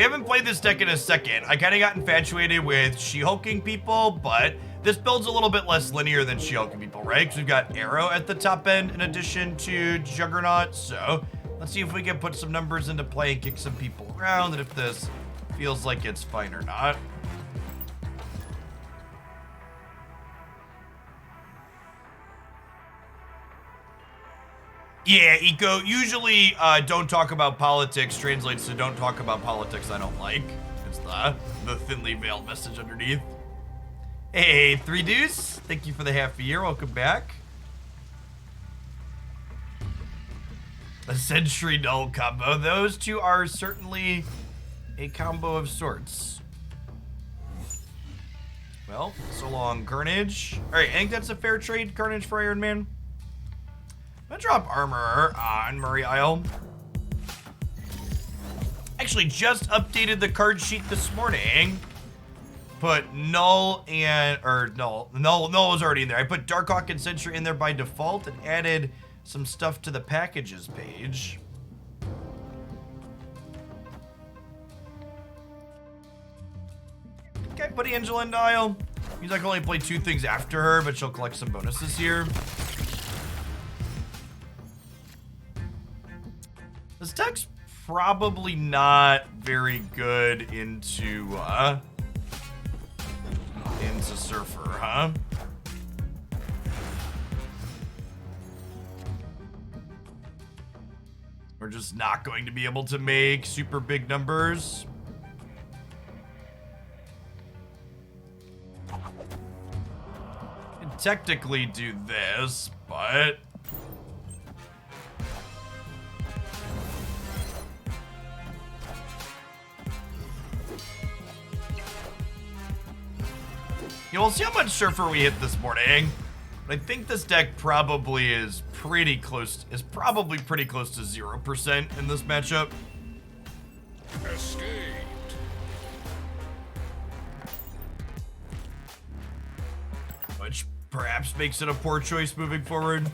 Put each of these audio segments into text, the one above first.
we haven't played this deck in a second. I kind of got infatuated with She-Hulking people, but this build's a little bit less linear than She-Hulking people, right? Because we've got Arrow at the top end in addition to Juggernaut. So let's see if we can put some numbers into play and kick some people around, and if this feels like it's fine or not. Yeah, Eco, usually don't talk about politics translates to don't talk about politics I don't like. It's the thinly veiled message underneath. Hey, 3 Deuce, thank you for the half a year, welcome back. A Sentry Null combo, those two are certainly a combo of sorts. Well, so long, Carnage. Alright, I think that's a fair trade, Carnage for Iron Man. I'm gonna drop armor on Murray Isle. Actually, just updated the card sheet this morning. Put Null and, or Null was already in there. I put Darkhawk and Sentry in there by default and added some stuff to the packages page. Okay, put Angela in Isle. Means I can only play 2 things after her, but she'll collect some bonuses here. This deck's probably not very good into Surfer, huh? We're just not going to be able to make super big numbers. Can technically do this, but yeah, we'll see how much Surfer we hit this morning. But I think this deck probably is pretty close to 0% in this matchup. Escaped. Which perhaps makes it a poor choice moving forward.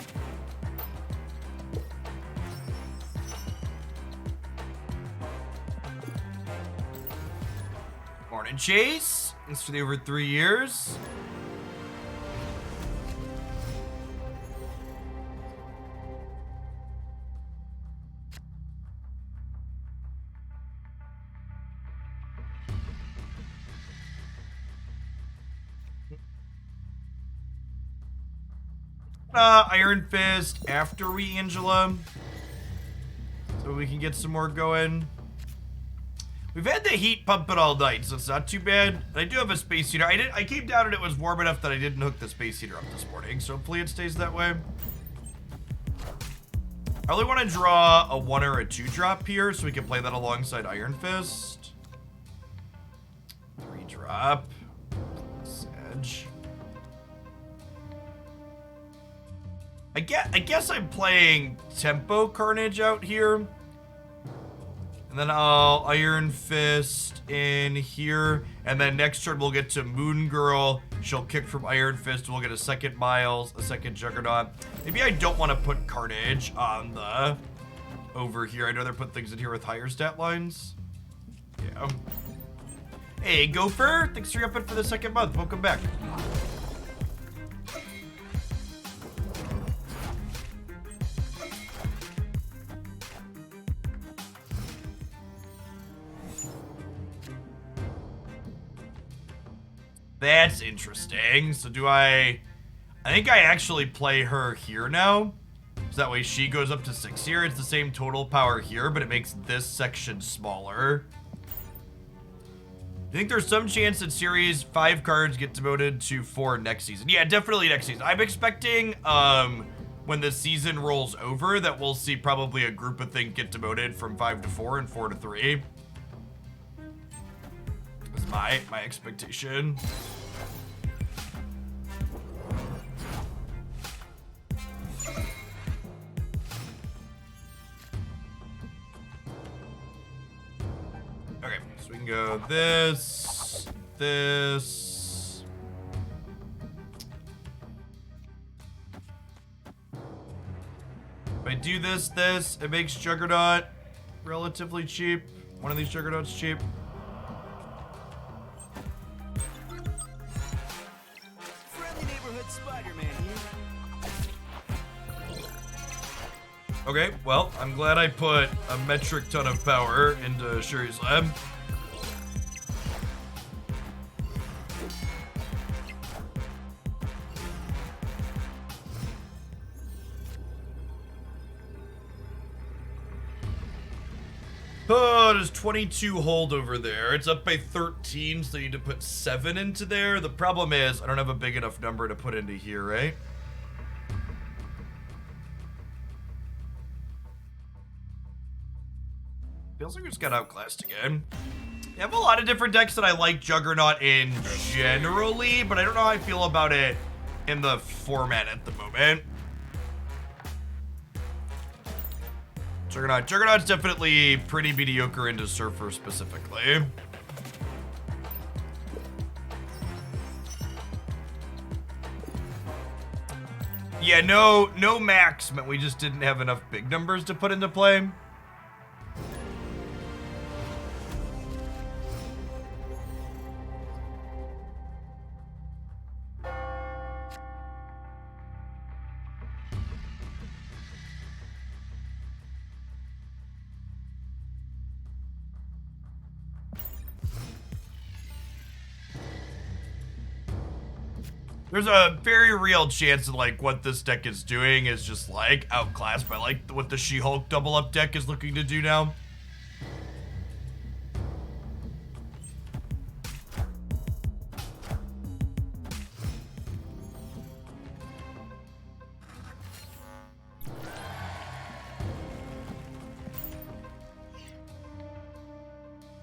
Morning Chase. Thanks for the over 3 years. Iron Fist after we Angela, so we can get some more going. We've had the heat pump it all night, so it's not too bad. I do have a space heater. I came down and it was warm enough that I didn't hook the space heater up this morning, so hopefully it stays that way. I really want to draw a 1 or a 2 drop here so we can play that alongside Iron Fist. 3 drop. Sedge. I guess I'm playing Tempo Carnage out here. And then I'll Iron Fist in here. And then next turn we'll get to Moon Girl. She'll kick from Iron Fist. We'll get a second Miles, a second Juggernaut. Maybe I don't want to put Carnage on the over here. I'd rather put things in here with higher stat lines. Yeah. Hey, Gopher. Thanks for your up for the 2nd month. Welcome back. That's interesting. So do I think I actually play her here now. So that way she goes up to 6 here. It's the same total power here, but it makes this section smaller. I think there's some chance that series 5 cards get demoted to 4 next season. Yeah, definitely next season. I'm expecting when the season rolls over that we'll see probably a group of things get demoted from 5 to 4 and 4 to 3. That's my expectation. Okay, so we can go this. If I do this, it makes Juggernaut relatively cheap. one of these Juggernauts cheap. Friendly neighborhood Spider-Man here. Okay, well, I'm glad I put a metric ton of power into Shuri's lab. Oh, there's 22 hold over there. It's up by 13, so I need to put 7 into there. The problem is, I don't have a big enough number to put into here, right? Feels like we just got outclassed again. I have a lot of different decks that I like Juggernaut in generally, but I don't know how I feel about it in the format at the moment. Juggernaut's definitely pretty mediocre into Surfer specifically. Yeah, no max meant we just didn't have enough big numbers to put into play. There's a very real chance that, like, what this deck is doing is just, like, outclassed by, like, what the She-Hulk double-up deck is looking to do now.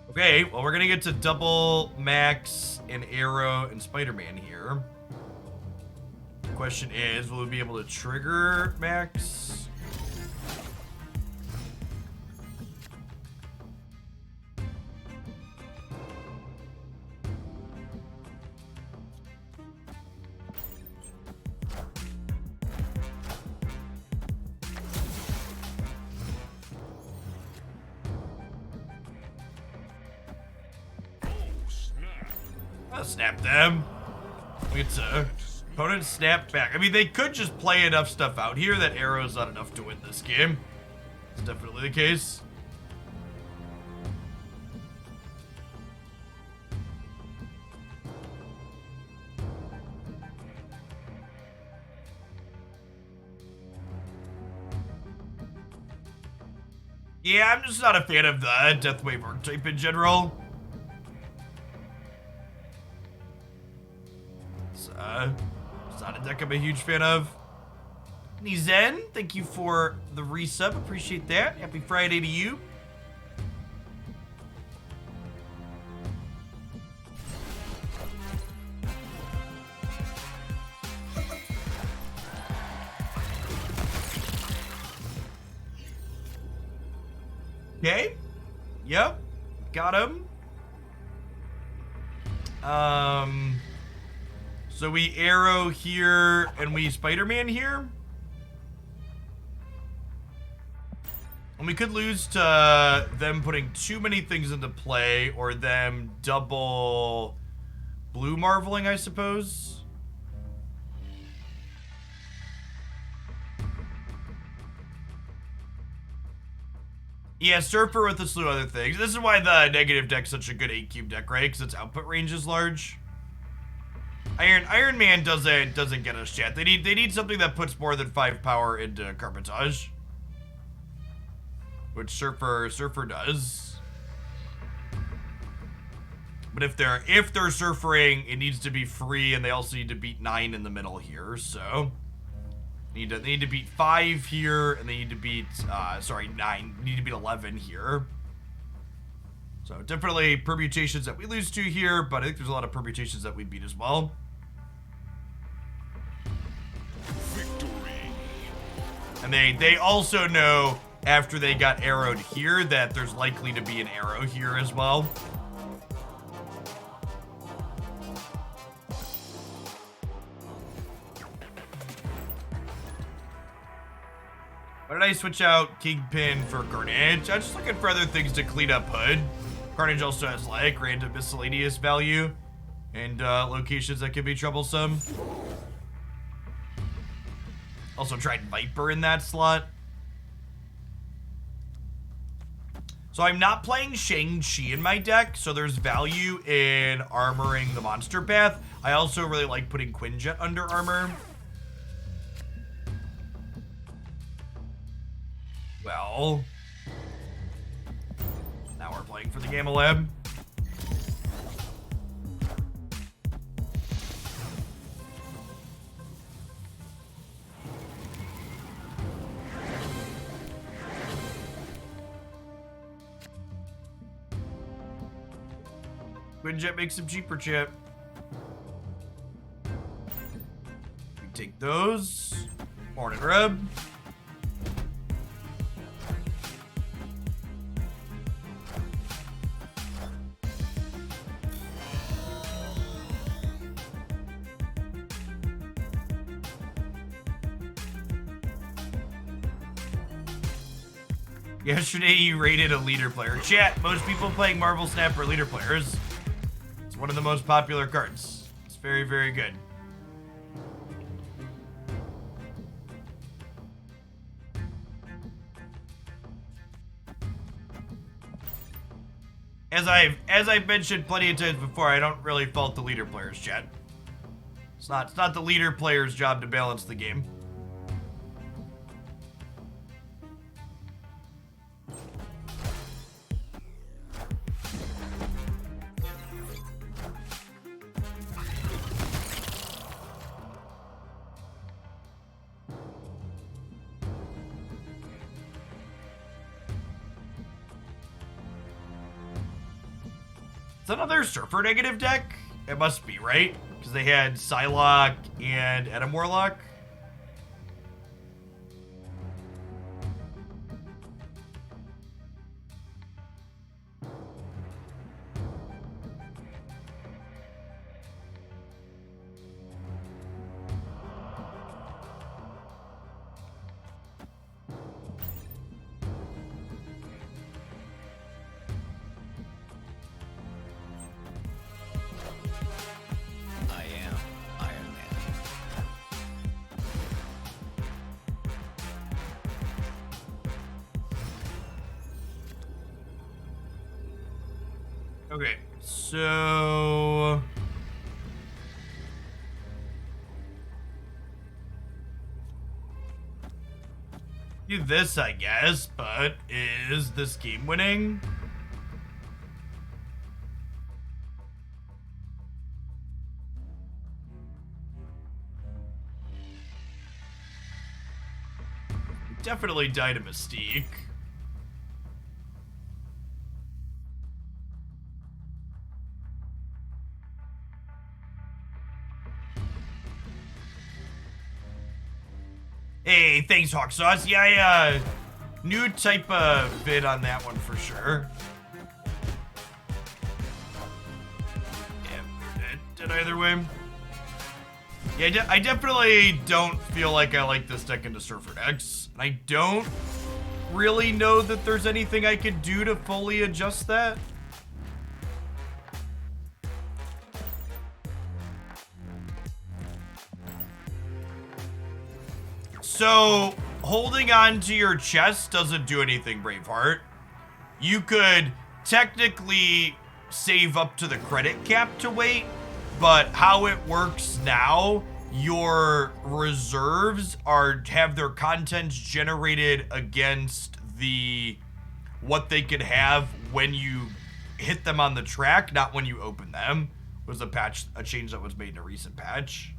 Okay, well, we're gonna get to double Max and Arrow and Spider-Man here. Question is, will we be able to trigger Max? I'll snap them. We get to opponent snap back. I mean, they could just play enough stuff out here that Arrow's not enough to win this game. It's definitely the case. Yeah, I'm just not a fan of the Deathwave archetype in general. It's not a deck I'm a huge fan of. Nizen, thank you for the resub. Appreciate that. Happy Friday to you. Okay. Yep. Got him. So we Arrow here and we Spider-Man here. And we could lose to them putting too many things into play or them double blue marveling, I suppose. Yeah, Surfer with a slew of other things. This is why the negative deck's such a good 8-cube deck, right? Because its output range is large. Iron Man doesn't get us yet. They need something that puts more than 5 power into Carpentage, which Surfer does. But if they're surfering, it needs to be free, and they also need to beat 9 in the middle here. So they need to beat 5 here, and they need to beat 9. Need to beat 11 here. So definitely permutations that we lose to here, but I think there's a lot of permutations that we beat as well. And they also know after they got arrowed here that there's likely to be an arrow here as well. Why did I switch out Kingpin for Carnage? I'm just looking for other things to clean up Hood. Carnage also has like random miscellaneous value and locations that can be troublesome. Also tried Viper in that slot. So I'm not playing Shang-Chi in my deck, so there's value in armoring the monster path. I also really like putting Quinjet under armor. Well, now we're playing for the Gamma Lab. Quinjet makes some cheaper chip. We take those. Morning Rub. Yesterday you rated a leader player. Chat, most people playing Marvel Snap are leader players. It's one of the most popular cards. It's very, very good. As I've mentioned plenty of times before, I don't really fault the leader players, chat. It's not the leader player's job to balance the game. It's another Surfer negative deck? It must be, right? Because they had Psylocke and Adam Warlock. Okay, so do this, I guess, but is this game winning? Definitely died a Mystique. Hey, thanks, Hawk Sauce. Yeah, new type of vid on that one for sure. Yeah, did either way. Yeah, I definitely don't feel like I like this deck into Surfer decks. And I don't really know that there's anything I could do to fully adjust that. So, holding on to your chest doesn't do anything, Braveheart. You could technically save up to the credit cap to wait, but how it works now, your reserves have their contents generated against what they could have when you hit them on the track, not when you open them. Was a change that was made in a recent patch.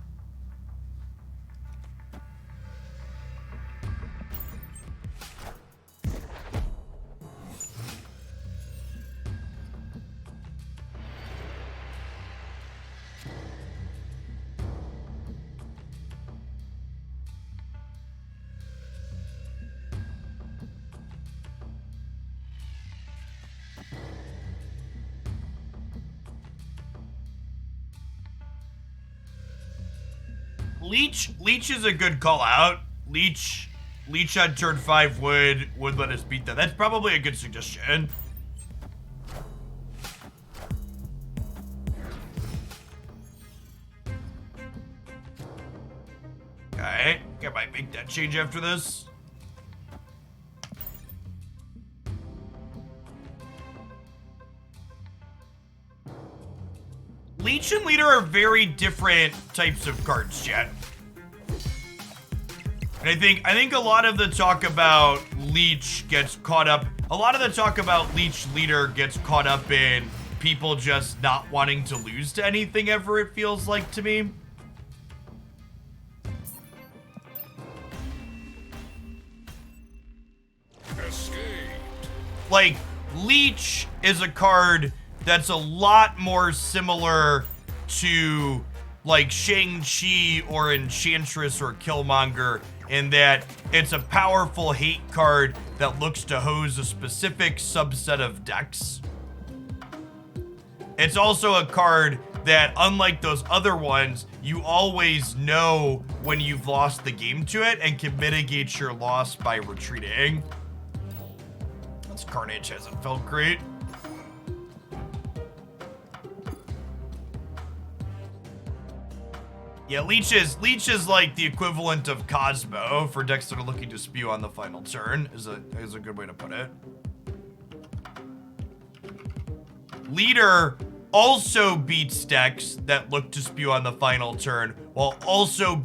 Leech is a good call out. Leech Leech on turn 5 would let us beat that. That's probably a good suggestion. Okay, I might make that change after this. Leech and Leader are very different types of cards, chat. And I think a lot of the talk about Leech gets caught up. A lot of the talk about Leech Leader gets caught up in people just not wanting to lose to anything ever, it feels like to me. Escaped. Like, Leech is a card that's a lot more similar to, like, Shang-Chi or Enchantress or Killmonger in that it's a powerful hate card that looks to hose a specific subset of decks. It's also a card that, unlike those other ones, you always know when you've lost the game to it and can mitigate your loss by retreating. This Carnage hasn't felt great. Yeah, Leech is like the equivalent of Cosmo for decks that are looking to spew on the final turn, is a good way to put it. Leader also beats decks that look to spew on the final turn, while also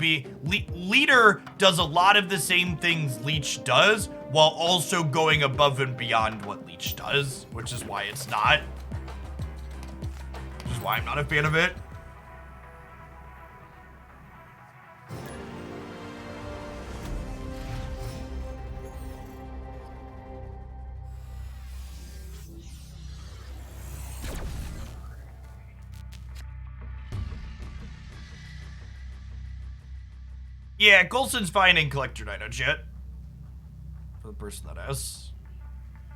Leader does a lot of the same things Leech does, while also going above and beyond what Leech does, which is why it's not. Which is why I'm not a fan of it. Yeah, Coulson's fine in Collector Dino Jet. For the person that has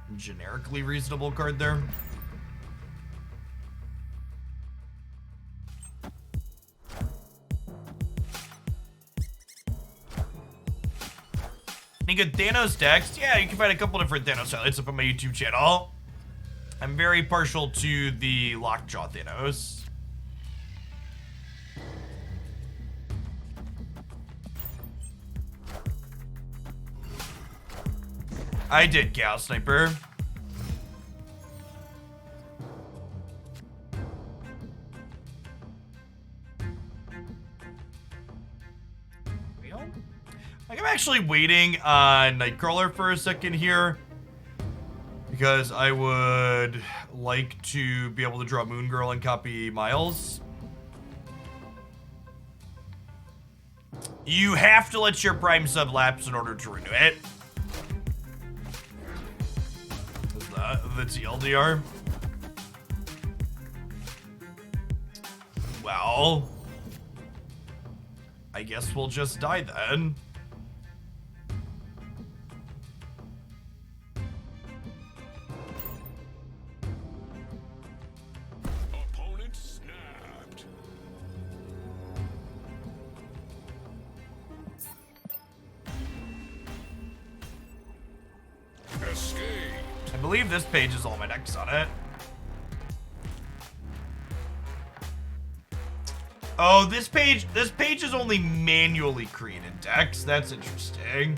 a generically reasonable card there. Any good Thanos decks? Yeah, you can find a couple different Thanos highlights up on my YouTube channel. I'm very partial to the Lockjaw Thanos. I did, Gal Sniper. Like, I'm actually waiting on Nightcrawler for a second here, because I would like to be able to draw Moon Girl and copy Miles. You have to let your Prime sub lapse in order to renew it. The TLDR. Well, I guess we'll just die then. Opponent snapped. Escape. I believe this page has all my decks on it. Oh, this page is only manually created decks. That's interesting.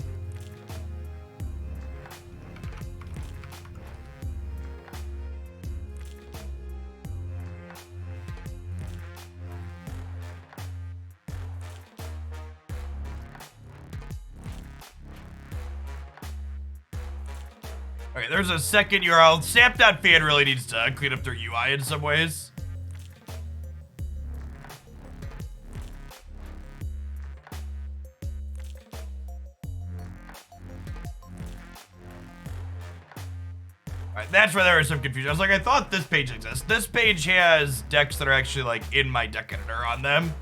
Okay, there's a second URL. Snap.fan really needs to clean up their UI in some ways. Alright, that's where there was some confusion. I was like, I thought this page exists. This page has decks that are actually, like, in my deck editor on them.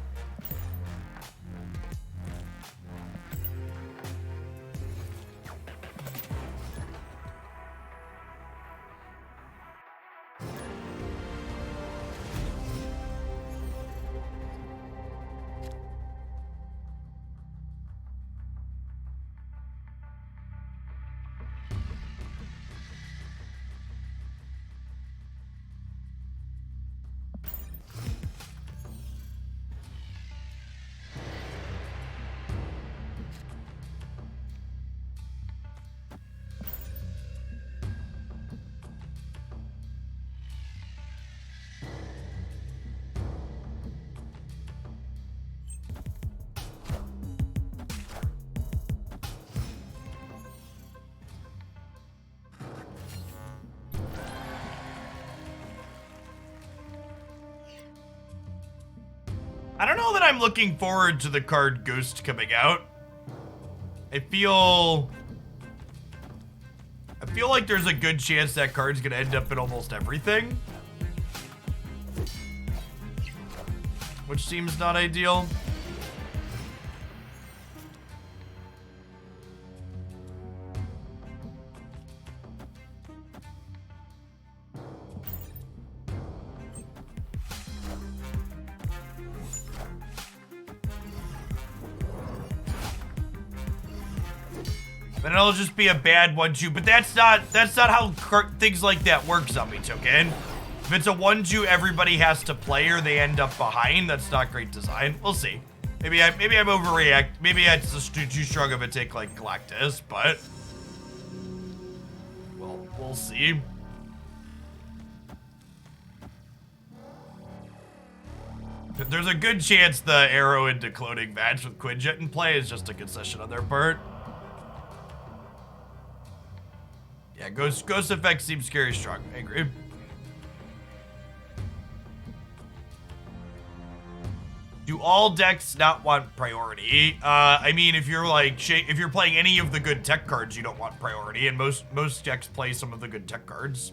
I don't know that I'm looking forward to the card Ghost coming out. I feel like there's a good chance that card's gonna end up in almost everything. Which seems not ideal. Then it'll just be a bad 1-2, but that's not how things like that work, Zombie Token. If it's a 1-2 everybody has to play or they end up behind, that's not great design. We'll see. Maybe I'm overreact. Maybe it's just too strong of a take like Galactus, but well, we'll see. There's a good chance the arrow into cloning match with Quinjet in play is just a concession on their part. Yeah, Ghost effect seems scary strong. I agree. Do all decks not want priority? I mean, if you're playing any of the good tech cards, you don't want priority, and most decks play some of the good tech cards.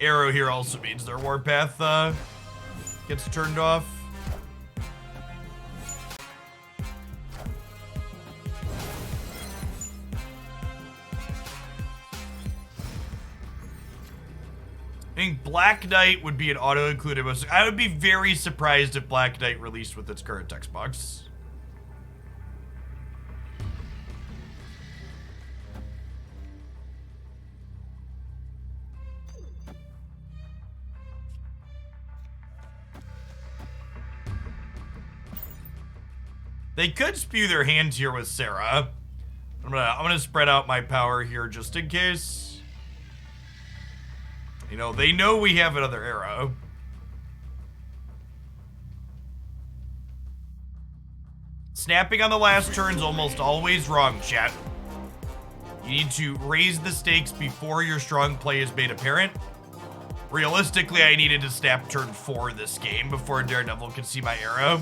Arrow here also means their warpath gets turned off. I think Black Knight would be an auto-included. I would be very surprised if Black Knight released with its current text box. They could spew their hand here with Sarah. I'm gonna spread out my power here just in case. You know, they know we have another arrow. Snapping on the last turn's almost always wrong, chat. You need to raise the stakes before your strong play is made apparent. Realistically, I needed to snap turn 4 this game before Daredevil could see my arrow.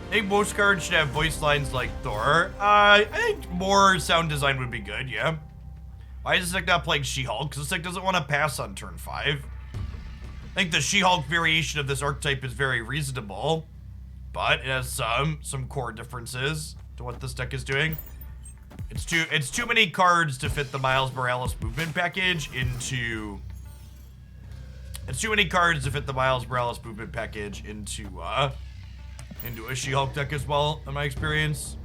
I think most cards should have voice lines like Thor. I think more sound design would be good, yeah. Why is this deck not playing She-Hulk? Because this deck doesn't want to pass on turn 5. I think the She-Hulk variation of this archetype is very reasonable, but it has some core differences to what this deck is doing. It's too many cards to fit the Miles Morales movement package into... It's too many cards to fit the Miles Morales movement package into a She-Hulk deck as well, in my experience.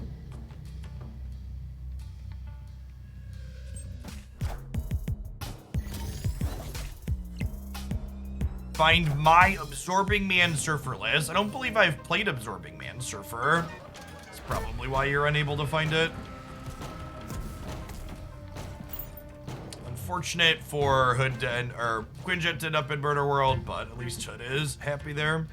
Find my Absorbing Man Surfer list. I don't believe I've played Absorbing Man Surfer. That's probably why you're unable to find it. Unfortunate for Hood to end, or Quinjet to end up in Murder World, but at least Hood is happy there.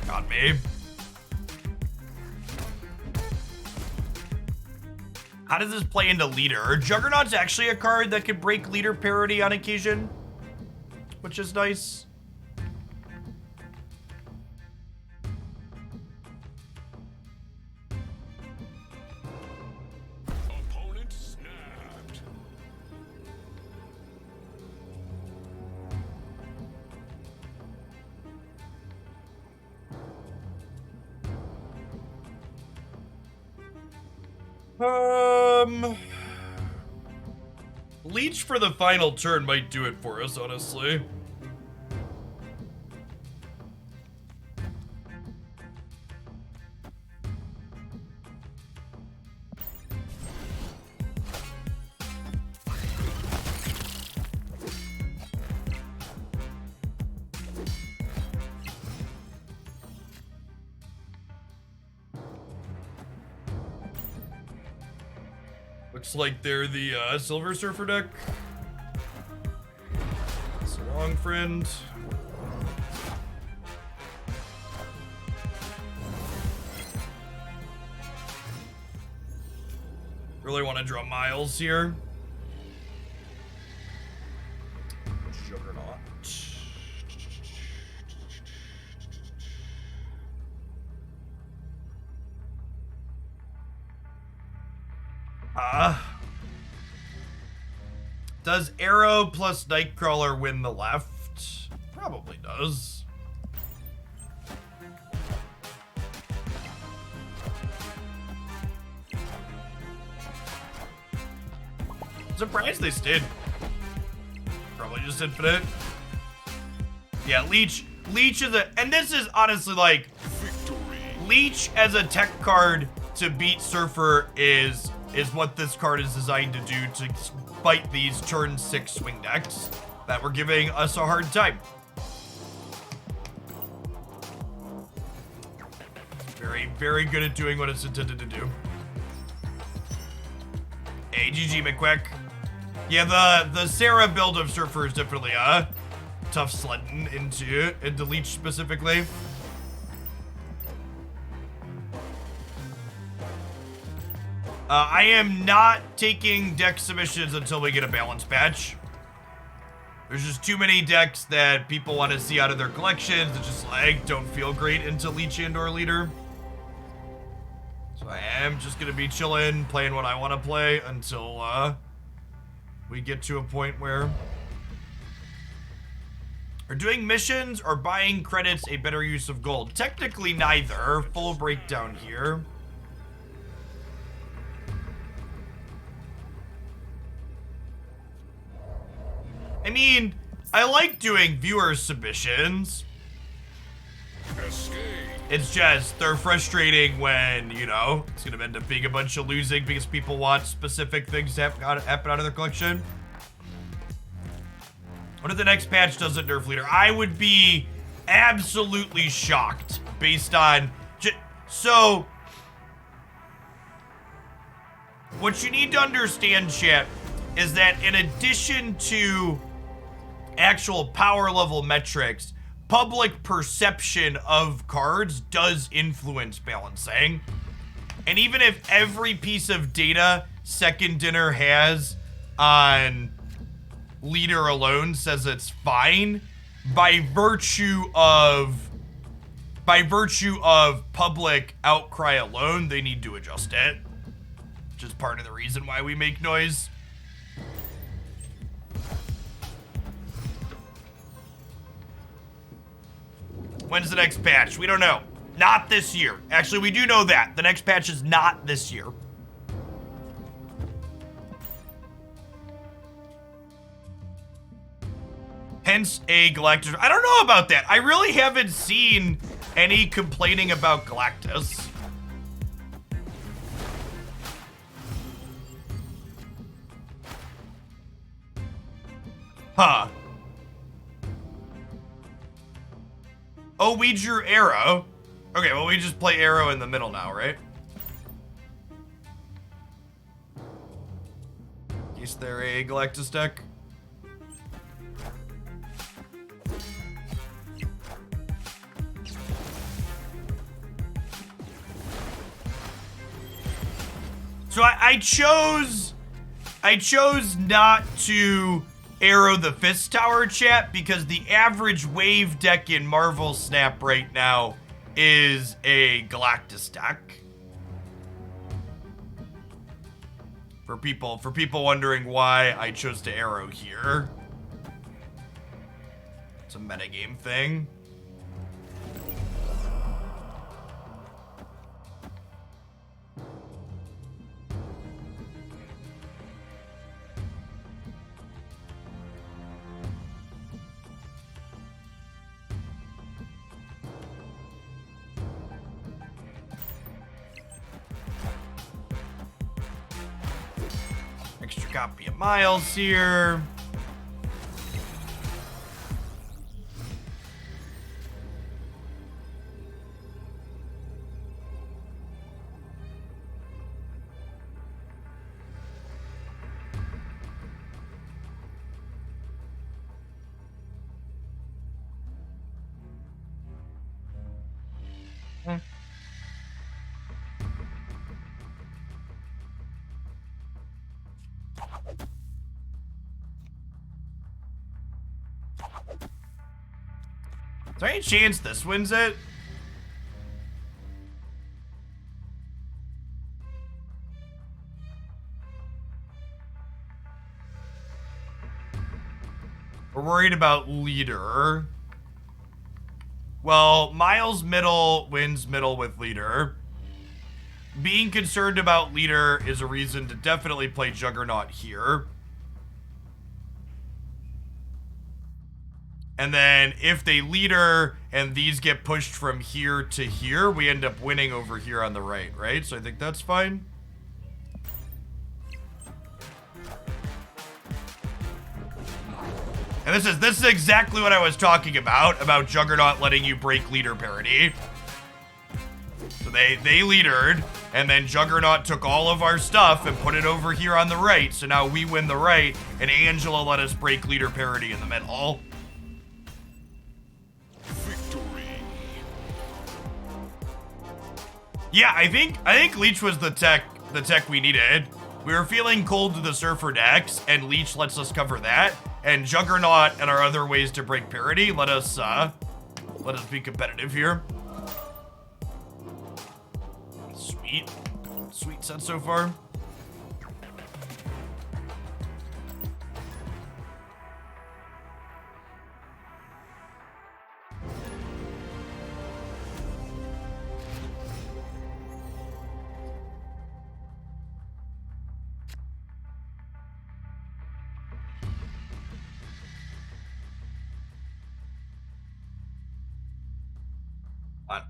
Got me. How does this play into Leader? Juggernaut's actually a card that could break Leader parity on occasion, which is nice. Opponent snapped. Leech for the final turn might do it for us, honestly. Looks like they're the Silver Surfer deck. So long, friend. Really want to draw Miles here. Juggernaut. Does Arrow plus Nightcrawler win the left? Probably does. Surprised they stayed. Probably just infinite. Yeah, Leech is and this is honestly like, Leech as a tech card to beat Surfer is what this card is designed to do to fight these turn 6 swing decks that were giving us a hard time. Very, very good at doing what it's intended to do. Hey, GG McQuick. Yeah, the Sarah build of Surfer is definitely tough sledding into Leech specifically. I am not taking deck submissions until we get a balance patch. There's just too many decks that people want to see out of their collections that just like don't feel great into Leech and or Leader. So I am just gonna be chilling, playing what I want to play until we get to a point where are doing missions or buying credits a better use of gold? Technically neither. Full breakdown here. I mean, I like doing viewer submissions. Escape. It's just, they're frustrating when, you know, it's gonna end up being a bunch of losing because people want specific things to happen out of their collection. What if the next patch doesn't nerf Leader? I would be absolutely shocked based on, so, what you need to understand, chat, is that in addition to actual power level metrics, public perception of cards does influence balancing. And even if every piece of data Second Dinner has on Leader alone says it's fine, by virtue of public outcry alone, they need to adjust it. Which is part of the reason why we make noise. When's the next patch? We don't know. Not this year. Actually, we do know that. The next patch is not this year. Hence a Galactus. I don't know about that. I really haven't seen any complaining about Galactus. Huh. Oh, we drew Arrow. Okay, well, we just play Arrow in the middle now, right? Is there a Galactus deck? So I chose not to Arrow the Fist Tower, chat, because the average wave deck in Marvel Snap right now is a Galactus deck. For people wondering why I chose to Arrow here. It's a metagame thing. Extra copy of Miles here. Is there any chance this wins it? We're worried about leader. Well, Miles middle wins middle with leader. Being concerned about leader is a reason to definitely play Juggernaut here. And then if they leader and these get pushed from here to here, we end up winning over here on the right? So I think that's fine. And this is exactly what I was talking about Juggernaut letting you break leader parity. So they leadered, and then Juggernaut took all of our stuff and put it over here on the right. So now we win the right, and Angela let us break leader parity in the middle. Victory. Yeah, I think Leech was the tech we needed. We were feeling cold to the Surfer decks, and Leech lets us cover that. And Juggernaut and our other ways to break parity let us be competitive here. Sweet set so far.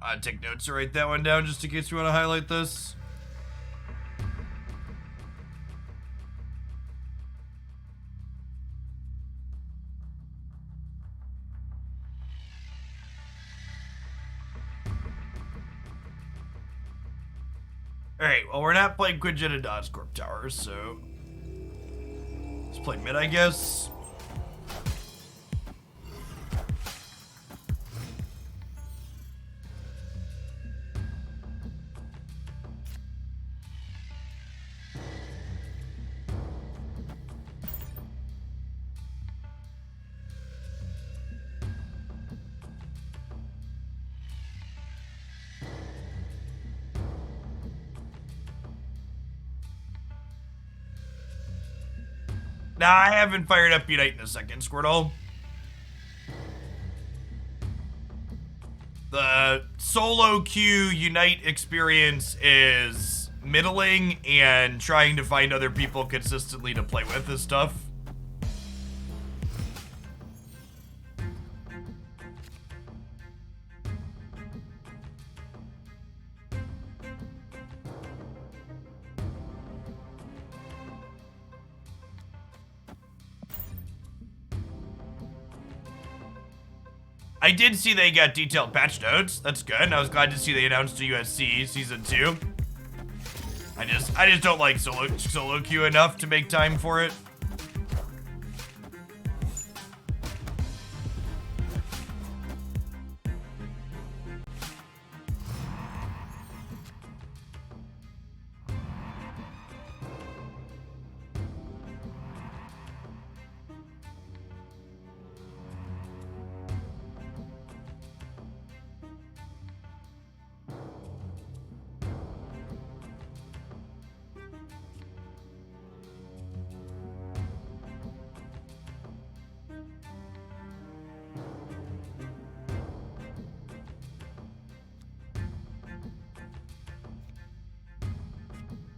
I'd take notes to write that one down just in case we want to highlight this. Alright, well, we're not playing Quinjet and Oscorp Towers, so let's play mid, I guess. Nah, I haven't fired up Unite in a second, Squirtle. The solo queue Unite experience is middling, and trying to find other people consistently to play with this stuff. I did see they got detailed patch notes. That's good. And I was glad to see they announced a USC Season 2. I just don't like solo queue enough to make time for it.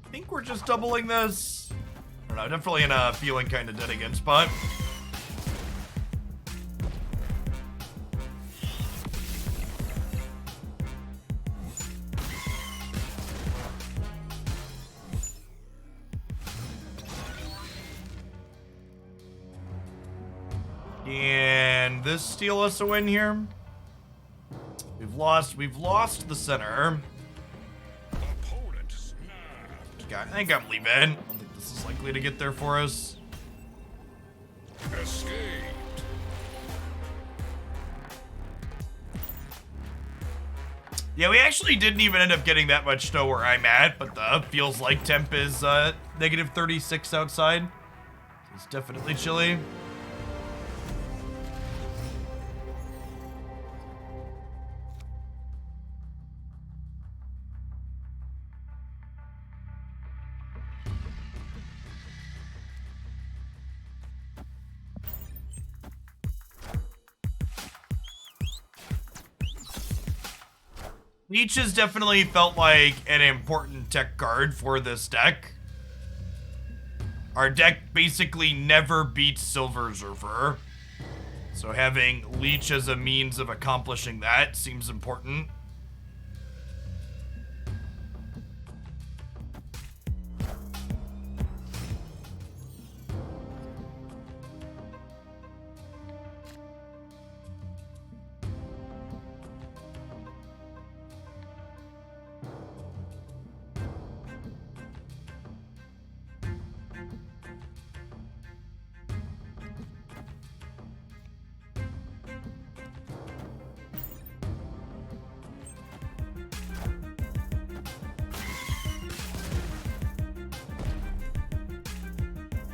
I think we're just doubling this. I don't know, definitely in a feeling kind of dead again spot. Can this steal us a win here? We've lost the center. I think I'm leaving. I don't think this is likely to get there for us. Escaped. Yeah, we actually didn't even end up getting that much snow where I'm at, but the feels like temp is negative 36 outside. It's definitely chilly. Leech has definitely felt like an important tech card for this deck. Our deck basically never beats Silver Zerfer. So having Leech as a means of accomplishing that seems important.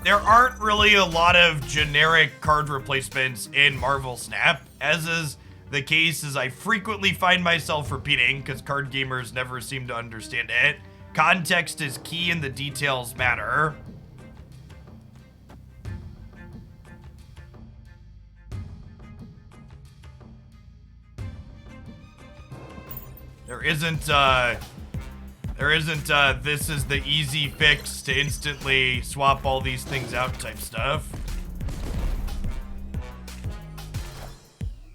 There aren't really a lot of generic card replacements in Marvel Snap, as is the case as I frequently find myself repeating because card gamers never seem to understand it. Context is key and the details matter. There isn't this is the easy fix to instantly swap all these things out type stuff.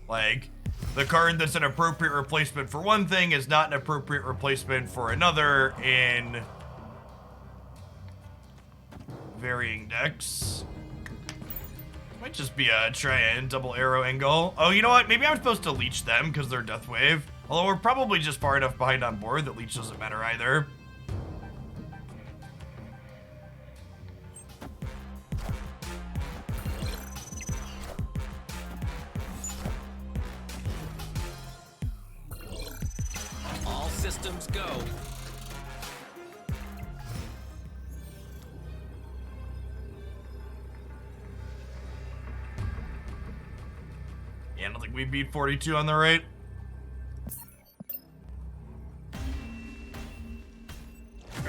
Like, the card that's an appropriate replacement for one thing is not an appropriate replacement for another in varying decks. Might just be a try and double arrow angle. Oh, you know what? Maybe I'm supposed to leech them because they're Death Wave. Although we're probably just far enough behind on board that leech doesn't matter either. All systems go. Yeah, I don't think we beat 42 on the right.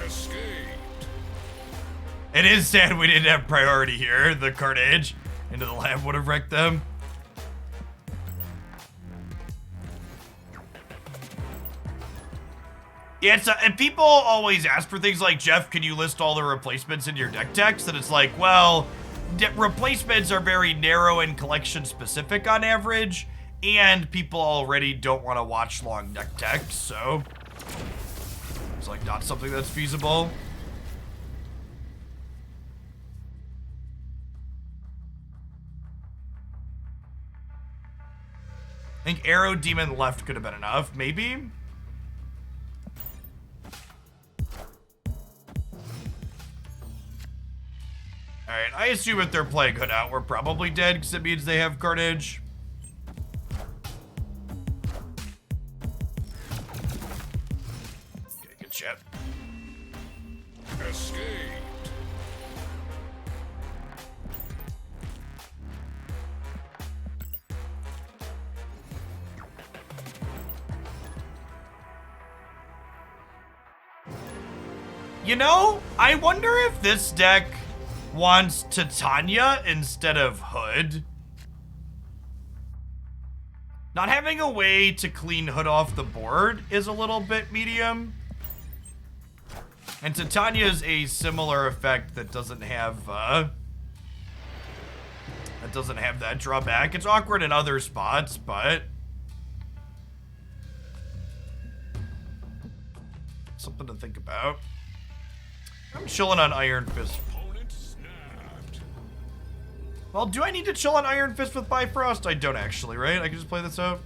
Escaped. It is sad we didn't have priority here. The carnage into the lab would have wrecked them. Yeah, and people always ask for things like, Jeff, can you list all the replacements in your deck text? And it's like, well, replacements are very narrow and collection specific on average, and people already don't want to watch long deck text, so it's like not something that's feasible. I think Arrow Demon left could have been enough, maybe? Alright, I assume if they're playing Hood Out, we're probably dead, because it means they have Carnage. Okay, good shit. Escaped. You know, I wonder if this deck wants Titania instead of Hood. Not having a way to clean Hood off the board is a little bit medium. And Titania's a similar effect that doesn't have that drawback. It's awkward in other spots, but something to think about. I'm chilling on Iron Fist. Opponent snapped. Well, do I need to chill on Iron Fist with Bifrost? I don't actually, right? I can just play this out.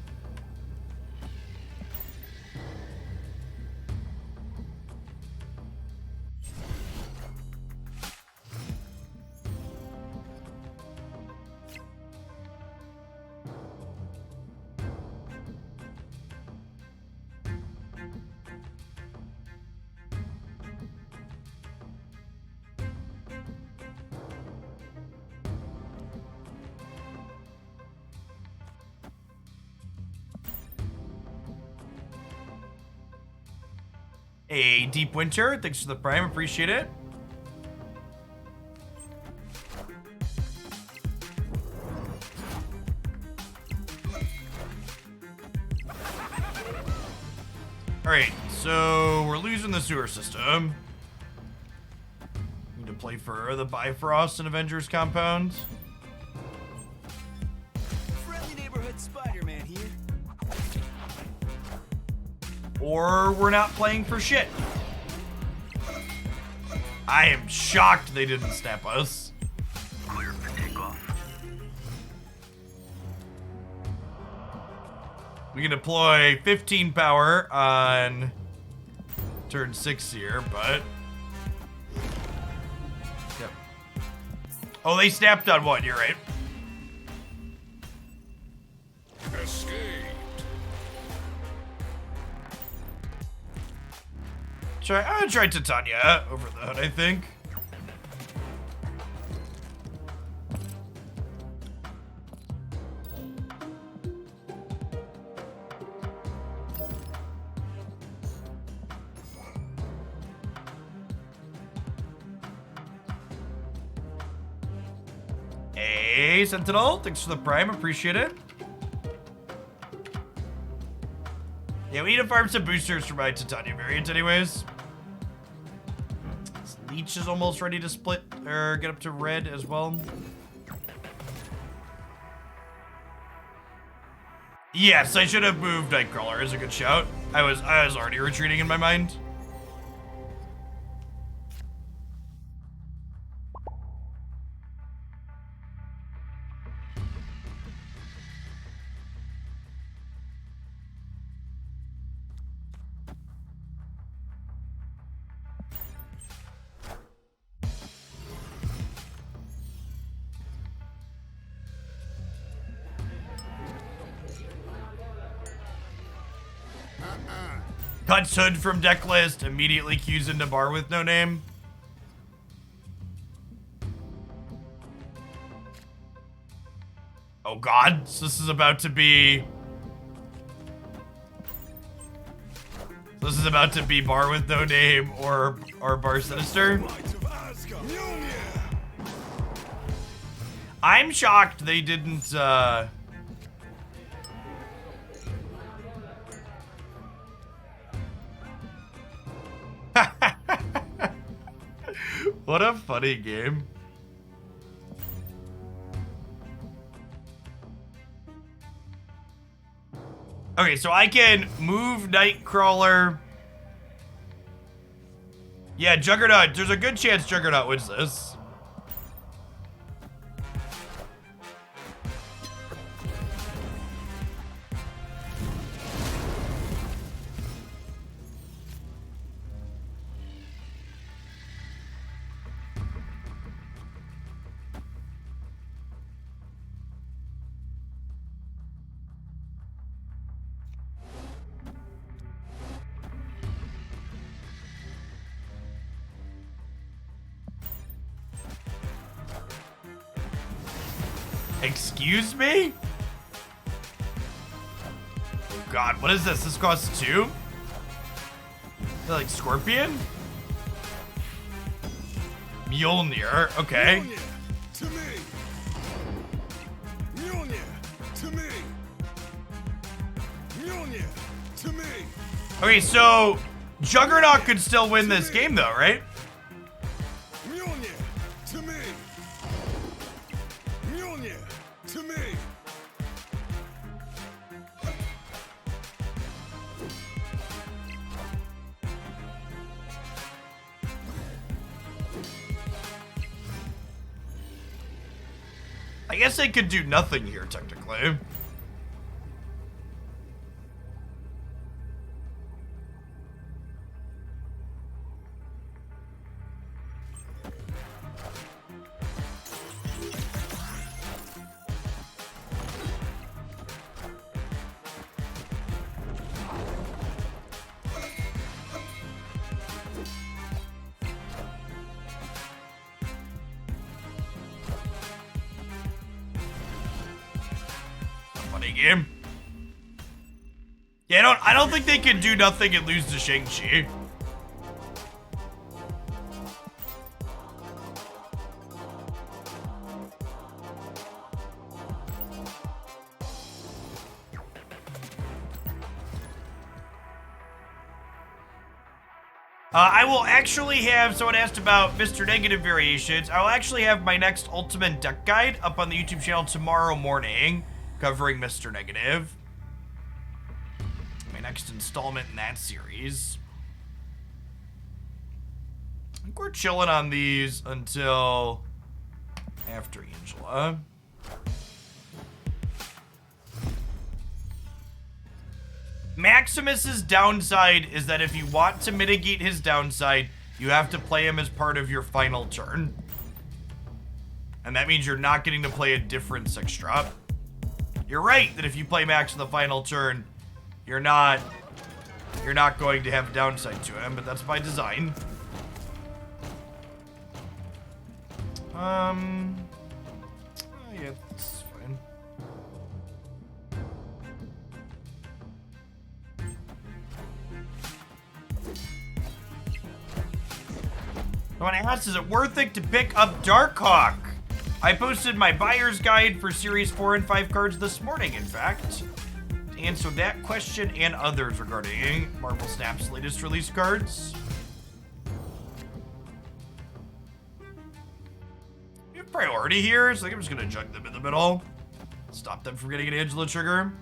A Deep Winter, thanks for the prime, appreciate it. we're losing the sewer system. Need to play for the Bifrost and Avengers compound. Friendly neighborhood Spider-Man here. Or we're not playing for shit. I am shocked they didn't snap us. Clear for takeoff. We can deploy 15 power on turn 6 here, but... Yep. Oh, they snapped on one, you're right. Escaped. I'm gonna try Titania over the hood, I think. Hey, Sentinel, thanks for the prime, appreciate it. Yeah, we need to farm some boosters for my Titania variant anyways. Leech is almost ready to split, or get up to red as well. Yes, I should have moved Nightcrawler, is a good shout. I was already retreating in my mind. Cuts Hood from deck list, immediately queues into bar with no name. Oh god, so this is about to be... This is about to be bar with no name or bar sinister. I'm shocked they didn't, What a funny game. Okay, so I can move Nightcrawler. Yeah, Juggernaut. There's a good chance Juggernaut wins this. Excuse me? Oh god, what is this? This costs 2? Is that like Scorpion? Mjolnir, okay. Mjolnir, to me. Mjolnir, to me. Mjolnir, to me. Okay, so Juggernaut could still win this game though, right? Mjolnir, to me. Mjolnir, to me. I guess they could do nothing here, technically. Funny game. Yeah, I don't think they can do nothing and lose to Shang-Chi. I will actually have, someone asked about Mr. Negative variations. I'll actually have my next Ultimate deck guide up on the YouTube channel tomorrow morning, covering Mr. Negative. My next installment in that series. I think we're chilling on these until after Angela. Maximus's downside is that if you want to mitigate his downside, you have to play him as part of your final turn. And that means you're not getting to play a different 6-drop. You're right that if you play Max in the final turn, you're not going to have a downside to him, but that's by design. Yeah, that's fine. Someone asks, is it worth it to pick up Darkhawk? I posted my buyer's guide for Series 4 and 5 cards this morning, in fact. To answer that question and others regarding Marvel Snap's latest release cards. We have priority here, so I think I'm just gonna jug them in the middle. Stop them from getting an Angela trigger.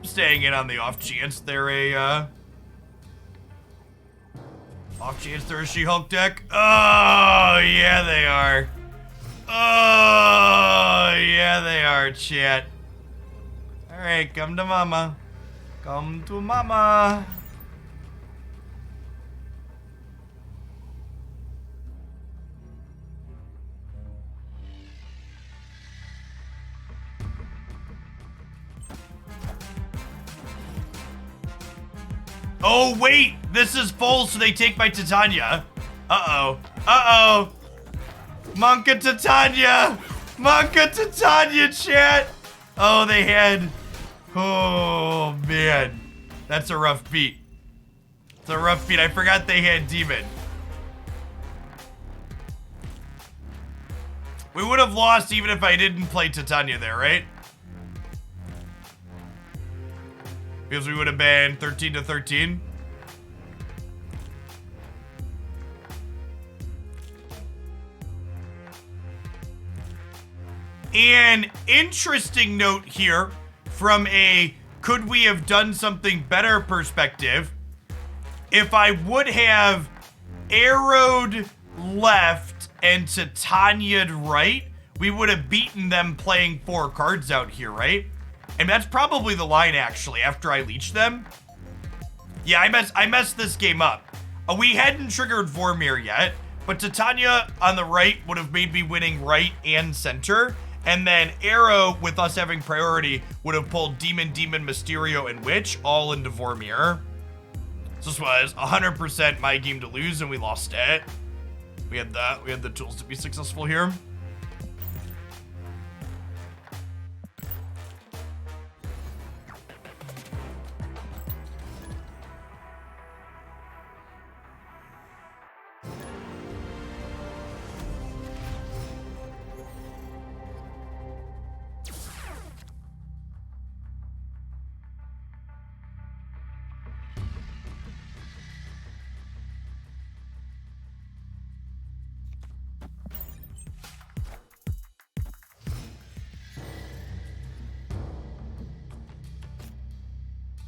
Staying in on the off chance they're a She-Hulk deck. Oh yeah they are. Oh yeah they are, chat. Alright, come to mama. Come to mama. Oh, wait! This is full, so they take my Titania. Uh-oh. Uh-oh. Monka Titania! Monka Titania, chat! Oh, they had... Oh, man. That's a rough beat. It's a rough beat. I forgot they had Demon. We would have lost even if I didn't play Titania there, right? Because we would have been 13-13. An interesting note here from a could we have done something better perspective. If I would have arrowed left and Titania'd right, we would have beaten them playing 4 cards out here, right? And that's probably the line, actually, after I leech them. Yeah, I messed this game up. We hadn't triggered Vormir yet, but Titania on the right would have made me winning right and center. And then Arrow, with us having priority, would have pulled Demon, Mysterio, and Witch all into Vormir. So this was 100% my game to lose, and we lost it. We had the tools to be successful here.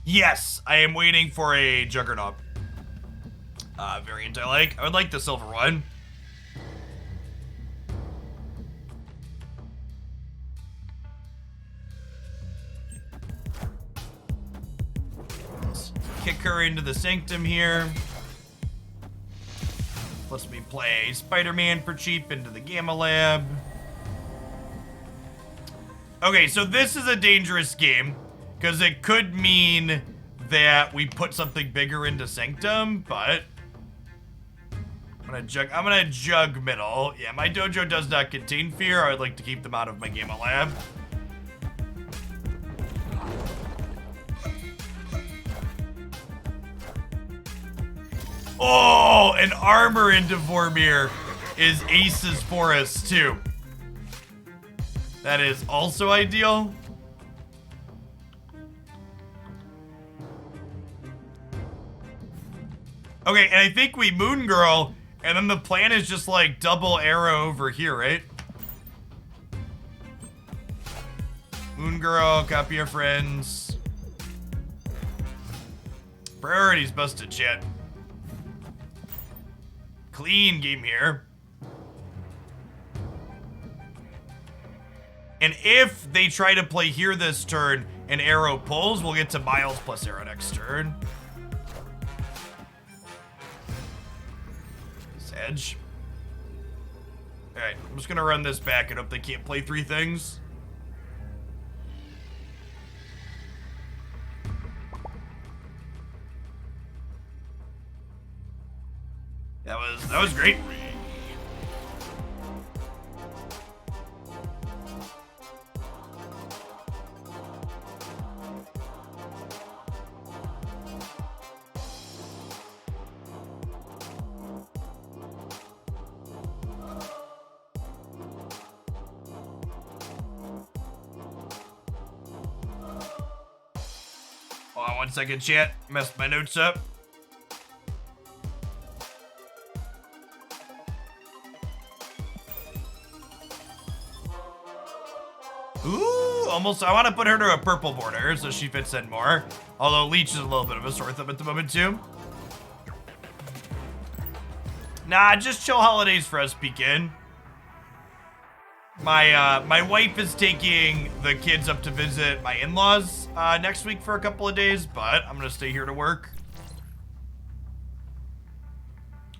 Yes, I am waiting for a Juggernaut variant I like. I would like the silver one. Let's kick her into the Sanctum here. Lets me play Spider-Man for cheap into the Gamma Lab. Okay, so this is a dangerous game. Because it could mean that we put something bigger into Sanctum, but I'm gonna jug middle. Yeah, my dojo does not contain fear. I would like to keep them out of my Gamma Lab. Oh, and armor into Vormir is aces for us too. That is also ideal. Okay, and I think we Moon Girl, and then the plan is just like double arrow over here, right? Moon Girl, copy your friends. Priorities busted, chat. Clean game here. And if they try to play here this turn and arrow pulls, we'll get to Miles plus arrow next turn. Edge. Alright, I'm just gonna run this back and hope they can't play 3 things. That was great. Hold on 1 second, chat. Messed my notes up. Ooh, almost. I want to put her to a purple border so she fits in more. Although Leech is a little bit of a sore thumb at the moment too. Nah, just chill holidays for us, Pekin. My wife is taking the kids up to visit my in-laws next week for a couple of days, but I'm gonna stay here to work.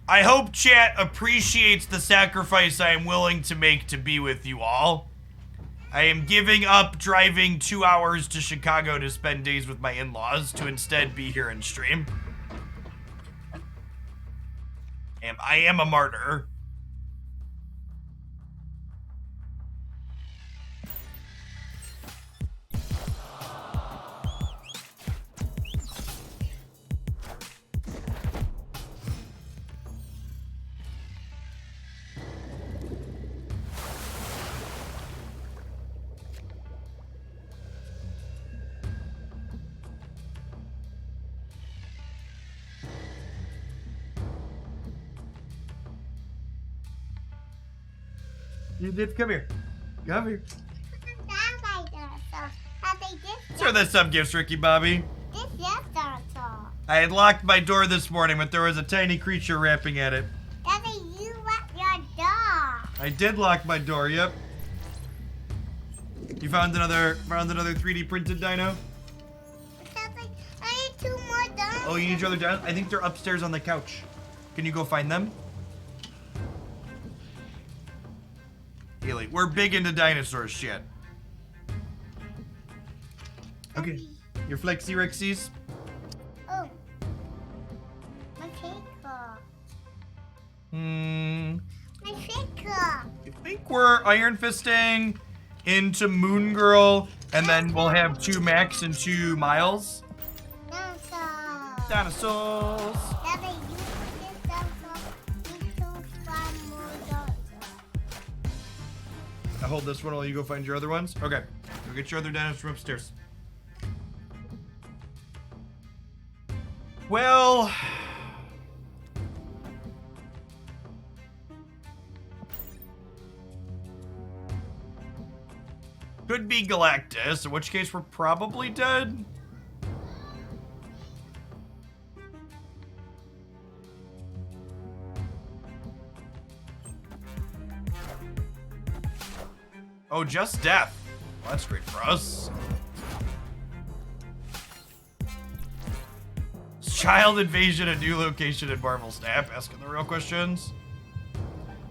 I hope chat appreciates the sacrifice I am willing to make to be with you all. I am giving up driving 2 hours to Chicago to spend days with my in-laws to instead be here and stream. And I am a martyr. You did. Come here. Come here. Throw that sub gifts, Ricky Bobby. I had locked my door this morning, but there was a tiny creature rapping at it. Daddy, you locked your door. I did lock my door. Yep. You found another 3D printed dino? Daddy, I need 2 more dinos. Oh, you need your other dinos? I think they're upstairs on the couch. Can you go find them? Haley, we're big into dinosaurs shit. Okay, your Flexi Rexies. Oh, my finger. My finger. I think we're Iron Fisting into Moon Girl, and then we'll have 2 Max and 2 Miles. Dinosaur. Dinosaurs. Daddy, you get dinosaur. Need to find more dinosaurs. I hold this one while you go find your other ones. Okay, go get your other dinosaurs from upstairs. Well, could be Galactus, in which case we're probably dead. Oh, just death. Well, that's great for us. Child invasion, a new location in Marvel Snap, asking the real questions.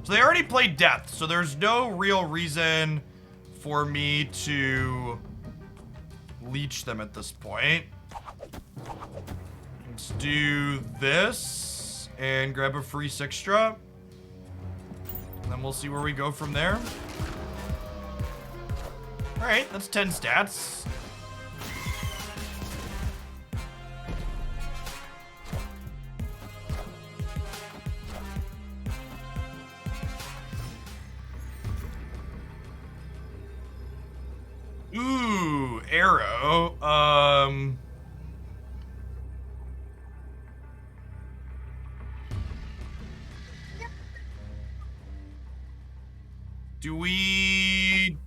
So they already played death, so there's no real reason for me to leech them at this point. Let's do this and grab a free 6 drop. And then we'll see where we go from there. All right, that's 10 stats. arrow. Do we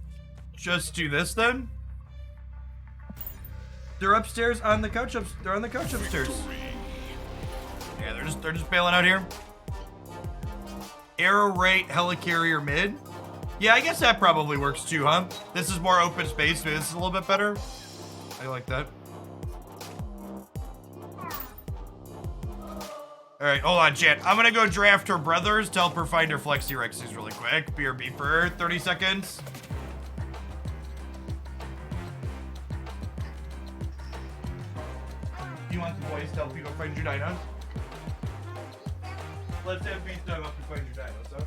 just do this then? They're upstairs on the couch. They're on the couch upstairs. Yeah, they're just bailing out here. Arrow right, helicarrier mid. Yeah, I guess that probably works too, huh? This is more open space. Maybe this is a little bit better. I like that. All right, hold on, chat. I'm gonna go draft her brothers to help her find her Flexi Rexies really quick. BRB for her, 30 seconds. You want the boys to help you go find your dinos? Let's have Beast Dog help you find your dinos, huh?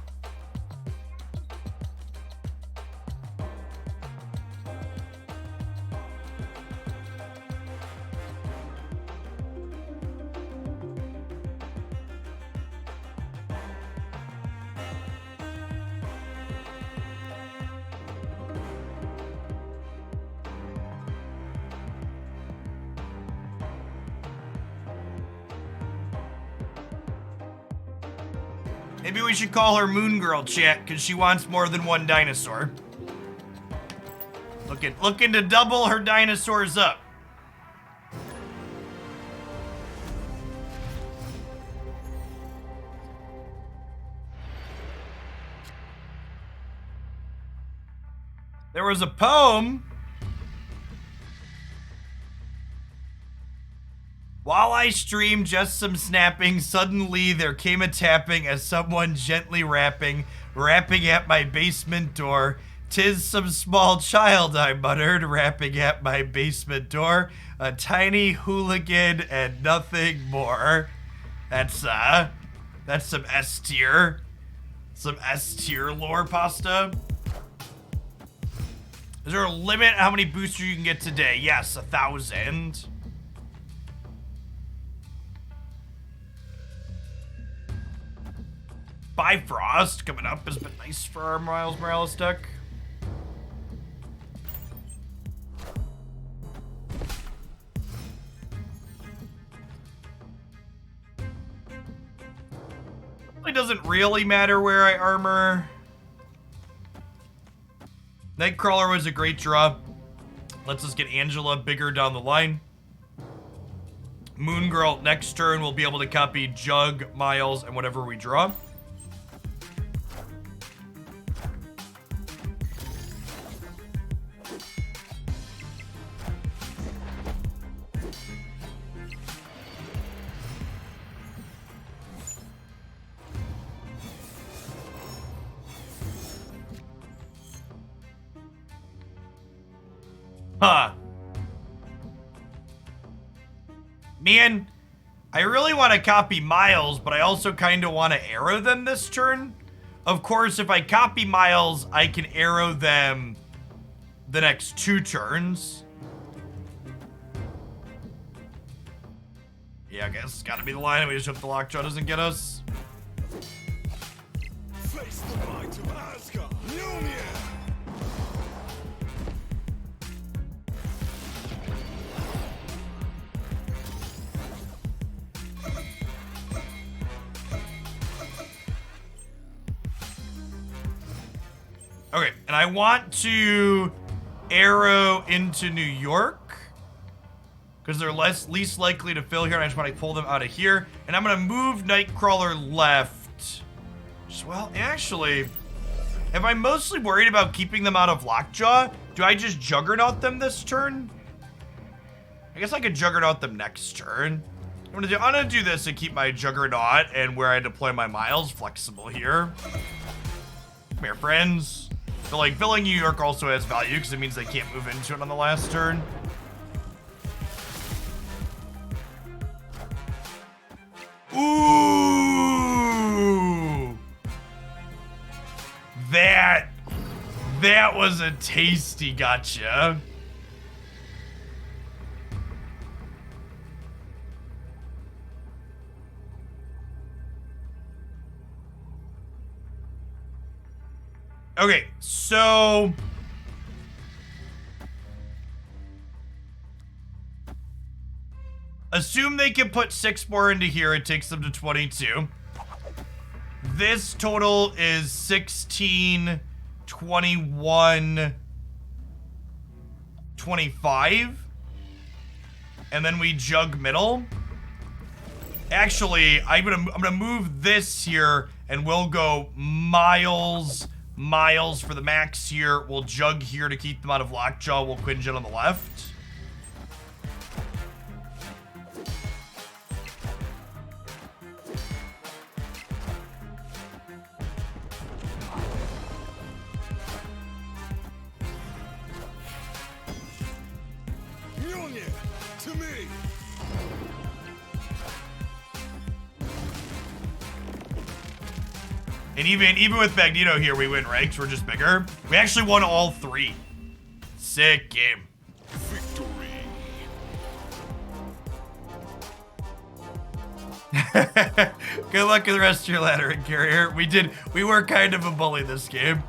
Maybe we should call her Moon Girl, chat, because she wants more than one dinosaur. Looking to double her dinosaurs up. There was a poem. While I streamed just some snapping, suddenly there came a tapping as someone gently rapping at my basement door. 'Tis some small child, I muttered, rapping at my basement door. A tiny hooligan and nothing more. That's some S tier. Some S tier lore pasta. Is there a limit how many boosters you can get today? Yes, 1,000. Bifrost coming up has been nice for our Miles Morales deck. It doesn't really matter where I armor. Nightcrawler was a great draw. Lets us get Angela bigger down the line. Moon Girl next turn will be able to copy Jug, Miles, and whatever we draw. Huh. Man, I really want to copy Miles, but I also kind of want to arrow them this turn. Of course, if I copy Miles, I can arrow them the next 2 turns. Yeah, I guess it's gotta be the line. We just hope the Lockjaw doesn't get us. Face the might of Asgard. Mjolnir. Okay, and I want to arrow into New York because they're least likely to fill here, and I just want to pull them out of here. And I'm gonna move Nightcrawler left. Well, actually, am I mostly worried about keeping them out of Lockjaw? Do I just Juggernaut them this turn? I guess I could Juggernaut them next turn. I'm gonna do this and keep my Juggernaut and where I deploy my Miles flexible here. Come here, friends. But like, filling New York also has value because it means they can't move into it on the last turn. Ooh! That was a tasty gotcha. Okay, so assume they can put 6 more into here. It takes them to 22. This total is 16, 21, 25. And then we jug middle. Actually, I'm gonna move this here, and we'll go miles for the max here. We'll jug here to keep them out of lockjaw. We'll Quinjet on the left. Mjolnir, to me. And even with Magneto here, we win, right? 'Cause we're just bigger. We actually won all 3. Sick game. Victory. Good luck with the rest of your ladder and carrier. We were kind of a bully this game.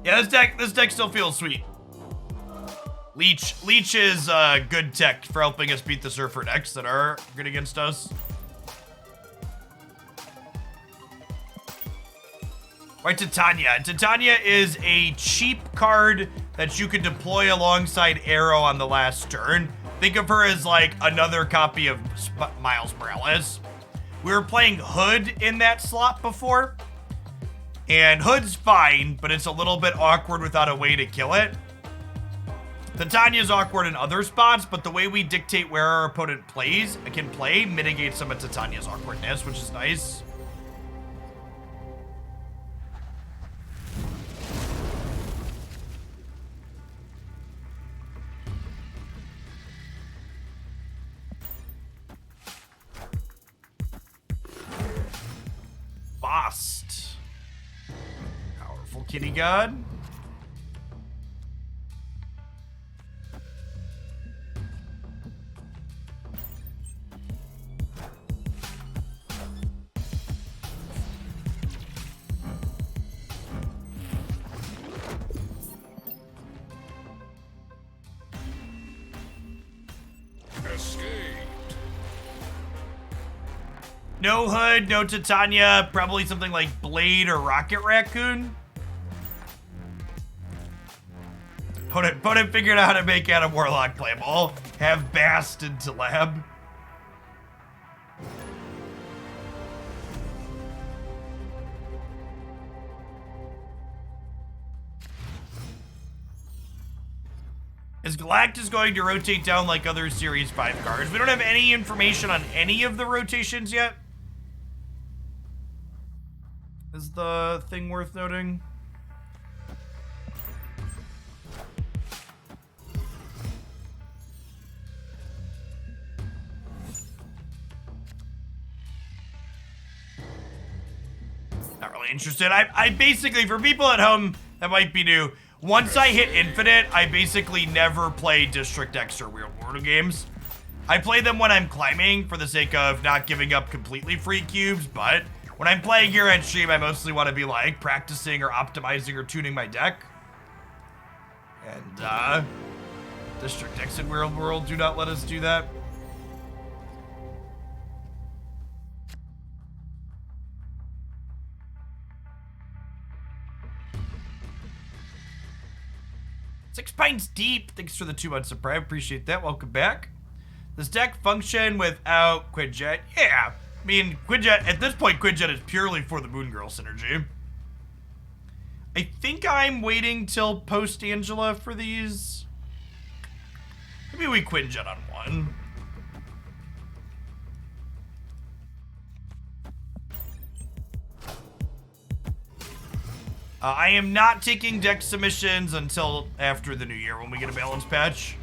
Yeah, this deck still feels sweet. Leech is good tech for helping us beat the Surfer decks that are good against us. Right, Titania. Titania is a cheap card that you can deploy alongside Arrow on the last turn. Think of her as like another copy of Miles Morales. We were playing Hood in that slot before. And Hood's fine, but it's a little bit awkward without a way to kill it. Titania's awkward in other spots, but the way we dictate where our opponent can play mitigates some of Titania's awkwardness, which is nice. Bast. Powerful kitty god. Escaped. No Hood, no Titania, probably something like Blade or Rocket Raccoon. Opponent figured out how to make Adam Warlock playable. Have Bast into lab. Is Galactus going to rotate down like other Series 5 cards? We don't have any information on any of the rotations yet. Is the thing worth noting? Not really interested. I basically, for people at home that might be new, once I hit Infinite, I basically never play District X or Real World games. I play them when I'm climbing for the sake of not giving up completely free cubes, but when I'm playing here on stream, I mostly want to be like practicing or optimizing or tuning my deck. And District X and Real World do not let us do that. Six Pints Deep, thanks for the 2 months of Prime, appreciate that, welcome back. Does deck function without Quinjet? Yeah, I mean, Quinjet, at this point, Quinjet is purely for the Moon Girl synergy. I think I'm waiting till post-Angela for these. Maybe we Quinjet on one. I am not taking deck submissions until after the new year when we get a balance patch.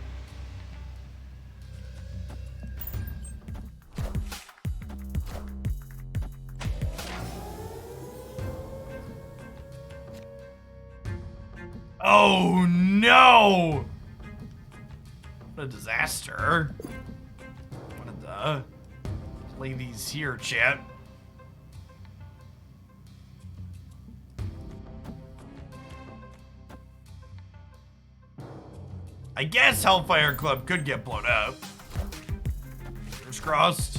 Oh no! What a disaster. Wanted to lay these here, chat. I guess Hellfire Club could get blown up. Fingers crossed.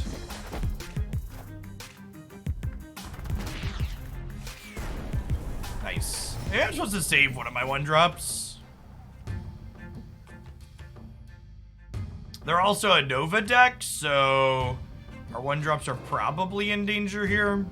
Nice. Maybe I'm supposed to save one of my 1-drops. They're also a Nova deck, so our 1-drops are probably in danger here.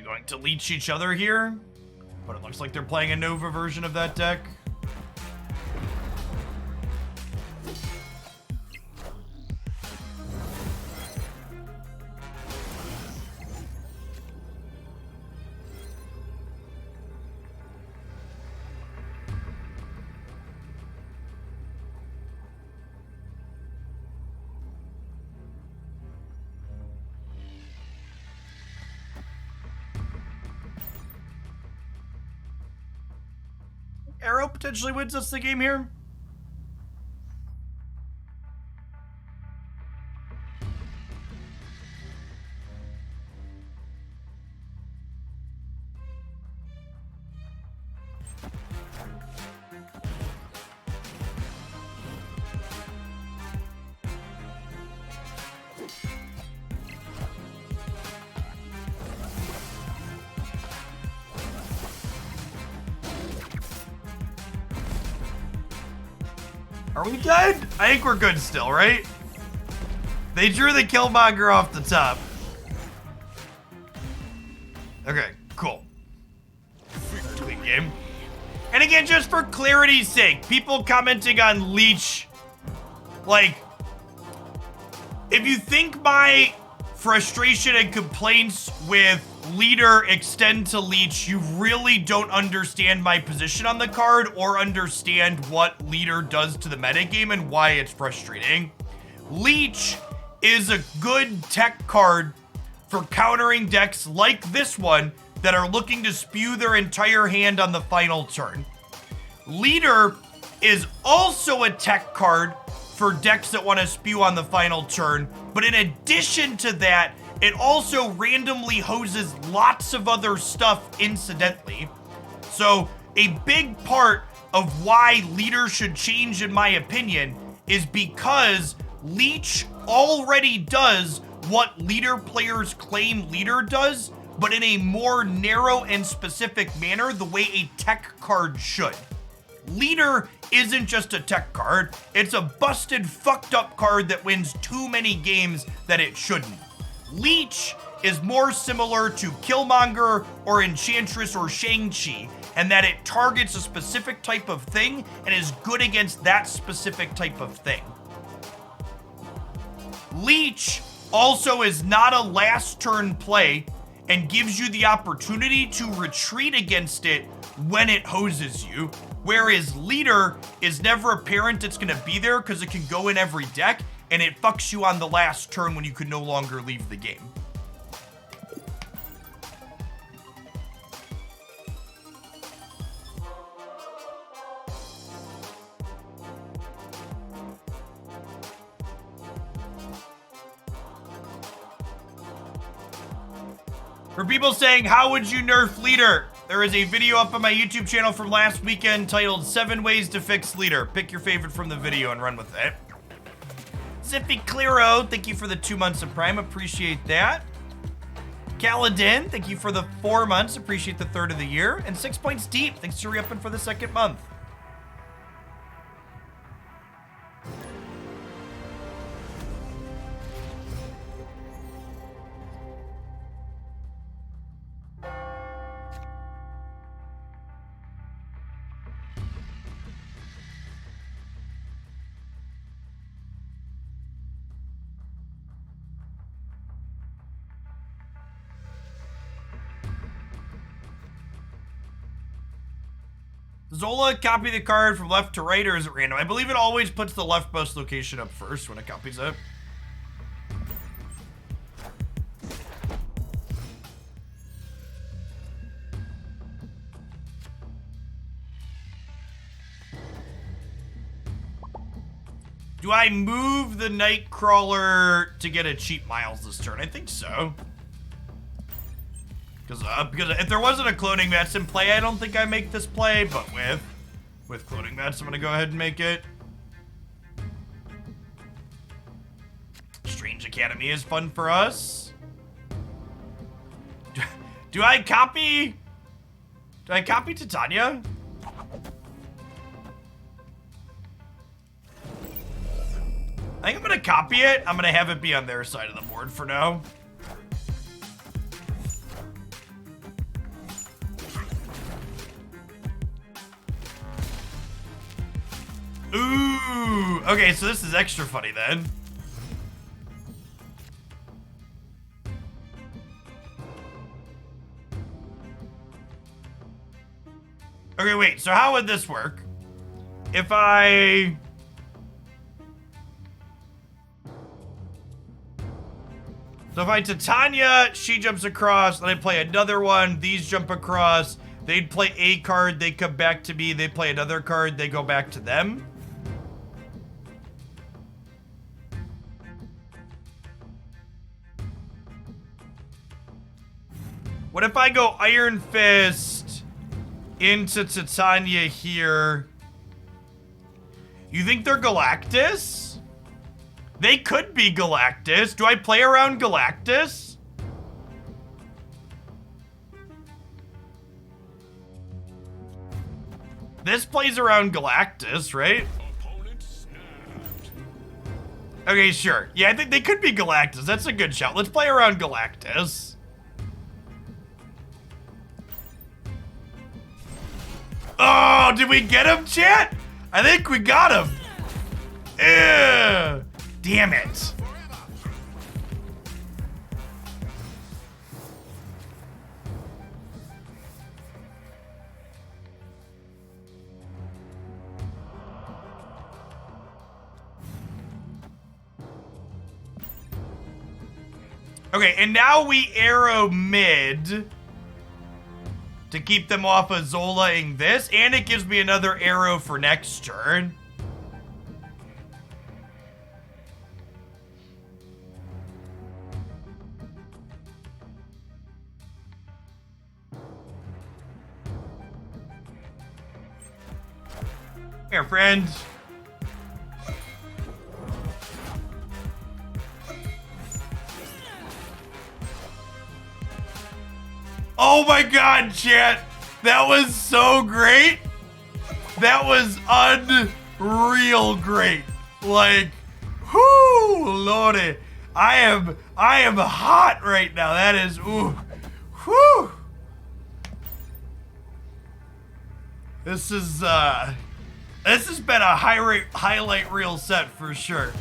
Going to leech each other here, but it looks like they're playing a Nova version of that deck. Arrow potentially wins us the game here. Are we good? I think we're good still, right? They drew the Killmonger off the top. Okay, cool. Clean game. And again, just for clarity's sake, people commenting on Leech, like, if you think my frustration and complaints with Leader extend to Leech, you really don't understand my position on the card or understand what Leader does to the metagame and why it's frustrating. Leech is a good tech card for countering decks like this one that are looking to spew their entire hand on the final turn. Leader is also a tech card for decks that want to spew on the final turn, but in addition to that, it also randomly hoses lots of other stuff incidentally. So a big part of why Leader should change, in my opinion, is because Leech already does what Leader players claim Leader does, but in a more narrow and specific manner, the way a tech card should. Leader isn't just a tech card, it's a busted, fucked up card that wins too many games that it shouldn't. Leech is more similar to Killmonger or Enchantress or Shang-Chi, and that it targets a specific type of thing and is good against that specific type of thing. Leech also is not a last turn play and gives you the opportunity to retreat against it when it hoses you, whereas Leader is never apparent it's gonna be there because it can go in every deck and it fucks you on the last turn when you can no longer leave the game. For people saying, how would you nerf Leader? There is a video up on my YouTube channel from last weekend titled 7 Ways to Fix Leader. Pick your favorite from the video and run with it. Zippy Clearo, thank you for the 2 months of Prime. Appreciate that. Kaladin, thank you for the 4 months. Appreciate the 3rd of the year. And 6 Points Deep, thanks for re-upping for the 2nd month. Zola copy the card from left to right, or is it random? I believe it always puts the leftmost location up first when it copies it. Do I move the Nightcrawler to get a cheap Miles this turn? I think so. Because if there wasn't a cloning mats in play, I don't think I make this play, but with cloning mats, I'm gonna go ahead and make it. Strange Academy is fun for us. Do I copy Titania? I think I'm gonna copy it. I'm gonna have it be on their side of the board for now. Ooh, okay, so this is extra funny then. Okay, wait, so how would this work? If I... So if I Titania, she jumps across, then I play another one, these jump across, they'd play a card, they come back to me, they play another card, they go back to them. What if I go Iron Fist into Titania here? You think they're Galactus? They could be Galactus. Do I play around Galactus? This plays around Galactus, right? Okay, sure. Yeah, I think they could be Galactus. That's a good shout. Let's play around Galactus. Oh, did we get him, chat? I think we got him. Ew. Damn it. Okay, and now we arrow mid to keep them off of Zola-ing this, and it gives me another arrow for next turn. Here, friend. Oh my god, chat. That was so great. That was unreal great. Like, whoo, lordy. I am hot right now. That is, ooh, whoo. This has been a highlight reel set for sure.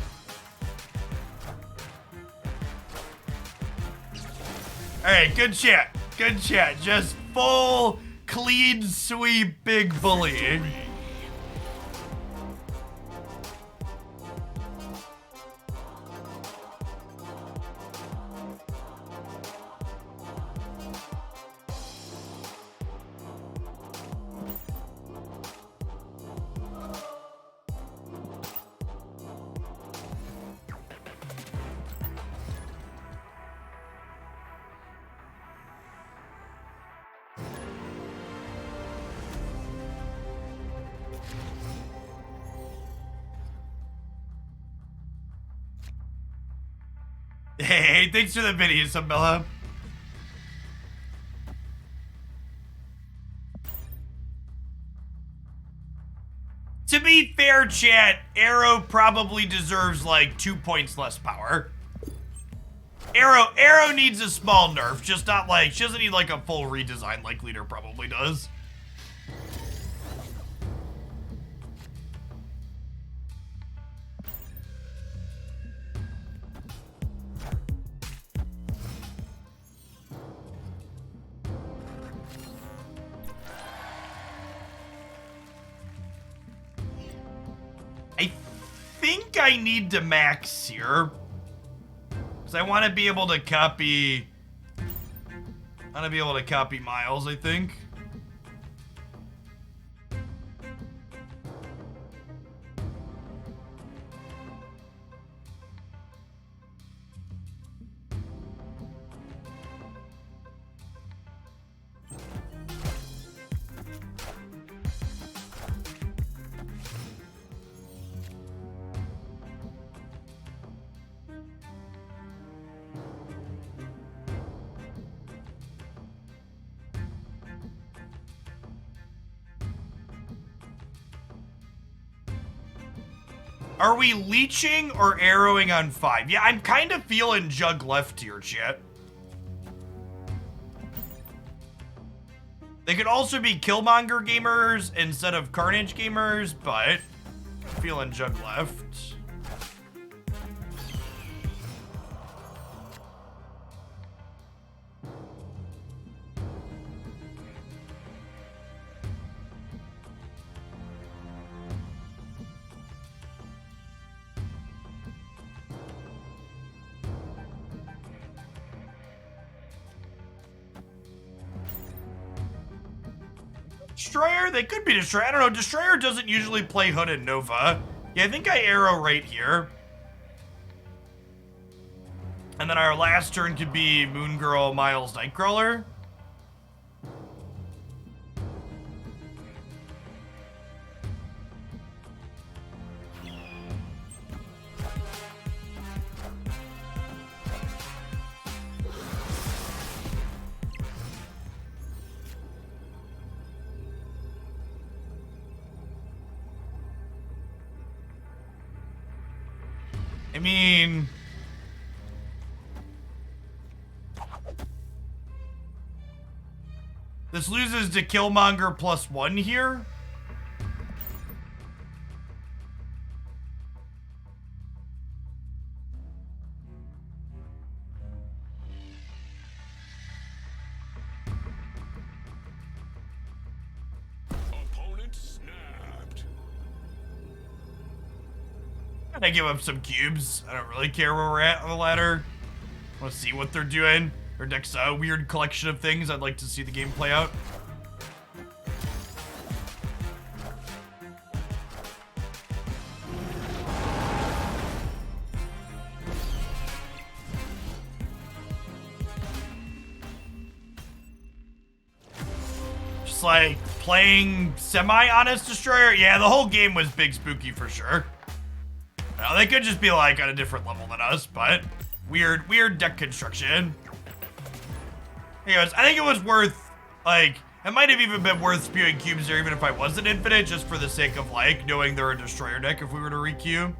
All right, good chat. Good chat. Just full, clean sweep, big bullying. Hey, thanks for the video, Isabella. To be fair, chat, Arrow probably deserves like 2 points less power. Arrow needs a small nerf, just not like, she doesn't need like a full redesign like Leader probably does. think I need to max here. Because I want to be able to copy... I want to be able to copy Miles, I think. Are we leeching or arrowing on 5? Yeah, I'm kind of feeling Jug left here, chat. They could also be Killmonger gamers instead of Carnage gamers, but I'm feeling Jug left. Destroyer? They could be Destroyer. I don't know. Destroyer doesn't usually play Hood and Nova. Yeah, I think I arrow right here. And then our last turn could be Moon Girl, Miles, Nightcrawler. I mean... This loses to Killmonger +1 here. Opponent snapped. And I give up some cubes. I don't really care where we're at on the ladder. I want to see what they're doing. Their next weird collection of things. I'd like to see the game play out. Just like playing semi-honest Destroyer. Yeah, the whole game was big spooky for sure. Now, they could just be like on a different level than us, but weird deck construction. Anyways, I think it was worth, like, it might have even been worth spewing cubes there even if I wasn't infinite, just for the sake of, like, knowing they're a Destroyer deck if we were to re-queue.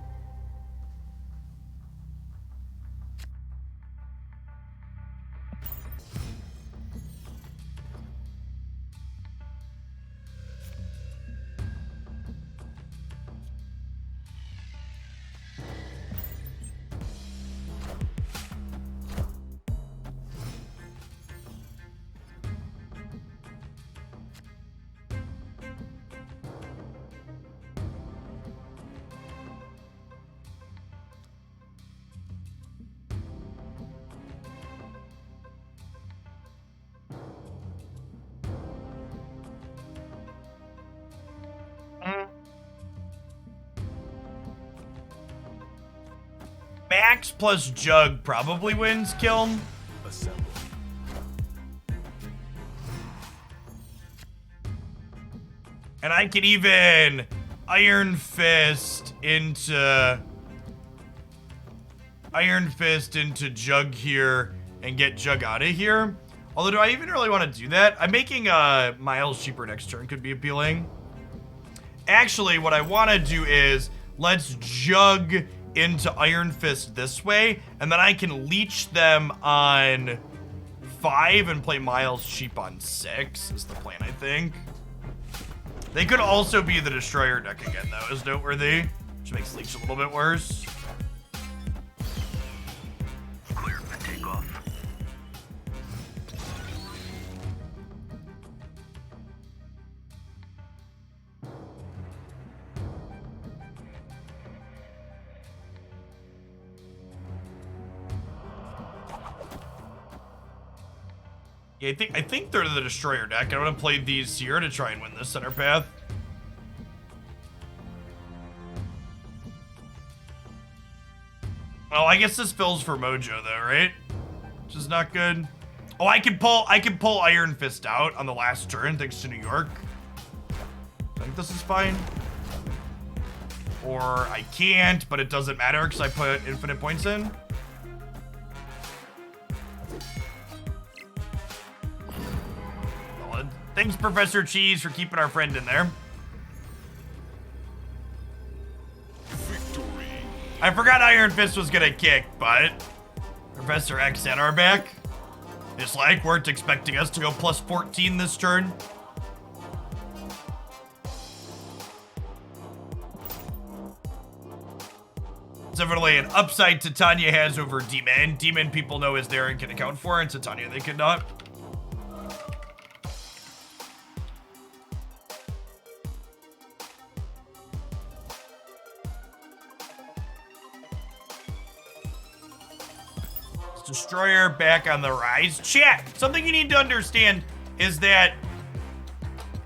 Max plus Jug probably wins Kiln. Assemble. And I could even Iron Fist into Jug here and get Jug out of here. Although, do I even really want to do that? I'm making Miles cheaper next turn could be appealing. Actually, what I want to do is let's Jug into Iron Fist this way, and then I can leech them on 5 and play Miles cheap on 6 is the plan, I think. They could also be the Destroyer deck again, though, is noteworthy, which makes Leech a little bit worse. Clear for takeoff. Yeah, I think they're the destroyer deck. I want to play these here to try and win this center path. Oh, I guess this fills for Mojo though, right? Which is not good. Oh, I can pull Iron Fist out on the last turn thanks to New York. I think this is fine. Or I can't, but it doesn't matter because I put infinite points in. Well, thanks, Professor Cheese, for keeping our friend in there. Victory. I forgot Iron Fist was gonna kick, but Professor X had our back. It's like weren't expecting us to go plus 14 this turn. It's definitely an upside Titania has over Demon. Demon people know is there and can account for, and Titania they could not. Destroyer back on the rise. Chat, something you need to understand is that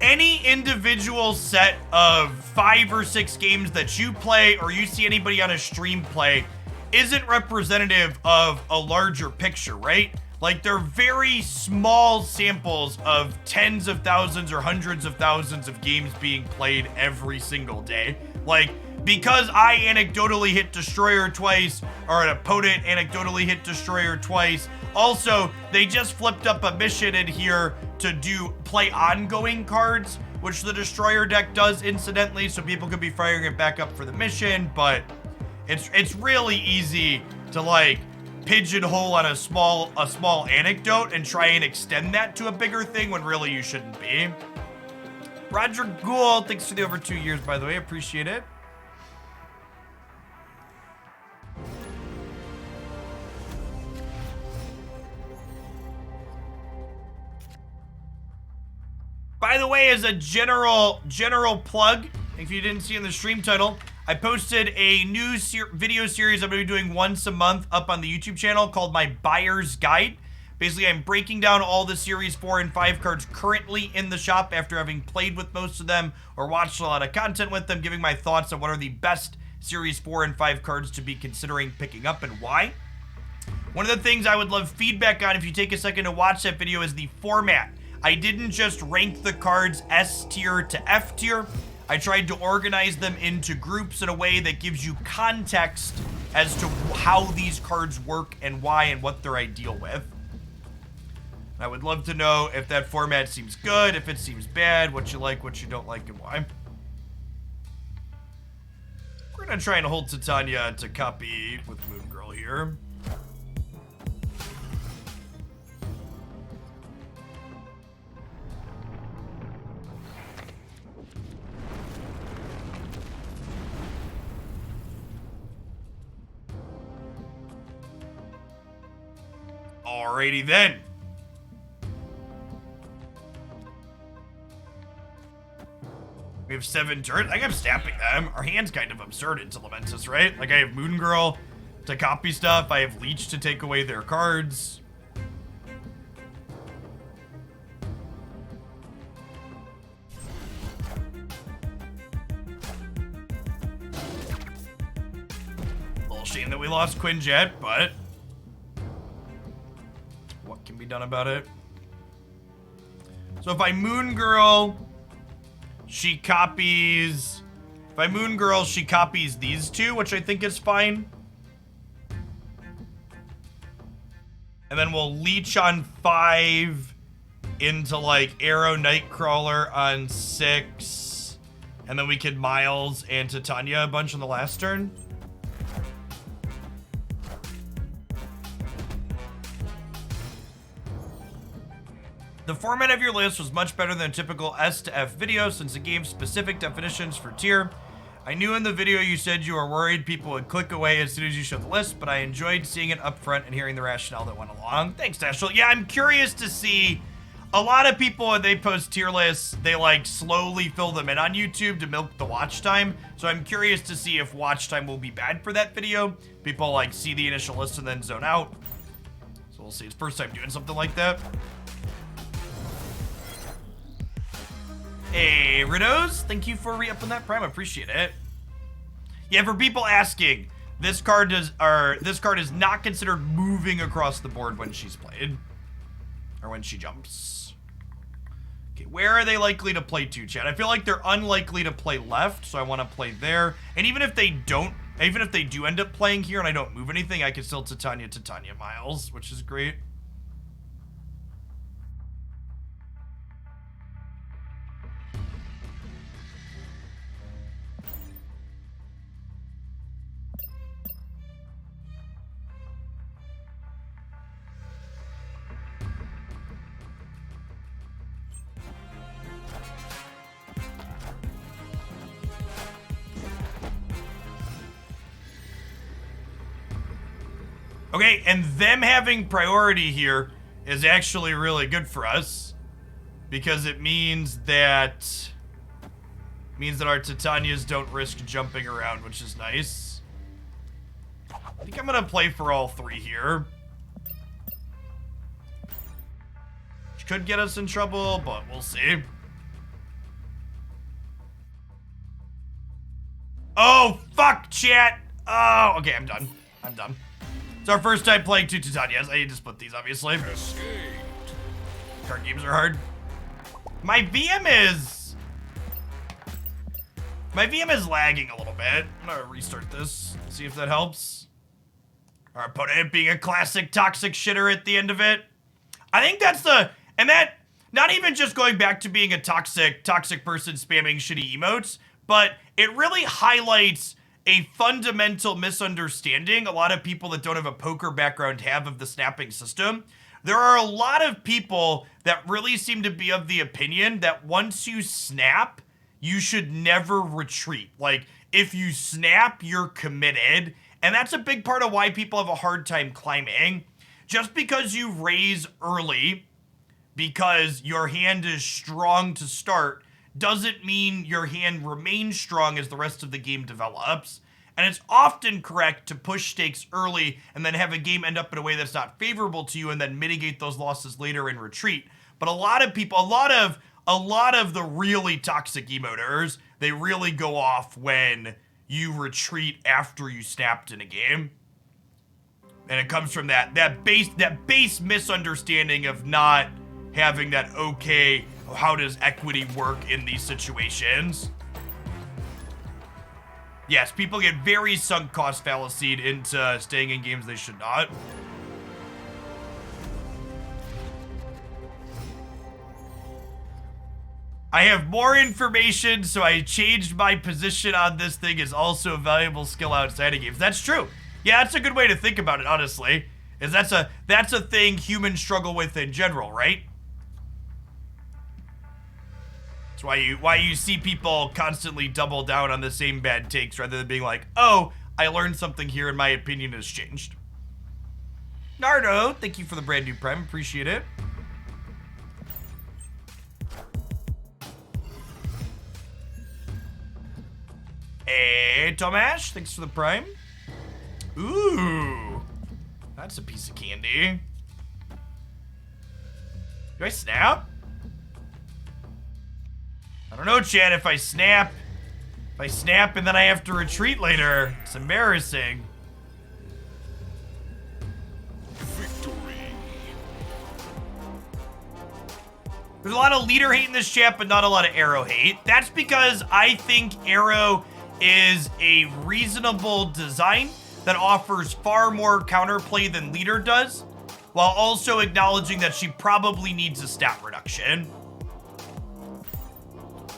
any individual set of 5 or 6 games that you play or you see anybody on a stream play isn't representative of a larger picture, right? Like, they're very small samples of tens of thousands or hundreds of thousands of games being played every single day. Like, because I anecdotally hit Destroyer twice, or an opponent anecdotally hit Destroyer twice, also, they just flipped up a mission in here to play ongoing cards, which the Destroyer deck does incidentally, so people could be firing it back up for the mission, but it's really easy to, like, pigeonhole on a small anecdote and try and extend that to a bigger thing when really you shouldn't be. Roger Gould, thanks for the over 2 years, by the way, appreciate it. By the way, as a general plug, if you didn't see in the stream title, I posted a new video series I'm going to be doing once a month up on the YouTube channel called my Buyer's Guide. Basically, I'm breaking down all the Series 4 and 5 cards currently in the shop after having played with most of them or watched a lot of content with them, giving my thoughts on what are the best Series 4 and 5 cards to be considering picking up and why. One of the things I would love feedback on if you take a second to watch that video is the format. I didn't just rank the cards S tier to F tier. I tried to organize them into groups in a way that gives you context as to how these cards work and why and what they're ideal with. I would love to know if that format seems good, if it seems bad, what you like, what you don't like, and why. We're gonna try and hold Titania to copy with Moon Girl here. Alrighty then. We have 7 turns. I think I'm snapping them. Our hand's kind of absurd into Lamentus, right? Like, I have Moon Girl to copy stuff. I have Leech to take away their cards. A little shame that we lost Quinjet, but what can be done about it? So if I Moon Girl, she copies... If I Moon Girl, she copies these two, which I think is fine. And then we'll Leech on 5 into, like, Arrow Nightcrawler on 6. And then we can Miles and Titania a bunch on the last turn. The format of your list was much better than a typical S to F video since it gave specific definitions for tier. I knew in the video you said you were worried people would click away as soon as you showed the list, but I enjoyed seeing it up front and hearing the rationale that went along. Thanks, Dashel. Yeah, I'm curious to see. A lot of people, when they post tier lists, they like slowly fill them in on YouTube to milk the watch time. So I'm curious to see if watch time will be bad for that video. People like see the initial list and then zone out. So we'll see. It's first time doing something like that. Hey, Ritos, thank you for re-upping that prime. I appreciate it. Yeah, for people asking, this card is not considered moving across the board when she's played. Or when she jumps. Okay, where are they likely to play to, chat? I feel like they're unlikely to play left, so I want to play there. And even if they do end up playing here and I don't move anything, I can still Titania Miles, which is great. Okay, and them having priority here is actually really good for us because it means that our Titanias don't risk jumping around, which is nice. I think I'm gonna play for all three here. Which could get us in trouble, but we'll see. Oh, fuck, chat! Oh, okay, I'm done. I'm done. It's our first time playing two Titanias. I need to split these, obviously. Card games are hard. My VM is lagging a little bit. I'm gonna restart this, see if that helps. Our opponent being a classic toxic shitter at the end of it. I think that's not even just going back to being a toxic person spamming shitty emotes, but it really highlights a fundamental misunderstanding a lot of people that don't have a poker background have of the snapping system. There are a lot of people that really seem to be of the opinion that once you snap, you should never retreat. Like, if you snap, you're committed. And that's a big part of why people have a hard time climbing. Just because you raise early, because your hand is strong to start, doesn't mean your hand remains strong as the rest of the game develops. And it's often correct to push stakes early and then have a game end up in a way that's not favorable to you and then mitigate those losses later and retreat. But a lot of people, a lot of the really toxic emoters, they really go off when you retreat after you snapped in a game. And it comes from that base misunderstanding of not having that, okay, how does equity work in these situations? Yes, people get very sunk cost fallacied into staying in games they should not. I have more information, so I changed my position on this thing is also a valuable skill outside of games. That's true. Yeah, that's a good way to think about it, honestly. Is that's a thing humans struggle with in general, right? That's why you see people constantly double down on the same bad takes rather than being like, oh, I learned something here and my opinion has changed. Nardo, thank you for the brand new prime. Appreciate it. Hey, Tomash, thanks for the prime. Ooh, that's a piece of candy. Do I snap? I don't know, Chad, if I snap and then I have to retreat later, it's embarrassing. Victory. There's a lot of leader hate in this chat, but not a lot of arrow hate. That's because I think arrow is a reasonable design that offers far more counterplay than leader does, while also acknowledging that she probably needs a stat reduction.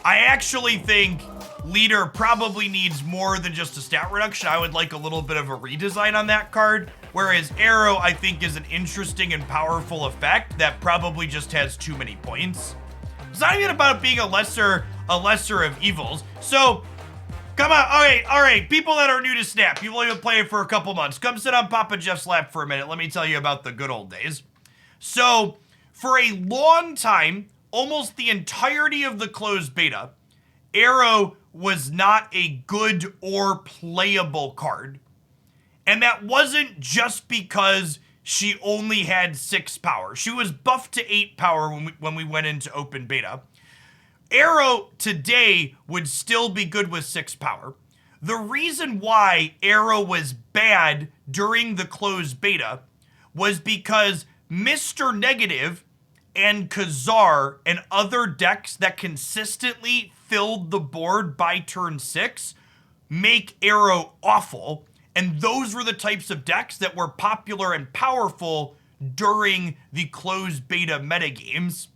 I actually think leader probably needs more than just a stat reduction. I would like a little bit of a redesign on that card, whereas arrow I think is an interesting and powerful effect that probably just has too many points. It's not even about being a lesser of evils. So come on, all right, people that are new to Snap, people who've been playing for a couple months, come sit on Papa Jeff's lap for a minute. Let me tell you about the good old days. So for a long time, almost the entirety of the closed beta, Arrow was not a good or playable card. And that wasn't just because she only had 6 power. She was buffed to 8 power when we went into open beta. Arrow today would still be good with 6 power. The reason why Arrow was bad during the closed beta was because Mr. Negative and Khazar and other decks that consistently filled the board by turn 6 make Arrow awful. And those were the types of decks that were popular and powerful during the closed beta metagames.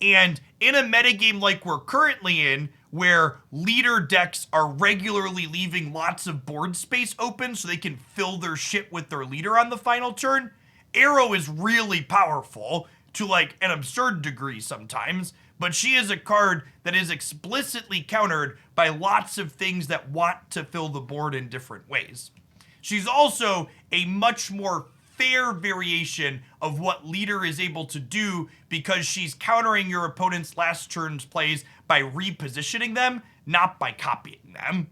And in a metagame like we're currently in, where leader decks are regularly leaving lots of board space open so they can fill their shit with their leader on the final turn, Arrow is really powerful to like an absurd degree sometimes, but she is a card that is explicitly countered by lots of things that want to fill the board in different ways. She's also a much more fair variation of what leader is able to do because she's countering your opponent's last turn's plays by repositioning them, not by copying them.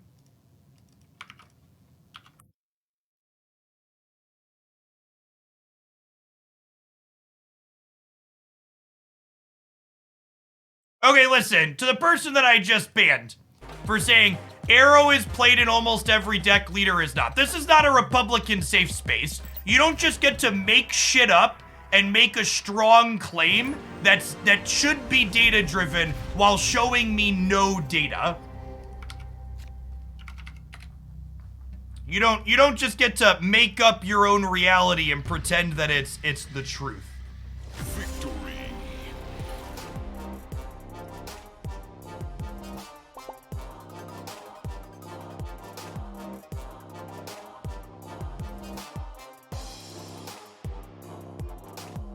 Okay, listen, to the person that I just banned for saying Arrow is played in almost every deck, leader is not. This is not a Republican safe space. You don't just get to make shit up and make a strong claim that should be data driven while showing me no data. You don't just get to make up your own reality and pretend that it's the truth. Victory.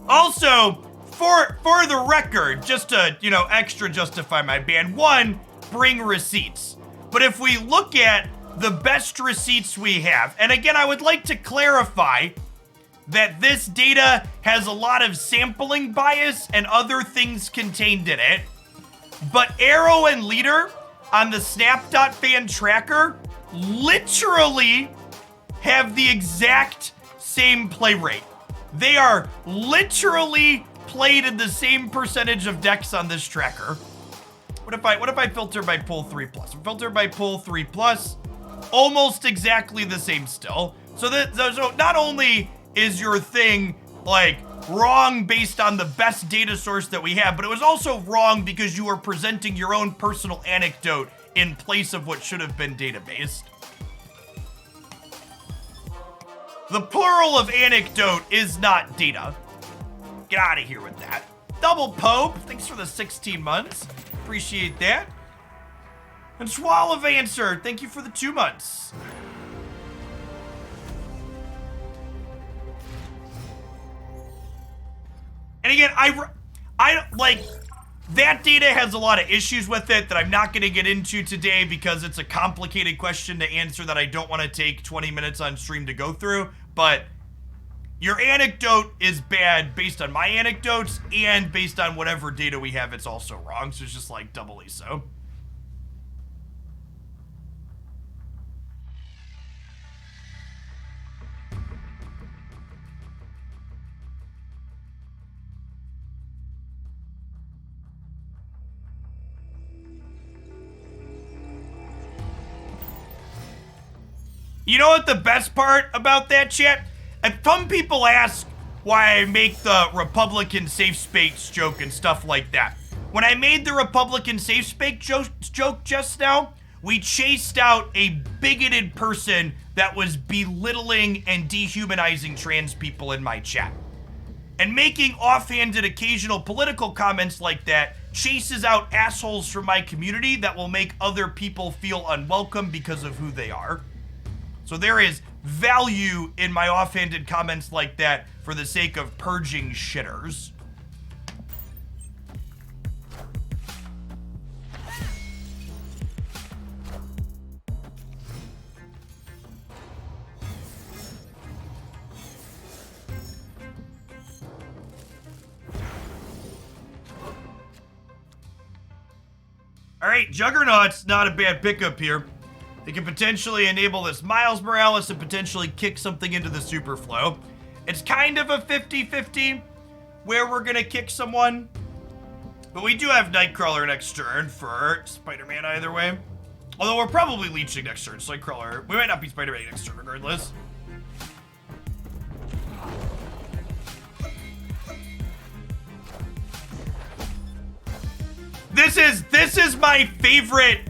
Also, for the record, just to, extra justify my ban, 1, bring receipts. But if we look at the best receipts we have, and again, I would like to clarify that this data has a lot of sampling bias and other things contained in it, but Arrow and Leader on the Snap.fan tracker literally have the exact same play rate. They are literally played in the same percentage of decks on this tracker. What if I filter by pull 3+? Filter by pull 3+, almost exactly the same still. So not only is your thing like wrong based on the best data source that we have, but it was also wrong because you were presenting your own personal anecdote in place of what should have been data-based. The plural of anecdote is not data. Get out of here with that. Double Pope, thanks for the 16 months. Appreciate that. And Swallowancer, thank you for the 2 months. And again, I like, that data has a lot of issues with it that I'm not going to get into today because it's a complicated question to answer that I don't want to take 20 minutes on stream to go through. But your anecdote is bad based on my anecdotes and based on whatever data we have, it's also wrong. So it's just like doubly so. You know what the best part about that, chat? And some people ask why I make the Republican safe space joke and stuff like that. When I made the Republican safe space joke just now, we chased out a bigoted person that was belittling and dehumanizing trans people in my chat. And making offhanded occasional political comments like that chases out assholes from my community that will make other people feel unwelcome because of who they are. So there is value in my offhanded comments like that for the sake of purging shitters. All right, Juggernaut's not a bad pickup here. They can potentially enable this Miles Morales and potentially kick something into the Superflow. It's kind of a 50-50 where we're going to kick someone. But we do have Nightcrawler next turn for Spider-Man either way. Although we're probably leeching next turn, so Nightcrawler. We might not be Spider-Man next turn regardless. This is my favorite,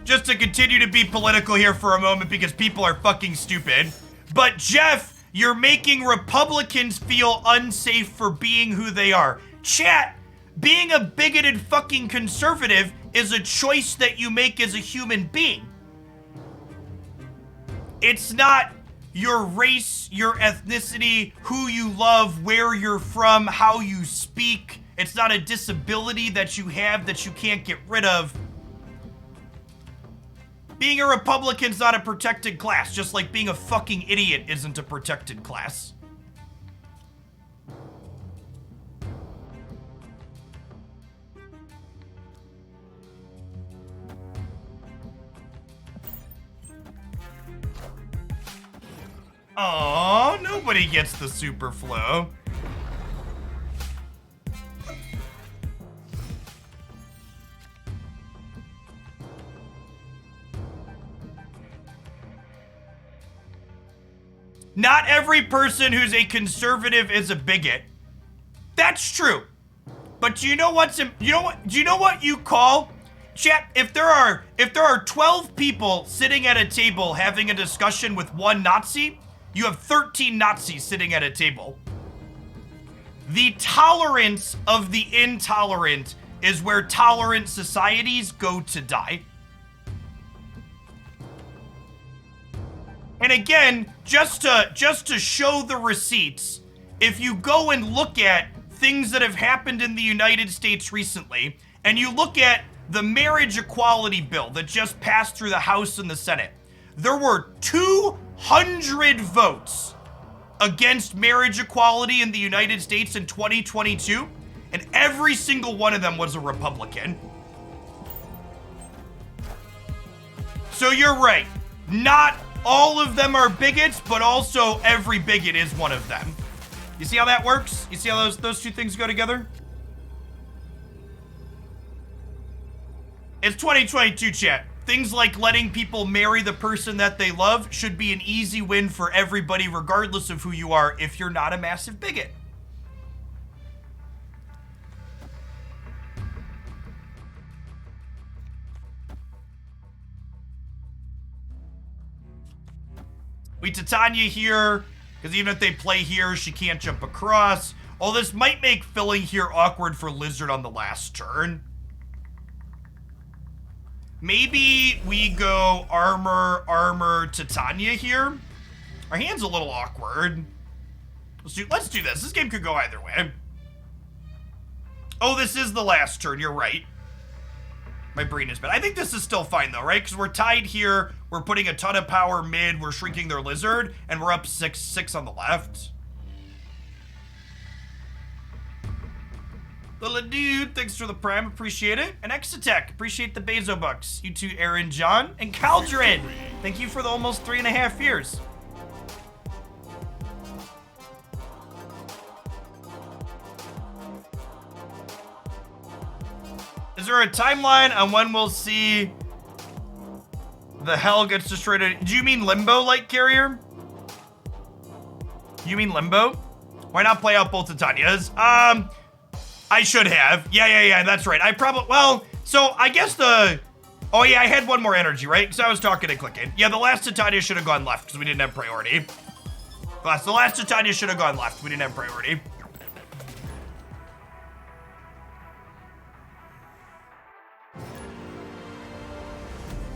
just to continue to be political here for a moment because people are fucking stupid. But Jeff, you're making Republicans feel unsafe for being who they are. Chat, being a bigoted fucking conservative is a choice that you make as a human being. It's not your race, your ethnicity, who you love, where you're from, how you speak. It's not a disability that you have that you can't get rid of. Being a Republican's not a protected class, just like being a fucking idiot isn't a protected class. Aww, nobody gets the super flow. Not every person who's a conservative is a bigot. That's true. But do you know what you call? Chat, if there are 12 people sitting at a table having a discussion with one Nazi, you have 13 Nazis sitting at a table. The tolerance of the intolerant is where tolerant societies go to die. And again, just to show the receipts, if you go and look at things that have happened in the United States recently, and you look at the marriage equality bill that just passed through the House and the Senate, there were 200 votes against marriage equality in the United States in 2022, and every single one of them was a Republican. So you're right. Not all of them are bigots, but also every bigot is one of them. You see how that works? You see how those two things go together? It's 2022, chat. Things like letting people marry the person that they love should be an easy win for everybody, regardless of who you are, if you're not a massive bigot. We Titania here, because even if they play here, she can't jump across. Oh, this might make filling here awkward for Lizard on the last turn. Maybe we go armor, Titania here. Our hand's a little awkward. Let's do this. This game could go either way. Oh, this is the last turn. You're right. My brain is bad. I think this is still fine though, right? Because we're tied here. We're putting a ton of power mid. We're shrinking their Lizard, and we're up 6-6 on the left. Little dude, thanks for the prime, appreciate it. And Exatech, appreciate the Bezo bucks. You too, Aaron, John, and Caldrin. Thank you for the almost 3.5 years. Is there a timeline on when we'll see the hell gets destroyed? Do you mean Limbo, Light Carrier? You mean Limbo? Why not play out both Titanias? I should have. Yeah, that's right. I probably, well, so I guess oh yeah, I had one more energy, right? Because I was talking and clicking. Yeah, the last Titania should have gone left because we didn't have priority. The last Titania should have gone left. We didn't have priority.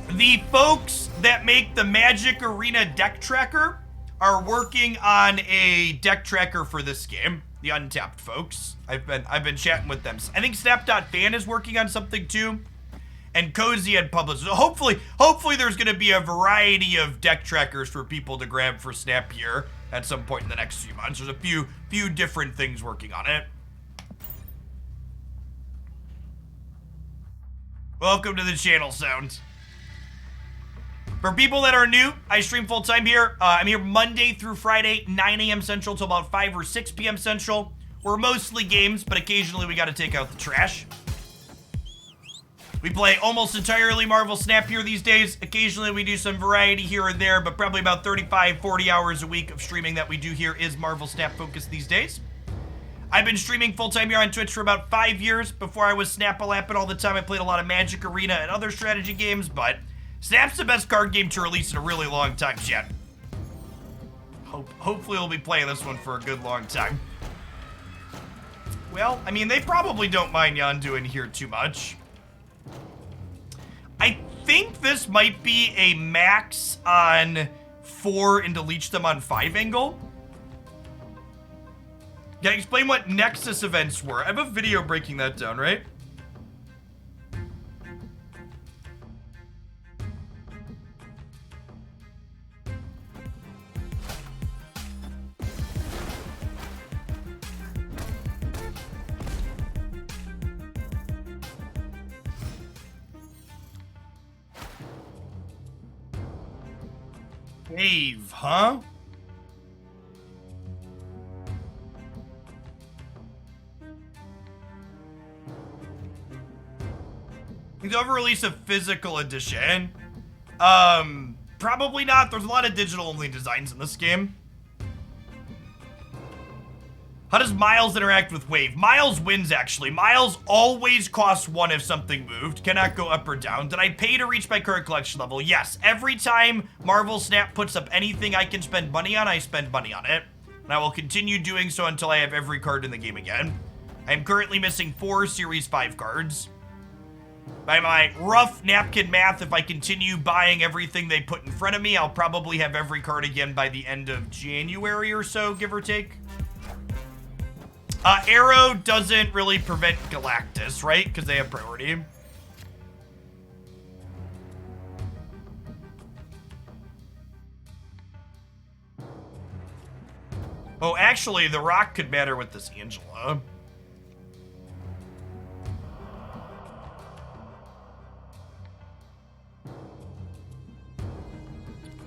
The folks that make the Magic Arena deck tracker are working on a deck tracker for this game. The Untapped folks. I've been chatting with them. I think Snap.fan is working on something too. And Cozy had published. So hopefully there's gonna be a variety of deck trackers for people to grab for Snap here at some point in the next few months. There's a few different things working on it. Welcome to the channel, Sound. For people that are new, I stream full-time here. I'm here Monday through Friday, 9 a.m. Central till about 5 or 6 p.m. Central. We're mostly games, but occasionally we gotta take out the trash. We play almost entirely Marvel Snap here these days. Occasionally we do some variety here and there, but probably about 35, 40 hours a week of streaming that we do here is Marvel Snap focused these days. I've been streaming full-time here on Twitch for about 5 years. Before I was Snap-a-lapping all the time, I played a lot of Magic Arena and other strategy games, but Snap's the best card game to release in a really long time, chat. Hopefully we'll be playing this one for a good long time. Well, I mean, they probably don't mind Yondu in here too much. I think this might be a max on 4 and to leech them on 5 angle. Yeah, explain what Nexus events were. I have a video breaking that down, right? Cave, huh? They'll ever release a physical edition? Probably not. There's a lot of digital-only designs in this game. How does Miles interact with Wave? Miles wins, actually. Miles always costs 1 if something moved. Cannot go up or down. Did I pay to reach my current collection level? Yes. Every time Marvel Snap puts up anything I can spend money on, I spend money on it. And I will continue doing so until I have every card in the game again. I am currently missing 4 Series 5 cards. By my rough napkin math, if I continue buying everything they put in front of me, I'll probably have every card again by the end of January or so, give or take. Arrow doesn't really prevent Galactus, right? Because they have priority. Oh, actually, the Rock could matter with this Angela.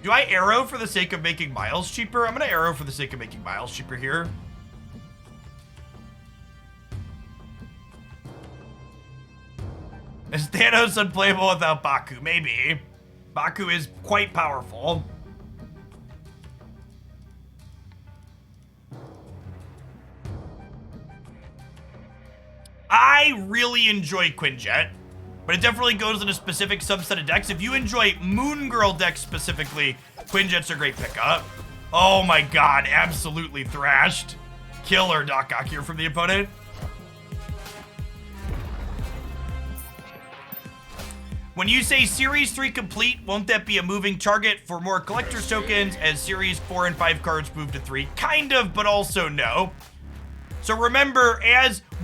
Do I arrow for the sake of making Miles cheaper? I'm gonna arrow for the sake of making Miles cheaper here. Is Thanos unplayable without Baku? Maybe. Baku is quite powerful. I really enjoy Quinjet, but it definitely goes in a specific subset of decks. If you enjoy Moon Girl decks specifically, Quinjet's a great pickup. Oh my god, absolutely thrashed. Killer Doc Ock here from the opponent. When you say Series 3 complete, won't that be a moving target for more collector's tokens as Series 4 and 5 cards move to 3? Kind of, but also no. So remember,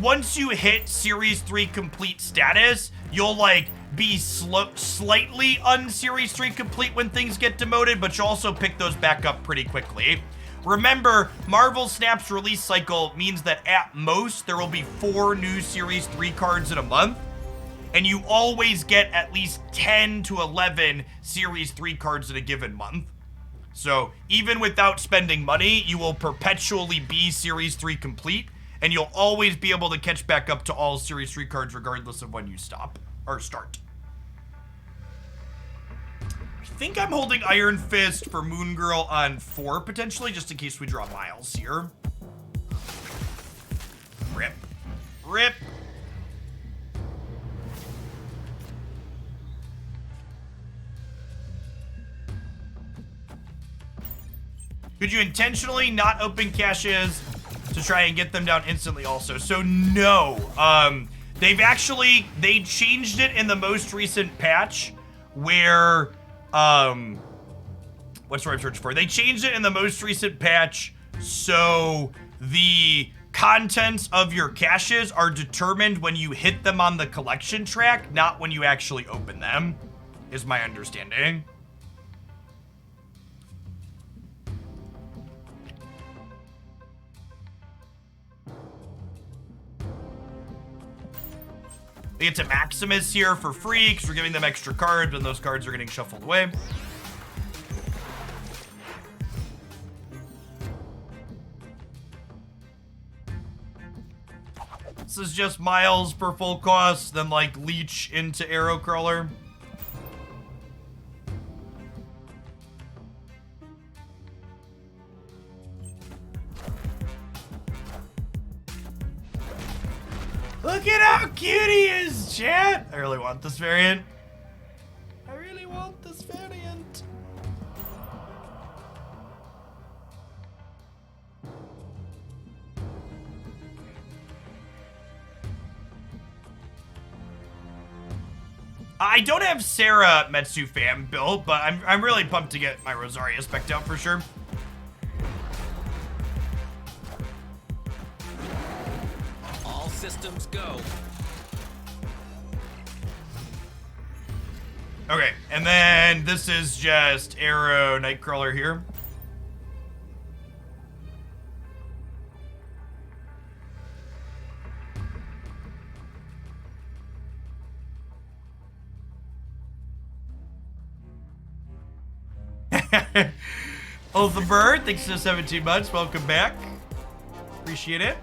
once you hit Series 3 complete status, you'll like be slightly un-Series 3 complete when things get demoted, but you'll also pick those back up pretty quickly. Remember, Marvel Snap's release cycle means that at most there will be 4 new Series 3 cards in a month. And you always get at least 10 to 11 Series 3 cards in a given month. So even without spending money, you will perpetually be Series 3 complete, and you'll always be able to catch back up to all Series 3 cards regardless of when you stop or start. I think I'm holding Iron Fist for Moon Girl on 4 potentially, just in case we draw Miles here. Rip. Rip. Could you intentionally not open caches to try and get them down instantly also? So no, they changed it in the most recent patch where, what's the word I'm searching for? They changed it in the most recent patch so the contents of your caches are determined when you hit them on the collection track, not when you actually open them, is my understanding. They get to Maximus here for free because we're giving them extra cards and those cards are getting shuffled away. This is just miles per full cost, then like Leech into Arrow Crawler. Look at how cute he is, chat! I really want this variant. I really want this variant. I don't have Sarah Metsu fam built, but I'm really pumped to get my Rosaria spec'd out for sure. All systems go. Okay, and then this is just Arrow Nightcrawler here. Oh, the bird, thanks for 17 months. Welcome back. Appreciate it.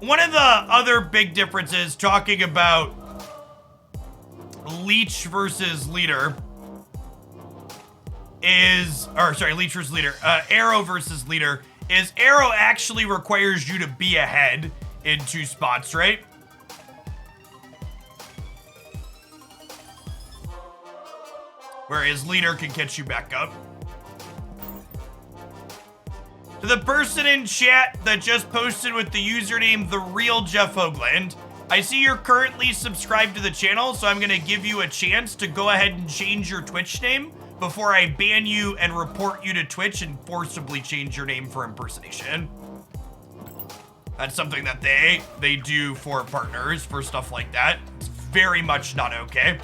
One of the other big differences talking about Leech versus Leader is, or sorry, Leech versus Leader, Arrow versus Leader is Arrow actually requires you to be ahead in 2 spots, right? Whereas Leader can catch you back up. To the person in chat that just posted with the username The Real Jeff Hoagland, I see you're currently subscribed to the channel, so I'm gonna give you a chance to go ahead and change your Twitch name before I ban you and report you to Twitch and forcibly change your name for impersonation. That's something that they do for partners, for stuff like that. It's very much not okay.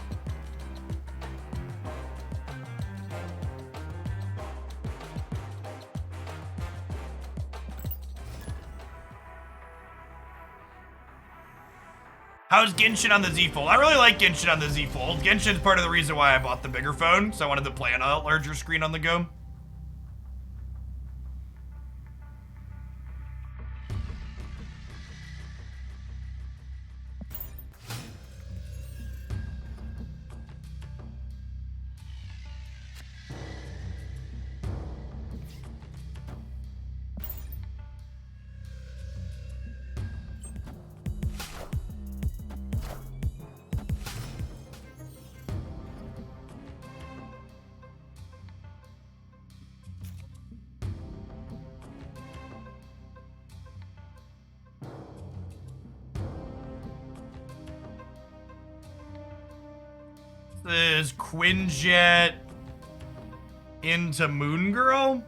How's Genshin on the Z Fold? I really like Genshin on the Z Fold. Genshin's part of the reason why I bought the bigger phone, so I wanted to play on a larger screen on the go. This is Quinjet into Moon Girl.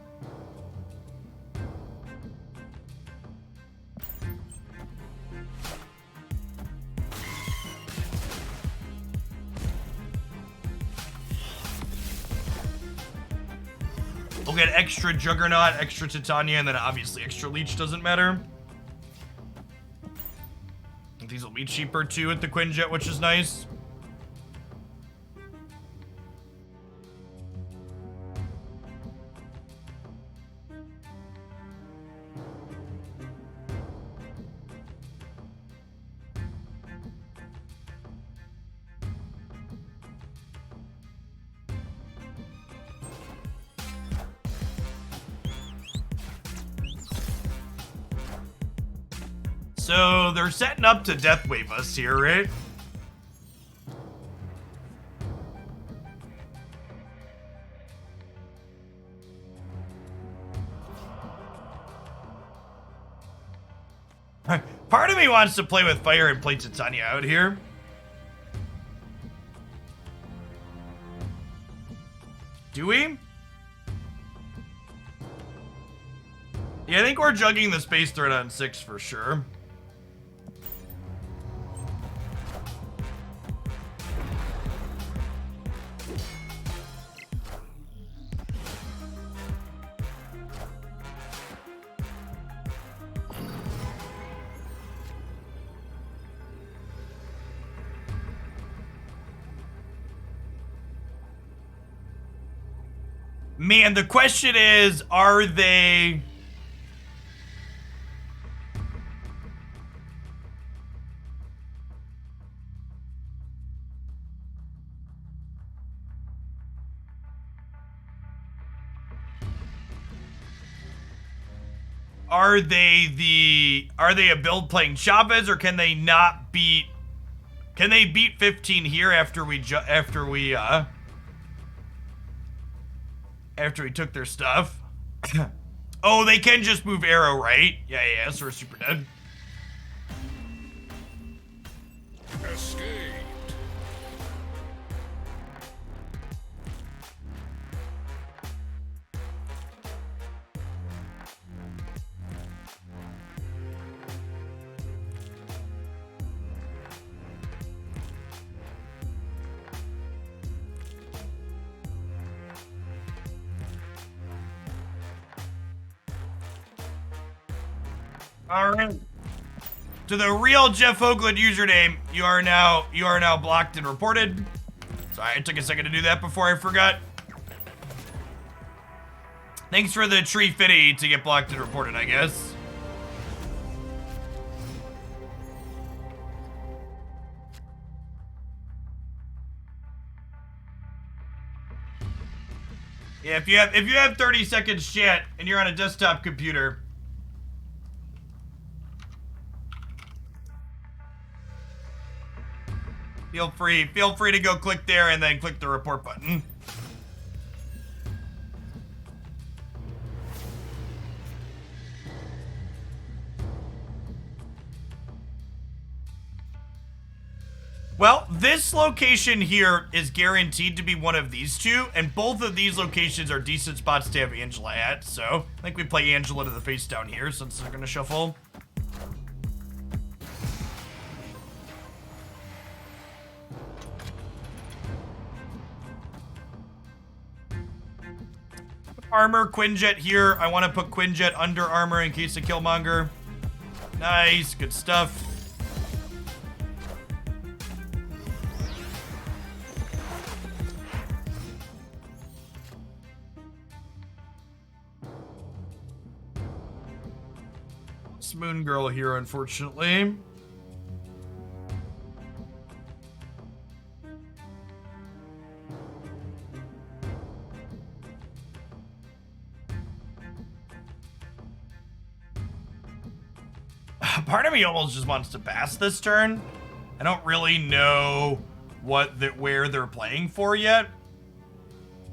We'll get extra Juggernaut, extra Titania, and then obviously extra Leech doesn't matter. These will be cheaper too at the Quinjet, which is nice. So they're setting up to death wave us here, right? Part of me wants to play with fire and play Titania out here. Do we? Yeah, I think we're jugging the space threat on 6 for sure. Man, the question is, are they... Are they a build playing Chavez, or can they not beat... Can they beat 15 here after we took their stuff? Oh, they can just move arrow, right? Yeah, so we're super dead. Escaped. All right. To the real Jeff Hoagland username, you are now blocked and reported. Sorry, I took a second to do that before I forgot. Thanks for the tree fitty to get blocked and reported, I guess. Yeah, if you have 30 seconds chat and you're on a desktop computer, feel free to go click there and then click the report button. Well, this location here is guaranteed to be one of these two, and both of these locations are decent spots to have Angela at, so I think we play Angela to the face down here since they're gonna shuffle. Armor, Quinjet here. I want to put Quinjet under armor in case of Killmonger. Nice, good stuff. It's Moon Girl here, unfortunately. Part of me almost just wants to pass this turn. I don't really know where they're playing for yet.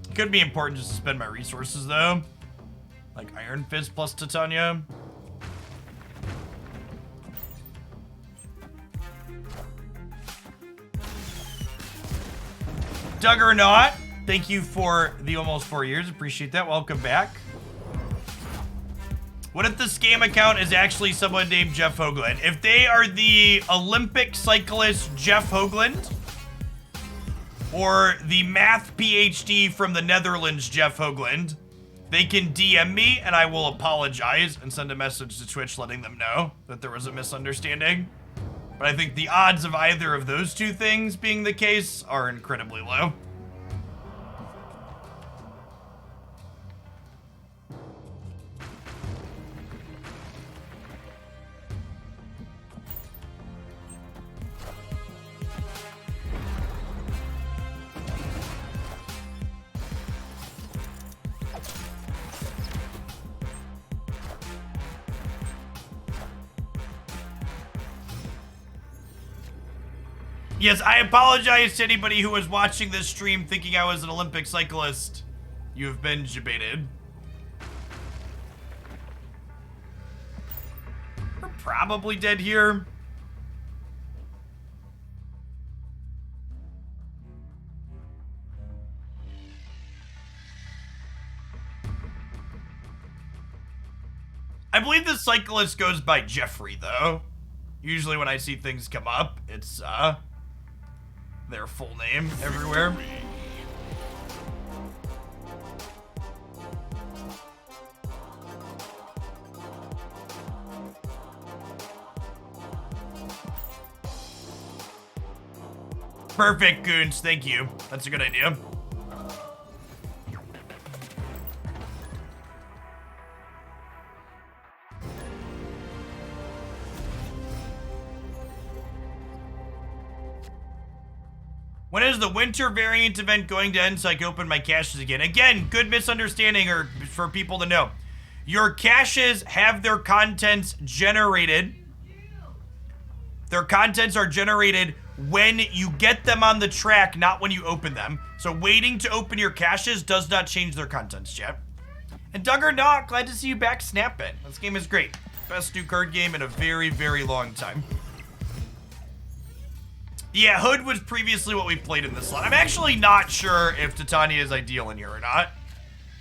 It could be important just to spend my resources though. Like Iron Fist plus Titania. Duggernaut, thank you for the almost 4 years. Appreciate that. Welcome back. What if the scam account is actually someone named Jeff Hoagland? If they are the Olympic cyclist Jeff Hoagland, or the math PhD from the Netherlands Jeff Hoagland, they can DM me and I will apologize and send a message to Twitch letting them know that there was a misunderstanding. But I think the odds of either of those two things being the case are incredibly low. Yes, I apologize to anybody who was watching this stream thinking I was an Olympic cyclist. You have been debated. We're probably dead here. I believe the cyclist goes by Jeffrey, though. Usually when I see things come up, it's, their full name everywhere. Perfect, Goons. Thank you. That's a good idea. When is the winter variant event going to end so I can open my caches again? Again, good misunderstanding or for people to know. Your caches have their contents generated. Their contents are generated when you get them on the track, not when you open them. So waiting to open your caches does not change their contents, chat. And Doug or not, glad to see you back snapping. This game is great. Best new card game in a very, very long time. Yeah, Hood was previously what we played in this slot. I'm actually not sure if Titania is ideal in here or not.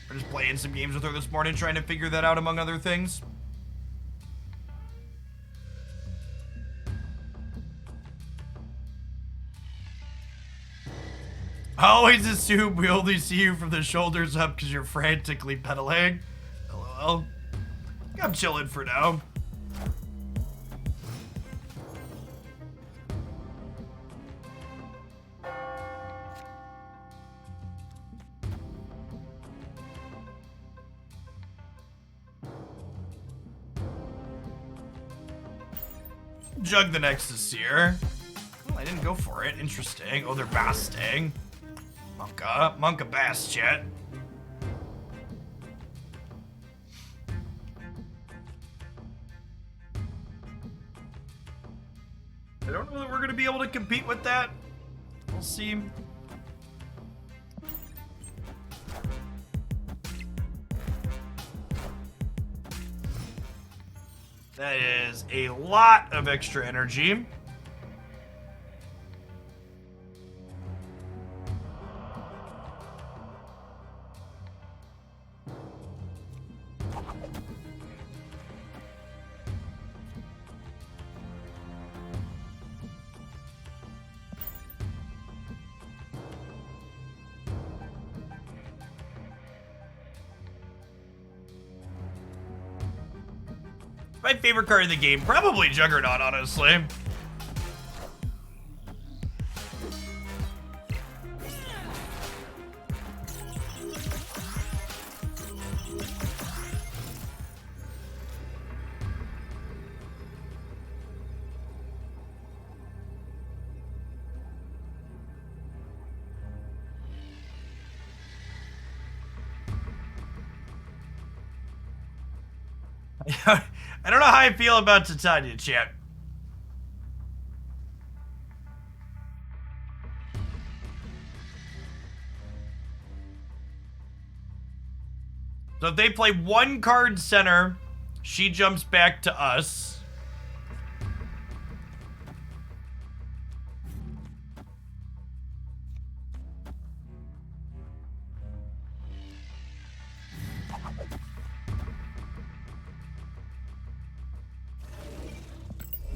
We're just playing some games with her this morning, trying to figure that out, among other things. I always assume we only see you from the shoulders up because you're frantically pedaling. LOL. I'm chilling for now. Jug the Nexus here. Oh, I didn't go for it. Interesting. Oh, they're basting. Monka bass, chat. I don't know that we're gonna be able to compete with that. We'll see. That is a lot of extra energy. My favorite card in the game, probably Juggernaut, honestly. I don't know how I feel about Titania, chat. So if they play one card center, she jumps back to us.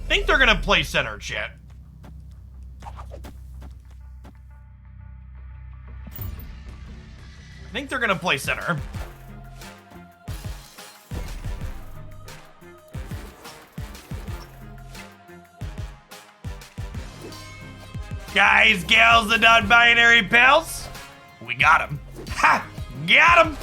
I think they're gonna play center, chat. I think they're gonna play center. Guys, gals, and non-binary pals, we got him. Ha! Got him!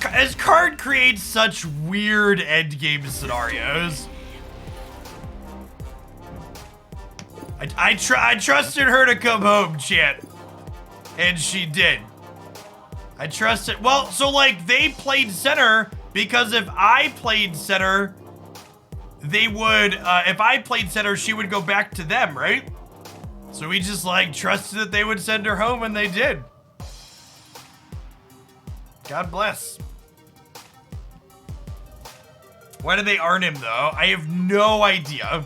As card creates such weird endgame scenarios. I trusted her to come home, chat. And she did. I trusted. Well, so like they played center because if I played center, they would, if I played center, she would go back to them, right? So we just like trusted that they would send her home and they did. God bless. Why did they earn him, though? I have no idea.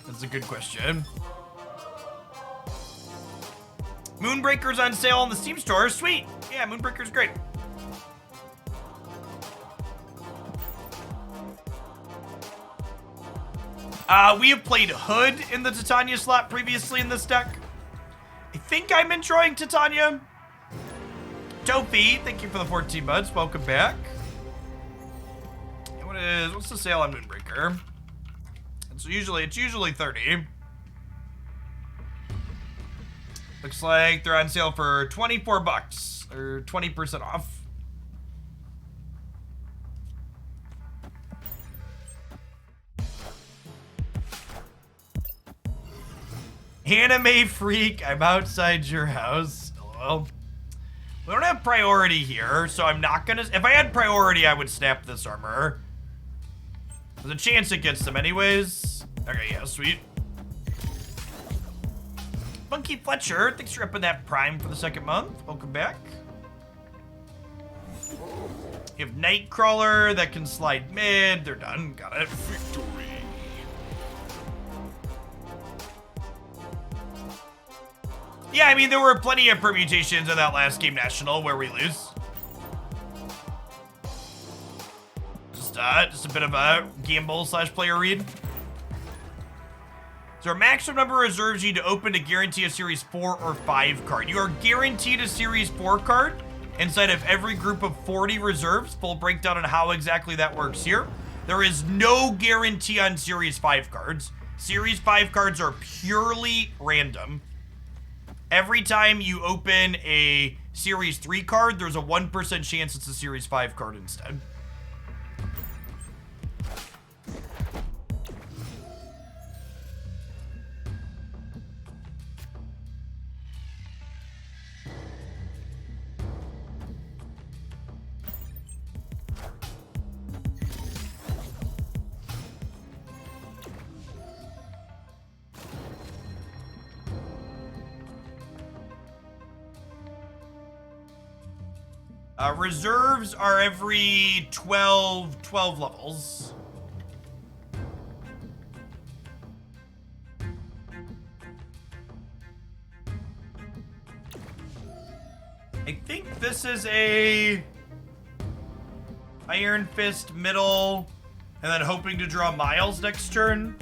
That's a good question. Moonbreaker's on sale on the Steam store. Sweet. Yeah, Moonbreaker's great. We have played Hood in the Titania slot previously in this deck. I think I'm enjoying Titania. Dopey, thank you for the 14 months. Welcome back. And what's the sale on Moonbreaker? It's usually 30. Looks like they're on sale for 24 bucks or 20% off. Anime freak, I'm outside your house. LOL. We don't have priority here, so I'm not gonna... If I had priority, I would snap this armor. There's a chance it gets them anyways. Okay, yeah, sweet. Monkey Fletcher, thanks for upping that Prime for the 2nd month. Welcome back. You have Nightcrawler that can slide mid. They're done. Got it. Victory. Yeah, I mean, there were plenty of permutations in that last game national where we lose. Just a bit of a gamble / player read. So our maximum number of reserves you need to open to guarantee a Series 4 or 5 card. You are guaranteed a Series 4 card inside of every group of 40 reserves. Full breakdown on how exactly that works here. There is no guarantee on Series 5 cards. Series 5 cards are purely random. Every time you open a Series 3 card, there's a 1% chance it's a Series 5 card instead. Reserves are every 12 levels. I think this is a Iron Fist middle, and then hoping to draw Miles next turn.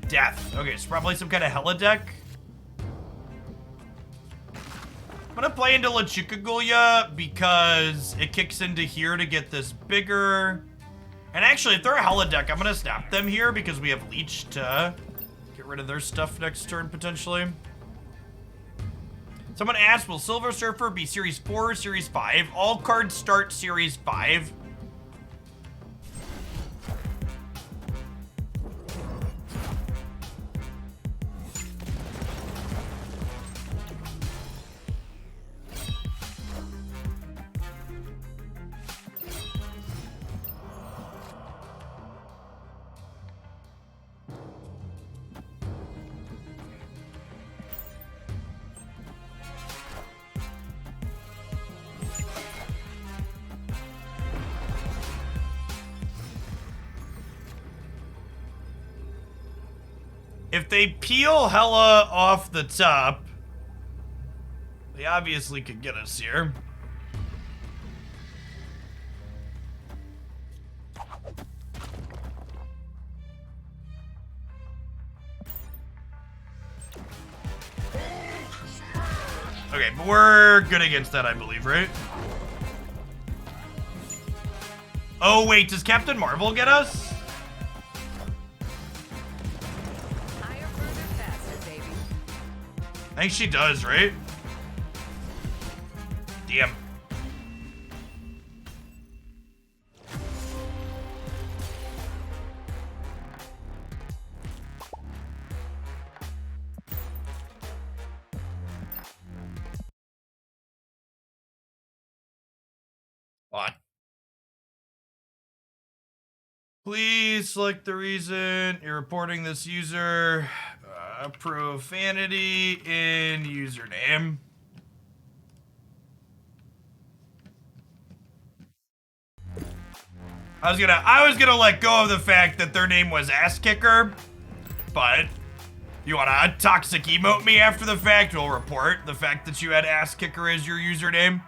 Death. Okay, it's probably some kind of Hella deck. I'm gonna play into La Chicagulya because it kicks into here to get this bigger. And actually, if they're a Hella deck, I'm gonna snap them here because we have Leech to get rid of their stuff next turn, potentially. Someone asked, will Silver Surfer be Series 4 or Series 5? All cards start Series 5. If they peel Hella off the top, they obviously could get us here. Okay, but we're good against that, I believe, right? Oh, wait, does Captain Marvel get us? Higher, further, faster, baby. I think she does, right? Damn. What? Please select the reason you're reporting this user. Profanity in username. I was gonna let go of the fact that their name was Ass Kicker, but you wanna toxic emote me after the fact? We'll report the fact that you had Ass Kicker as your username.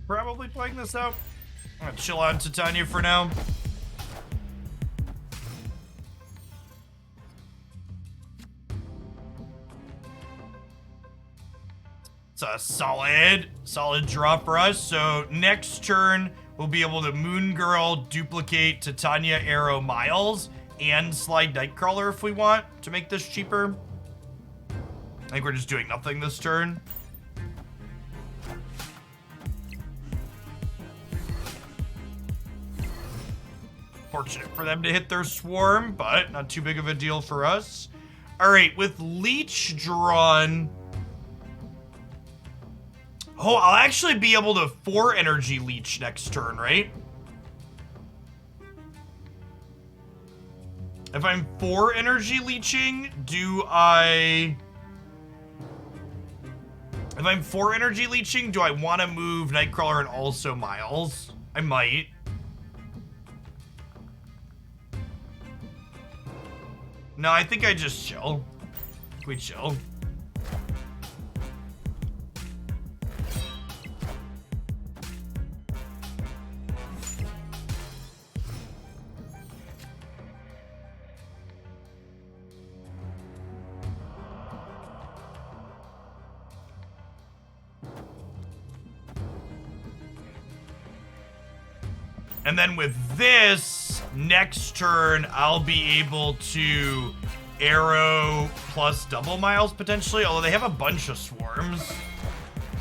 Probably playing this out. I'm gonna chill on Titania for now. It's a solid draw for us. So next turn, we'll be able to Moon Girl, duplicate Titania, Arrow, Miles, and slide Nightcrawler if we want to make this cheaper. I think we're just doing nothing this turn. Fortunate for them to hit their swarm, but not too big of a deal for us. All right, with Leech drawn... Oh, I'll actually be able to 4 energy Leech next turn, right? If I'm 4 energy leeching, do I... If I'm 4 energy leeching, do I want to move Nightcrawler and also Miles? I might. No, I think I just chill. We chill. And then with this, next turn, I'll be able to Arrow plus double Miles potentially, although they have a bunch of swarms.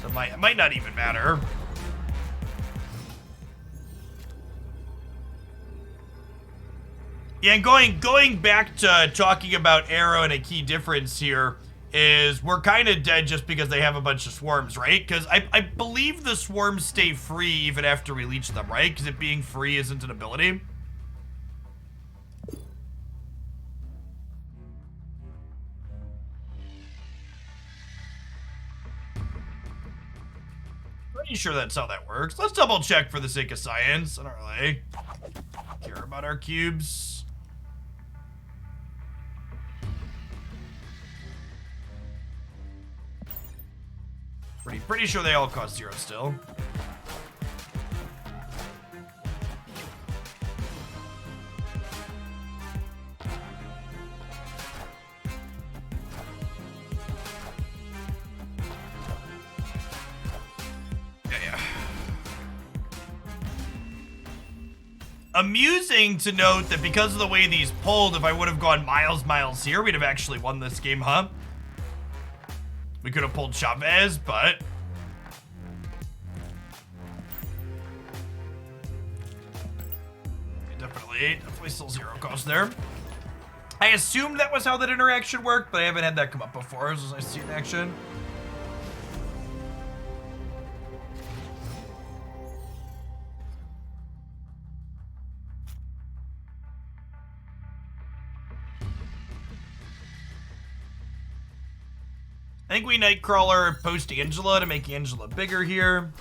So it might not even matter. Yeah, and going back to talking about Arrow, and a key difference here is we're kind of dead just because they have a bunch of swarms, right? Because I believe the swarms stay free even after we leech them, right? Because it being free isn't an ability. Pretty sure that's how that works. Let's double check for the sake of science. I don't really care about our cubes. Pretty sure they all cost 0 still. Yeah. Amusing to note that because of the way these pulled, if I would have gone Miles here, we'd have actually won this game, huh? We could have pulled Chavez, but... Definitely still 0 cost there. I assumed that was how that interaction worked, but I haven't had that come up before, so I see it in action. I think we Nightcrawler post Angela to make Angela bigger here.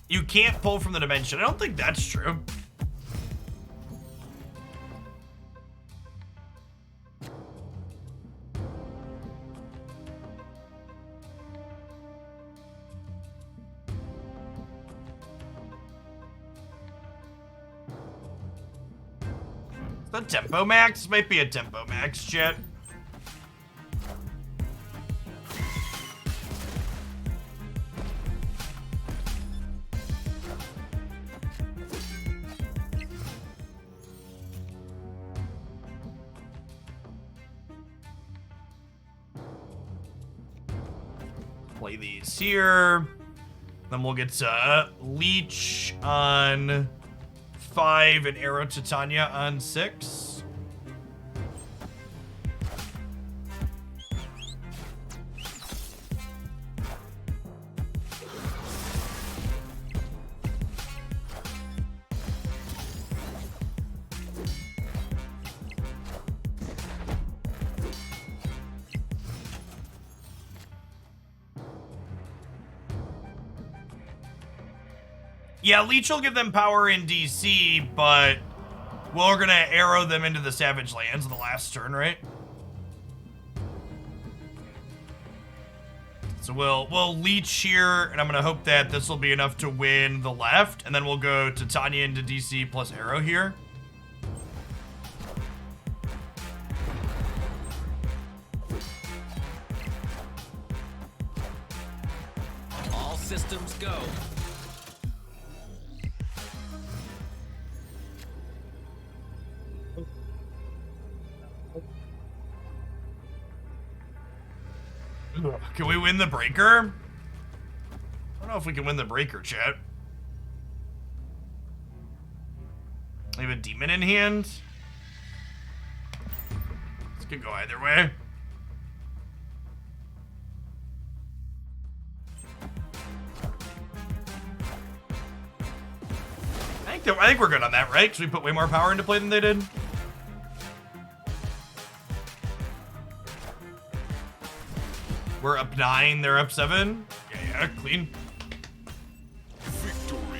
You can't pull from the dimension. I don't think that's true. The tempo max? Might be a tempo max, chat. Play these here. Then we'll get Leech on 5 and Arrow Titania on 6. Yeah, Leech will give them power in DC, but we're gonna arrow them into the Savage Lands in the last turn, right? So we'll Leech here, and I'm gonna hope that this will be enough to win the left, and then we'll go to Tanya into DC plus arrow here. All systems go. Can we win the breaker? I don't know if we can win the breaker, chat. I have a demon in hand. This could go either way. I think we're good on that, right? Because we put way more power into play than they did. We're up 9, they're up 7. Yeah, clean. Victory.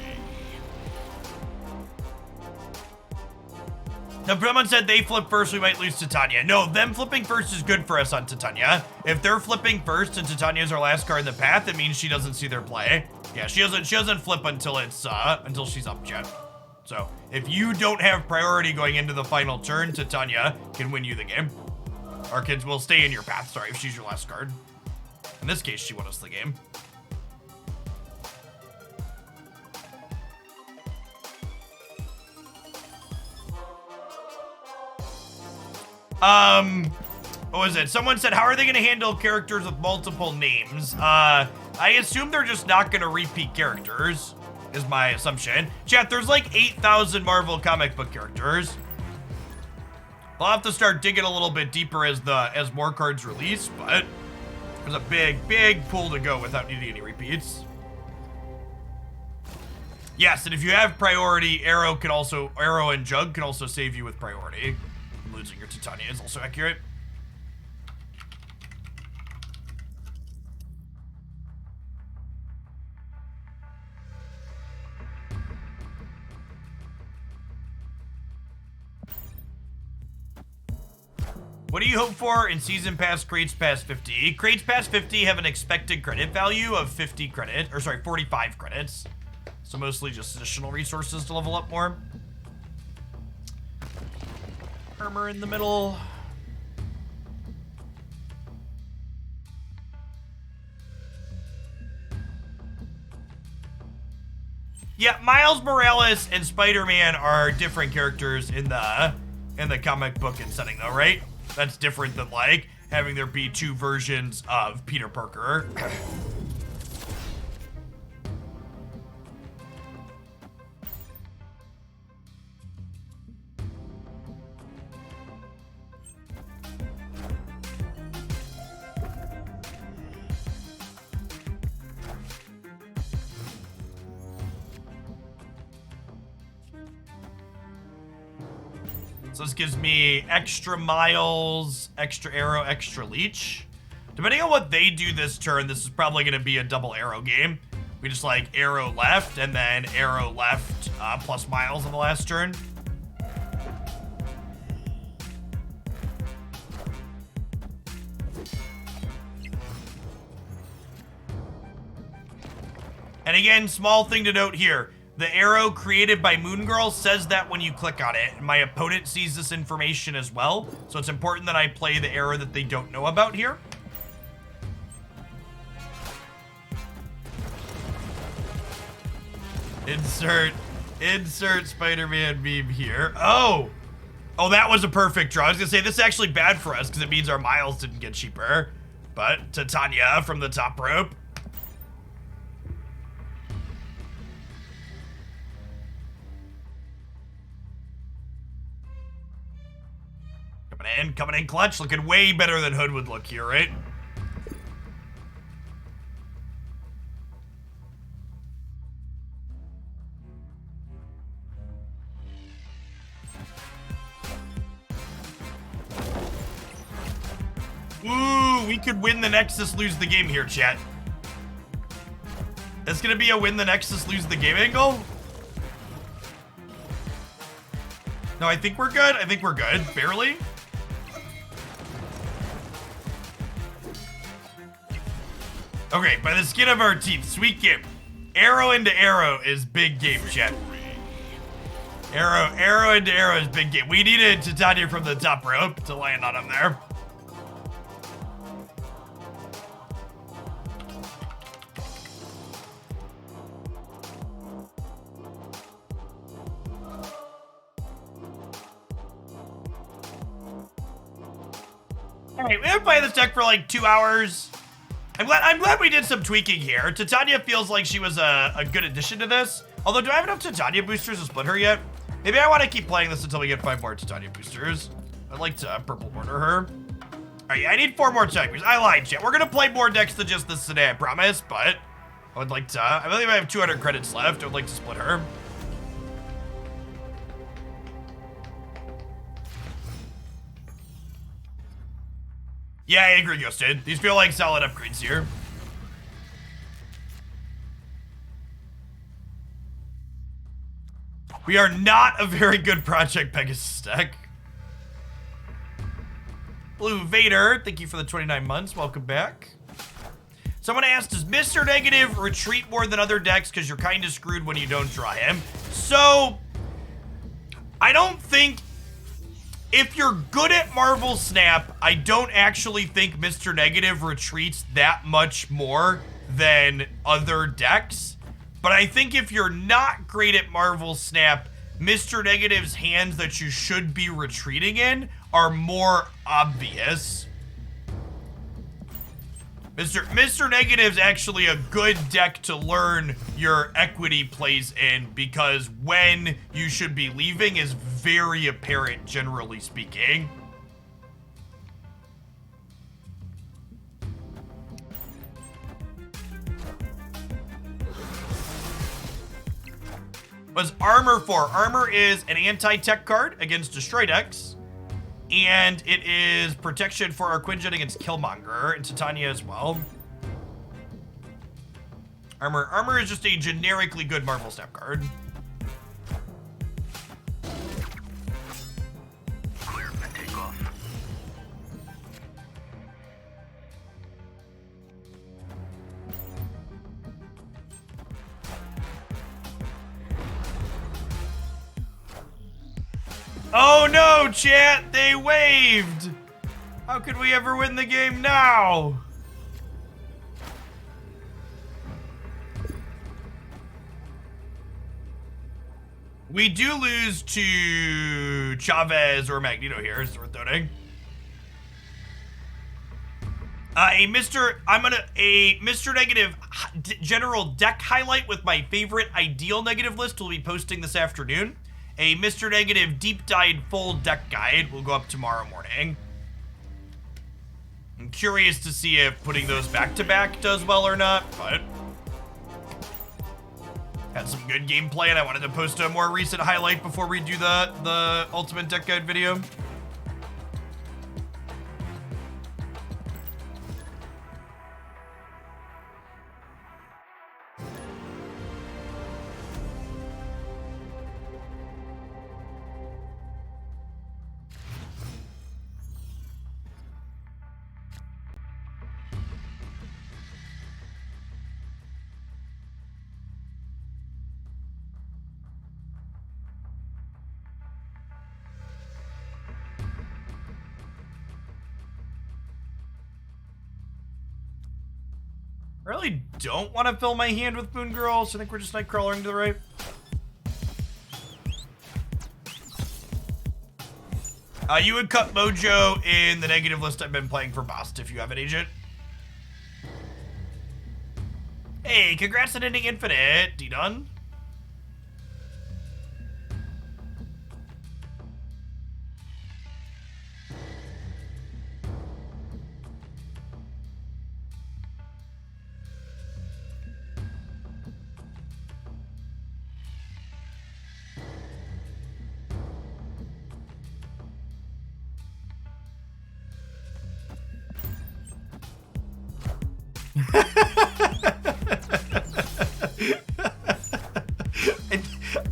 Now, someone said they flip first, we might lose Titania. No, them flipping first is good for us on Titania. If they're flipping first and Titania's our last card in the path, it means she doesn't see their play. Yeah, she doesn't flip until it's until she's up jet. So if you don't have priority going into the final turn, Titania can win you the game. Our kids will stay in your path, sorry, if she's your last card. In this case, she won us the game. What was it? Someone said, how are they going to handle characters with multiple names? I assume they're just not going to repeat characters, is my assumption. Chat, there's like 8,000 Marvel comic book characters. I'll have to start digging a little bit deeper as more cards release, but there's a big pool to go without needing any repeats. Yes, and if you have priority, Arrow and Jug can also save you with priority. Losing your Titania is also accurate. What do you hope for in Season Pass crates past 50? Crates past 50 have an expected credit value of 50 credit, or sorry, 45 credits. So mostly just additional resources to level up more. Armor in the middle. Yeah, Miles Morales and Spider-Man are different characters in the comic book and setting though, right? That's different than like having there be two versions of Peter Parker. So this gives me extra Miles, extra Arrow, extra Leech. Depending on what they do this turn, this is probably going to be a double Arrow game. We just like Arrow left and then Arrow left plus Miles on the last turn. And again, small thing to note here. The arrow created by Moon Girl says that when you click on it. My opponent sees this information as well, so it's important that I play the arrow that they don't know about here. Insert Spider-Man meme here. Oh, that was a perfect draw. I was gonna say this is actually bad for us because it means our Miles didn't get cheaper. But Titania from the top rope. Coming in clutch, looking way better than Hood would look here, right? Ooh, we could win the Nexus, lose the game here, chat. It's gonna be a win the Nexus, lose the game angle? No, I think we're good. Barely. Okay, by the skin of our teeth, sweet game. Arrow into arrow is big game, chat. Arrow into arrow is big game. We needed Titania from the top rope to land on him there. Alright, we've been playing this deck for like 2 hours. I'm glad we did some tweaking here. Titania feels like she was a good addition to this. Although, do I have enough Titania boosters to split her yet? Maybe I want to keep playing this until we get 5 more Titania boosters. I'd like to purple border her. Alright, yeah, I need 4 more Tigers. I lied, chat. We're gonna play more decks than just this today, I promise. But I would like to, I believe I have 200 credits left. I would like to split her. Yeah, I agree, Ghosted. These feel like solid upgrades here. We are not a very good Project Pegasus deck. Blue Vader, thank you for the 29 months. Welcome back. Someone asked, does Mr. Negative retreat more than other decks because you're kind of screwed when you don't draw him? So, I don't think... If you're good at Marvel Snap, I don't actually think Mr. Negative retreats that much more than other decks. But I think if you're not great at Marvel Snap, Mr. Negative's hands that you should be retreating in are more obvious. Mr. Negative's actually a good deck to learn your equity plays in because when you should be leaving is very apparent, generally speaking. What's Armor for? Armor is an anti-tech card against Destroy decks. And it is protection for our Quinjet against Killmonger and Titania as well. Armor is just a generically good Marvel Snap card. Clear for takeoff. Oh no, chat! They waved! How could we ever win the game now? We do lose to Chavez or Magneto here, is worth noting. A Mr. Negative general deck highlight with my favorite ideal negative list will be posting this afternoon. A Mr. Negative deep dive full deck guide will go up tomorrow morning. I'm curious to see if putting those back to back does well or not, but had some good gameplay and I wanted to post a more recent highlight before we do the ultimate deck guide video. I really don't want to fill my hand with Moon Girl, so I think we're just Nightcrawlering to the right. You would cut Mojo in the negative list I've been playing for Bast if you have an agent. Hey, congrats on ending Infinite, D-Dun.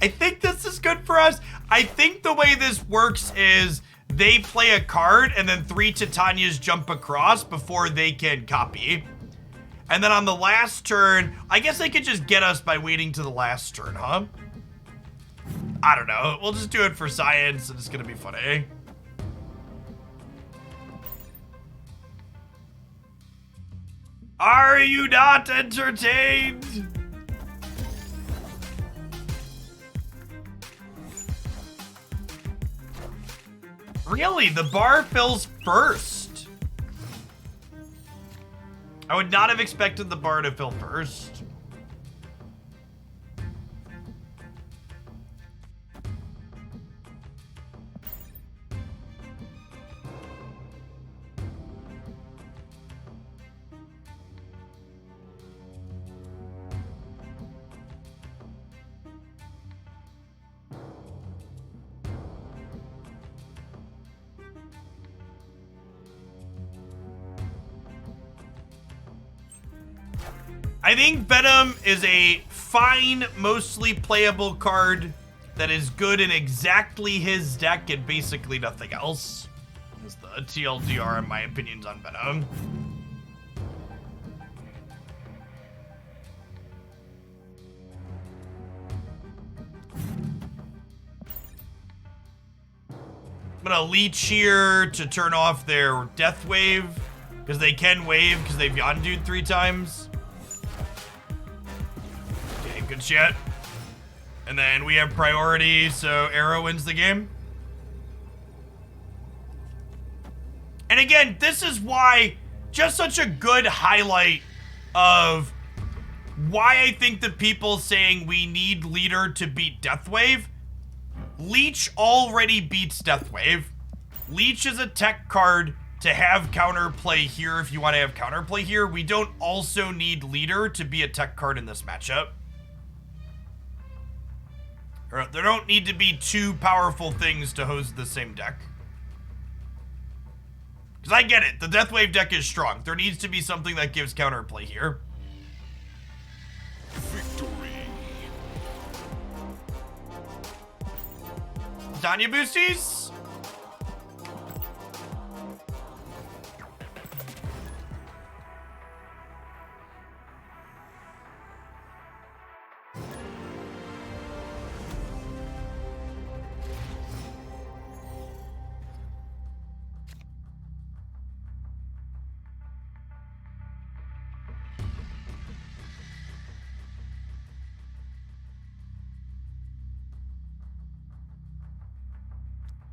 I think this is good for us. I think the way this works is they play a card and then 3 Titanias jump across before they can copy. And then on the last turn, I guess they could just get us by waiting to the last turn, huh? I don't know. We'll just do it for science, and it's gonna be funny. Are you not entertained? Really? The bar fills first. I would not have expected the bar to fill first. I think Venom is a fine, mostly playable card that is good in exactly his deck and basically nothing else. Is the TLDR in my opinions on Venom. I'm gonna Leech here to turn off their Death Wave, because they can wave because they've Yondu'd 3 times. Okay, good shit. And then we have priority, so Arrow wins the game. And again, this is why, just such a good highlight of why I think the people saying we need Leader to beat Deathwave. Leech already beats Deathwave. Leech is a tech card to have counterplay here if you want to have counterplay here. We don't also need Leader to be a tech card in this matchup. There don't need to be 2 powerful things to host the same deck. Because I get it, the Deathwave deck is strong. There needs to be something that gives counterplay here. Victory. Tanya boosties?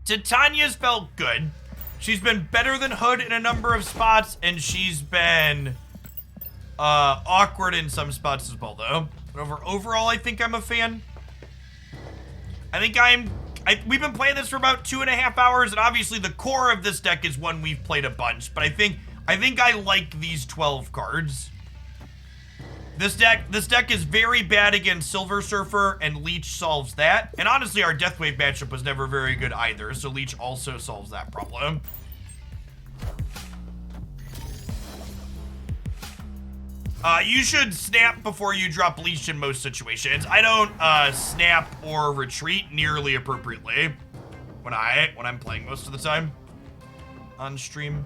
Titania's felt good. She's been better than Hood in a number of spots, and she's been awkward in some spots as well, though. But overall, I think I'm a fan. I think we've been playing this for about 2.5 hours, and obviously the core of this deck is one we've played a bunch. But I think I like these 12 cards. This deck is very bad against Silver Surfer, and Leech solves that. And honestly, our Deathwave matchup was never very good either, so Leech also solves that problem. You should snap before you drop Leech in most situations. I don't snap or retreat nearly appropriately when I'm playing most of the time on stream.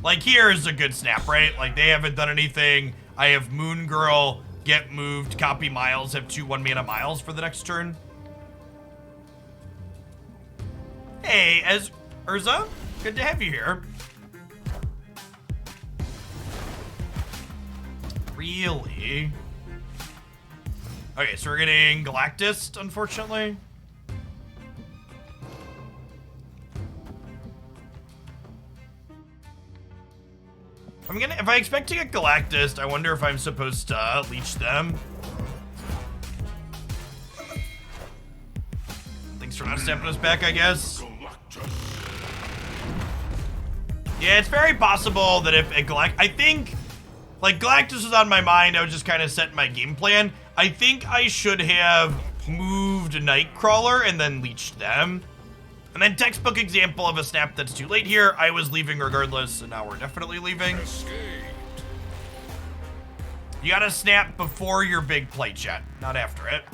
Like, here is a good snap, right? Like, they haven't done anything. I have Moon Girl get moved, copy Miles, have 2 1-mana Miles for the next turn. Hey, Urza, good to have you here. Really? Okay, so we're getting Galactus, unfortunately. If I expect to get Galactus, I wonder if I'm supposed to Leech them. Thanks for not stepping us back, I guess. Yeah, it's very possible that if a I think, like, Galactus was on my mind, I was just kind of setting my game plan. I think I should have moved Nightcrawler and then leeched them. And then textbook example of a snap that's too late here. I was leaving regardless, and now we're definitely leaving. Escaped. You gotta snap before your big play, chat, not after it.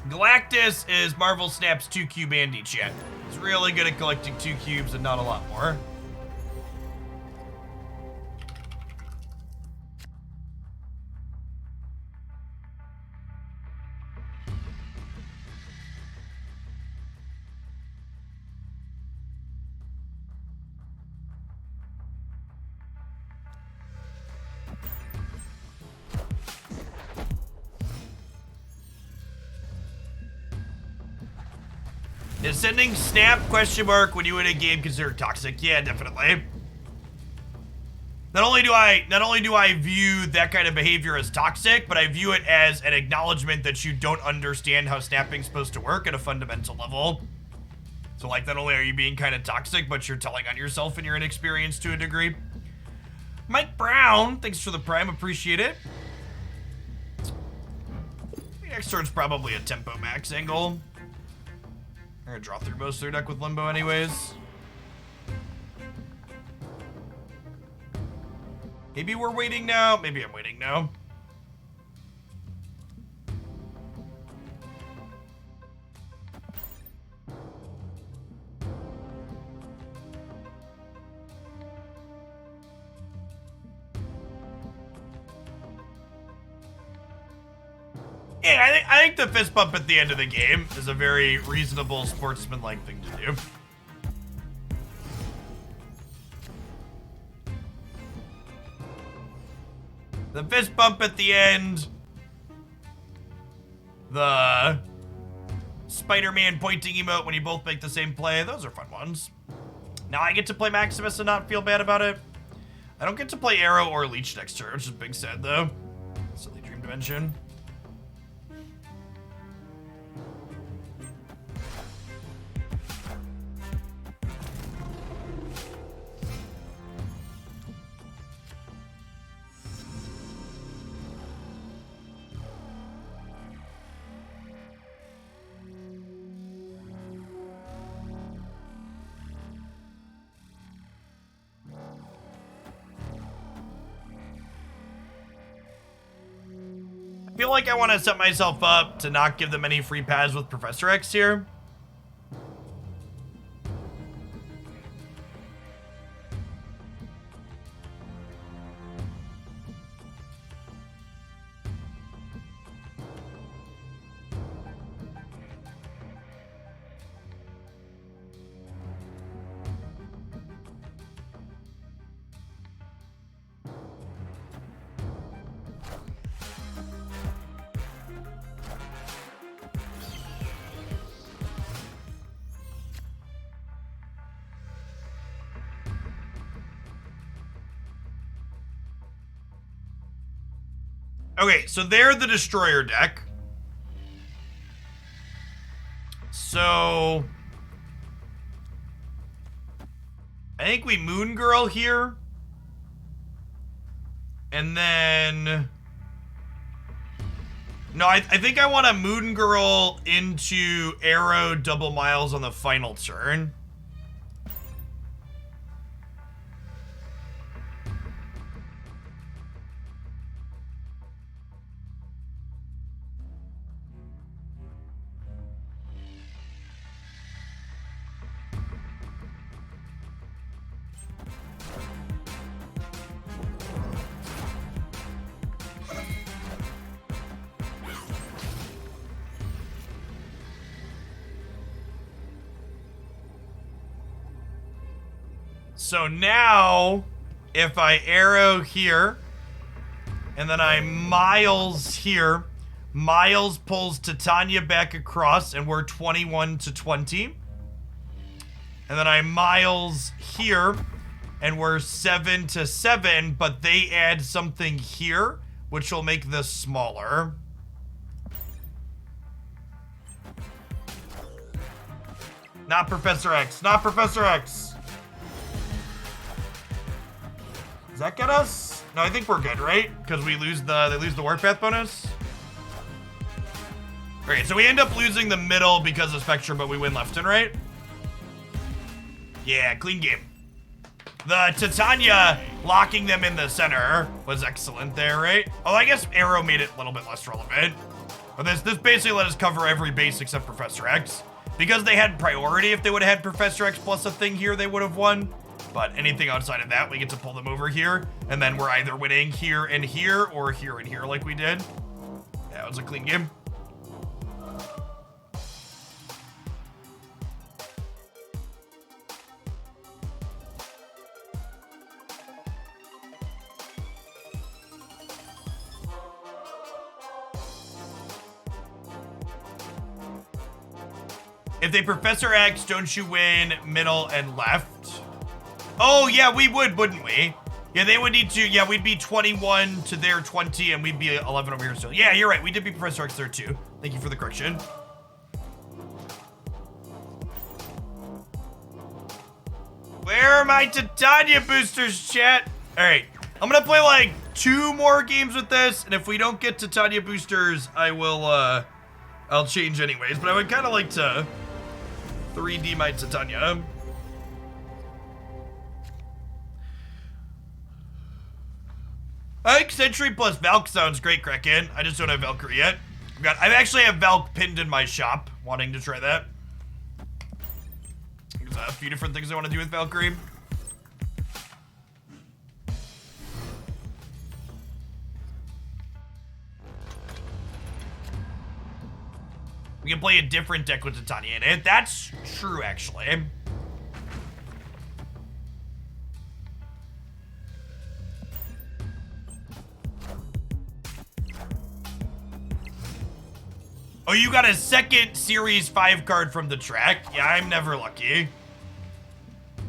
Galactus is Marvel Snap's 2-cube Andy chat. He's really good at collecting 2 cubes and not a lot more. Is sending snap question mark when you win a game considered toxic? Yeah, definitely. Not only do I view that kind of behavior as toxic, but I view it as an acknowledgement that you don't understand how snapping's supposed to work at a fundamental level. So like, not only are you being kind of toxic, but you're telling on yourself and you're inexperienced to a degree. Mike Brown, thanks for the prime, appreciate it. The next turn's probably a tempo max angle. I'm gonna draw through most of their deck with Limbo anyways. Maybe we're waiting now. Maybe I'm waiting now. Yeah, I think the fist bump at the end of the game is a very reasonable sportsman-like thing to do. The fist bump at the end. The Spider-Man pointing emote when you both make the same play. Those are fun ones. Now I get to play Maximus and not feel bad about it. I don't get to play Arrow or Leech next turn, which is big sad though. Silly Dream Dimension. I feel like I want to set myself up to not give them any free pads with Professor X here. Okay, so they're the Destroyer deck. So I think we Moon Girl here. And then no, I think I want to Moon Girl into Arrow double Miles on the final turn. So now, if I Arrow here, and then I Miles here, Miles pulls Titania back across, and we're 21 to 20. And then I Miles here, and we're 7 to 7, but they add something here, which will make this smaller. Not Professor X, not Professor X. Does that get us? No, I think we're good, right? Because we lose they lose the Warpath bonus. Great, so we end up losing the middle because of Spectrum, but we win left and right. Yeah, clean game. The Titania locking them in the center was excellent there, right? Oh, I guess Arrow made it a little bit less relevant. But this basically let us cover every base except Professor X. Because they had priority, if they would have had Professor X plus a thing here, they would have won. But anything outside of that, we get to pull them over here. And then we're either winning here and here, or here and here like we did. Yeah, it was a clean game. If they Professor X, don't you win middle and left? Oh, yeah, we would, wouldn't we? Yeah, they would need to, yeah, we'd be 21 to their 20, and we'd be 11 over here still. Yeah, you're right, we did be Professor X there, too. Thank you for the correction. Where are my Titania boosters, chat? All right, I'm gonna play like 2 more games with this, and if we don't get Titania boosters, I will, I'll change anyways, but I would kind of like to 3D my Titania. I think Sentry plus Valk sounds great, Kraken. I just don't have Valkyrie yet. I actually have Valk pinned in my shop, wanting to try that. There's a few different things I want to do with Valkyrie. We can play a different deck with Titania in it. That's true, actually. Oh, you got a second Series 5 card from the track? Yeah, I'm never lucky.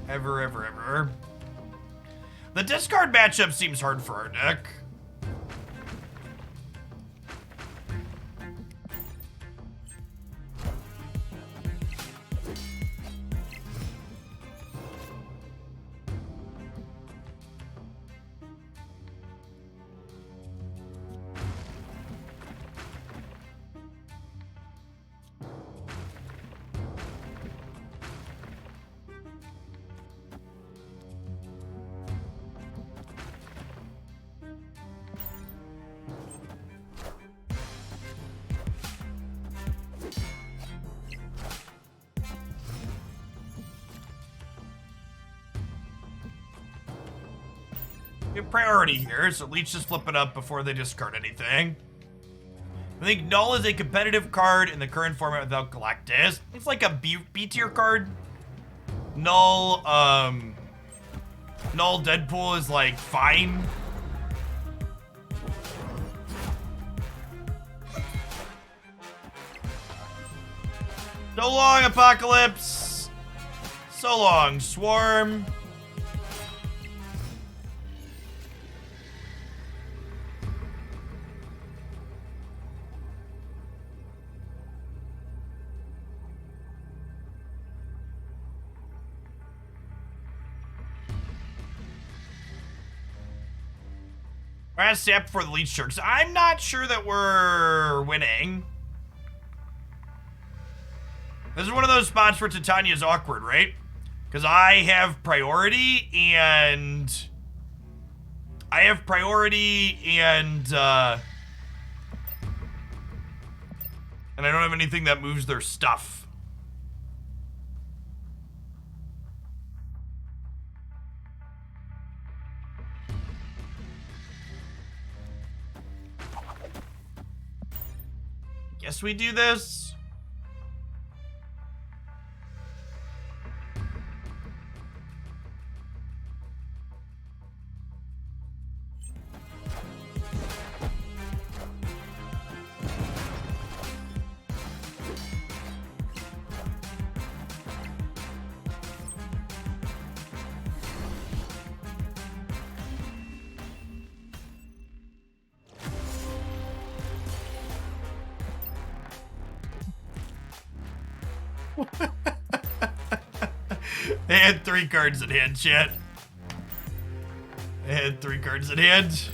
Ever, ever, ever. The discard matchup seems hard for our deck. We have priority here, so Leech is flipping up before they discard anything. I think Null is a competitive card in the current format without Galactus. It's like a B tier card. Null Deadpool is like fine. So long, Apocalypse. So long, Swarm. Last step for the Leech Sharks. I'm not sure that we're winning. This is one of those spots where Titania's awkward, right? Because I have priority and I don't have anything that moves their stuff. Guess we do this. They had 3 cards in hand, chat. They had 3 cards in hand.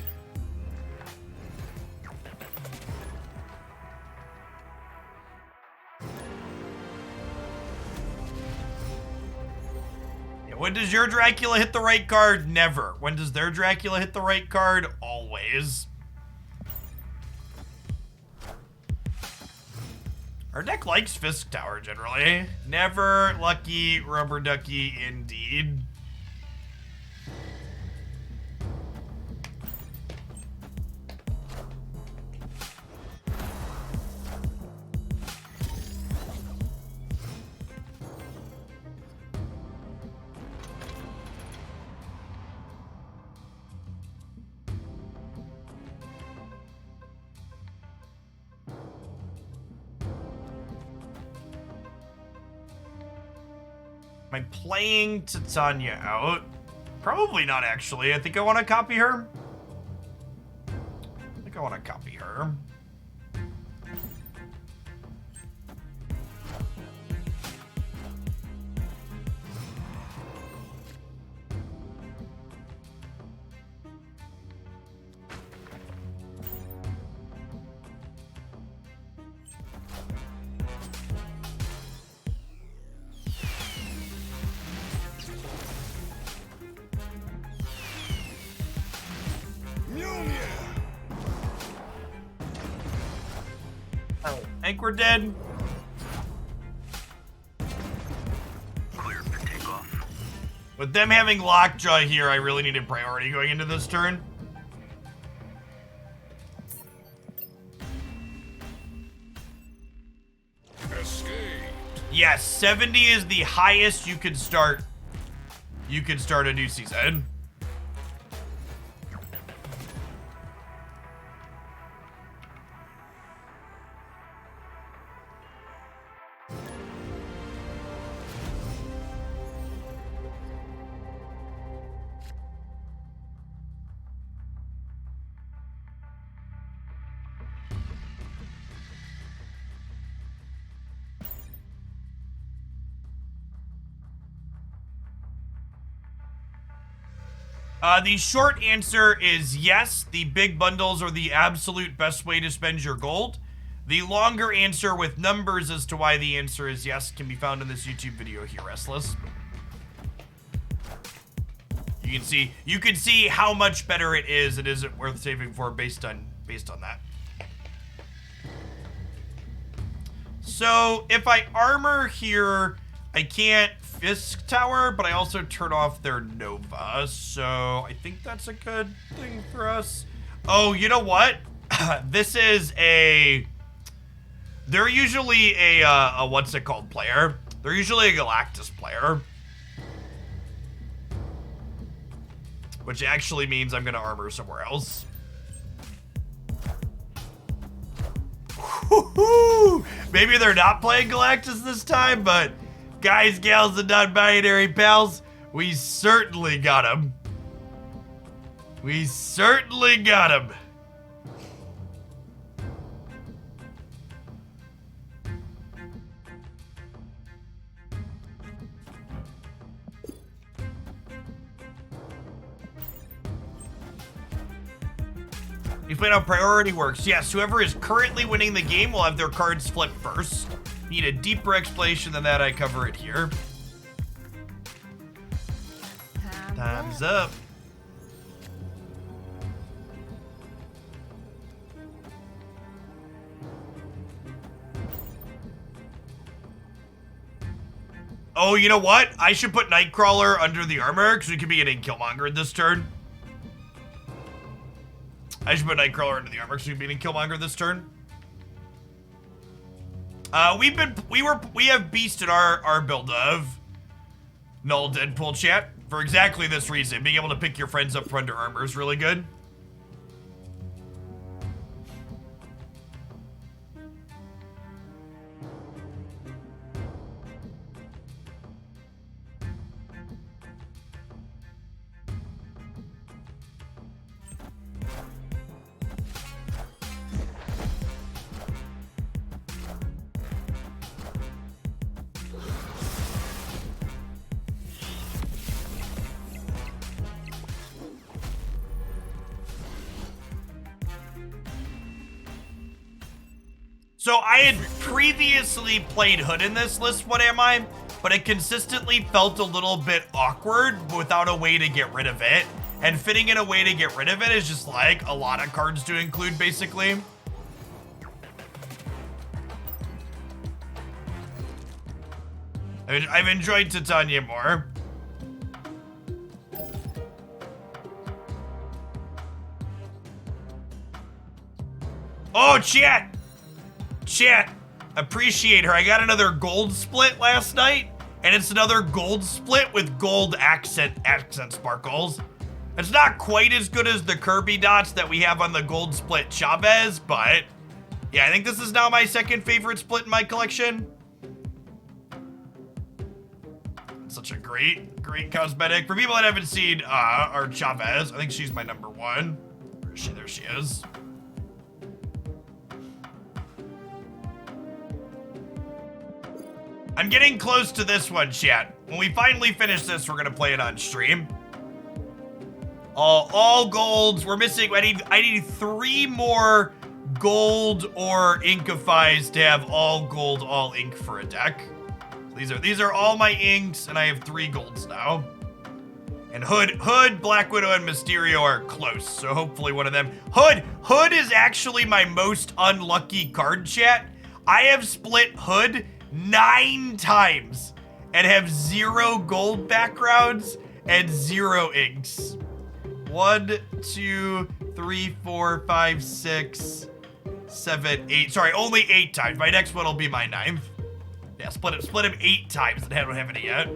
Yeah, when does your Dracula hit the right card? Never. When does their Dracula hit the right card? Always. Our deck likes Fisk Tower generally. Never lucky rubber ducky indeed. Am I playing Titania out? Probably not, actually. I think I want to copy her. I think I want to copy her. Oh, I think we're dead. Clear for takeoff. With them having Lockjaw here, I really needed priority going into this turn. Escape. Yes, 70 is the highest you could start. You could start a new season. The short answer is yes, the big bundles are the absolute best way to spend your gold. The longer answer with numbers as to why the answer is yes can be found in this YouTube video here, Restless. You can see how much better it is. It isn't worth saving for based on that. So if I armor here, I can't Fisk Tower, but I also turn off their Nova, so I think that's a good thing for us. Oh, you know what? This is a... They're usually a what's it called player. They're usually a Galactus player. Which actually means I'm gonna armor somewhere else. Woohoo! Maybe they're not playing Galactus this time, but guys, gals, and non-binary pals, we certainly got him. We certainly got him. You explain how priority works. Yes, whoever is currently winning the game will have their cards flipped first. Need a deeper explanation than that, I cover it here. Time's up. Oh, you know what? I should put Nightcrawler under the armor, because we could be getting Killmonger this turn. I should put Nightcrawler under the armor, because we could be getting Killmonger this turn. We have Beast in our build of Null Deadpool chat for exactly this reason. Being able to pick your friends up for under armor is really good. So I had previously played Hood in this list, What Am I? But it consistently felt a little bit awkward without a way to get rid of it. And fitting in a way to get rid of it is just like a lot of cards to include, basically. I've enjoyed Titania more. Oh, chat! Chat, appreciate her. I got another gold split last night, and it's another gold split with gold accent sparkles. It's not quite as good as the Kirby dots that we have on the gold split Chavez, but yeah, I think this is now my second favorite split in my collection. Such a great cosmetic. For people that haven't seen our Chavez, I think she's my number one. Where is she? There she is. I'm getting close to this one, chat. When we finally finish this, we're gonna play it on stream. All golds. We're missing. I need 3 more gold or inkifies to have all gold, all ink for a deck. These are all my inks, and I have 3 golds now. And Hood, Black Widow, and Mysterio are close, so hopefully one of them. Hood is actually my most unlucky card, chat. I have split Hood 9 times and have 0 gold backgrounds and 0 inks. 1, 2, 3, 4, 5, 6, 7, 8. Sorry, only 8 times. My next one will be my 9th. Yeah, split him 8 times and I don't have any yet.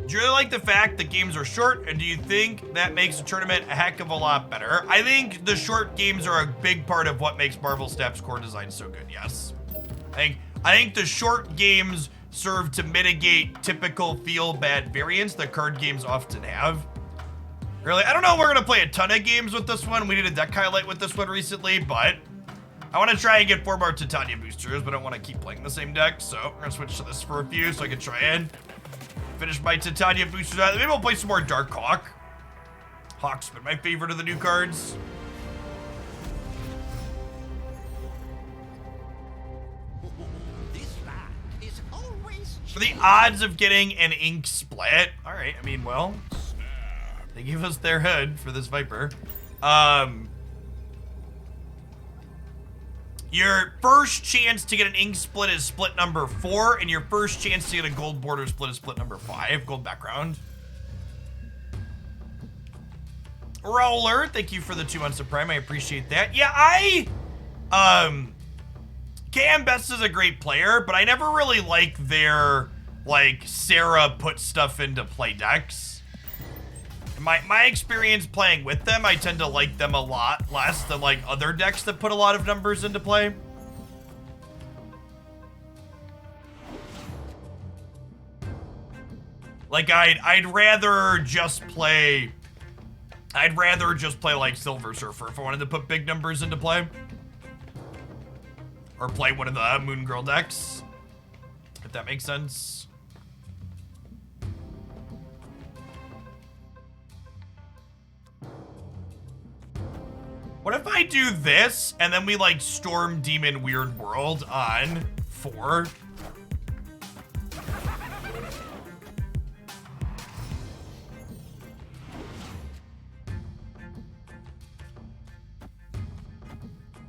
Do you really like the fact that games are short, and do you think that makes the tournament a heck of a lot better? I think the short games are a big part of what makes Marvel Snap's core design so good, yes. I think the short games serve to mitigate typical feel-bad variants that card games often have. Really, I don't know if we're gonna play a ton of games with this one. We did a deck highlight with this one recently, but I want to try and get 4 more Titania boosters, but I don't want to keep playing the same deck, so we're gonna switch to this for a few so I can try and finish my Titania boosters out. Maybe we'll play some more Dark Hawk. Hawk's been my favorite of the new cards. This land is always For the odds of getting an ink split, all right, I mean, well, they gave us their hood for this Viper. Your first chance to get an ink split is split number 4, and your first chance to get a gold border split is split number 5, gold background. Roller, thank you for the 2 months of Prime, I appreciate that. Yeah, KM Best is a great player, but I never really like their, like, Sarah put stuff into play decks. My experience playing with them, I tend to like them a lot less than like other decks that put a lot of numbers into play. Like I'd rather just play like Silver Surfer if I wanted to put big numbers into play. Or play one of the Moon Girl decks, if that makes sense. What if I do this, and then we, like, Storm Demon Weird World on 4?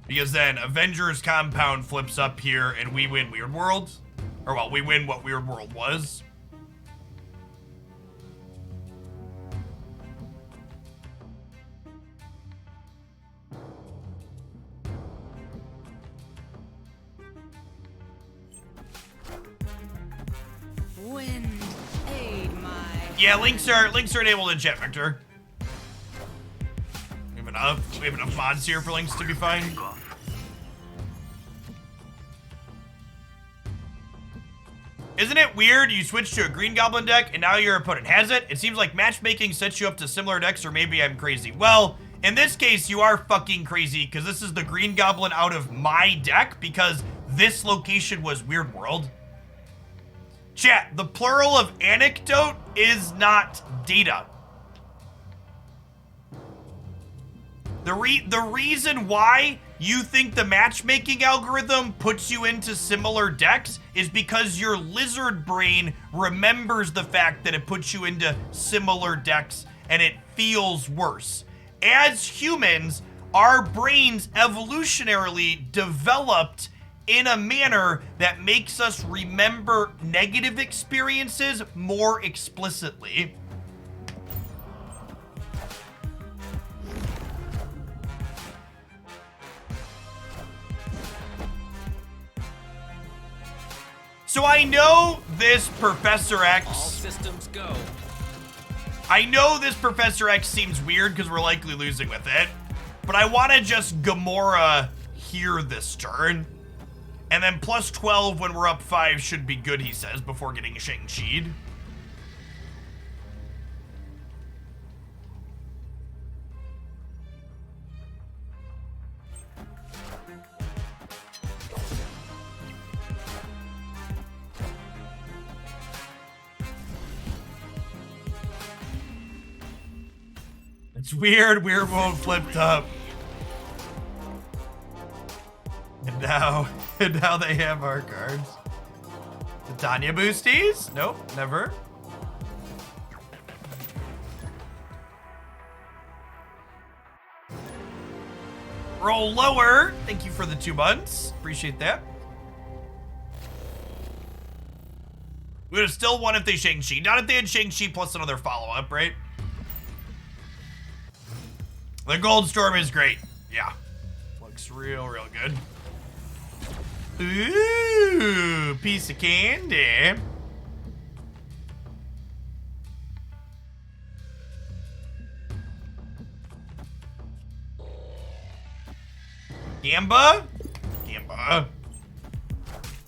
Because then Avengers Compound flips up here, and we win Weird World. Or, well, we win what Weird World was. Wind, aid my. Yeah, links are enabled in chat, Victor. We have enough mods here for links to be fine. Isn't it weird you switch to a Green Goblin deck and now your opponent has it? It seems like matchmaking sets you up to similar decks, or maybe I'm crazy. Well, in this case, you are fucking crazy because this is the Green Goblin out of my deck because this location was Weird World. Chat, the plural of anecdote is not data. The reason why you think the matchmaking algorithm puts you into similar decks is because your lizard brain remembers the fact that it puts you into similar decks and it feels worse. As humans, our brains evolutionarily developed in a manner that makes us remember negative experiences more explicitly. So I know this Professor All X. systems go. I know this Professor X seems weird because we're likely losing with it, but I want to just Gamora here this turn. And then plus 12 when we're up 5 should be good, he says, before getting Shang-Chi'd. It's weird, Weirwold flipped up. And now they have our cards. Titania boosties? Nope, never. Roll lower. Thank you for the 2 months. Appreciate that. We would have still won if they Shang-Chi. Not if they had Shang-Chi plus another follow-up, right? The Gold Storm is great. Yeah. Looks real good. Ooh, piece of candy. Gamba? Gamba.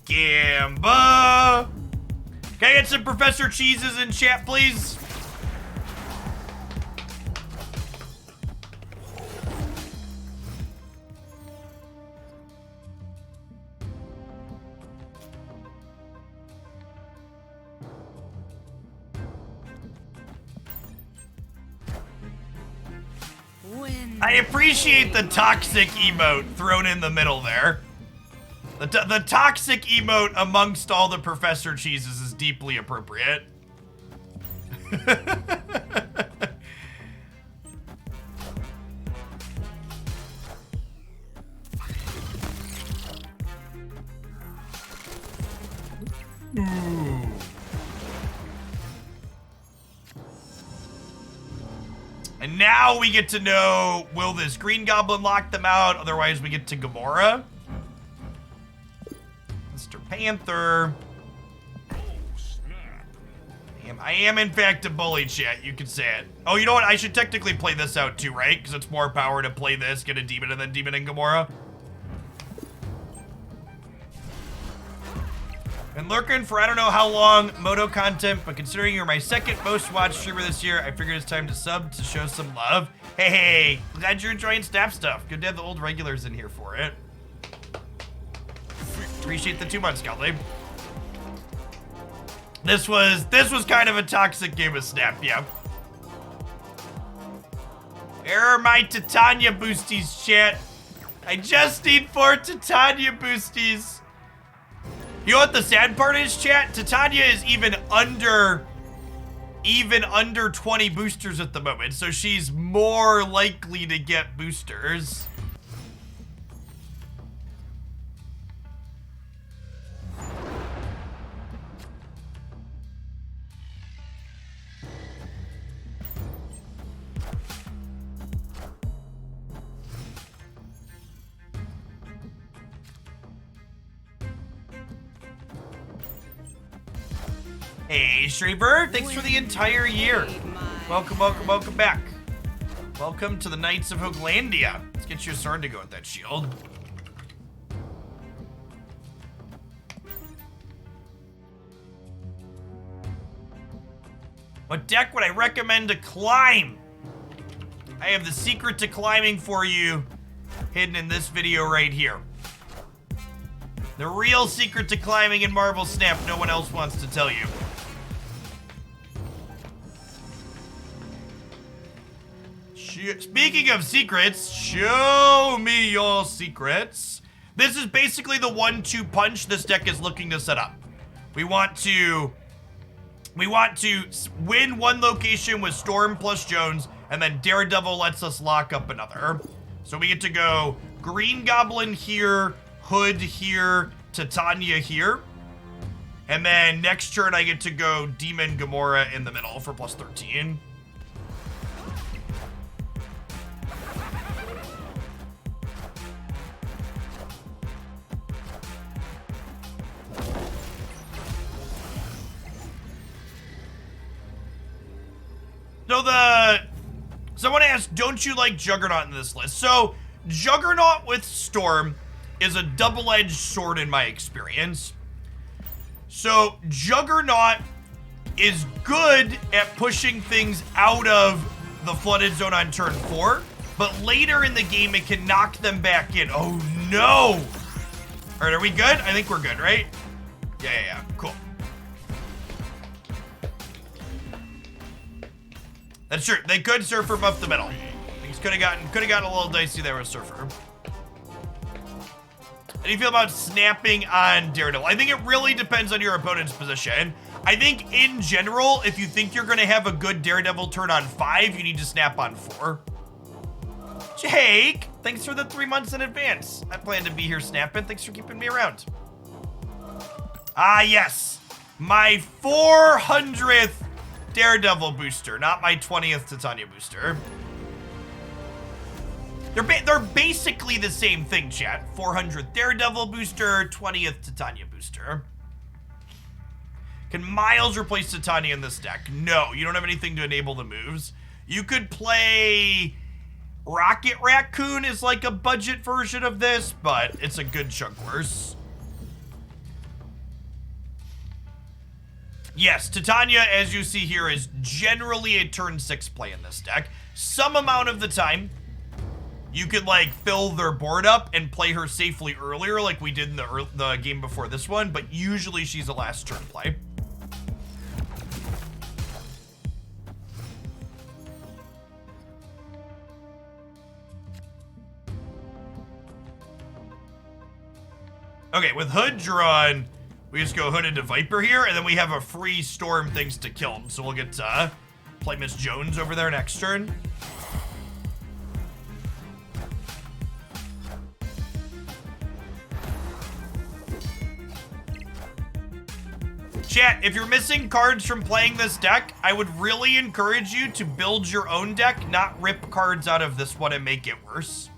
Gamba. Can I get some Professor Cheeses in chat, please? I appreciate the toxic emote thrown in the middle there. The toxic emote amongst all the Professor Cheeses is deeply appropriate. Ooh. And now we get to know, will this Green Goblin lock them out? Otherwise, we get to Gamora. Mr. Panther. Damn, I am, in fact, a bully, chat. You can say it. Oh, you know what? I should technically play this out, too, right? Because it's more power to play this, get a demon, and then demon and Gamora. Been lurking for I don't know how long Moto content, but considering you're my second most watched streamer this year, I figured it's time to sub to show some love. Hey, glad you're enjoying staff stuff. Good to have the old regulars in here for it. Appreciate the 2 months, Scoutly. This was kind of a toxic game of Snap, yeah. Where are my Titania boosties, chat? I just need 4 Titania boosties. You know what the sad part is, chat? Titania is even under 20 boosters at the moment, so she's more likely to get boosters. Hey, Shrever, thanks for the entire year. Welcome, welcome, welcome back. Welcome to the Knights of Hooglandia. Let's get you a sword to go with that shield. What deck would I recommend to climb? I have the secret to climbing for you hidden in this video right here. The real secret to climbing in Marvel Snap no one else wants to tell you. Speaking of secrets, show me your secrets. This is basically the 1-2 punch this deck is looking to set up. We want to win one location with Storm plus Jones, and then Daredevil lets us lock up another. So we get to go Green Goblin here, Hood here, Titania here. And then next turn I get to go Demon Gamora in the middle for plus 13. So someone asked, don't you like Juggernaut in this list? So Juggernaut with Storm is a double-edged sword in my experience. So Juggernaut is good at pushing things out of the flooded zone on turn 4, but later in the game it can knock them back in. Oh no! Alright, are we good? I think we're good, right? Yeah, cool. That's true. They could Surfer buff the middle. Things could have gotten a little dicey there with Surfer. How do you feel about snapping on Daredevil? I think it really depends on your opponent's position. I think in general, if you think you're going to have a good Daredevil turn on 5, you need to snap on 4. Jake, thanks for the 3 months in advance. I plan to be here snapping. Thanks for keeping me around. Ah, yes. My 400th Daredevil booster, not my 20th Titania booster. They're basically the same thing, chat. 400th Daredevil booster, 20th Titania booster. Can Miles replace Titania in this deck? No, you don't have anything to enable the moves. You could play Rocket Raccoon is like a budget version of this, but it's a good chunk worse. Yes, Titania, as you see here, is generally a turn 6 play in this deck. Some amount of the time, you could like fill their board up and play her safely earlier like we did in the game before this one, but usually she's a last turn play. Okay, with Hood drawn, we just go Hood into Viper here, and then we have a free Storm things to kill him. So we'll get play Miss Jones over there next turn. Chat, if you're missing cards from playing this deck, I would really encourage you to build your own deck, not rip cards out of this one and make it worse.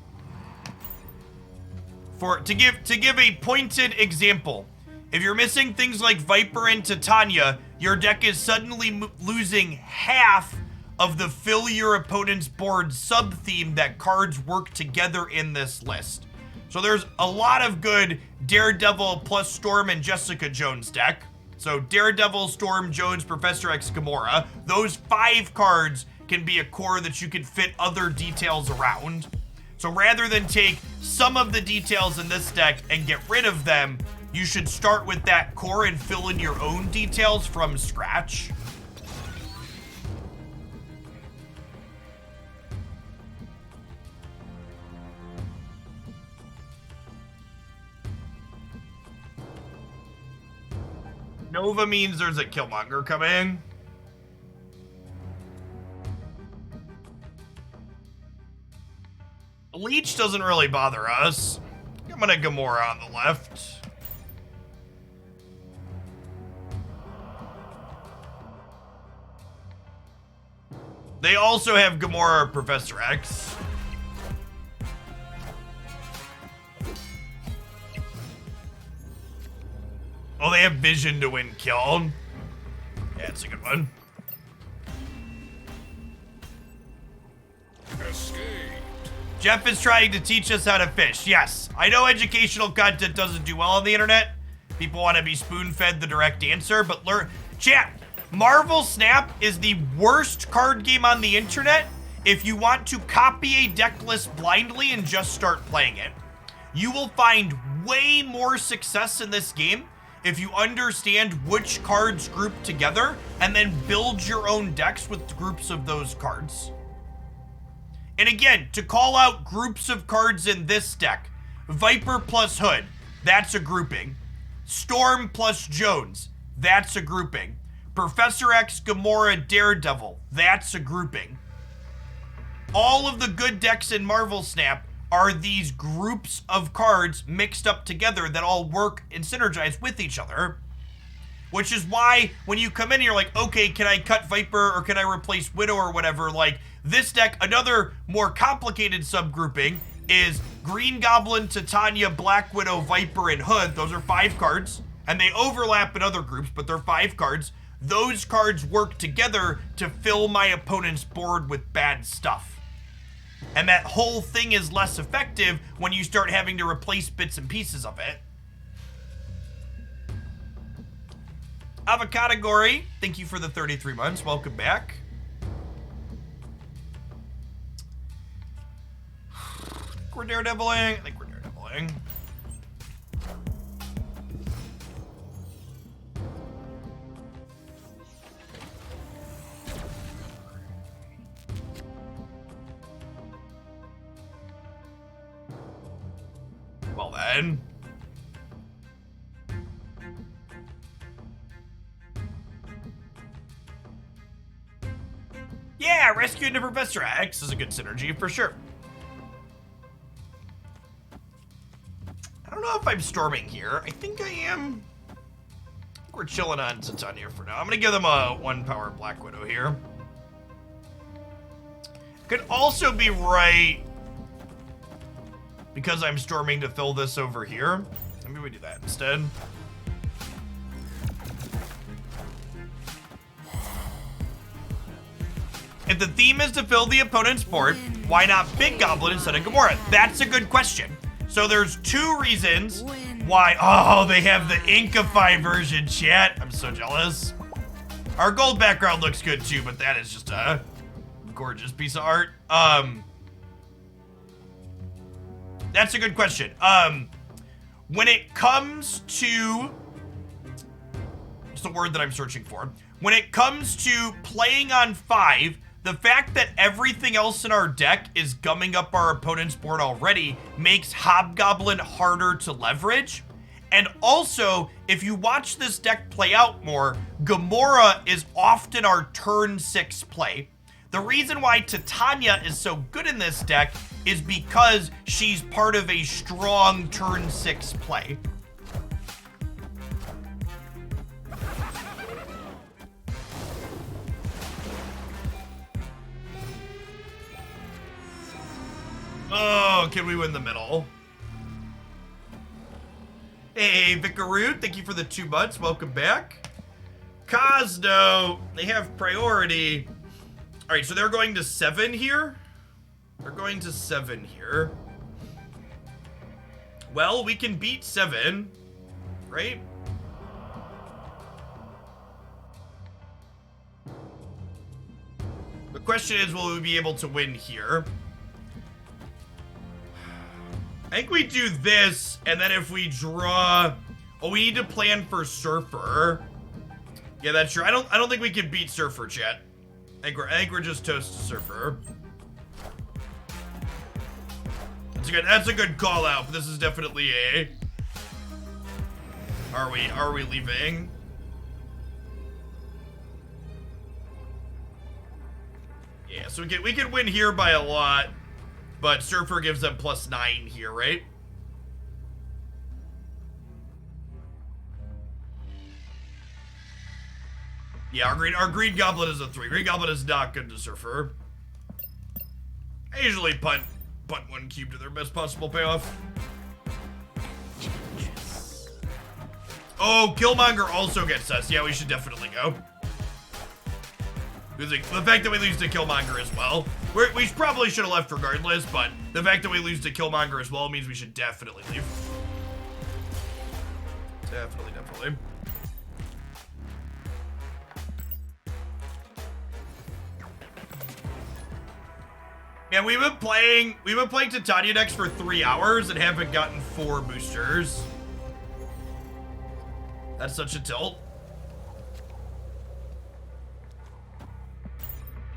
To give a pointed example, if you're missing things like Viper and Titania, your deck is suddenly losing half of the fill your opponent's board sub-theme that cards work together in this list. So there's a lot of good Daredevil plus Storm and Jessica Jones deck. So Daredevil, Storm, Jones, Professor X, Gamora. Those 5 cards can be a core that you can fit other details around. So rather than take some of the details in this deck and get rid of them, you should start with that core and fill in your own details from scratch. Nova means there's a Killmonger coming. Leech doesn't really bother us. I'm gonna Gamora on the left. They also have Gamora or Professor X. Oh, they have Vision to win kill. Yeah, it's a good one. Escaped. Jeff is trying to teach us how to fish. Yes, I know educational content doesn't do well on the internet. People want to be spoon-fed the direct answer, but learn. Chat, Marvel Snap is the worst card game on the internet if you want to copy a deck list blindly and just start playing it. You will find way more success in this game if you understand which cards group together and then build your own decks with groups of those cards. And again, to call out groups of cards in this deck, Viper plus Hood, that's a grouping. Storm plus Jones, that's a grouping. Professor X, Gamora, Daredevil, that's a grouping. All of the good decks in Marvel Snap are these groups of cards mixed up together that all work and synergize with each other. Which is why when you come in, you're like, okay, can I cut Viper or can I replace Widow or whatever? Like, this deck, another more complicated subgrouping is Green Goblin, Titania, Black Widow, Viper, and Hood. Those are 5 cards. And they overlap in other groups, but they're 5 cards. Those cards work together to fill my opponent's board with bad stuff. And that whole thing is less effective when you start having to replace bits and pieces of it. Avocado Gory, thank you for the 33 months. Welcome back. We're daredeviling. I think we're daredeviling. Well then. Yeah, Rescue into Professor X is a good synergy for sure. I don't know if I'm storming here. I think I am. I think we're chilling on Titania for now. I'm gonna give them a 1 power Black Widow here. Could also be right because I'm storming to fill this over here. Maybe we do that instead. If the theme is to fill the opponent's board, why not Big Goblin instead of Gamora? That's a good question. So there's 2 reasons why. Oh, they have the Inkify version, chat. I'm so jealous. Our gold background looks good too, but that is just a gorgeous piece of art. That's a good question. When it comes to, what's the word that I'm searching for? When it comes to playing on 5, the fact that everything else in our deck is gumming up our opponent's board already makes Hobgoblin harder to leverage. And also, if you watch this deck play out more, Gamora is often our turn 6 play. The reason why Titania is so good in this deck is because she's part of a strong turn 6 play. Oh, can we win the middle? Hey, Vicaroo, thank you for the 2 months. Welcome back. Cosno, they have priority. All right, so they're going to 7 here. They're going to 7 here. Well, we can beat 7, right? The question is, will we be able to win here? I think we do this, and then if we draw... Oh, we need to plan for Surfer. Yeah, that's true. I don't think we can beat Surfer, chat. I think we're just toast to Surfer. That's a good call out, but this is definitely a... Are we leaving? Yeah, so we can win here by a lot. But Surfer gives them +9 here, right? Yeah, our Green Goblin is a 3. Green Goblin is not good to Surfer. I usually punt 1 cube to their best possible payoff. Oh, Killmonger also gets us. Yeah, we should definitely go. The fact that we lose to Killmonger as well. We probably should have left regardless, but the fact that we lose to Killmonger as well means we should definitely leave. Definitely. Man, we've been playing Titania decks for 3 hours and haven't gotten 4 boosters. That's such a tilt.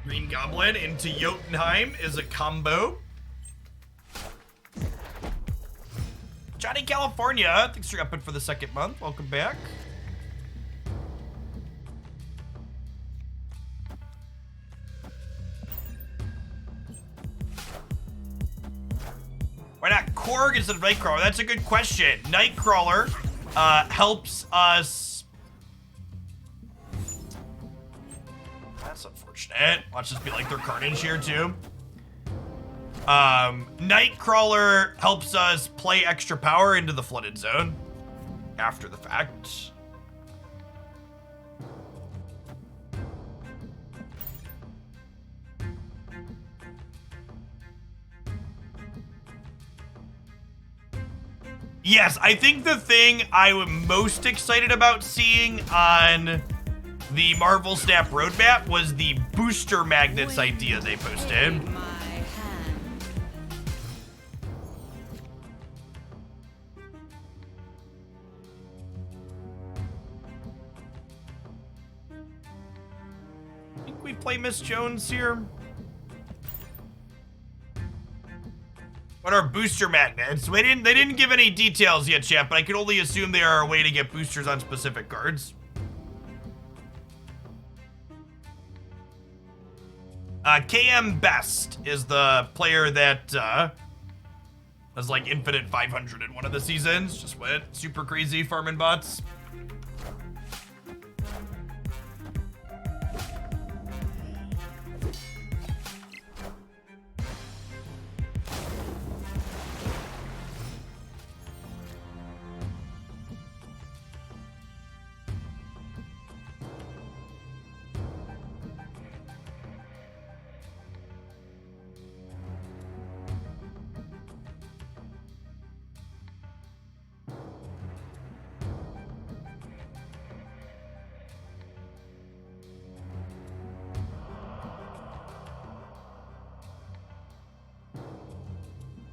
Green Goblin into Jotunheim is a combo. Johnny California, thanks for upping for the 2nd month. Welcome back. Korg instead of Nightcrawler? That's a good question. Nightcrawler helps us. That's unfortunate. Watch this be like their Carnage here too. Nightcrawler helps us play extra power into the flooded zone after the fact. Yes, I think the thing I am most excited about seeing on the Marvel Snap roadmap was the booster magnets idea they posted. My hand. I think we play Miss Jones here. What are booster magnets? They didn't give any details yet, chat, but I can only assume they are a way to get boosters on specific cards. KM Best is the player that has like infinite 500 in one of the seasons. Just went super crazy farming bots.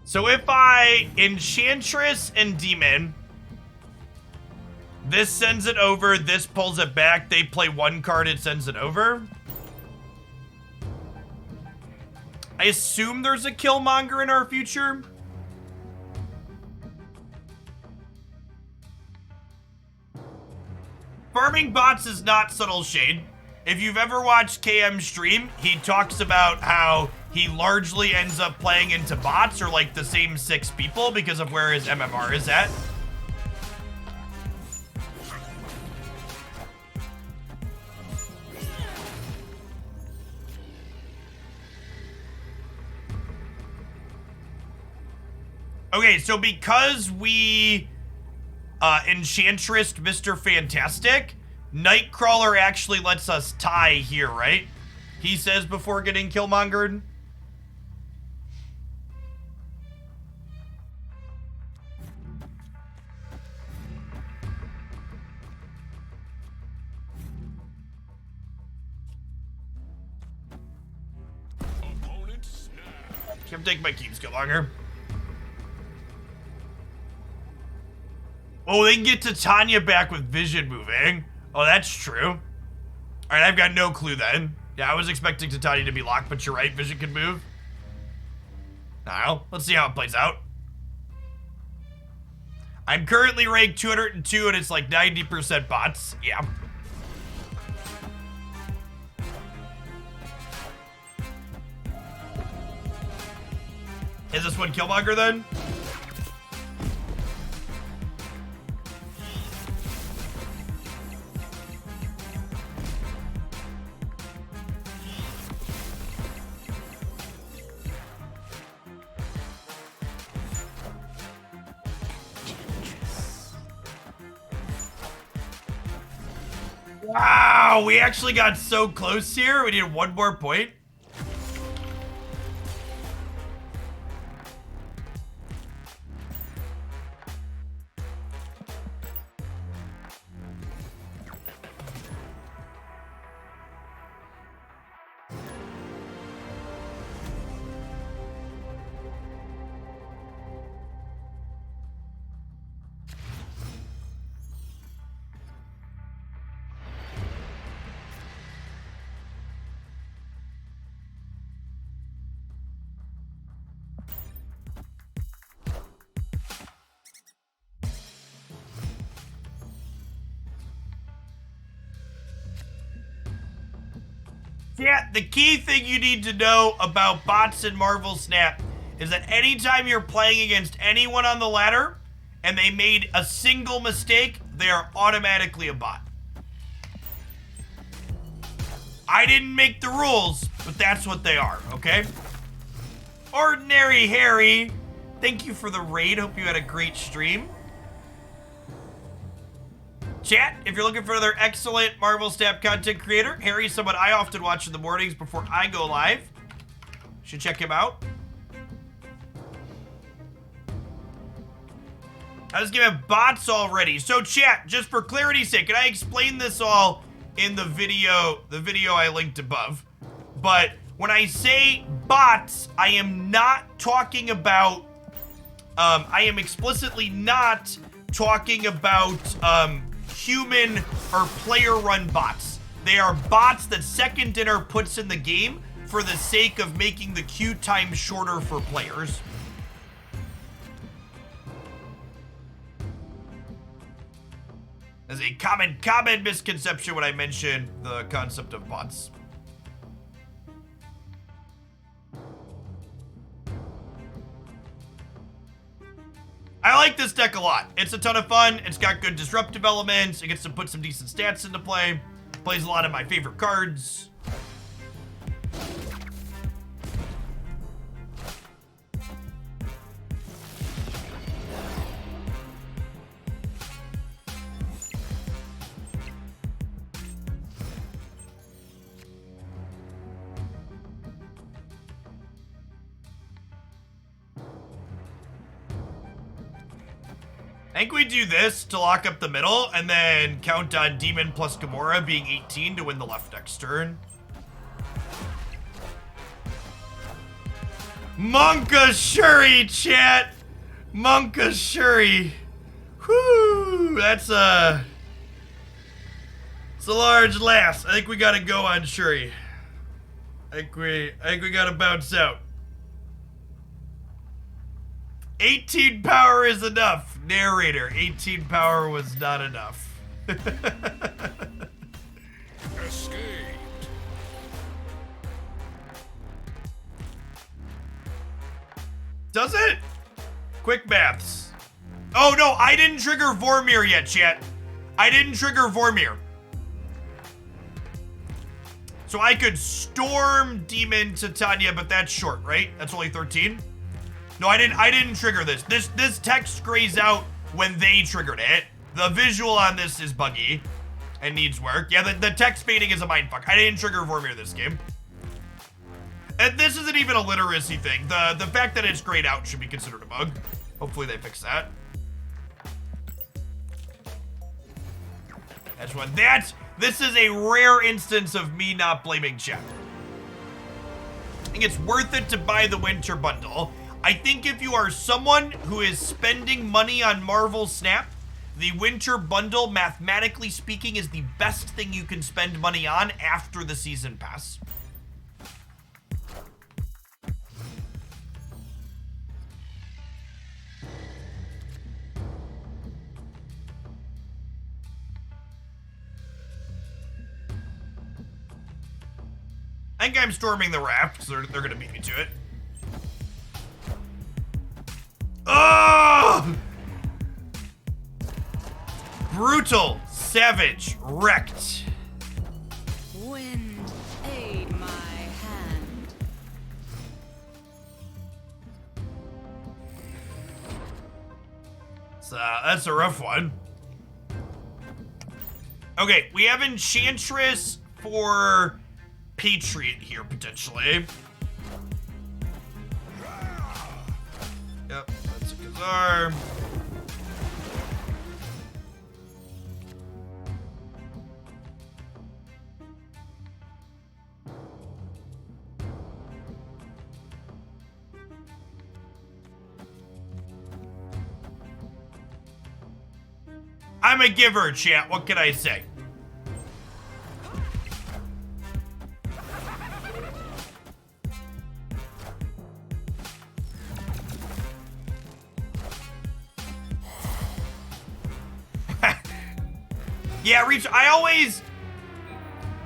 So if I Enchantress and Demon, this sends it over, this pulls it back, they play one card, it sends it over. I assume there's a Killmonger in our future. Farming bots is not subtle shade. If you've ever watched KM stream, he talks about how he largely ends up playing into bots or like the same 6 people because of where his MMR is at. Okay, so because we Enchantress Mr. Fantastic, Nightcrawler actually lets us tie here, right? He says before getting Killmongered. Can't take my keeps Killmonger. Oh, they can get Titania back with Vision moving. Oh, that's true. All right, I've got no clue then. Yeah, I was expecting Titania to be locked, but you're right, Vision can move. Now, let's see how it plays out. I'm currently ranked 202 and it's like 90% bots. Yeah. Is this one Killmonger then? Wow, we actually got so close here. We need one more point. Yeah, the key thing you need to know about bots in Marvel Snap is that anytime you're playing against anyone on the ladder and they made a single mistake, they are automatically a bot. I didn't make the rules, but that's what they are, okay? Ordinary Harry, thank you for the raid. Hope you had a great stream. Chat, if you're looking for another excellent Marvel Snap content creator, Harry's someone I often watch in the mornings before I go live. Should check him out. I was giving bots already. So chat, just for clarity's sake, and I explained this all in the video I linked above. But when I say bots, I am not talking about, I am explicitly not talking about human or player-run bots. They are bots that Second Dinner puts in the game for the sake of making the queue time shorter for players. There's a common misconception when I mention the concept of bots. I like this deck a lot. It's a ton of fun. It's got good disruptive elements. It gets to put some decent stats into play. Plays a lot of my favorite cards. I think we do this to lock up the middle and then count on Demon plus Gamora being 18 to win the left next turn. Monka Shuri, chat! Monka Shuri. Whoo! It's a large lass. I think we gotta go on Shuri. I think we gotta bounce out. 18 power is enough. Narrator, 18 power was not enough. Escaped. Does it? Quick maths. Oh no, I didn't trigger Vormir yet, chat. I didn't trigger Vormir. So I could Storm Demon Titania, but that's short, right? That's only 13. No, I didn't trigger this. This text grays out when they triggered it. The visual on this is buggy and needs work. Yeah, the text fading is a mindfuck. I didn't trigger Vormir this game. And this isn't even a literacy thing. The fact that it's grayed out should be considered a bug. Hopefully they fix that. That's one. This is a rare instance of me not blaming chat. I think it's worth it to buy the winter bundle. I think if you are someone who is spending money on Marvel Snap, the winter bundle, mathematically speaking, is the best thing you can spend money on after the season pass. I think I'm storming the raft, because they're going to beat me to it. Oh! Brutal, savage, wrecked. Wind, aid my hand. So, that's a rough one. Okay, we have Enchantress for Patriot here, potentially. Yep, that's a Kazar. I'm a giver, chat. What can I say? Yeah, Reach,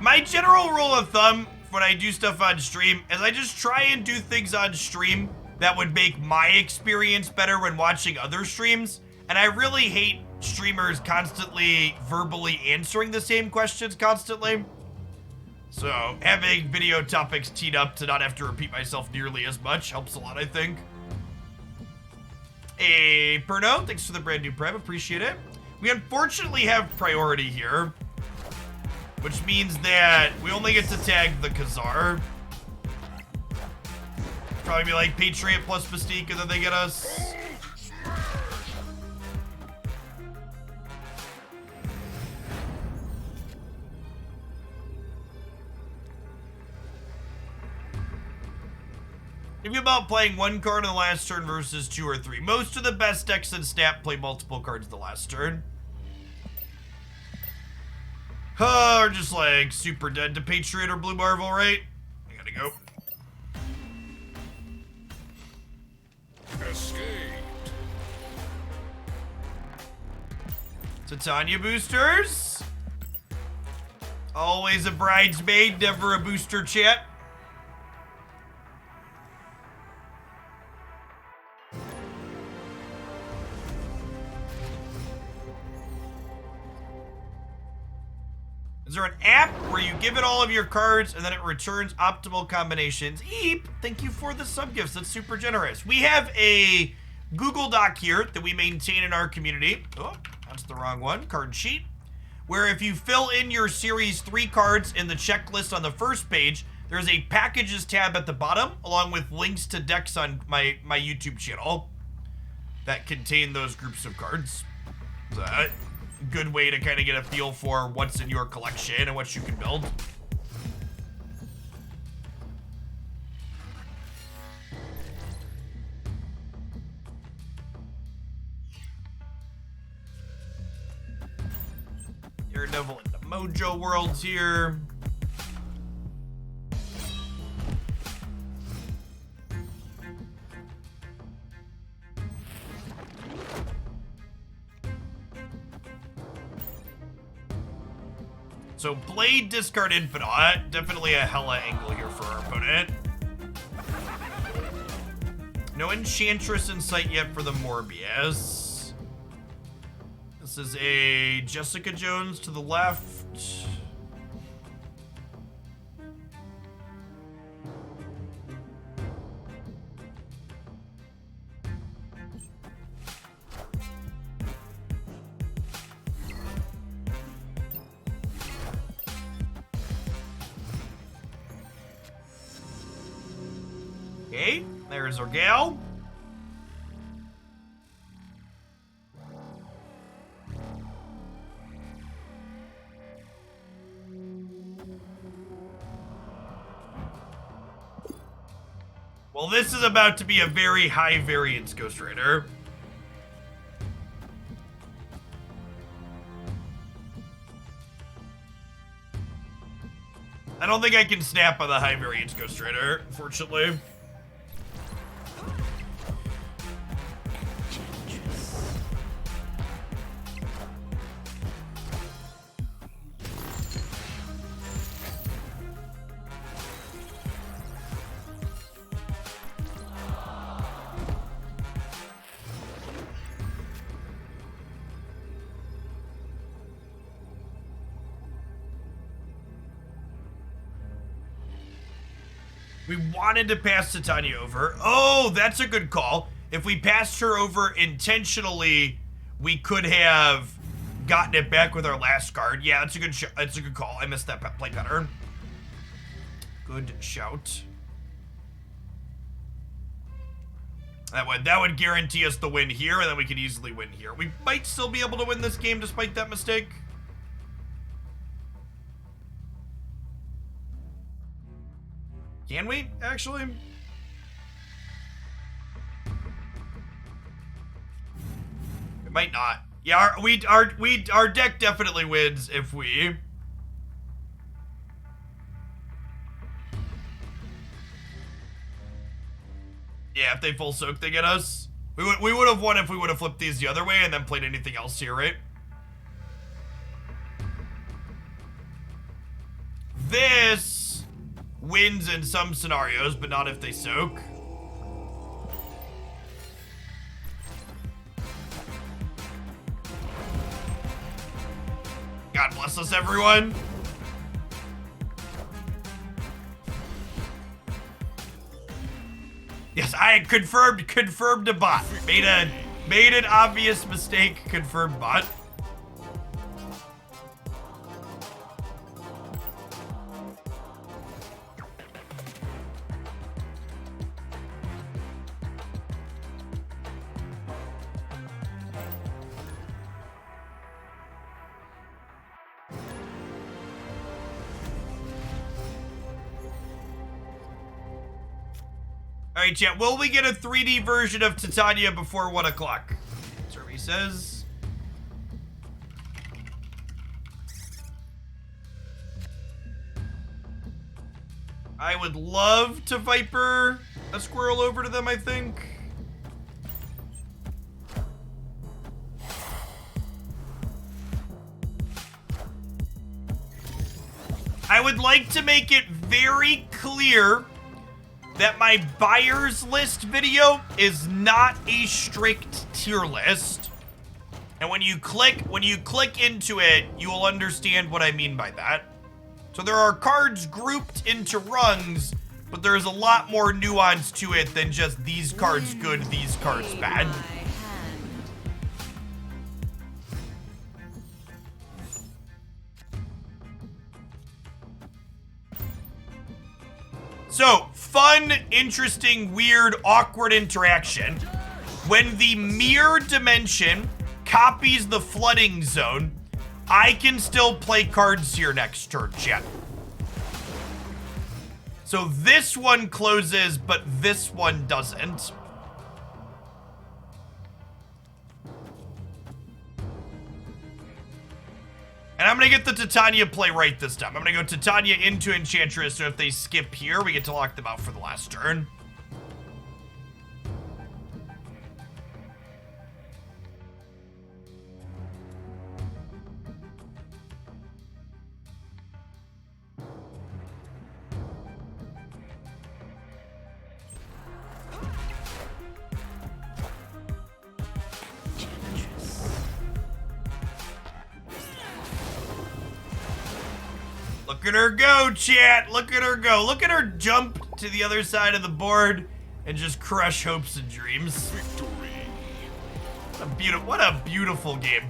my general rule of thumb when I do stuff on stream is I just try and do things on stream that would make my experience better when watching other streams. And I really hate streamers constantly verbally answering the same questions constantly. So having video topics teed up to not have to repeat myself nearly as much helps a lot, I think. Hey, Perno, thanks for the brand new prem, appreciate it. We unfortunately have priority here, which means that we only get to tag the Khazar. Probably be like Patriot plus Mystique and then they get us. If you're about playing one card in the last turn versus 2 or 3. Most of the best decks in Snap play multiple cards the last turn. Or just like super dead to Patriot or Blue Marvel, right? I gotta go. Escaped. Titania boosters. Always a bridesmaid, never a booster, chat. Is there an app where you give it all of your cards and then it returns optimal combinations? Eep, thank you for the sub gifts. That's super generous. We have a Google Doc here that we maintain in our community. Oh, that's the wrong one. Card sheet. Where if you fill in your series 3 cards in the checklist on the first page, there's a packages tab at the bottom along with links to decks on my YouTube channel that contain those groups of cards. So, good way to kind of get a feel for what's in your collection and what you can build. Daredevil in the Mojo Worlds here. So Blade, discard Infinite. Definitely a hella angle here for our opponent. No Enchantress in sight yet for the Morbius. This is a Jessica Jones to the left. Okay, there's our gal. Well, this is about to be a very high variance Ghost Rider. I don't think I can snap on the high variance Ghost Rider, unfortunately. We wanted to pass Titania over. Oh, that's a good call. If we passed her over intentionally, we could have gotten it back with our last card. Yeah, that's a good that's a good call. I missed that play pattern. Good shout. That would guarantee us the win here, and then we could easily win here. We might still be able to win this game despite that mistake. Can we, actually? It might not. Yeah, our deck definitely wins if we... Yeah, if they full soak, they get us. We would have won if we would have flipped these the other way and then played anything else here, right? This wins in some scenarios, but not if they soak. God bless us, everyone. Yes, I had confirmed a bot. Made an obvious mistake, confirmed bot. All right, chat. Will we get a 3D version of Titania before 1 o'clock? Survey says. I would love to Viper a squirrel over to them, I think. I would like to make it very clear that my buyers list video is not a strict tier list. And when you click into it, you will understand what I mean by that. So there are cards grouped into rungs, but there's a lot more nuance to it than just these cards good, these cards bad. So, fun, interesting, weird, awkward interaction. When the mirror dimension copies the flooding zone, I can still play cards here next turn, chat. So this one closes, but this one doesn't. And I'm going to get the Titania play right this time. I'm going to go Titania into Enchantress, so if they skip here, we get to lock them out for the last turn. Look at her go, chat. Look at her go. Look at her jump to the other side of the board and just crush hopes and dreams. Victory. What a beautiful game.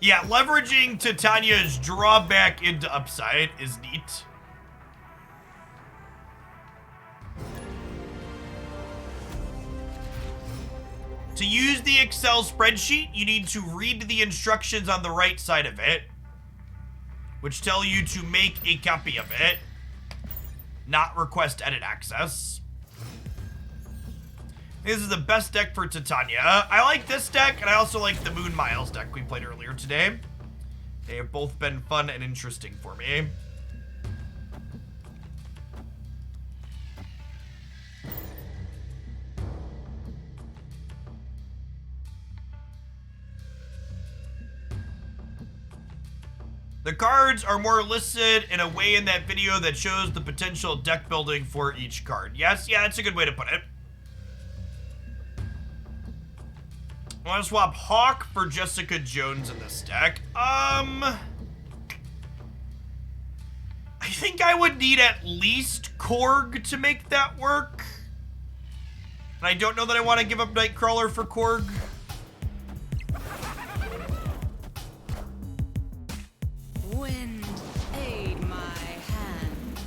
Yeah, leveraging Titania's drawback into upside is neat. To use the Excel spreadsheet, you need to read the instructions on the right side of it, which tell you to make a copy of it, not request edit access. This is the best deck for Titania. I like this deck, and I also like the Moon Miles deck we played earlier today. They have both been fun and interesting for me. The cards are more listed in a way in that video that shows the potential deck building for each card. Yes, yeah, that's a good way to put it. I want to swap Hawk for Jessica Jones in this deck. I think I would need at least Korg to make that work. And I don't know that I want to give up Nightcrawler for Korg. Wind, aid my hand.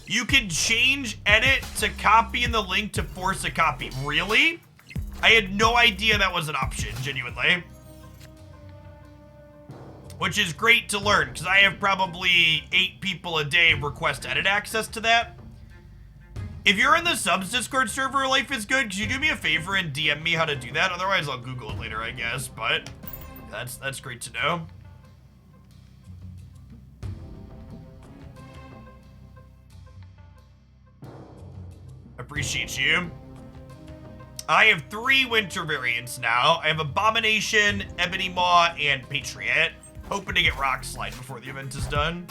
You can change edit to copy in the link to force a copy. Really? I had no idea that was an option, genuinely. Which is great to learn, because I have probably 8 people a day request edit access to that. If you're in the subs Discord server, life is good. Could you do me a favor and DM me how to do that? Otherwise, I'll Google it later, I guess. But that's great to know. Appreciate you. I have 3 winter variants now. I have Abomination, Ebony Maw, and Patriot. Hoping to get Rock Slide before the event is done.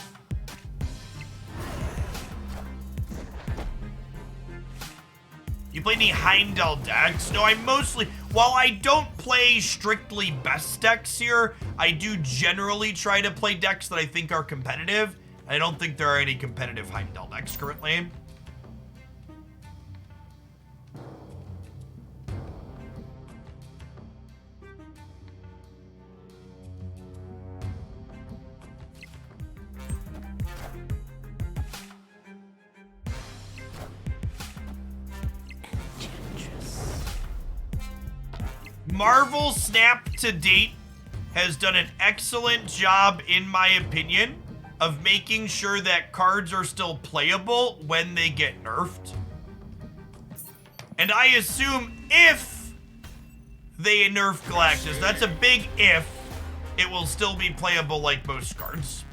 You play any Heimdall decks? No, I mostly... While I don't play strictly best decks here, I do generally try to play decks that I think are competitive. I don't think there are any competitive Heimdall decks currently. Marvel Snap to date has done an excellent job, in my opinion, of making sure that cards are still playable when they get nerfed. And I assume if they nerf Galactus, that's a big if, it will still be playable like most cards.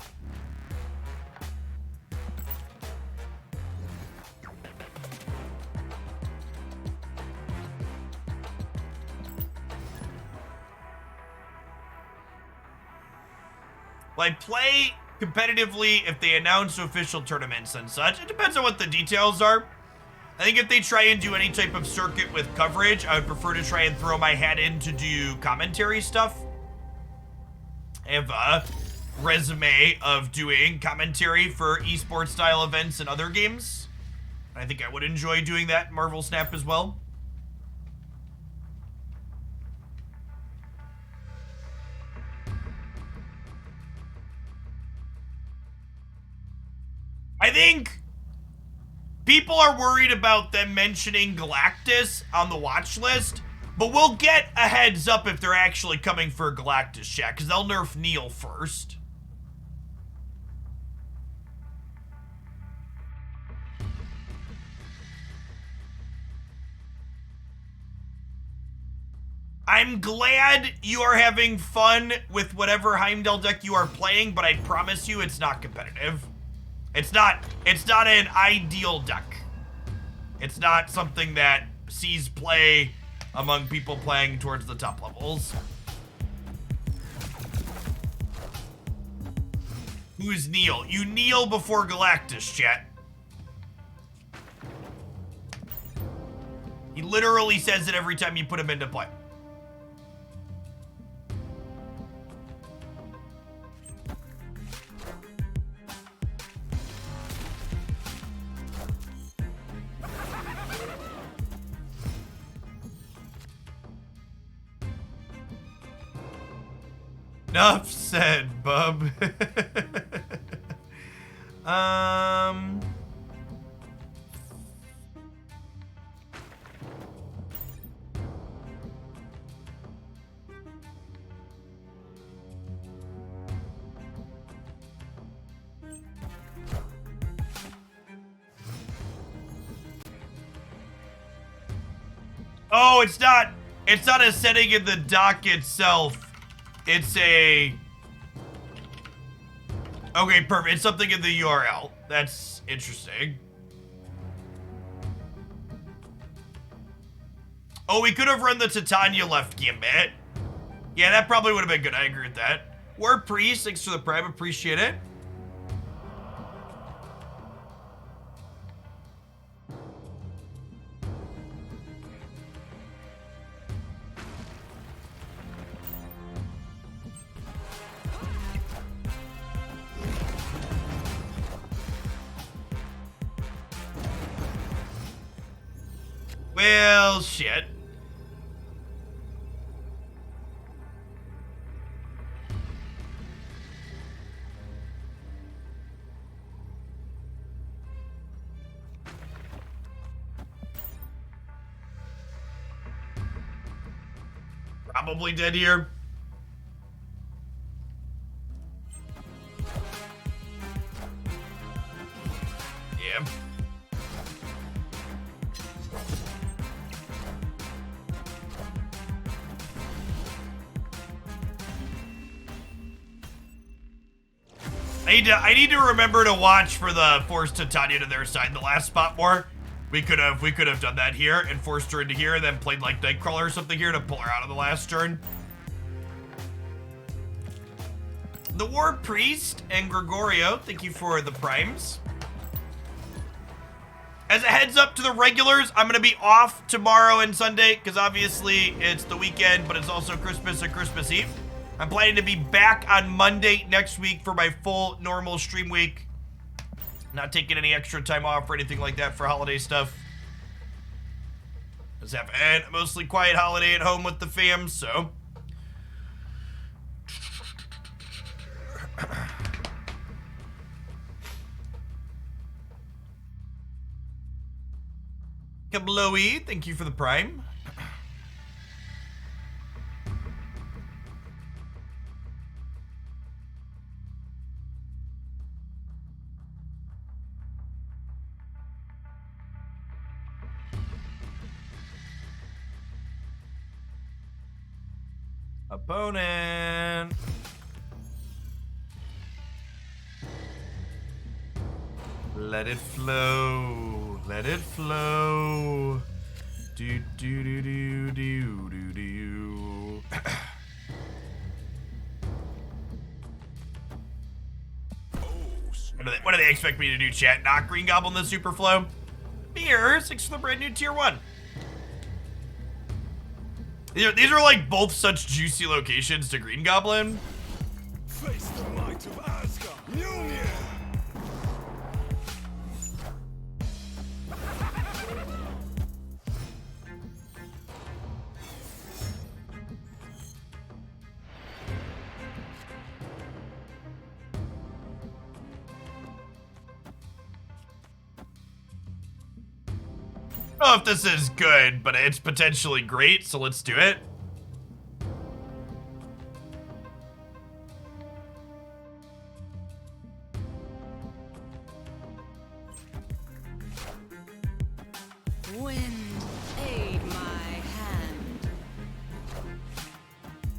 Well, I play competitively if they announce official tournaments and such. It depends on what the details are. I think if they try and do any type of circuit with coverage, I would prefer to try and throw my hat in to do commentary stuff. I have a resume of doing commentary for esports style events and other games. I think I would enjoy doing that in Marvel Snap as well. I think people are worried about them mentioning Galactus on the watch list, but we'll get a heads up if they're actually coming for Galactus, chat, because they'll nerf Neil first. I'm glad you are having fun with whatever Heimdall deck you are playing, but I promise you it's not competitive. It's not an ideal deck. It's not something that sees play among people playing towards the top levels. Who's Neil? You kneel before Galactus, chat. He literally says it every time you put him into play. Enough said, bub. Oh, it's not a setting in the dock itself. It's a... Okay, perfect. It's something in the URL. That's interesting. Oh, we could have run the Titania left gambit. Yeah, that probably would have been good. I agree with that. War Priest, thanks for the prime. Appreciate it. Well, shit. Probably dead here. Yeah. I need to remember to watch for the Force Titania to their side in the last spot more. We could have done that here and forced her into here and then played like Nightcrawler or something here to pull her out of the last turn. The War Priest and Gregorio, thank you for the primes. As a heads up to the regulars, I'm going to be off tomorrow and Sunday because obviously it's the weekend, but it's also Christmas and Christmas Eve. I'm planning to be back on Monday next week for my full normal stream week. Not taking any extra time off or anything like that for holiday stuff. Let's have a mostly quiet holiday at home with the fam, so. Kabloey, thank you for the prime. Opponent. Let it flow. Let it flow. Do do do do do do do. What do they expect me to do, chat? Knock Green Goblin the Super Flow? Here, 6 for the brand new tier 1. These are like both such juicy locations to Green Goblin. Face the might of Asgard. Mjolnir. I don't know if this is good, but it's potentially great, so let's do it. Wind, aid my hand.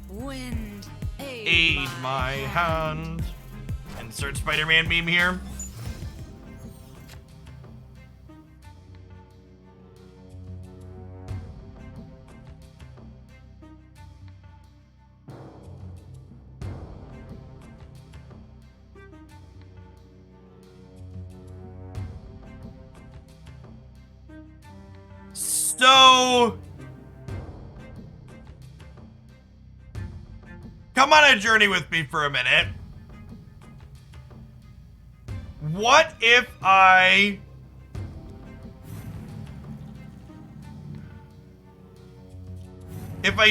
Wind, Aid my hand. Insert Spider-Man meme here. So, come on a journey with me for a minute. What if I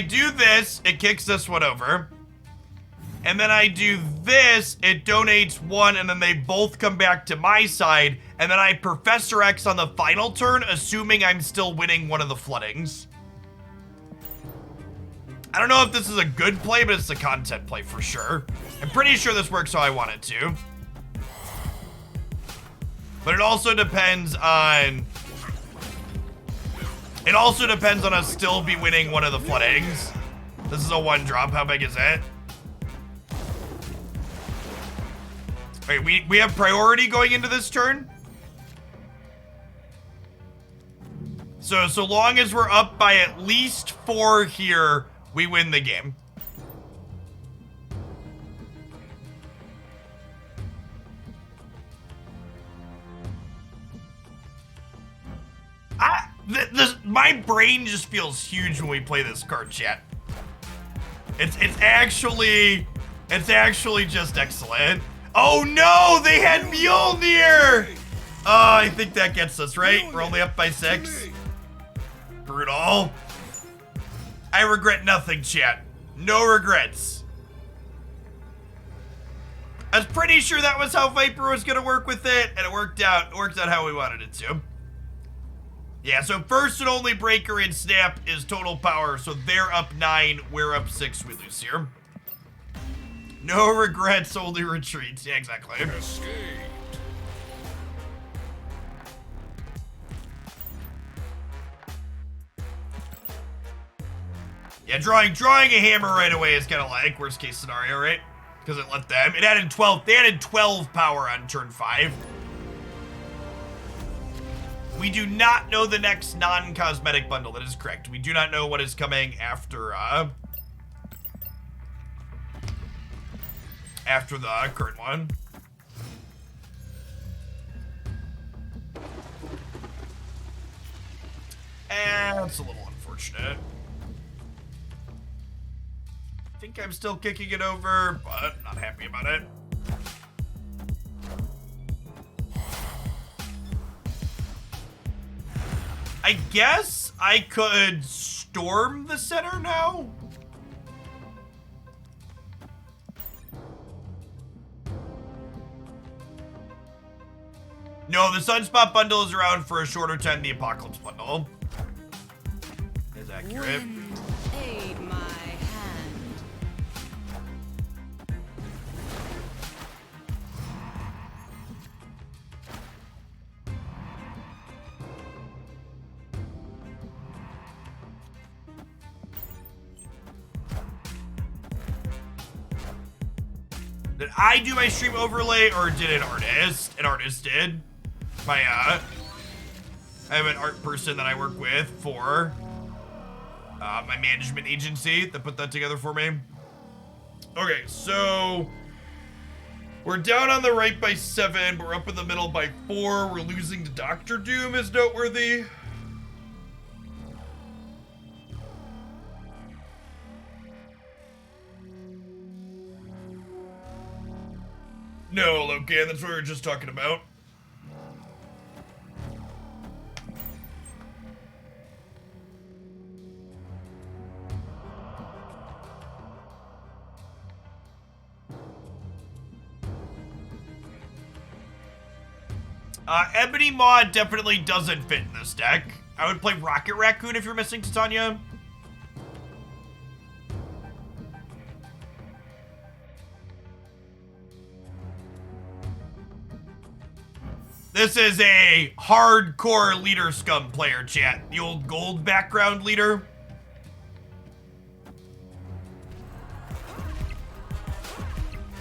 do this, it kicks this one over. And then I do this, it donates one, and then they both come back to my side. And then I Professor X on the final turn, assuming I'm still winning one of the floodings. I don't know if this is a good play, but it's a content play for sure. I'm pretty sure this works how I want it to. But it also depends on... It also depends on us still be winning one of the floodings. This is a 1-drop, how big is it? Wait, we have priority going into this turn? So long as we're up by at least 4 here, we win the game. My brain just feels huge when we play this card, chat. It's actually just excellent. Oh no, they had Mjolnir! Oh, I think that gets us, right? We're only up by 6. Brutal. I regret nothing, chat. No regrets. I was pretty sure that was how Viper was gonna work with it, and it worked out how we wanted it to. Yeah, so first and only breaker in Snap is total power, so they're up 9, we're up 6, we lose here. No regrets, only retreats. Yeah, exactly. Escaped. Yeah, drawing a hammer right away is kind of like worst case scenario, right? Because it let them. It added 12. They added 12 power on turn 5. We do not know the next non-cosmetic bundle. That is correct. We do not know what is coming after the current one. And that's a little unfortunate. I think I'm still kicking it over, but not happy about it. I guess I could storm the center now? No, the Sunspot bundle is around for a shorter time than the Apocalypse bundle. Is accurate. Wind, aid my hand. Did I do my stream overlay or did an artist? An artist did. I have an art person that I work with for my management agency that put that together for me. Okay, so we're down on the right by 7, but we're up in the middle by 4. We're losing to Dr. Doom is noteworthy. No, Logan, that's what we were just talking about. Ebony Maw definitely doesn't fit in this deck. I would play Rocket Raccoon if you're missing Titania. This is a hardcore leader scum player, chat. The old gold background leader.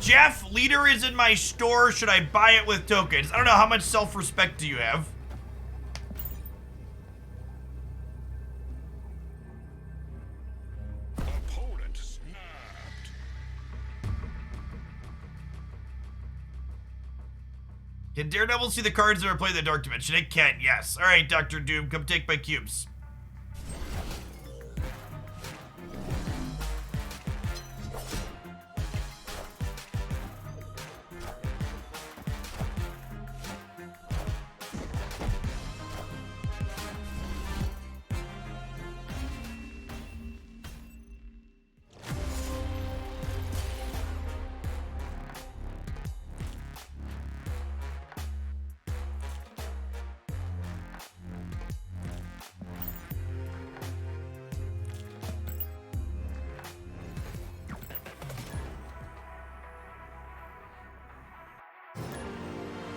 Jeff, leader is in my store. Should I buy it with tokens? I don't know. How much self-respect do you have? Opponent snapped. Can Daredevil see the cards that are played in the Dark Dimension? It can, yes. All right, Dr. Doom, come take my cubes.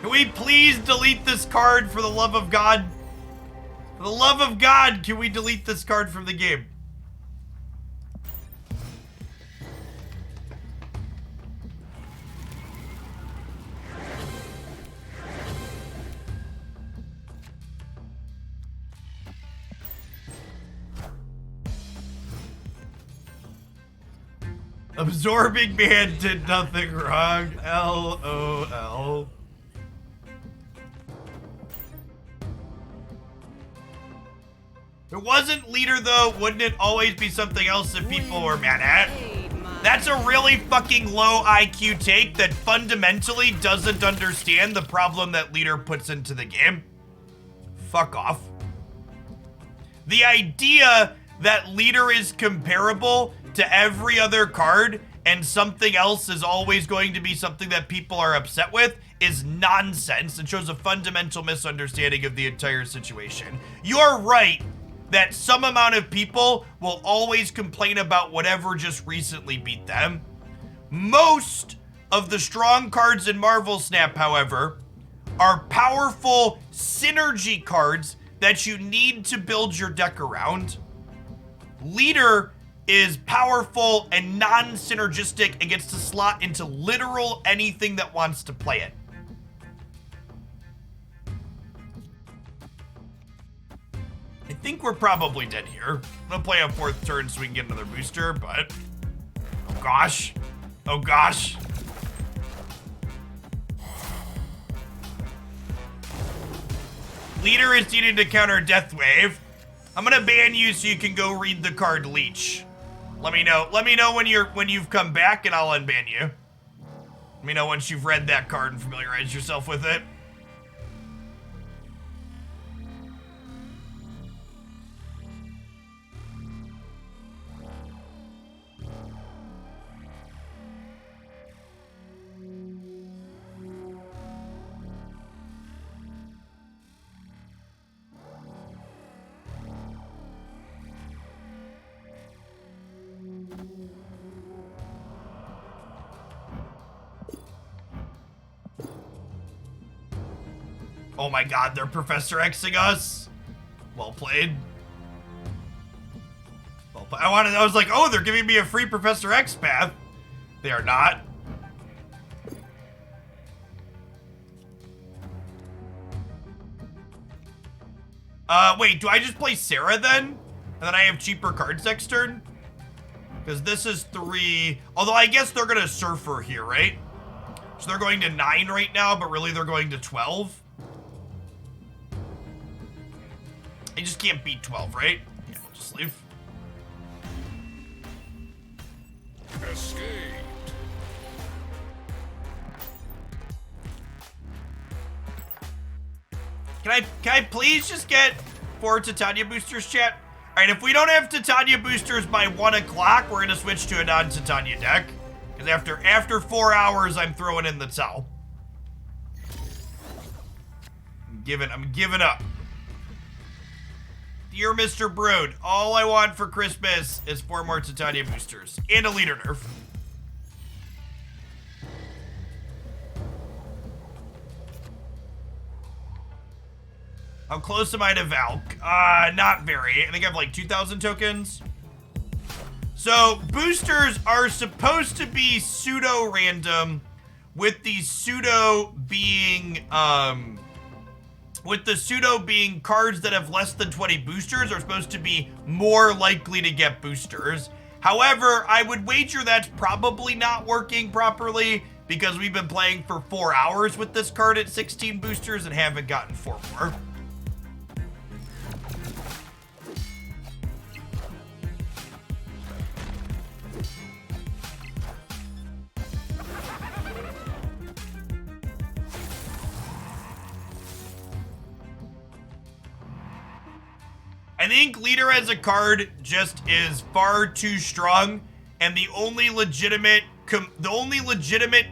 Can we please delete this card for the love of God? For the love of God, can we delete this card from the game? Absorbing Man did nothing wrong. LOL. If it wasn't leader though, wouldn't it always be something else that people were mad at? That's a really fucking low IQ take that fundamentally doesn't understand the problem that leader puts into the game. Fuck off. The idea that leader is comparable to every other card and something else is always going to be something that people are upset with is nonsense and shows a fundamental misunderstanding of the entire situation. You're right that some amount of people will always complain about whatever just recently beat them. Most of the strong cards in Marvel Snap, however, are powerful synergy cards that you need to build your deck around. Leader is powerful and non-synergistic and gets to slot into literal anything that wants to play it. think we're probably dead here. I'm gonna play a 4th turn so we can get another booster, but... Oh gosh. Oh gosh. Leader is needed to counter Death Wave. I'm gonna ban you so you can go read the card Leech. Let me know when you've come back and I'll unban you. Let me know once you've read that card and familiarized yourself with it. Oh my god, they're Professor Xing us. Well played. Well played. I was like, oh, they're giving me a free Professor X path. They are not. Wait, do I just play Sarah then? And then I have cheaper cards next turn? Because this is 3. Although I guess they're gonna Surfer here, right? So they're going to 9 right now, but really they're going to 12. I just can't beat 12, right? Yeah, we'll just leave. Escaped. Can I please just get 4 Titania boosters, chat? Alright, if we don't have Titania boosters by 1 o'clock, we're gonna switch to a non-Titania deck. Because after 4 hours, I'm throwing in the towel. I'm giving up. Dear Mr. Brood, all I want for Christmas is 4 more Titania boosters and a leader nerf. How close am I to Valk? Not very. I think I have like 2,000 tokens. So boosters are supposed to be pseudo-random, with the pseudo being cards that have less than 20 boosters are supposed to be more likely to get boosters. However, I would wager that's probably not working properly because we've been playing for 4 hours with this card at 16 boosters and haven't gotten 4 more. I think Leader as a card just is far too strong, and the only legitimate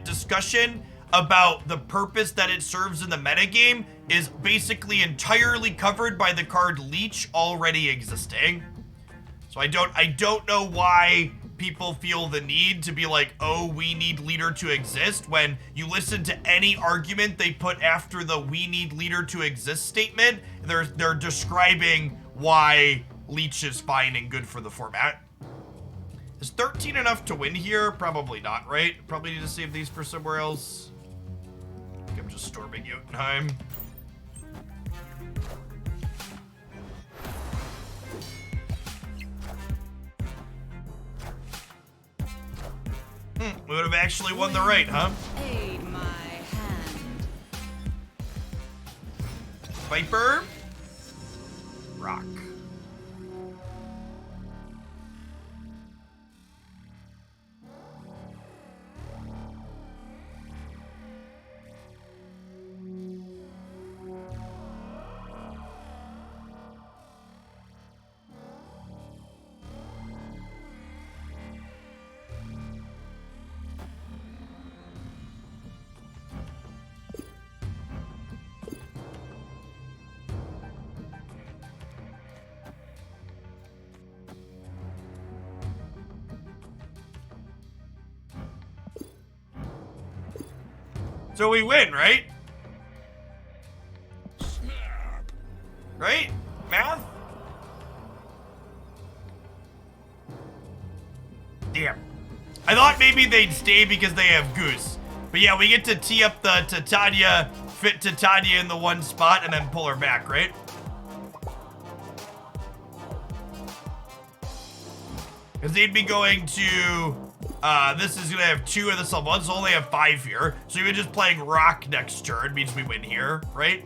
discussion about the purpose that it serves in the metagame is basically entirely covered by the card Leech already existing. So I don't know why people feel the need to be like, oh, we need Leader to exist, when you listen to any argument they put after the we need Leader to exist statement, they're describing why Leech is fine and good for the format. Is 13 enough to win here? Probably not, right? Probably need to save these for somewhere else. I think I'm just storming Jotunheim. We would have actually won the right, huh? Aid my hand. Viper. Rock. So we win, right? Snap. Right? Math? Damn. I thought maybe they'd stay because they have Goose. But yeah, we get to tee up the Titania, fit Titania in the one spot, and then pull her back, right? Because they'd be going to, this is gonna have 2 of the summons, so only have 5 here. So even just playing rock next turn means we win here, right?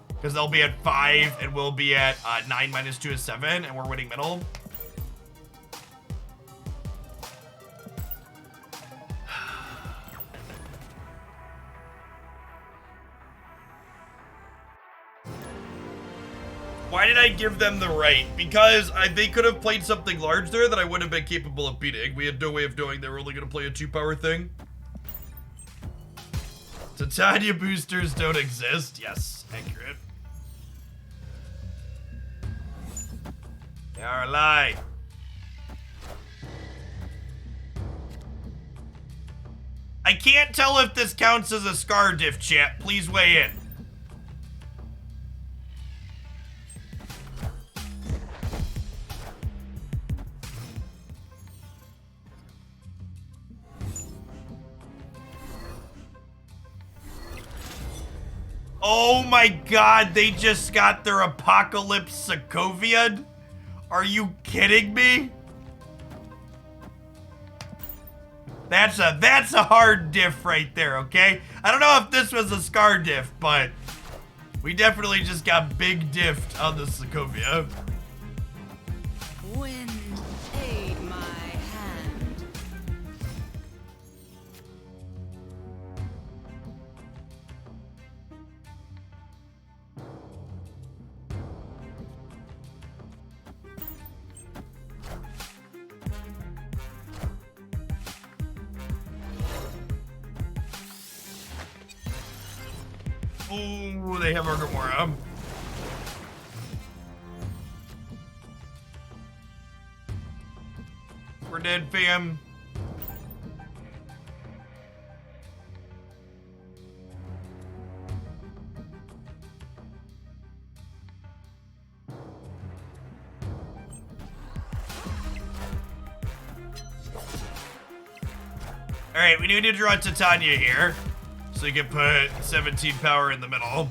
Because they'll be at 5 and we'll be at 9 minus 2 is 7 and we're winning middle. Why did I give them the right? Because they could have played something large there that I would have been capable of beating. We had no way of knowing they were only going to play a 2-power thing. Titania boosters don't exist. Yes, accurate. They are a lie. I can't tell if this counts as a Scar diff, chat. Please weigh in. Oh my god, they just got their Apocalypse Sokovia? Are you kidding me? That's a hard diff right there, okay? I don't know if this was a Scar diff, but we definitely just got big diffed on the Sokovia. Wind, aid my hand. Ooh, they have Argamora. We're dead, fam. Alright, we need to draw Titania here. So you can put 17 power in the middle.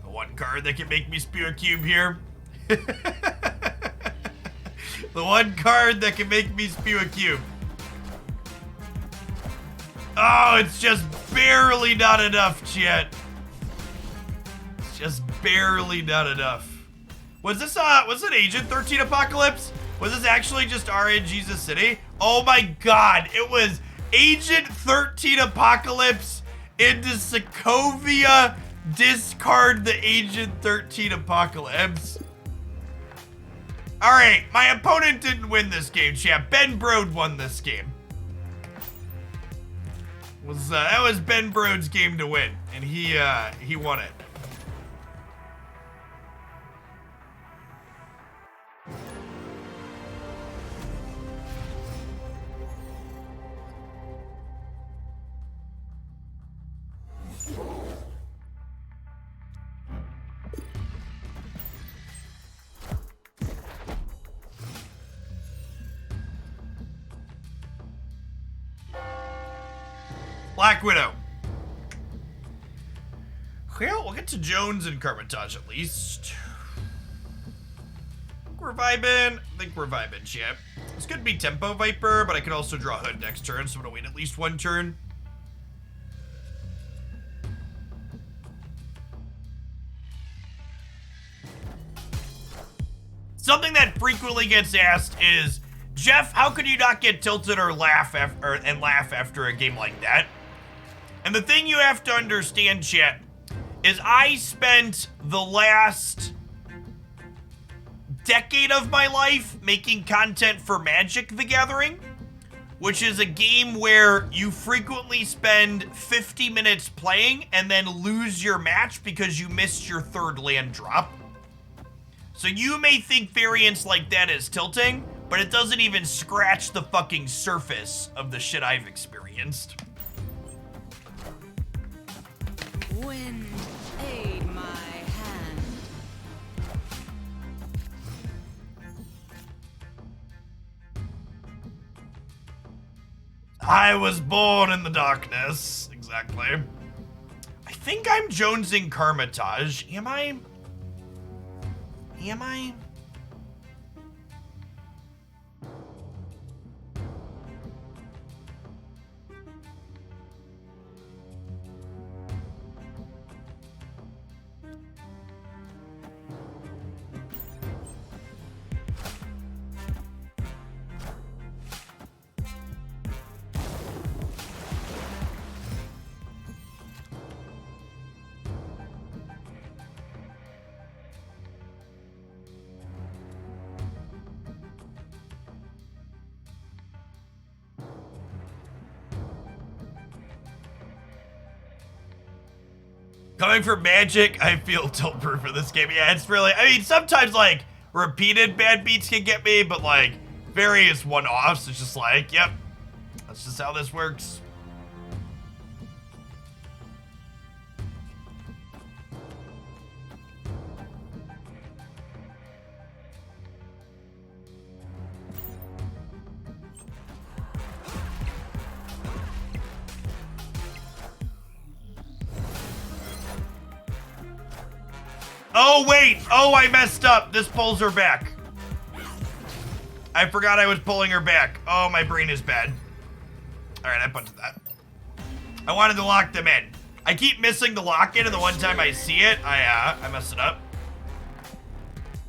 The one card that can make me spew a cube here. The one card that can make me spew a cube. Oh, it's just barely not enough, chat. It's just barely not enough. Was this it Agent 13 Apocalypse? Was this actually just RNG's City? Oh my god, it was Agent 13 Apocalypse into Sokovia, discard the Agent 13 Apocalypse. Alright, my opponent didn't win this game, chat. Ben Brode won this game. That was Ben Brode's game to win, and he won it. Black Widow. Well, we'll get to Jones and Carmitage at least. We're vibing. I think we're vibing, chat. This could be Tempo Viper, but I could also draw Hood next turn, so I'm gonna wait at least one turn. Something that frequently gets asked is, Jeff, how could you not get tilted or laugh after a game like that? And the thing you have to understand, chat, is I spent the last decade of my life making content for Magic the Gathering, which is a game where you frequently spend 50 minutes playing and then lose your match because you missed your third land drop. So you may think variants like that is tilting, but it doesn't even scratch the fucking surface of the shit I've experienced. Wind, aid my hand. I was born in the darkness. Exactly. I think I'm jonesing Carmitage. Am I? Am I? Coming from Magic, I feel tilt-proof for this game. Yeah, it's really, I mean, sometimes, like, repeated bad beats can get me, but, like, various one-offs, it's just like, yep, that's just how this works. Oh, wait. Oh, I messed up. This pulls her back. I forgot I was pulling her back. Oh, my brain is bad. All right, I punted that. I wanted to lock them in. I keep missing the lock-in, and the one time I see it, I mess it up.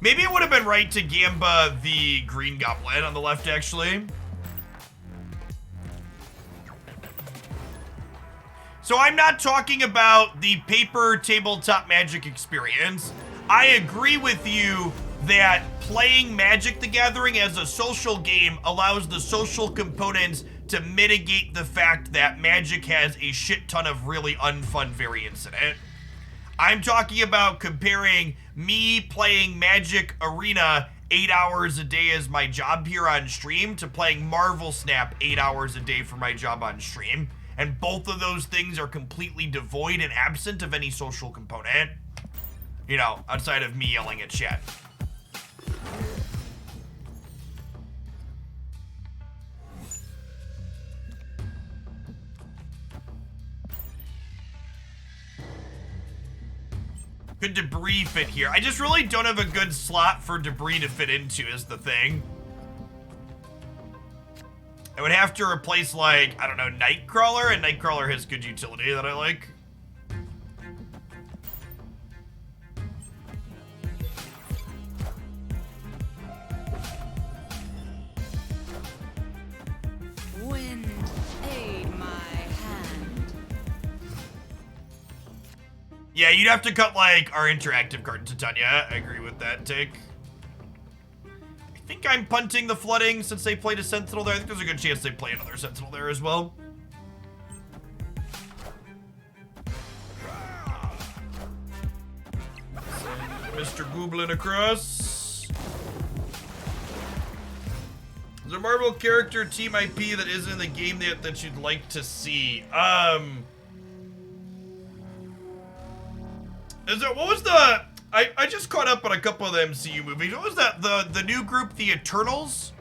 Maybe it would have been right to Gamba the green goblin on the left, actually. So I'm not talking about the paper tabletop Magic experience. I agree with you that playing Magic the Gathering as a social game allows the social components to mitigate the fact that Magic has a shit ton of really unfun variants in it. I'm talking about comparing me playing Magic Arena 8 hours a day as my job here on stream to playing Marvel Snap 8 hours a day for my job on stream. And both of those things are completely devoid and absent of any social component. You know, outside of me yelling at chat. Could debris fit here? I just really don't have a good slot for debris to fit into is the thing. I would have to replace, like, I don't know, Nightcrawler, and Nightcrawler has good utility that I like. Wind, aid my hand. Yeah, you'd have to cut, like, our interactive card to Tanya. I agree with that take. I think I'm punting the flooding since they played a Sentinel there. I think there's a good chance they play another Sentinel there as well. Mr. Gooblin across. Is there a Marvel character team IP that isn't in the game yet that you'd like to see? Is there, what was the... I just caught up on a couple of the MCU movies. What was that? The new group, the Eternals,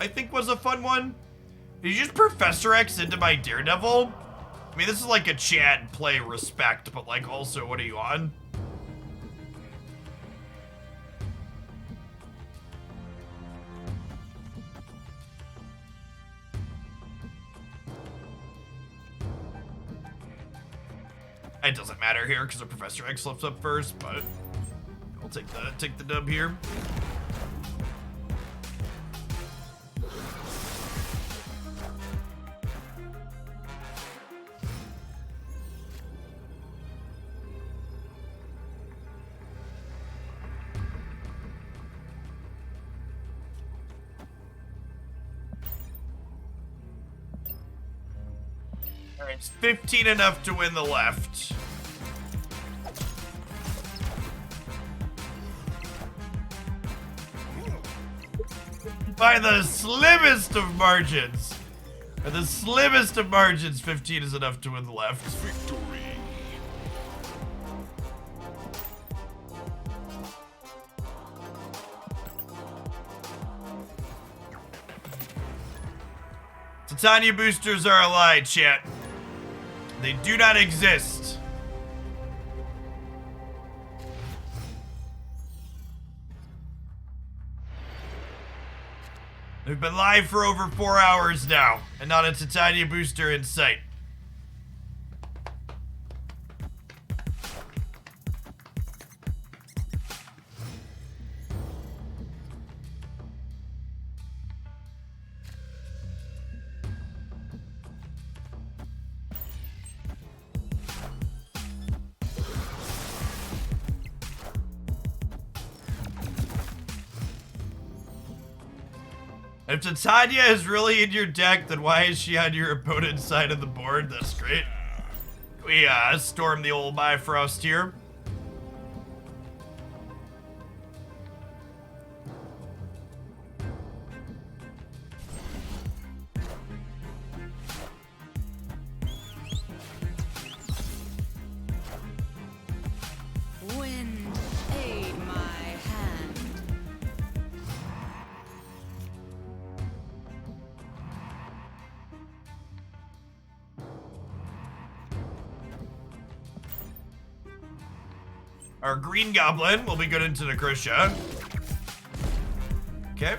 I think was a fun one. Did you just Professor X into my Daredevil? I mean, this is like a Chad play respect, but like also, what are you on? It doesn't matter here because the Professor X slips up first, but I'll take the dub here. All right, it's 15 enough to win the left. By the slimmest of margins. By the slimmest of margins, 15 is enough to win the left. Victory. Titania boosters are a lie, chat. They do not exist. We've been live for over 4 hours now, and not a Titania booster in sight. If Titania is really in your deck, then why is she on your opponent's side of the board? That's great. We storm the old Bifrost here. Wind, aid my hand. Our green goblin will be good into Necrotia. Okay.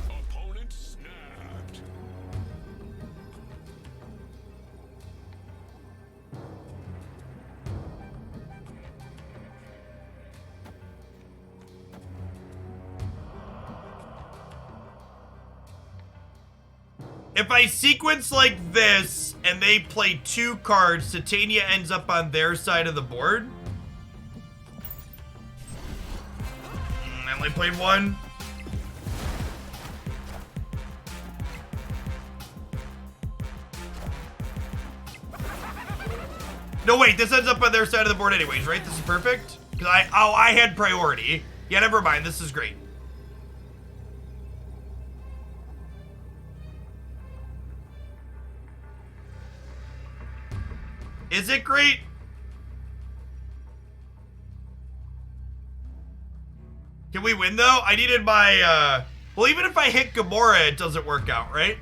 Opponent snapped. If I sequence like this and they play 2 cards, Titania ends up on their side of the board. I only played 1. No, wait, this ends up on their side of the board anyways, right? This is perfect? Because I had priority. Yeah, never mind, this is great. Is it great? Can we win though? I needed my, well, even if I hit Gamora, it doesn't work out, right?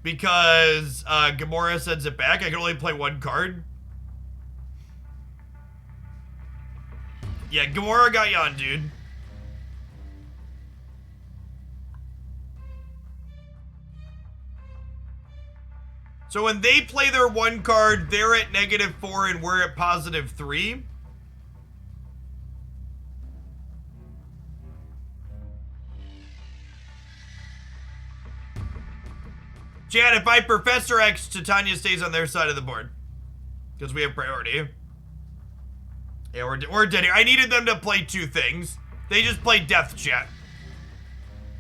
Because Gamora sends it back. I can only play 1 card. Yeah, Gamora got you on, dude. So when they play their 1 card, they're at -4 and we're at +3. Chad, if I Professor X, Titania stays on their side of the board. Because we have priority. Yeah, we're dead here. I needed them to play 2 things. They just played Death, chat.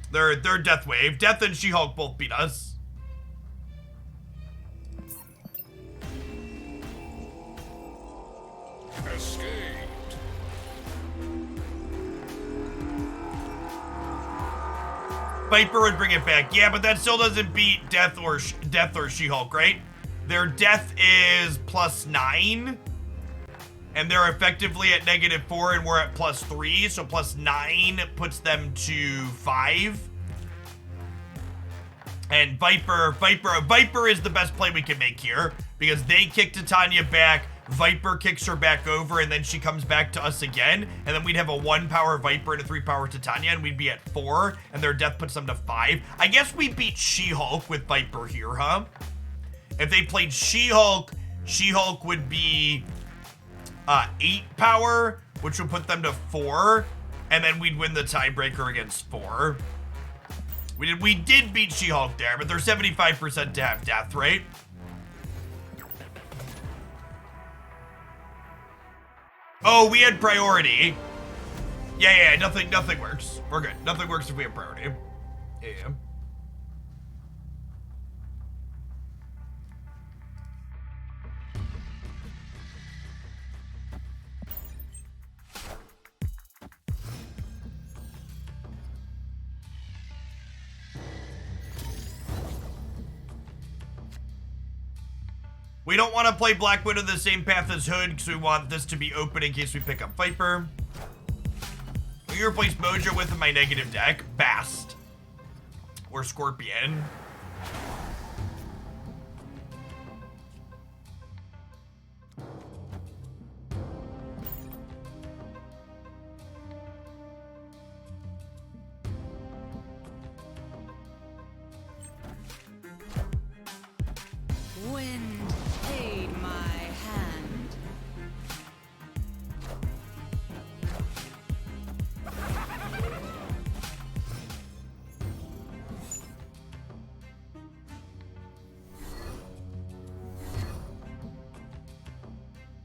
They're Death Wave. Death and She-Hulk both beat us. Escaped. Viper would bring it back. Yeah, but that still doesn't beat Death or She-Hulk, right? Their Death is +9. And they're effectively at -4 and we're at +3. So +9 puts them to 5. And Viper is the best play we can make here. Because they kick Titania back. Viper kicks her back over and then she comes back to us again. And then we'd have a 1-power Viper and a 3-power Titania and we'd be at 4 and their death puts them to 5. I guess we beat She-Hulk with Viper here, huh? If they played She-Hulk, She-Hulk would be 8-power, which would put them to 4. And then we'd win the tiebreaker against 4. We did beat She-Hulk there, but they're 75% to have death, right? Oh, we had priority. Yeah, nothing works. We're good. Nothing works if we have priority. Yeah. We don't want to play Black Widow the same path as Hood because we want this to be open in case we pick up Viper. I'm gonna replace Mojo with my negative deck, Bast. Or Scorpion. Wind aid my hand.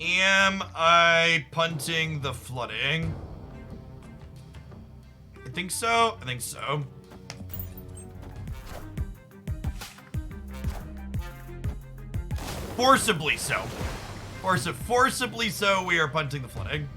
Am I punting the flooding? I think so. I think so. Forcibly so. Forcibly so, we are punting the flooding.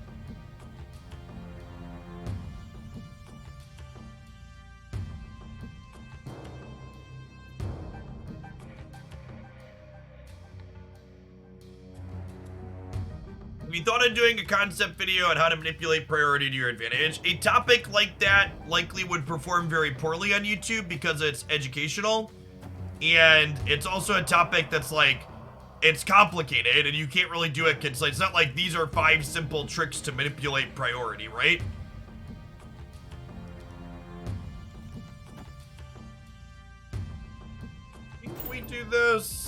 Have you thought of doing a concept video on how to manipulate priority to your advantage? A topic like that likely would perform very poorly on YouTube because it's educational. And it's also a topic that's like, it's complicated and you can't really do it. It's not like these are 5 simple tricks to manipulate priority, right? Can we do this?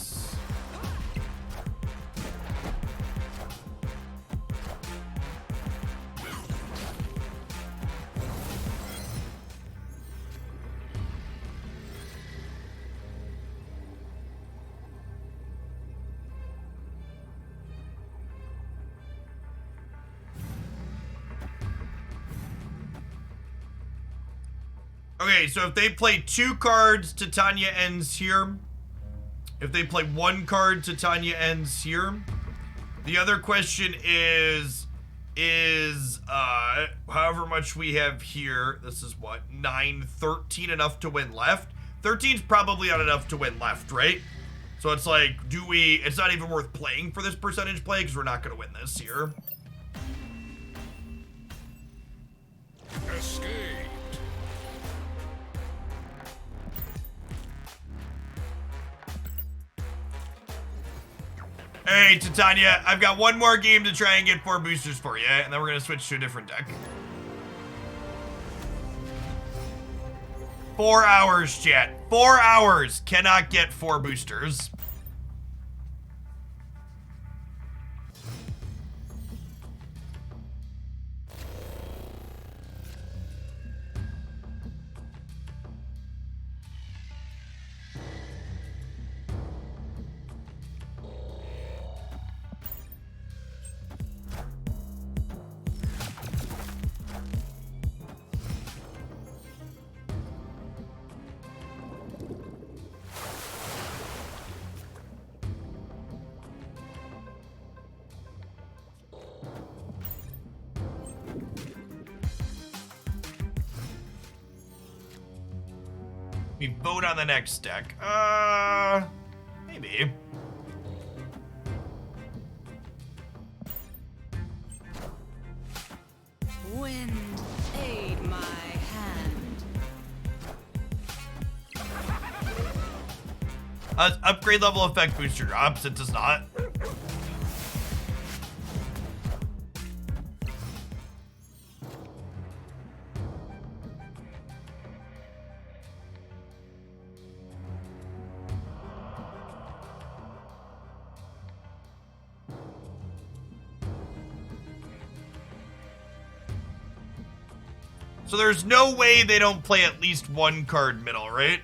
Okay, so if they play 2 cards, Titania ends here. If they play 1 card, Titania ends here. The other question is however much we have here, this is what, 9, 13 enough to win left? 13's probably not enough to win left, right? So it's like, it's not even worth playing for this percentage play because we're not going to win this here. Escape. Hey, Titania, I've got 1 more game to try and get 4 boosters for you, and then we're gonna switch to a different deck. 4 hours, chat. 4 hours. Cannot get 4 boosters. We vote on the next deck. Maybe. Wind aid my hand. Upgrade level effect booster drops. It does not. So there's no way they don't play at least 1 card middle, right?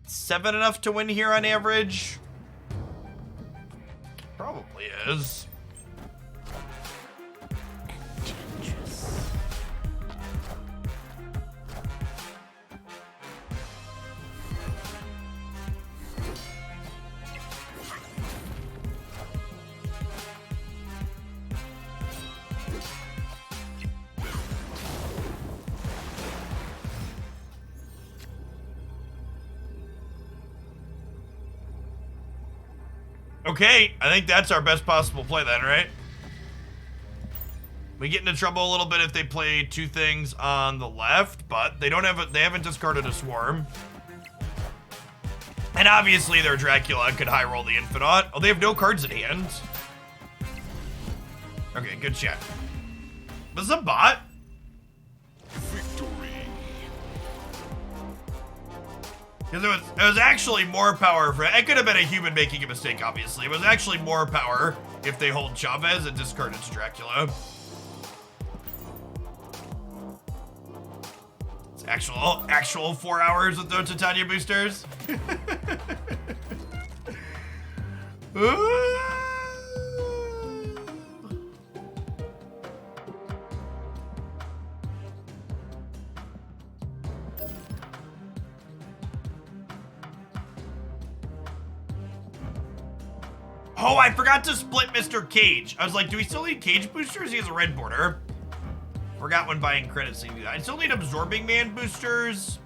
Seven enough to win here on average? Probably is. Okay, I think that's our best possible play then, right? We get into trouble a little bit if they play two things on the left, but they haven't discarded a swarm. And obviously their Dracula could high roll the Infinite. Oh, they have no cards in hand. Okay, good shot. Was this a bot? Victory. Because it was actually more power for it could have been a human making a mistake, obviously. It was actually more power if they hold Chavez and discard its Dracula. It's actual 4 hours with no Titania boosters. Oh, I forgot to split Mr. Cage. I was like, do we still need Cage boosters? He has a red border. Forgot when buying credits. I still need Absorbing Man boosters.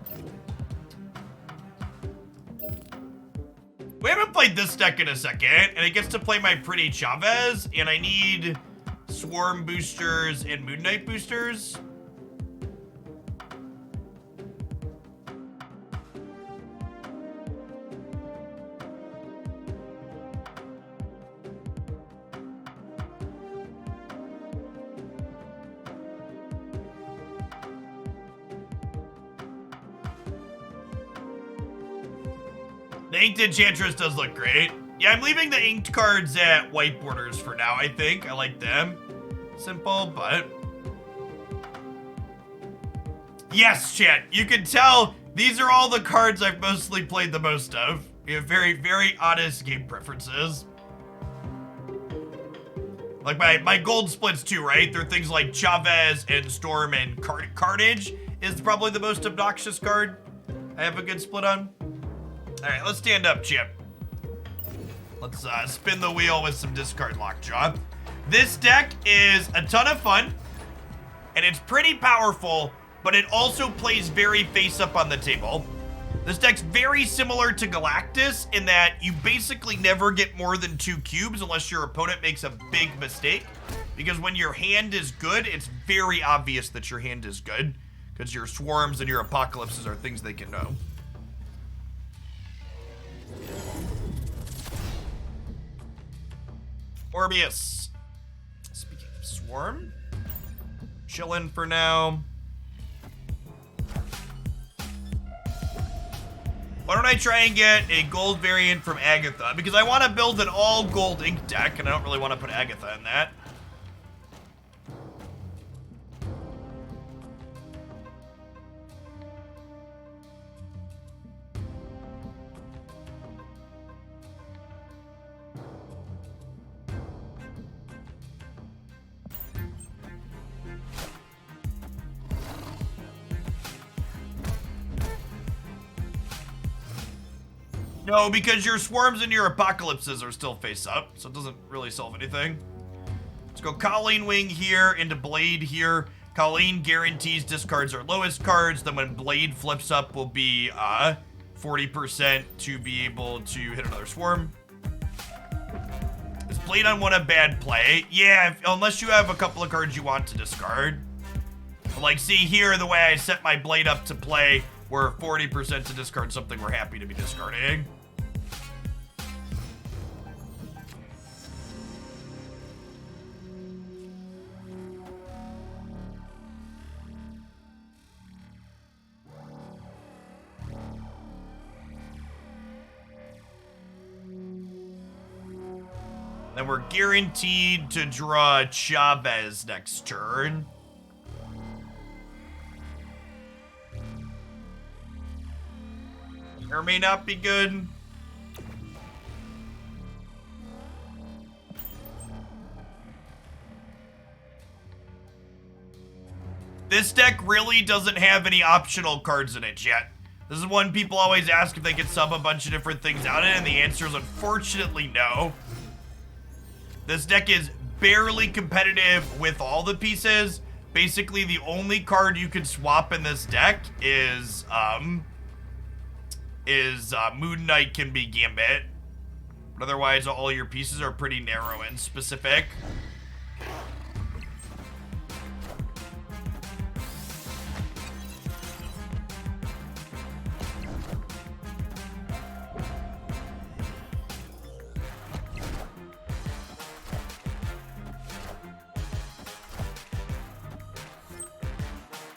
We haven't played this deck in a second, and it gets to play my pretty Chavez, and I need Swarm boosters and Moon Knight boosters. The Inked Enchantress does look great. Yeah, I'm leaving the inked cards at white borders for now, I think. I like them. Simple, but... Yes, chat. You can tell these are all the cards I've mostly played the most of. We have very, very honest game preferences. Like my gold splits too, right? They're things like Chavez and Storm and Carnage is probably the most obnoxious card I have a good split on. All right, let's stand up, Chip. Let's spin the wheel with some discard lockjaw. This deck is a ton of fun, and it's pretty powerful, but it also plays very face up on the table. This deck's very similar to Galactus in that you basically never get more than 2 cubes unless your opponent makes a big mistake. Because when your hand is good, it's very obvious that your hand is good, because your swarms and your apocalypses are things they can know. Orbius. Speaking of swarm, chillin' for now. Why don't I try and get a gold variant from Agatha? Because I want to build an all gold ink deck, and I don't really want to put Agatha in that. No, because your swarms and your apocalypses are still face up, so it doesn't really solve anything. Let's go Colleen Wing here into Blade here. Colleen guarantees discards our lowest cards. Then when Blade flips up, will be 40% to be able to hit another swarm. Is Blade on one a bad play? Yeah, unless you have a couple of cards you want to discard. But like, see here, the way I set my Blade up to play, we're 40% to discard something we're happy to be discarding. Then we're guaranteed to draw Chavez next turn. Or may not be good. This deck really doesn't have any optional cards in it yet. This is one people always ask if they could sub a bunch of different things out in it, and the answer is unfortunately no. This deck is barely competitive with all the pieces. Basically, the only card you can swap in this deck is Moon Knight can be Gambit. But But otherwise, all your pieces are pretty narrow and specific.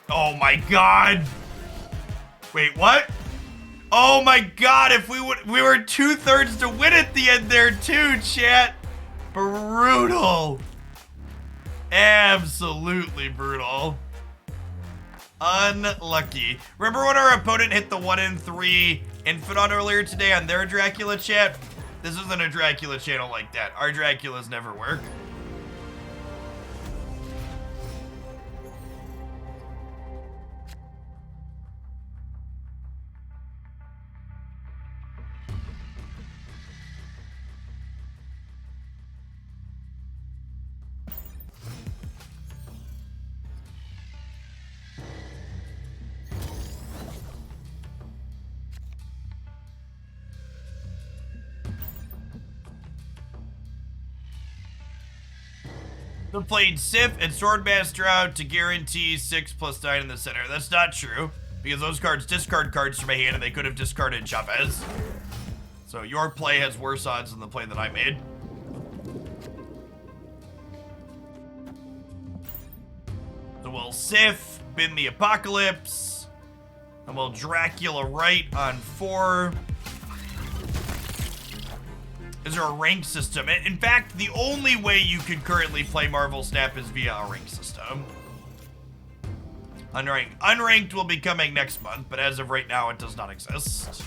Oh my god! Wait, what? Oh my god, if we were 2/3 to win at the end there too, chat. Brutal. Absolutely brutal. Unlucky. Remember when our opponent hit the 1 in 3 Infinite earlier today on their Dracula chat? This isn't a Dracula channel like that. Our Draculas never work. They played Sif and Swordmaster out to guarantee 6+9 in the center. That's not true, because those cards discard cards from my hand and they could have discarded Chavez. So your play has worse odds than the play that I made. So we'll Sif, bin the Apocalypse, and we'll Dracula right on 4. Is there a rank system? In fact, the only way you could currently play Marvel Snap is via a rank system. Unranked. Unranked will be coming next month, but as of right now, it does not exist.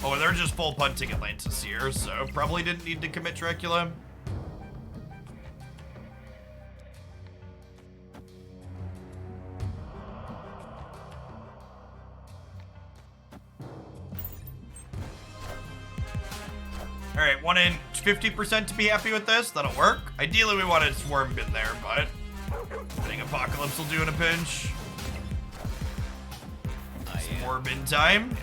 Oh, they're just full punting Atlantis here, so probably didn't need to commit Dracula. All right, 1 in 50% to be happy with this. That'll work. Ideally, we wanted Swarm bin there, but I think Apocalypse will do in a pinch. Swarm bin time.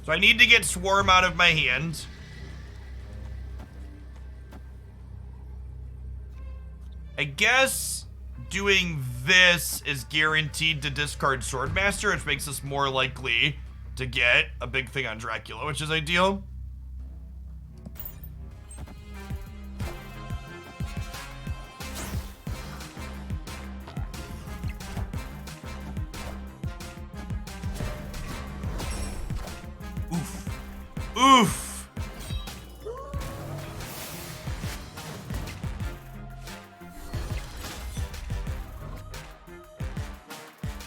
So I need to get Swarm out of my hand. I guess doing this is guaranteed to discard Swordmaster, which makes us more likely to get a big thing on Dracula, which is ideal. Oof. Oof.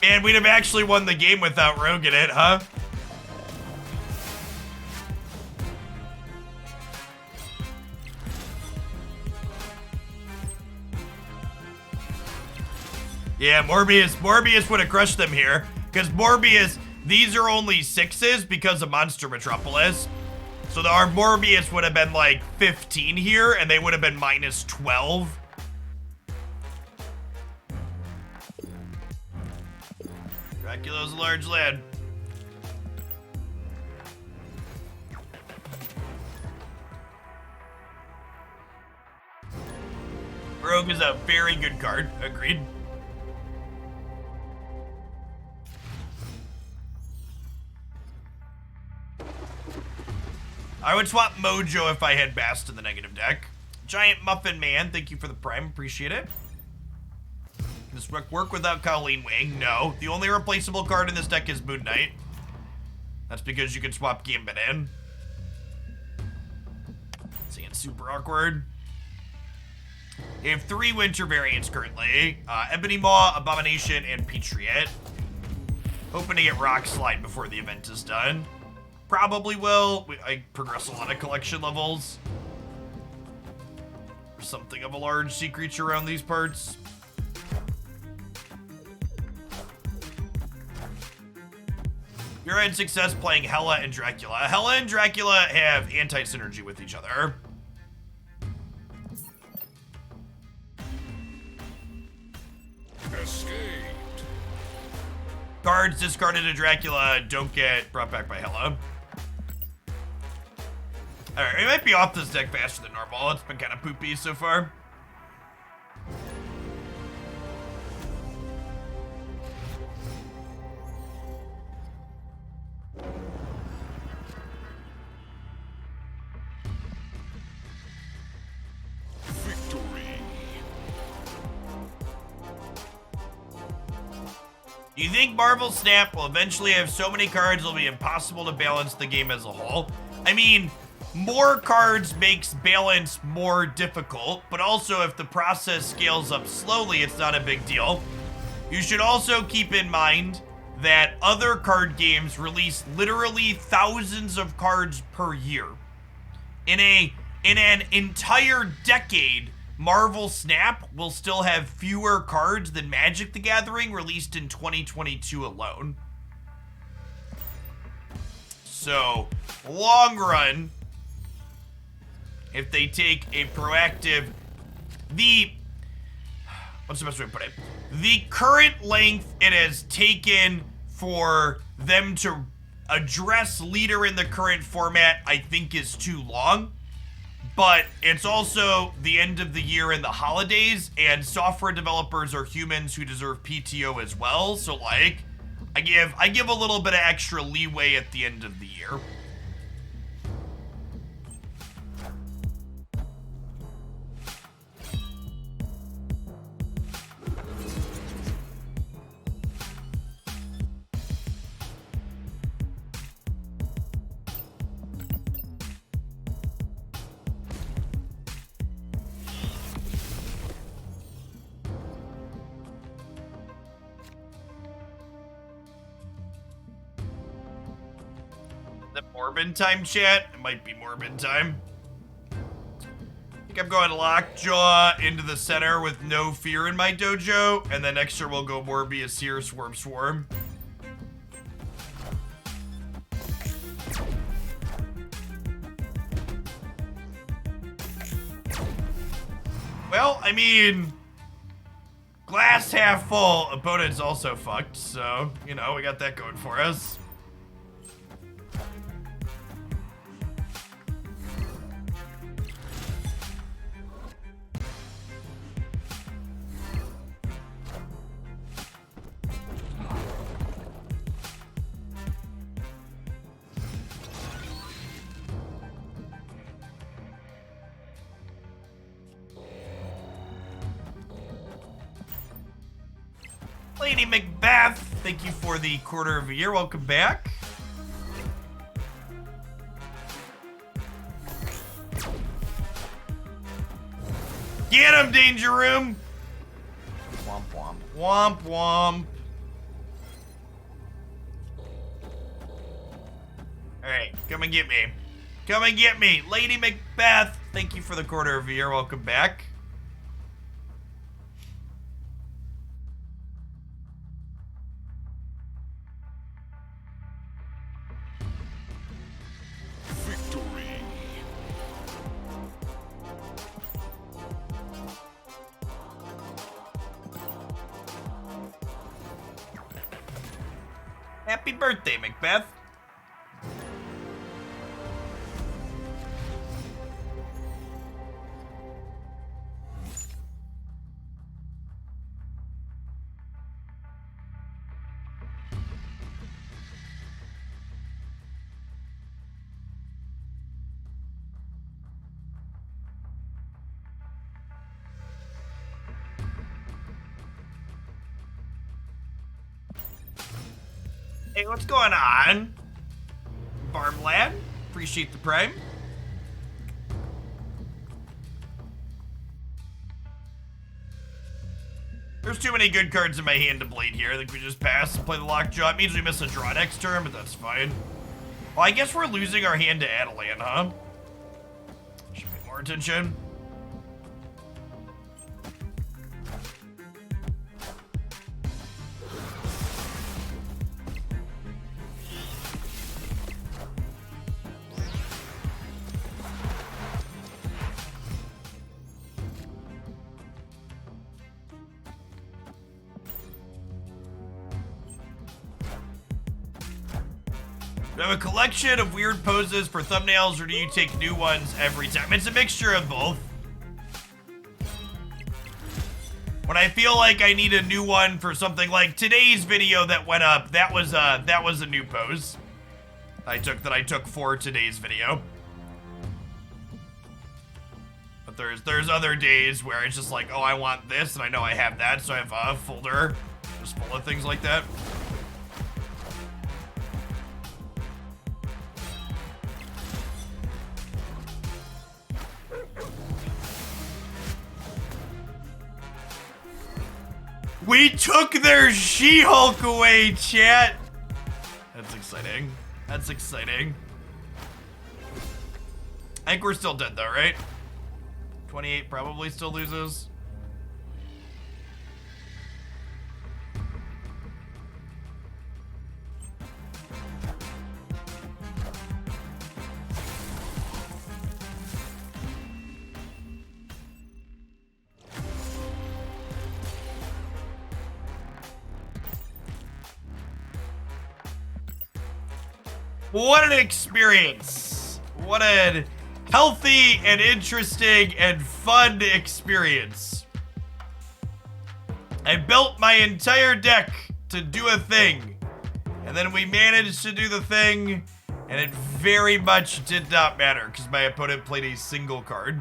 Man, we'd have actually won the game without Rogue in it, huh? Yeah, Morbius would have crushed them here. Because Morbius, these are only 6s because of Monster Metropolis. So our Morbius would have been like 15 here, and they would have been minus 12. Dracula's a large lad. Rogue is a very good card. Agreed. I would swap Mojo if I had Bast in the negative deck. Giant Muffin Man, thank you for the prime. Appreciate it. Does this work without Colleen Wing? No. The only replaceable card in this deck is Moon Knight. That's because you can swap Gambit in. Seeing super awkward. You have 3 winter variants currently. Ebony Maw, Abomination, and Patriot. Hoping to get Rock Slide before the event is done. Probably will. I progress a lot of collection levels. There's something of a large sea creature around these parts. You're had success playing Hela and Dracula. Hela and Dracula have anti-synergy with each other. Escaped. Cards discarded to Dracula don't get brought back by Hela. Alright, we might be off this deck faster than normal. It's been kind of poopy so far. Do you think Marvel Snap will eventually have so many cards it'll be impossible to balance the game as a whole? I mean, more cards makes balance more difficult, but also if the process scales up slowly, it's not a big deal. You should also keep in mind that other card games release literally thousands of cards per year. In an entire decade, Marvel Snap will still have fewer cards than Magic the Gathering released in 2022 alone. So, long run, if they take a proactive, what's the best way to put it? The current length it has taken for them to address leader in the current format, I think is too long. But it's also the end of the year and the holidays, and software developers are humans who deserve PTO as well. So like, I give a little bit of extra leeway at the end of the year. The Morbin time, chat? It might be Morbin time. I think I'm going Lockjaw into the center with no fear in my dojo, and then next turn we'll go Morbius here, Swarm Swarm. Well, I mean, glass half full, opponent's also fucked, so, you know, we got that going for us. Lady Macbeth, thank you for the quarter of a year. Welcome back. Get him, Danger Room! Womp womp. Womp womp. Alright, come and get me. Come and get me. Lady Macbeth, thank you for the quarter of a year. Welcome back. Happy birthday, Macbeth. Hey, what's going on? Barmlad, appreciate the prime. There's too many good cards in my hand to bleed here. I think we just pass and play the Lockjaw. It means we miss a draw next turn, but that's fine. Well, I guess we're losing our hand to Adelan, huh? Should pay more attention. Do you have a collection of weird poses for thumbnails, or do you take new ones every time? It's a mixture of both. When I feel like I need a new one for something like today's video that went up, that was a new pose I took for today's video. But there's other days where it's just like, oh, I want this, and I know I have that, so I have a folder just full of things like that. We took their She-Hulk away, chat! That's exciting. That's exciting. I think we're still dead though, right? 28 probably still loses. What an experience. What a healthy and interesting and fun experience. I built my entire deck to do a thing. And then we managed to do the thing, and it very much did not matter because my opponent played a single card.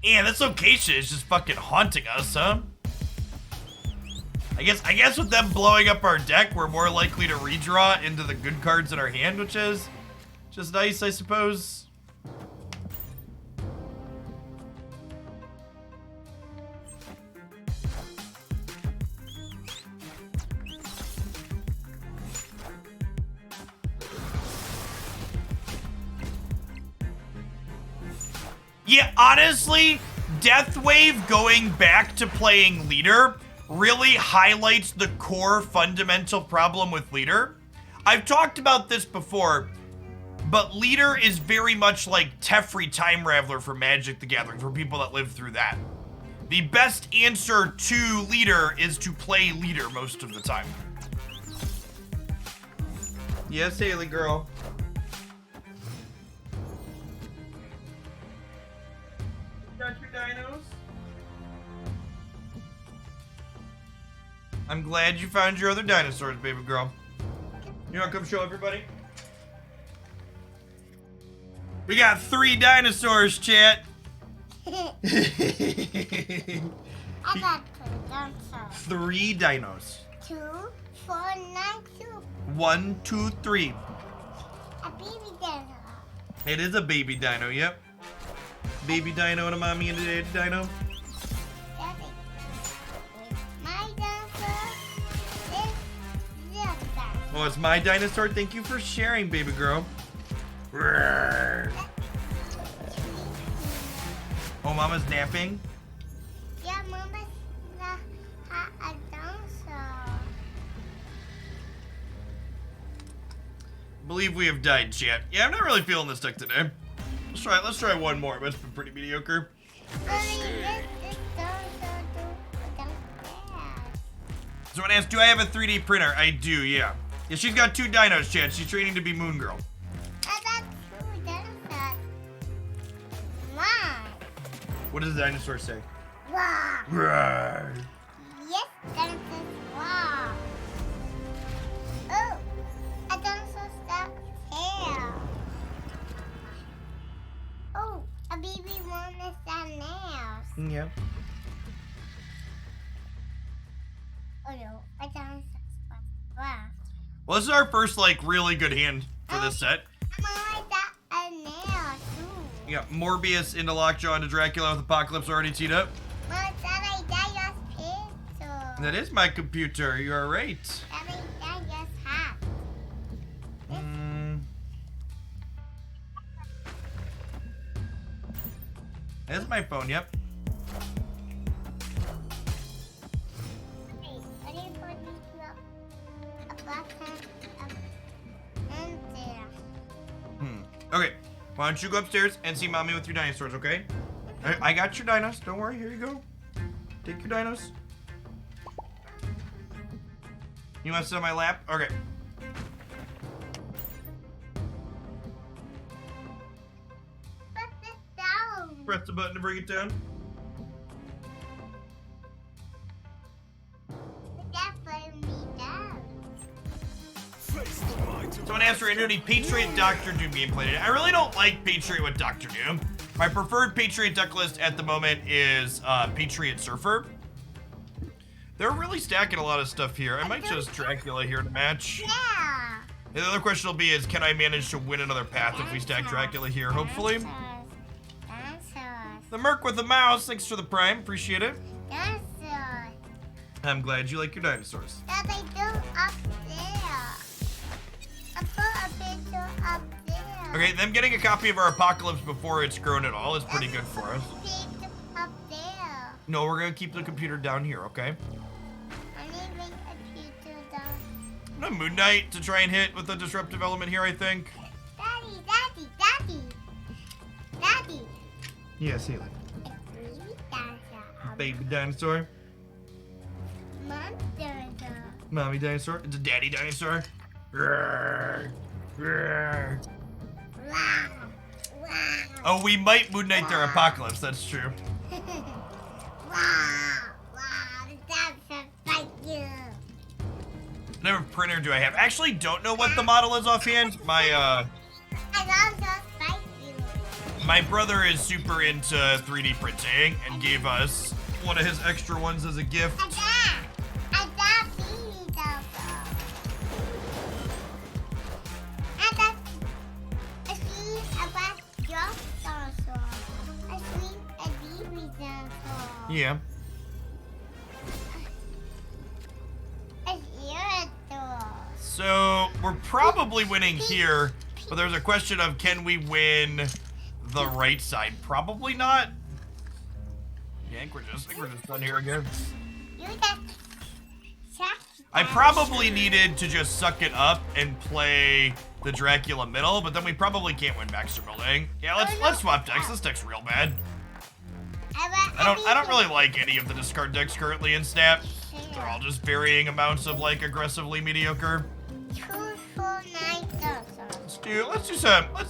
Yeah, this location is just fucking haunting us, huh? I guess with them blowing up our deck, we're more likely to redraw into the good cards in our hand, which is just nice, I suppose. Yeah, honestly, Deathwave going back to playing Leader really highlights the core fundamental problem with Leader. I've talked about this before, but Leader is very much like Teferi Time Raveler for Magic the Gathering, for people that live through that. The best answer to Leader is to play Leader most of the time. Yes, Haley girl. Got your dinos? I'm glad you found your other dinosaurs, baby girl. You wanna come show everybody? We got 3 dinosaurs, chat. I got 2 dinosaurs. 3 dinos. 2, 4, 9, 2. 1, 2, 3. A baby dinosaur. It is a baby dino, yep. Baby dino and a mommy and a daddy dino. Daddy. My dinosaur is this dinosaur. Oh, it's my dinosaur. Thank you for sharing, baby girl. Roar. Oh, mama's napping. Yeah, Mama's a dinosaur. Believe we have died, chat. Yeah, I'm not really feeling this deck today. Let's try one more, but it's been pretty mediocre. This dinosaur do downstairs. Someone asked, do I have a 3D printer? I do, yeah. Yeah, she's got 2 dinos, chat. She's training to be Moon Girl. I got 2 dinosaurs. Wow. What does the dinosaur say? Wow. Roar. Yes, dinosaurs. Wow. Oh, a dinosaur stuck tail. Oh, a baby one is got nails. Yeah. Oh no, a dinosaur stuck. Wow. Well, this is our first, like, really good hand for this set. I got a nail too. You got Morbius into Lockjaw into Dracula with Apocalypse already teed up. Mom, Daddy, that was pistol. That is my computer. You are right. Daddy, that just hot. That's my phone, yep. Wait, what do you put these up? A button up and there. Okay, why don't you go upstairs and see mommy with your dinosaurs, okay? I got your dinos. Don't worry. Here you go. Take your dinos. You want to sit on my lap? Okay. Put this down. Press the button to bring it down. Put that for me down. Face the might of Someone asked for any Patriot Doctor Doom gameplay today. I really don't like Patriot with Doctor Doom. My preferred Patriot deck list at the moment is Patriot Surfer. They're really stacking a lot of stuff here. I might just Dracula here to match. Yeah. And the other question will be is, can I manage to win another path if we stack Dracula here, hopefully? Dinosaurs. The Merc with the mouse, thanks for the prime, appreciate it. Dinosaurs. I'm glad you like your dinosaurs. That they do up there. I put a picture up there. Okay, them getting a copy of our Apocalypse before it's grown at all is pretty good for us. Picture up there. No, we're gonna keep the computer down here, okay? I'm leaving a picture down. I'm gonna Moon Knight to try and hit with the disruptive element here, I think. Daddy, daddy, daddy. Daddy. Yes, Haley. It's baby dinosaur. Baby dinosaur. Mom dinosaur. Mommy dinosaur. It's a daddy dinosaur. Roar, roar. Wow. Wow. Oh, we might Moon Knight their Apocalypse, that's true. Wow. Wow. That's a fight you. What type of printer do I have? Actually, don't know what the model is offhand. I love those fight you. My brother is super into 3D printing and gave us one of his extra ones as a gift. I got baby dinosaur. I got a sweet about your dinosaur. A sweet a baby dinosaur. Yeah. It's your So we're probably winning here, but there's a question of can we win the right side? Probably not. Yeah, I think we're just done here again. You just I probably needed to just suck it up and play the Dracula middle, but then we probably can't win Baxter Building. Yeah, let's swap decks. This deck's real bad. I don't really like any of the discard decks currently in Snap. They're all just varying amounts of like aggressively mediocre. 2 4 9 dinosaurs. Let's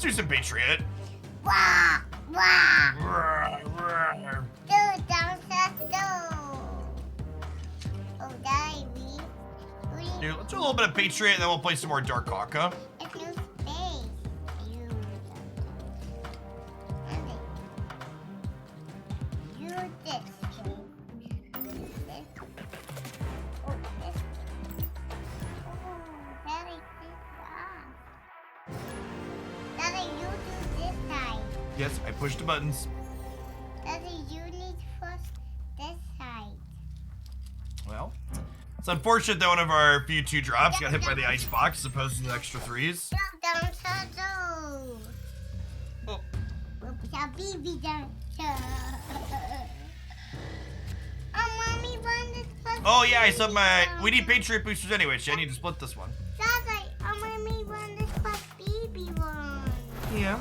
do some Patriot. Wow! Wow! Roar, roar. Two dinosaurs, two. Oh, Daddy, Dude, let's do a little bit of Patriot, and then we'll play some more Dark Hawk, huh? it's new space. You. You this. This. Oh, this. Oh, Daddy, this. Daddy, you do this side. Yes, I pushed the buttons. Daddy, you need first this side. Well, it's unfortunate that one of our few 2 drops got hit by the ice box as opposed to the extra 3s. Dinosaur. Oh. Oops, a baby dinosaur. Oh, Mommy won this first. Oh yeah, I subbed my. We need Patriot boosters anyway, so I need to split this one. Daddy, oh, Mommy won this first baby one. Yeah.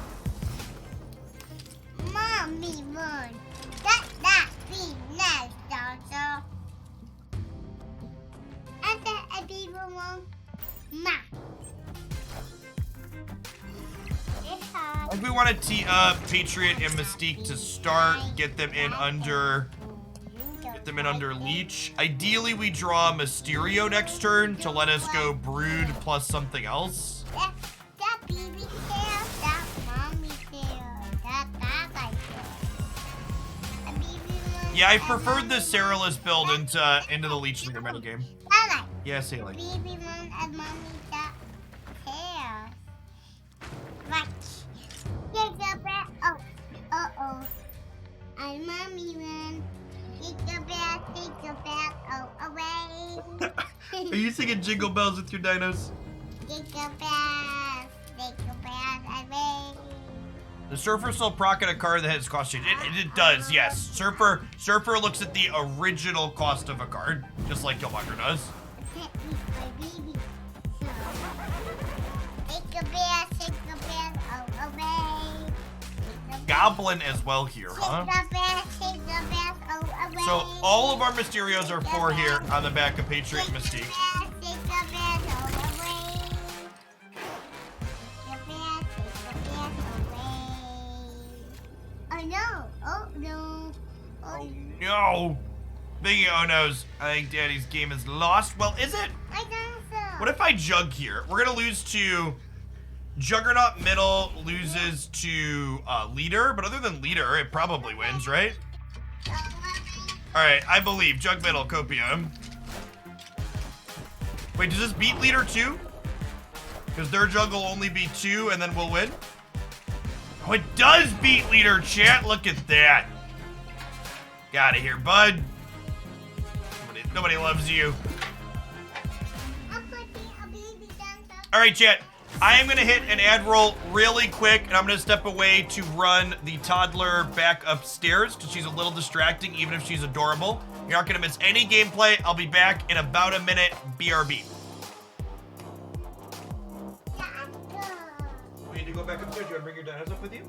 Mommy won. That be nice, dinosaur. And then a baby one. Ma. This I think we want to tee up Patriot and Mystique to start, get them in under Leech. Ideally, we draw Mysterio next turn to let us go Brood plus something else. That baby tail, that mommy tail, that guy's tail. A baby one. Yeah, I preferred the Saraless build into the Leech Leader metagame. Daddy, Yeah, Haley. baby one and mommy that tail. Right. Take the bat. Oh, uh-oh. And mommy one. Take the bat, oh, away. Are you singing Jingle Bells with your dinos? Take the bat, away. The Surfer still procking a card that has cost change. It does, yes. Surfer looks at the original cost of a card, just like Killmonger does. I can't eat my baby. So, take a bear, oh, away. Goblin as well here, huh? Take the bear, oh, away. So all of our Mysterios are 4 here on the back of Patriot and Mystique. Take the bear, oh, away. The bear, take the bear, away. Oh no, oh no. Oh No! Thinking oh no's, I think Daddy's game is lost. Well, is it? I think so. What if I jug here? We're gonna lose to Juggernaut middle, loses to leader, but other than leader, it probably wins, right? Alright, I believe. Jug middle, Copium. Wait, does this beat leader too? Because their jug will only be 2 and then we'll win? Oh, it does beat leader, chat. Look at that. Get out of here, bud. Nobody loves you. Alright, chat. I am going to hit an ad roll really quick, and I'm going to step away to run the toddler back upstairs because she's a little distracting, even if she's adorable. You're not going to miss any gameplay. I'll be back in about a minute. BRB. We need to go back upstairs. You want to bring your dinos up with you?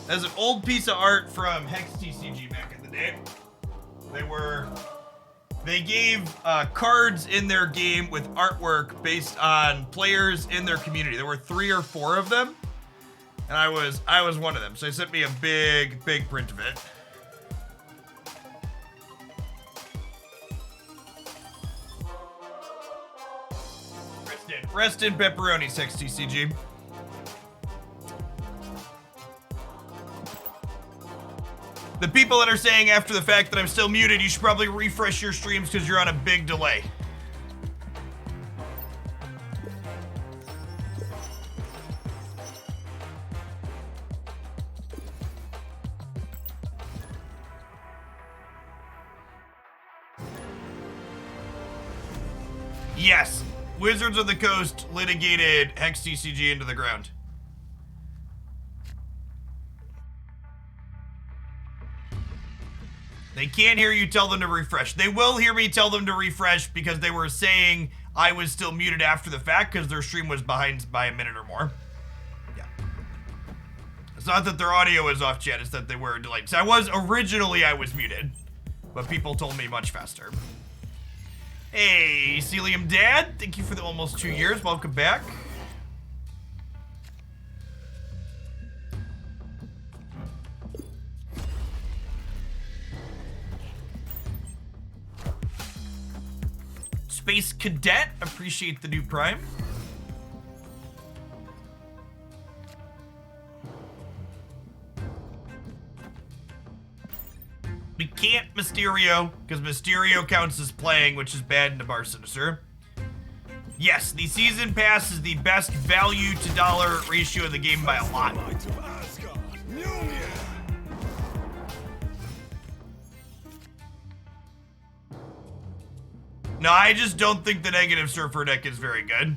That's an old piece of art from Hex TCG back in the day. They gave cards in their game with artwork based on players in their community. There were 3 or 4 of them, and I was one of them. So they sent me a big print of it. Rest in pepperoni, Hex TCG. The people that are saying after the fact that I'm still muted, you should probably refresh your streams because you're on a big delay. Yes, Wizards of the Coast litigated Hex TCG into the ground. They can't hear you tell them to refresh. They will hear me tell them to refresh because they were saying I was still muted after the fact because their stream was behind by a minute or more. Yeah. It's not that their audio is off, chat. It's that they were delayed. So I was muted, but people told me much faster. Hey, Celium Dad. Thank you for the almost 2 years. Welcome back. Space Cadet, appreciate the new Prime. We can't Mysterio, because Mysterio counts as playing, which is bad in the Bar Sinister. Yes, the Season Pass is the best value to dollar ratio of the game by a lot. Might of Asgard. Mjolnir. No, I just don't think the negative Surfer deck is very good.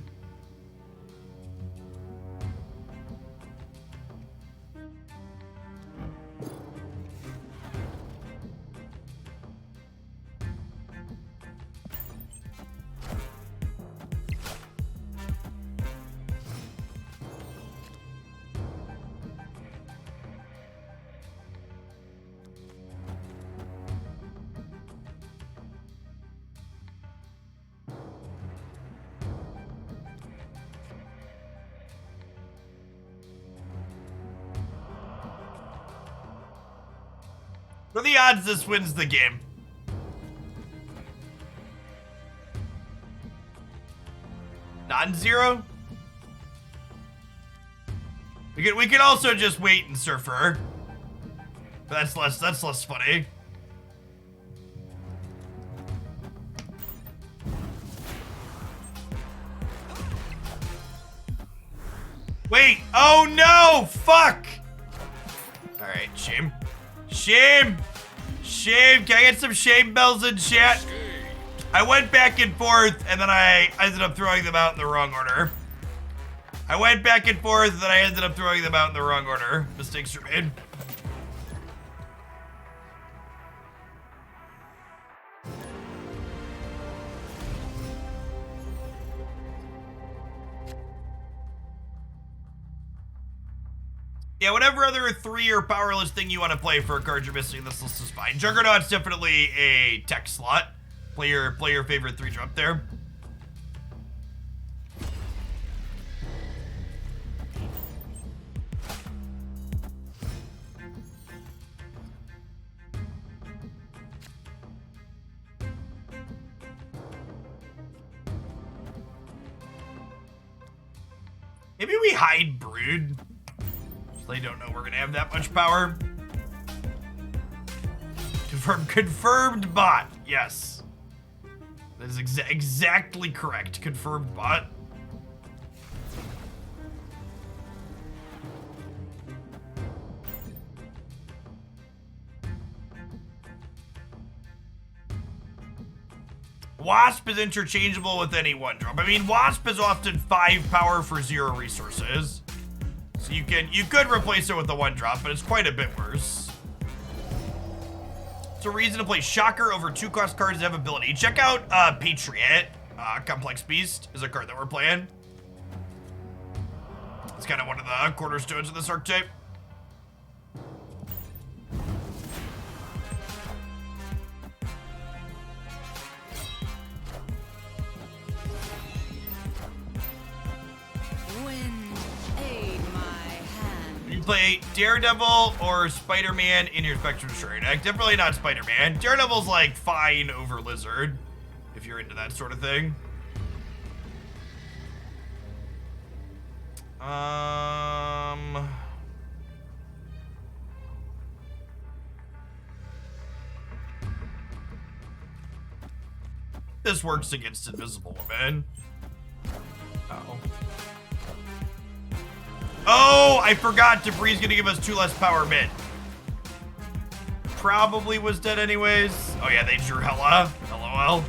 What are the odds this wins the game? Non-zero? We could also just wait and Surfer. But that's less funny. Wait, oh no, fuck! Alright, shame. Shame! Shame! Can I get some shame bells in chat? I went back and forth, and then I ended up throwing them out in the wrong order. I went back and forth, and then I ended up throwing them out in the wrong order. Mistakes were made. Yeah, whatever other 3 or powerless thing you want to play for a card you're missing, this list is fine. Juggernaut's definitely a tech slot. Play your favorite 3-drop there. Maybe we hide Brood. They don't know we're gonna have that much power. Confirmed bot. Yes. That is exactly correct. Confirmed bot. Wasp is interchangeable with any 1-drop. I mean, Wasp is often 5 power for 0 resources. So you could replace it with a 1-drop, but it's quite a bit worse. It's a reason to play Shocker over 2-cost cards that have ability. Check out Patriot. Complex Beast is a card that we're playing. It's kind of one of the cornerstones of this archetype. Play Daredevil or Spider-Man in your Spectrum Destroyer deck. Definitely not Spider-Man. Daredevil's like fine over Lizard, if you're into that sort of thing. This works against Invisible Woman. Uh-oh. Oh, I forgot Debris gonna give us 2 less power mid. Probably was dead anyways. Oh yeah, they drew Hella. LOL.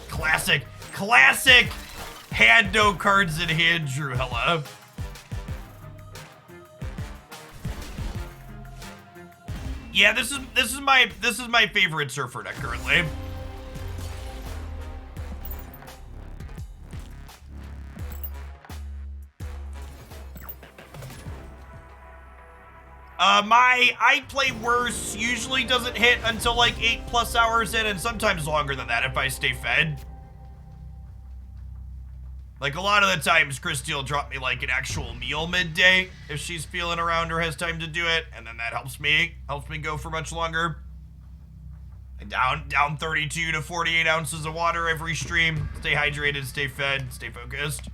Classic hand no cards in hand drew Hella. Yeah, this is my favorite Surfer deck currently. I play worse usually doesn't hit until like 8+ hours in, and sometimes longer than that if I stay fed. Like a lot of the times, Christy will drop me like an actual meal midday if she's feeling around or has time to do it, and then that helps me go for much longer. And down 32 to 48 ounces of water every stream. Stay hydrated, stay fed, stay focused.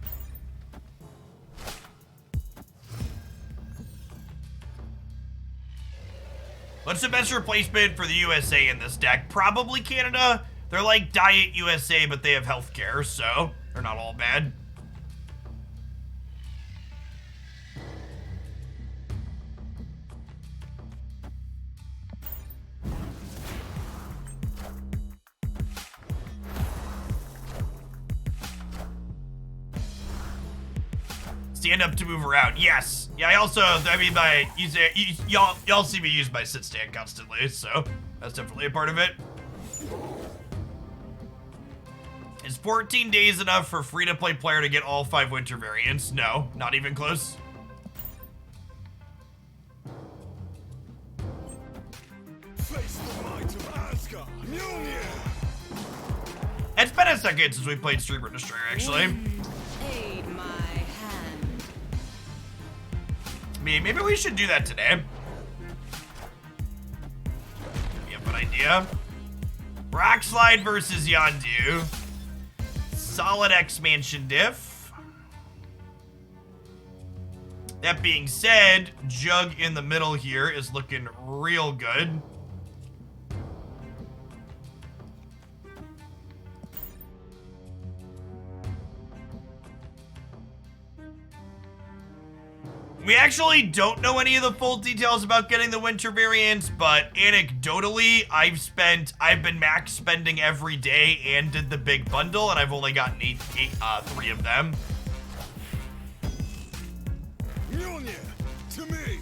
What's the best replacement for the USA in this deck? Probably Canada. They're like Diet USA, but they have healthcare, so they're not all bad. Stand up to move around. Yes. Yeah, I mean, y'all see me use my sit stand constantly, so that's definitely a part of it. Is 14 days enough for free-to-play player to get all 5 winter variants? No, not even close. Face the might of Asgard. Mjolnir. It's been a second since we played Streamer Destroyer, actually. Wind, aid my hand. Maybe we should do that today. You have an idea? Rock Slide versus Yondu. Solid expansion diff. That being said, Jug in the middle here is looking real good. We actually don't know any of the full details about getting the winter variants, but anecdotally, I've been max spending every day and did the big bundle, and I've only gotten 3 of them. Mjolnir. To me.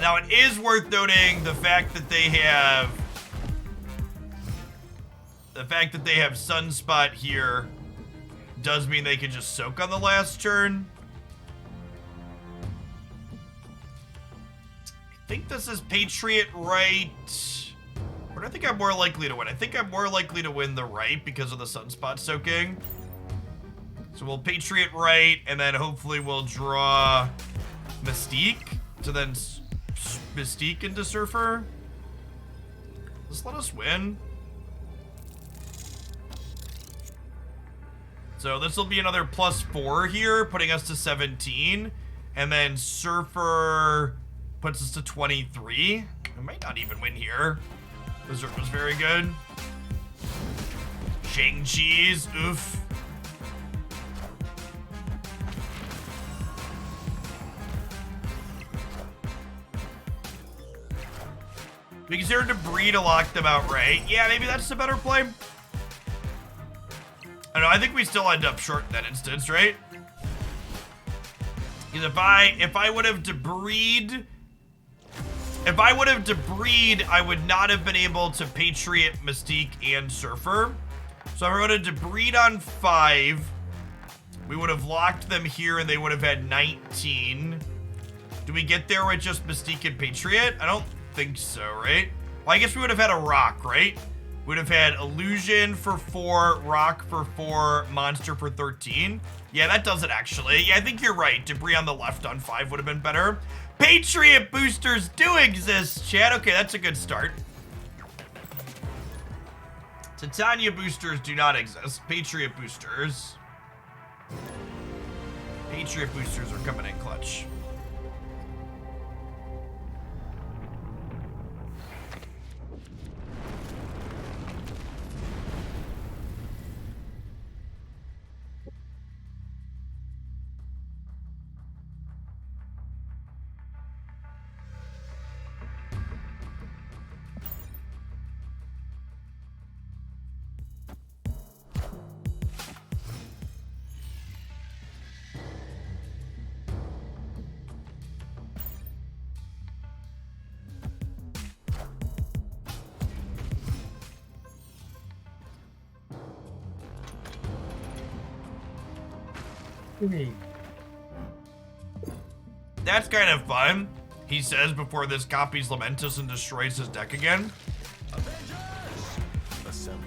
Now, it is worth noting the fact that they have Sunspot here does mean they can just soak on the last turn. I think this is Patriot right. Or do I think I'm more likely to win? I think I'm more likely to win the right because of the Sunspot soaking. So we'll Patriot right, and then hopefully we'll draw Mystique to then Mystique into Surfer. Just let us win. So this will be another +4 here, putting us to 17. And then Surfer puts us to 23. We might not even win here. Berserk was very good. Shang-Chi's, oof. We consider Debris to lock them out, right? Yeah, maybe that's a better play. I don't know, I think we still end up short in that instance, right? Because if I would have Debried, I would not have been able to Patriot, Mystique, and Surfer. So if I would have Debried on 5, we would have locked them here and they would have had 19. Do we get there with just Mystique and Patriot? I don't think so, right? Well, I guess we would have had a Rock, right? We'd have had Illusion for 4, Rock for 4, Monster for 13. Yeah, that does it actually. Yeah, I think you're right. Debris on the left on 5 would have been better. Patriot boosters do exist, Chad. Okay, that's a good start. Titania boosters do not exist. Patriot boosters. Patriot boosters are coming in clutch. That's kind of fun, he says before this copies Lamentus and destroys his deck again. Avengers. Assemble.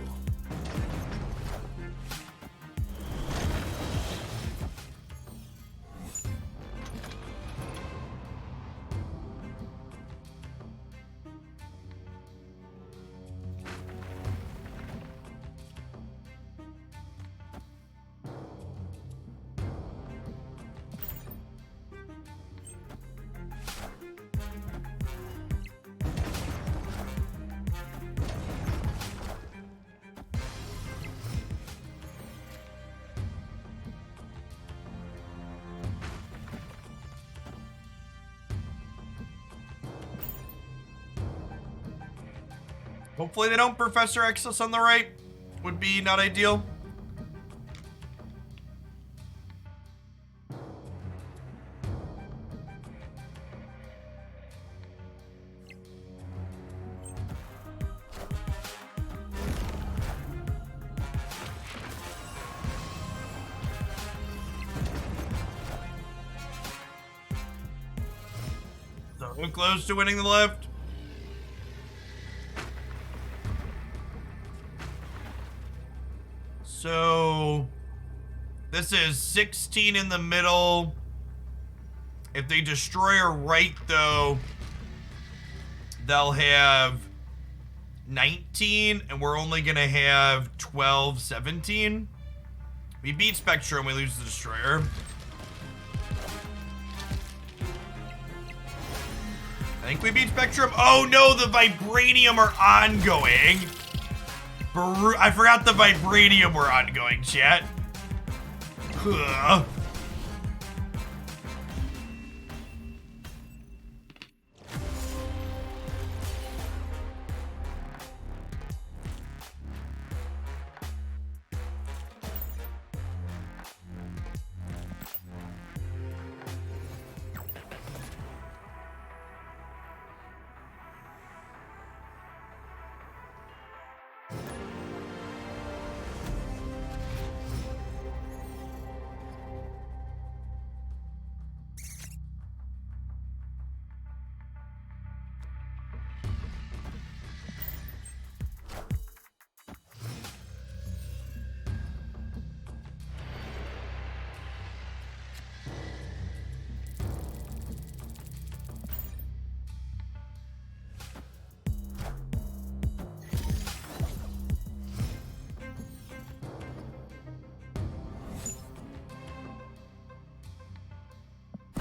Hopefully they don't Professor X us on the right. Would be not ideal. So close to winning the left. So this is 16 in the middle. If they destroy our right, though, they'll have 19, and we're only gonna have 12, 17. We beat Spectrum, we lose the Destroyer. I think we beat Spectrum. Oh no, the Vibranium are ongoing. I forgot the Vibranium were ongoing, chat. Ugh.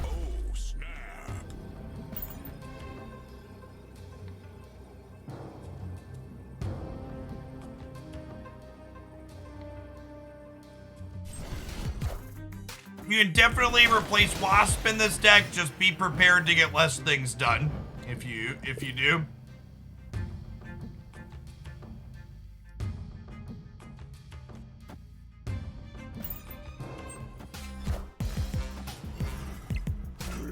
Oh, snap. You can definitely replace Wasp in this deck. Just be prepared to get less things done if you do.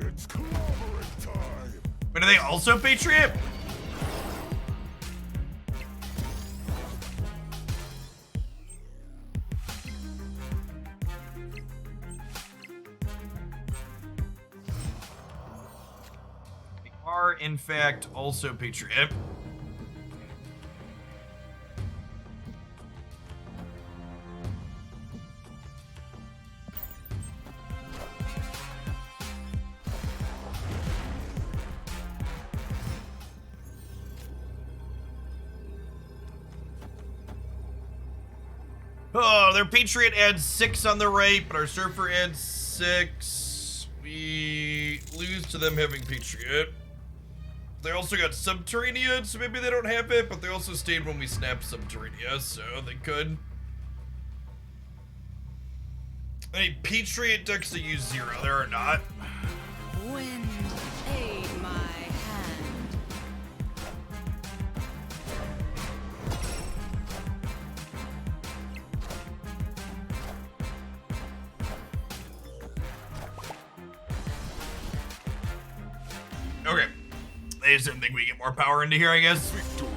It's clobbering time. But are they also Patriot? They are, in fact, also Patriot. Oh, their Patriot adds 6 on the right, but our Surfer adds 6. We lose to them having Patriot. They also got Subterranea, so maybe they don't have it, but they also stayed when we snapped Subterranea, so they could. Any Patriot decks that use 0, there are not. Wind, aid my hand. Okay. They just didn't think we get more power into here, I guess. Victory.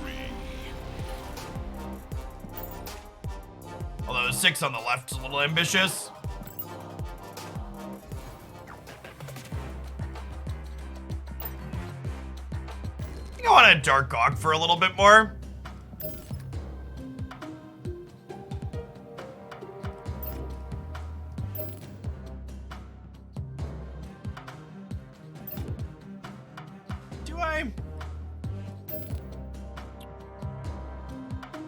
Although 6 on the left is a little ambitious. You want a Dark Hawk for a little bit more? Do I?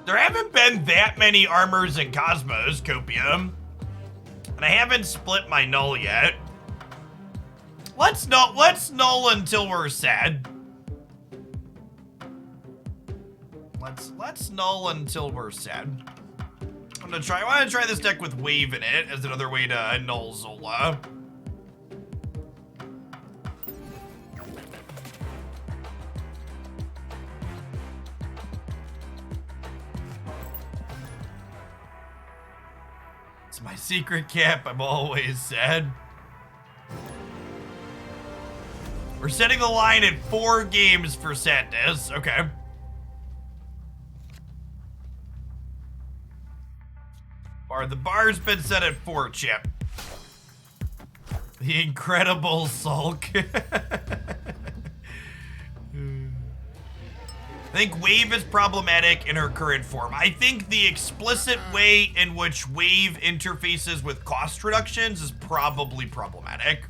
There haven't been that many armors in Cosmos, Copium. And I haven't split my null yet. Let's null until we're sad. Let's null until we're sad. I want to try this deck with Wave in it as another way to null Zola. my secret camp. I'm always sad. We're setting the line at 4 games for sadness. Okay. The bar's been set at 4, Chip. The incredible sulk. I think Wave is problematic in her current form. I think the explicit way in which Wave interfaces with cost reductions is probably problematic.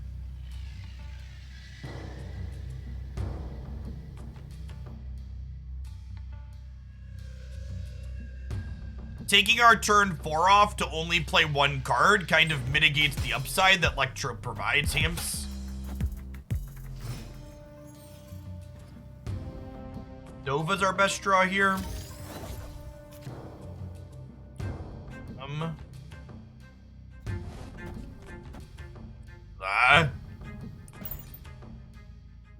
Taking our turn 4 off to only play 1 card kind of mitigates the upside that Electro provides, Hamps. Nova's our best draw here.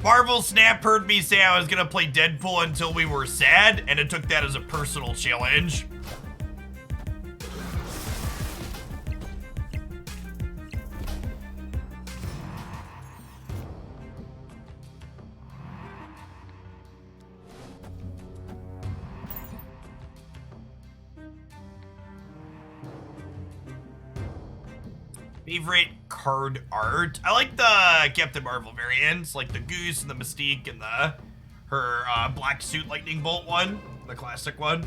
Marvel Snap heard me say I was gonna play Deadpool until we were sad, and it took that as a personal challenge. Favorite card art? I like the Captain Marvel variants, like the Goose and the Mystique and her black suit lightning bolt one, the classic one.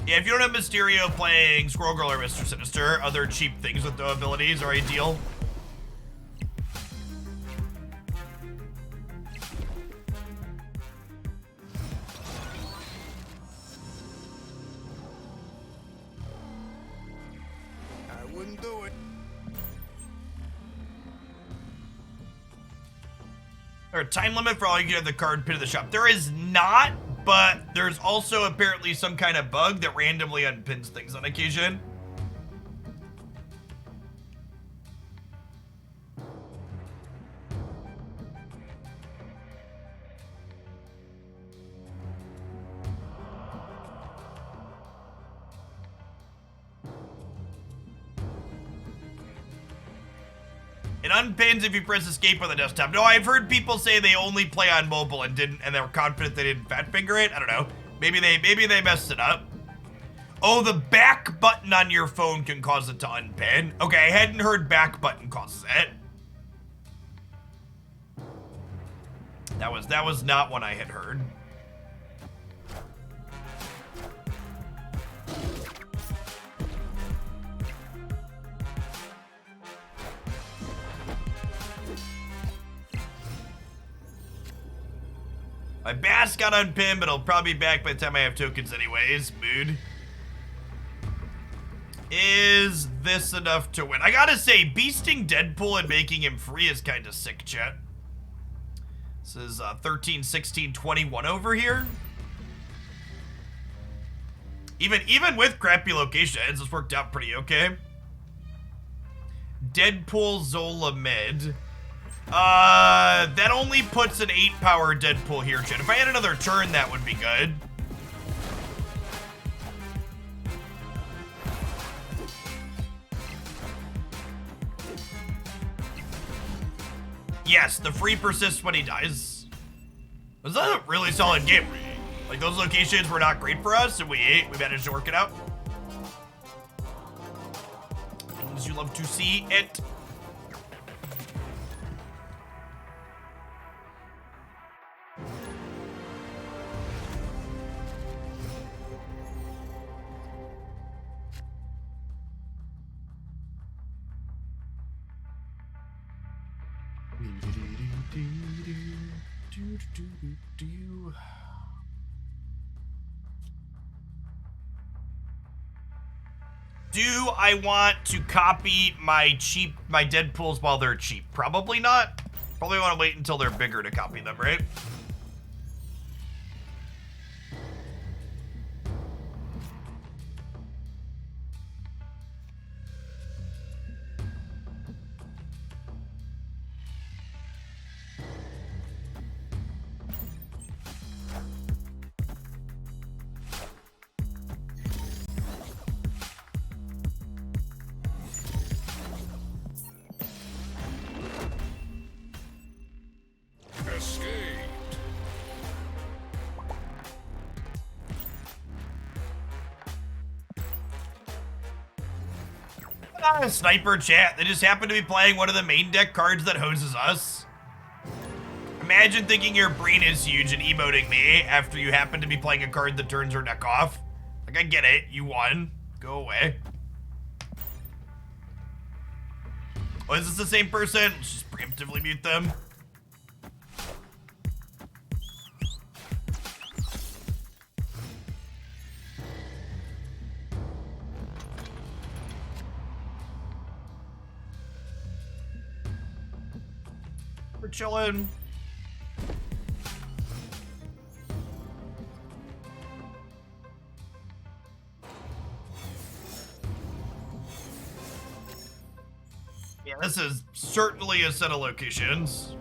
Yeah, if you don't have Mysterio playing Squirrel Girl or Mr. Sinister, other cheap things with the abilities are ideal. Or a time limit for all you get in the card pin of the shop. There is not, but there's also apparently some kind of bug that randomly unpins things on occasion. It unpins if you press escape on the desktop. No, I've heard people say they only play on mobile and they were confident they didn't fat finger it. I don't know. Maybe they messed it up. Oh, the back button on your phone can cause it to unpin. Okay, I hadn't heard back button causes it. That was not one I had heard. My Bass got unpinned, but it'll probably be back by the time I have tokens anyways. Mood. Is this enough to win? I gotta say, beasting Deadpool and making him free is kind of sick, chat. This is 13, 16, 21 over here. Even with crappy locations, this worked out pretty okay. Deadpool Zola mid. That only puts an 8 power Deadpool here, chat. If I had another turn, that would be good. Yes, the free persists when he dies. Was that a really solid game? Like, those locations were not great for us, and we managed to work it out. Things you love to see it. Do I want to copy my Deadpools while they're cheap? Probably not. Probably want to wait until they're bigger to copy them, right? not a sniper, chat. They just happen to be playing one of the main deck cards that hoses us. Imagine thinking your brain is huge and emoting me after you happen to be playing a card that turns her deck off. Like, I get it. You won. Go away. Oh, is this the same person? Let's just preemptively mute them. We're chilling. Yeah, this is certainly a set of locations.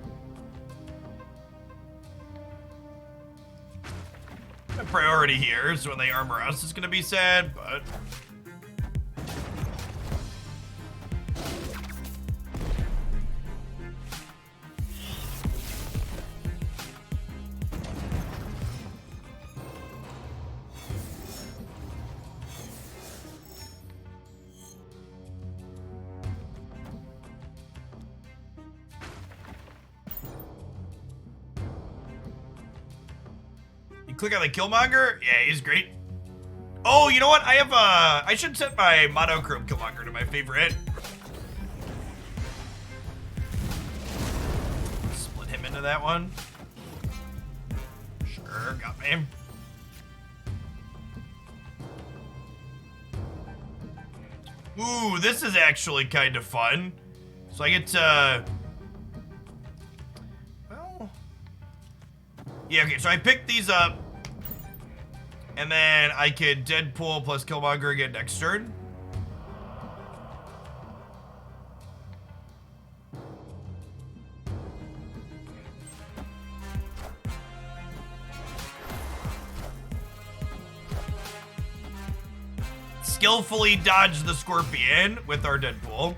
The priority here, so when they armor us, it's gonna be sad, but... Click on the Killmonger? Yeah, he's great. Oh, you know what? I should set my monochrome Killmonger to my favorite. Split him into that one. Sure, got me. Ooh, this is actually kind of fun. So I get to... Well... Yeah, okay, so I picked these up. And then I could Deadpool plus Killmonger again next turn. Skillfully dodge the Scorpion with our Deadpool.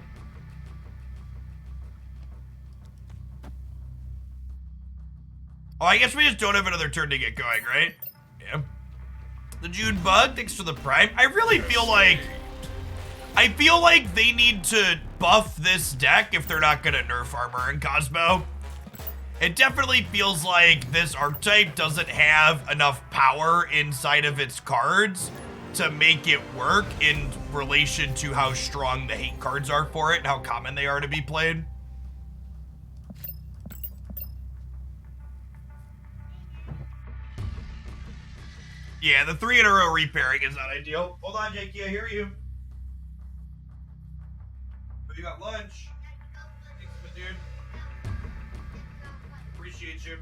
Oh, I guess we just don't have another turn to get going, right? Yeah. The June Bug, thanks for the Prime. I really feel like... they need to buff this deck if they're not gonna nerf Armor and Cosmo. It definitely feels like this archetype doesn't have enough power inside of its cards to make it work in relation to how strong the hate cards are for it and how common they are to be played. Yeah, the 3 in a row repairing is not ideal. Hold on, Jakey, I hear you. Oh, you got lunch. Thanks, my dude. Appreciate you.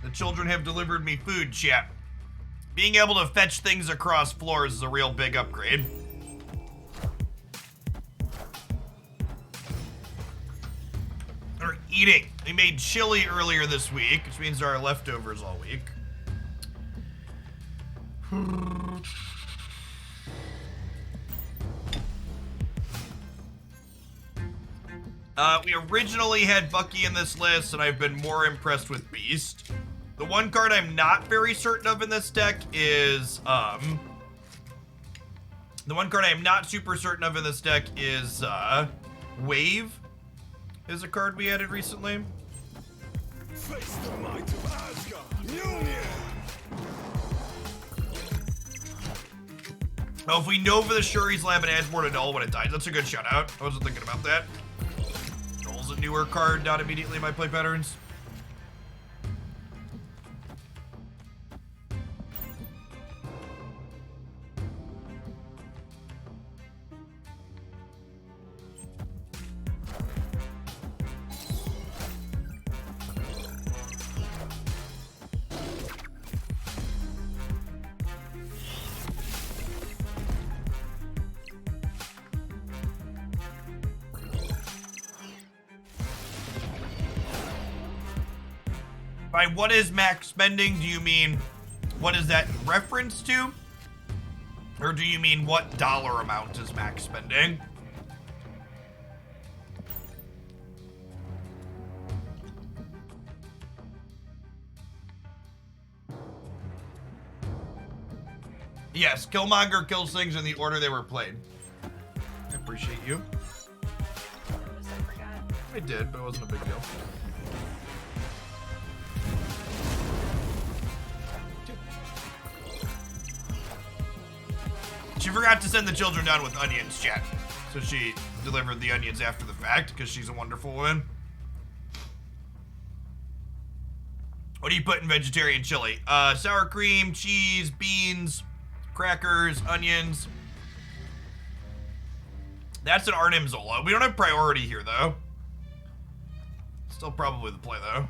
The children have delivered me food, chat. Being able to fetch things across floors is a real big upgrade. We're eating. We made chili earlier this week, which means there are leftovers all week. We originally had Bucky in this list, and I've been more impressed with Beast. The one card I'm not very certain of in this deck is, the one card I am not super certain of in this deck is, Wave. Is a card we added recently. Face the might of Asgard. Union. Oh, if we Nova the Shuri's Lab and adds more to Null when it dies, that's a good shout out. I wasn't thinking about that. Null's a newer card, not immediately in my play patterns. By what is max spending, do you mean what is that in reference to? Or do you mean what dollar amount is max spending? Yes, Killmonger kills things in the order they were played. I appreciate you. Notice I forgot. I did, but it wasn't a big deal. She forgot to send the children down with onions, chat. So she delivered the onions after the fact, because she's a wonderful woman. What do you put in vegetarian chili? Sour cream, cheese, beans, crackers, onions. That's an Arnim Zola. We don't have priority here, though. Still probably the play, though.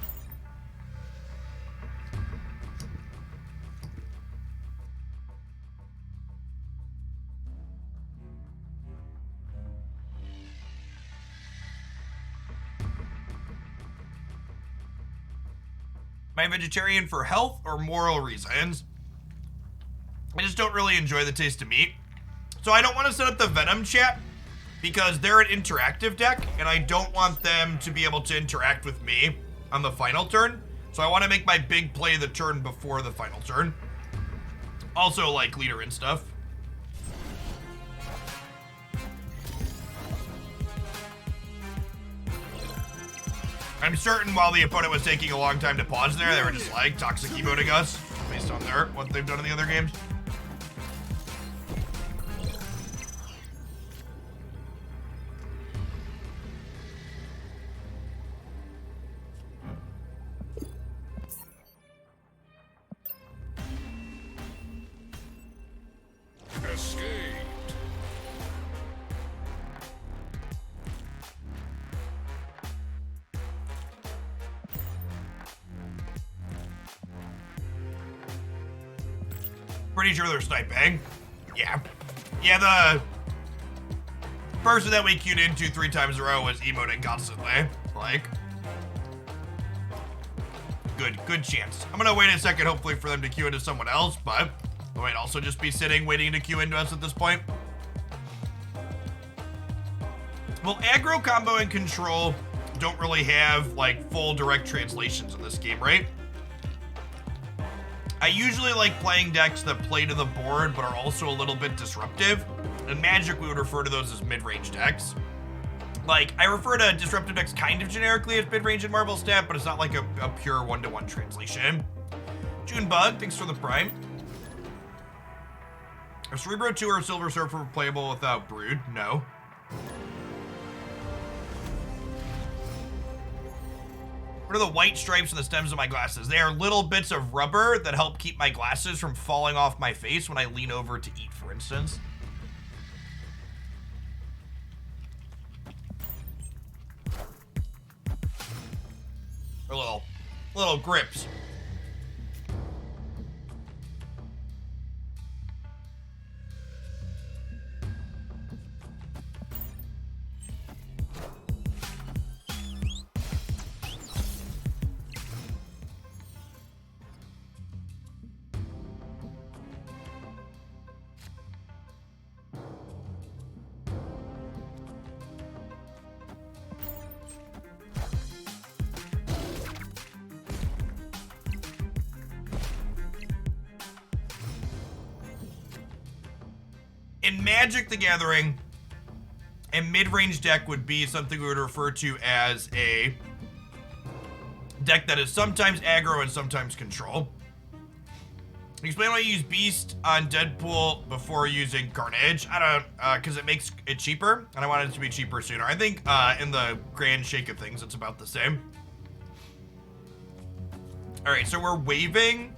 Am I vegetarian for health or moral reasons? I just don't really enjoy the taste of meat. So I don't want to set up the Venom chat because they're an interactive deck and I don't want them to be able to interact with me on the final turn. So I want to make my big play the turn before the final turn. Also like leader and stuff. I'm certain while the opponent was taking a long time to pause there, they were just like toxic emoting us based on what they've done in the other games. Escaped. Pretty sure they're sniping. Yeah. Yeah, the person that we queued into 3 times in a row was emoting constantly. Like, good chance. I'm gonna wait a second, hopefully, for them to queue into someone else, but I might also just be sitting waiting to queue into us at this point. Well, aggro, combo, and control don't really have, like, full direct translations in this game, right? I usually like playing decks that play to the board but are also a little bit disruptive. In Magic, we would refer to those as mid-range decks. Like, I refer to disruptive decks kind of generically as mid-range in Marvel Stat, but it's not like a pure one-to-one translation. Junebug, thanks for the prime. Are Cerebro 2 or Silver Surfer playable without Brood? No. What are the white stripes on the stems of my glasses? They are little bits of rubber that help keep my glasses from falling off my face when I lean over to eat, for instance. Or little grips. In Magic the Gathering, a mid-range deck would be something we would refer to as a deck that is sometimes aggro and sometimes control. Explain why you use Beast on Deadpool before using Carnage. I don't, because it makes it cheaper, and I wanted it to be cheaper sooner. I think in the grand shake of things, it's about the same. All right, so we're waving.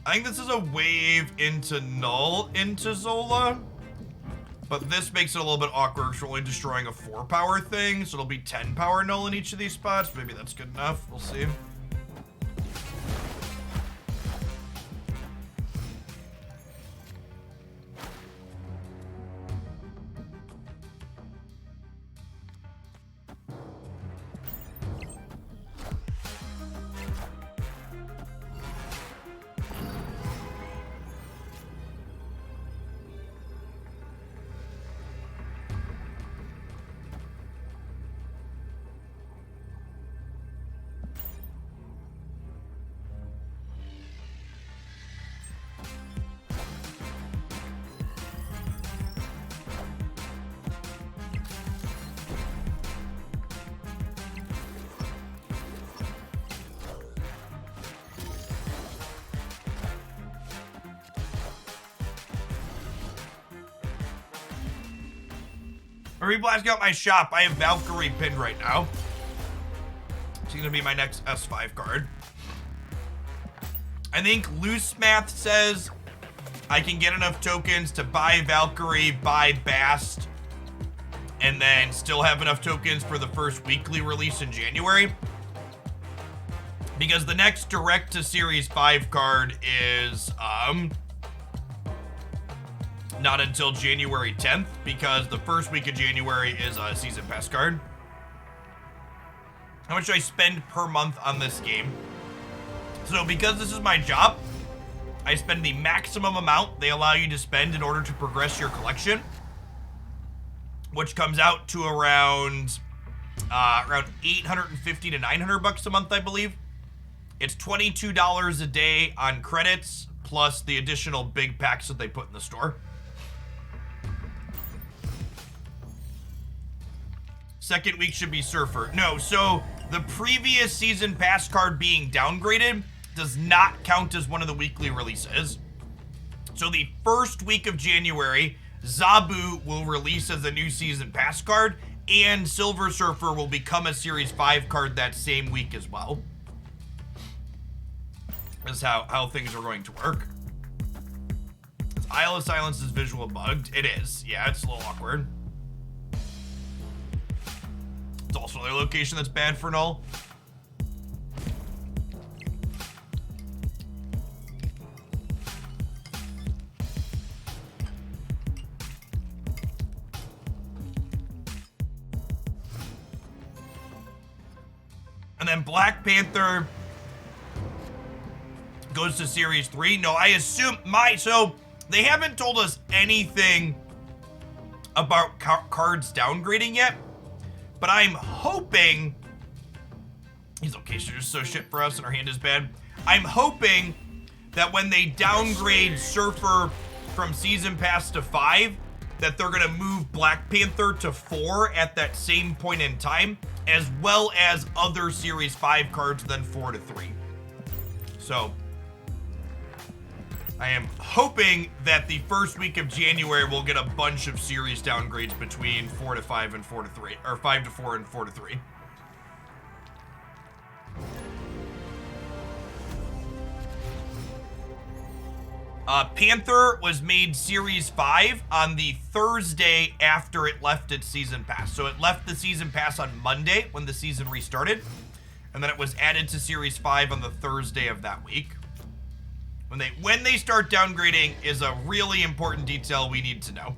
I think this is a wave into Null into Zola. But this makes it a little bit awkward because we're only destroying a 4 power thing, so it'll be 10 power Null in each of these spots. Maybe that's good enough. We'll see. For people asking about my shop, I have Valkyrie pinned right now. She's gonna be my next S5 card. I think loose math says I can get enough tokens to buy Valkyrie, buy Bast, and then still have enough tokens for the first weekly release in January. Because the next direct to Series 5 card is not until January 10th, because the first week of January is a season pass card. How much do I spend per month on this game? So because this is my job, I spend the maximum amount they allow you to spend in order to progress your collection, which comes out to around 850 to 900 bucks a month, I believe. It's $22 a day on credits, plus the additional big packs that they put in the store. Second week should be Surfer. No, so the previous season pass card being downgraded does not count as one of the weekly releases. So the first week of January, Zabu will release as a new season pass card, and Silver Surfer will become a Series 5 card that same week as well. That's how things are going to work. Isle of Silence is visual bugged. It is. Yeah, it's a little awkward. It's also another location that's bad for null. And then Black Panther goes to Series 3. No, I assume so they haven't told us anything about cards downgrading yet, but I'm hoping these locations are just so shit for us and our hand is bad. I'm hoping that when they downgrade Surfer from Season Pass to 5, that they're gonna move Black Panther to 4 at that same point in time, as well as other Series 5 cards, then 4 to 3. So I am hoping that the first week of January we'll get a bunch of series downgrades between 4 to 5 and 4 to 3, or 5 to 4 and 4 to 3. Panther was made Series 5 on the Thursday after it left its Season Pass. So it left the Season Pass on Monday when the season restarted, and then it was added to Series 5 on the Thursday of that week. When they start downgrading is a really important detail we need to know.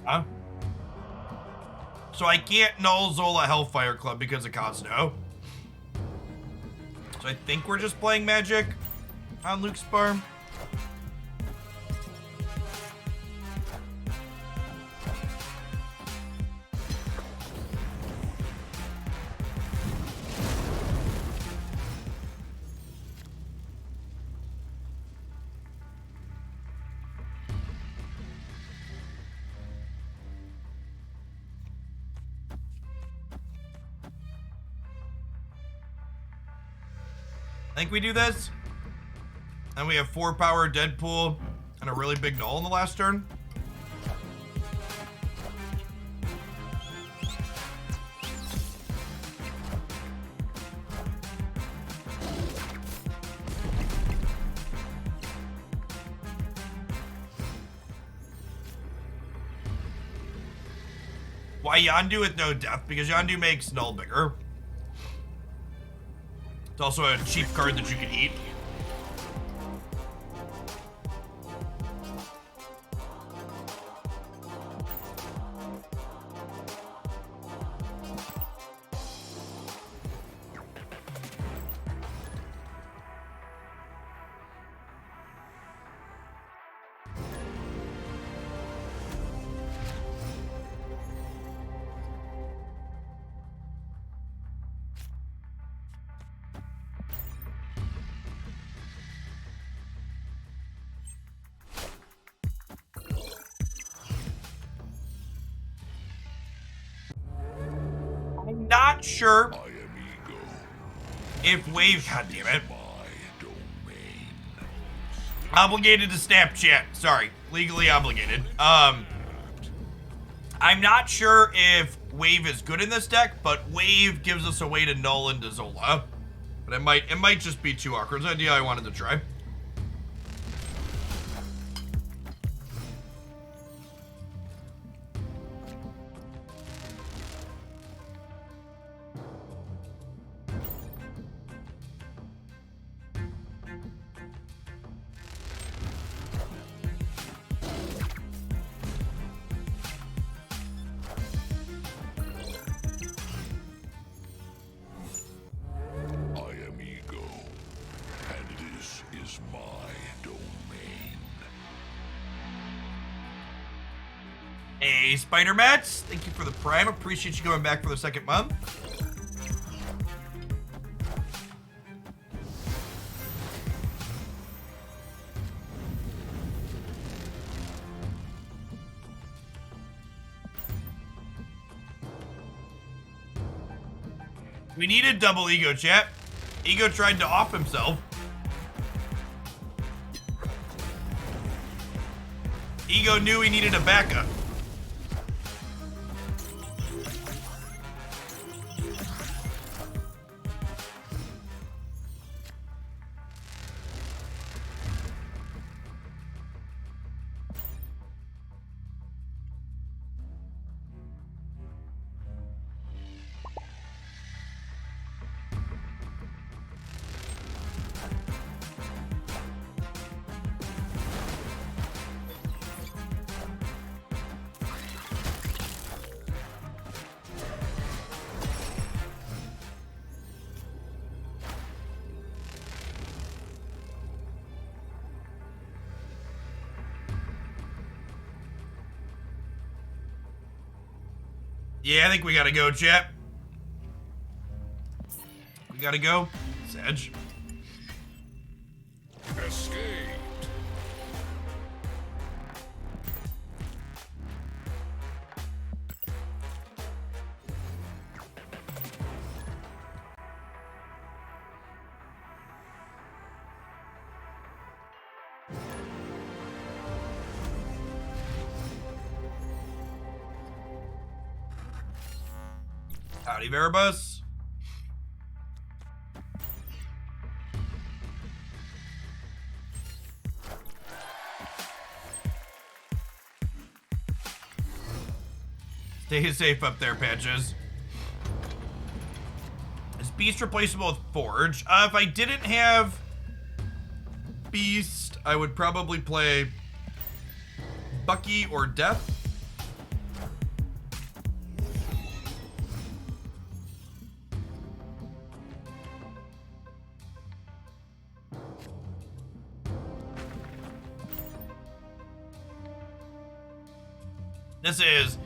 Huh? So I can't null Zola Hellfire Club because of Cosno. So I think we're just playing Magic on Luke's farm. I think we do this. And we have 4 power Deadpool and a really big null in the last turn. Why Yondu with no death? Because Yondu makes null bigger. It's also a cheap card that you can eat. I'm not sure I am ego. if Wave, god damn it, My domain. obligated to Snapchat. Sorry, legally obligated. I'm not sure if Wave is good in this deck, but Wave gives us a way to null into Zola. But it might just be too awkward. It's an idea I wanted to try. I am ego. And this is my domain. Hey, Spider Mats, thank you for the Prime. Appreciate you going back for the second month. We needed double Ego, chat. Ego tried to off himself. Ego knew he needed a backup. Yeah, I think we gotta go, chat. We gotta go. Sedge. Escape. Howdy, Veribus. Stay safe up there, Patches. Is Beast replaceable with Forge? If I didn't have Beast, I would probably play Bucky or Death. This is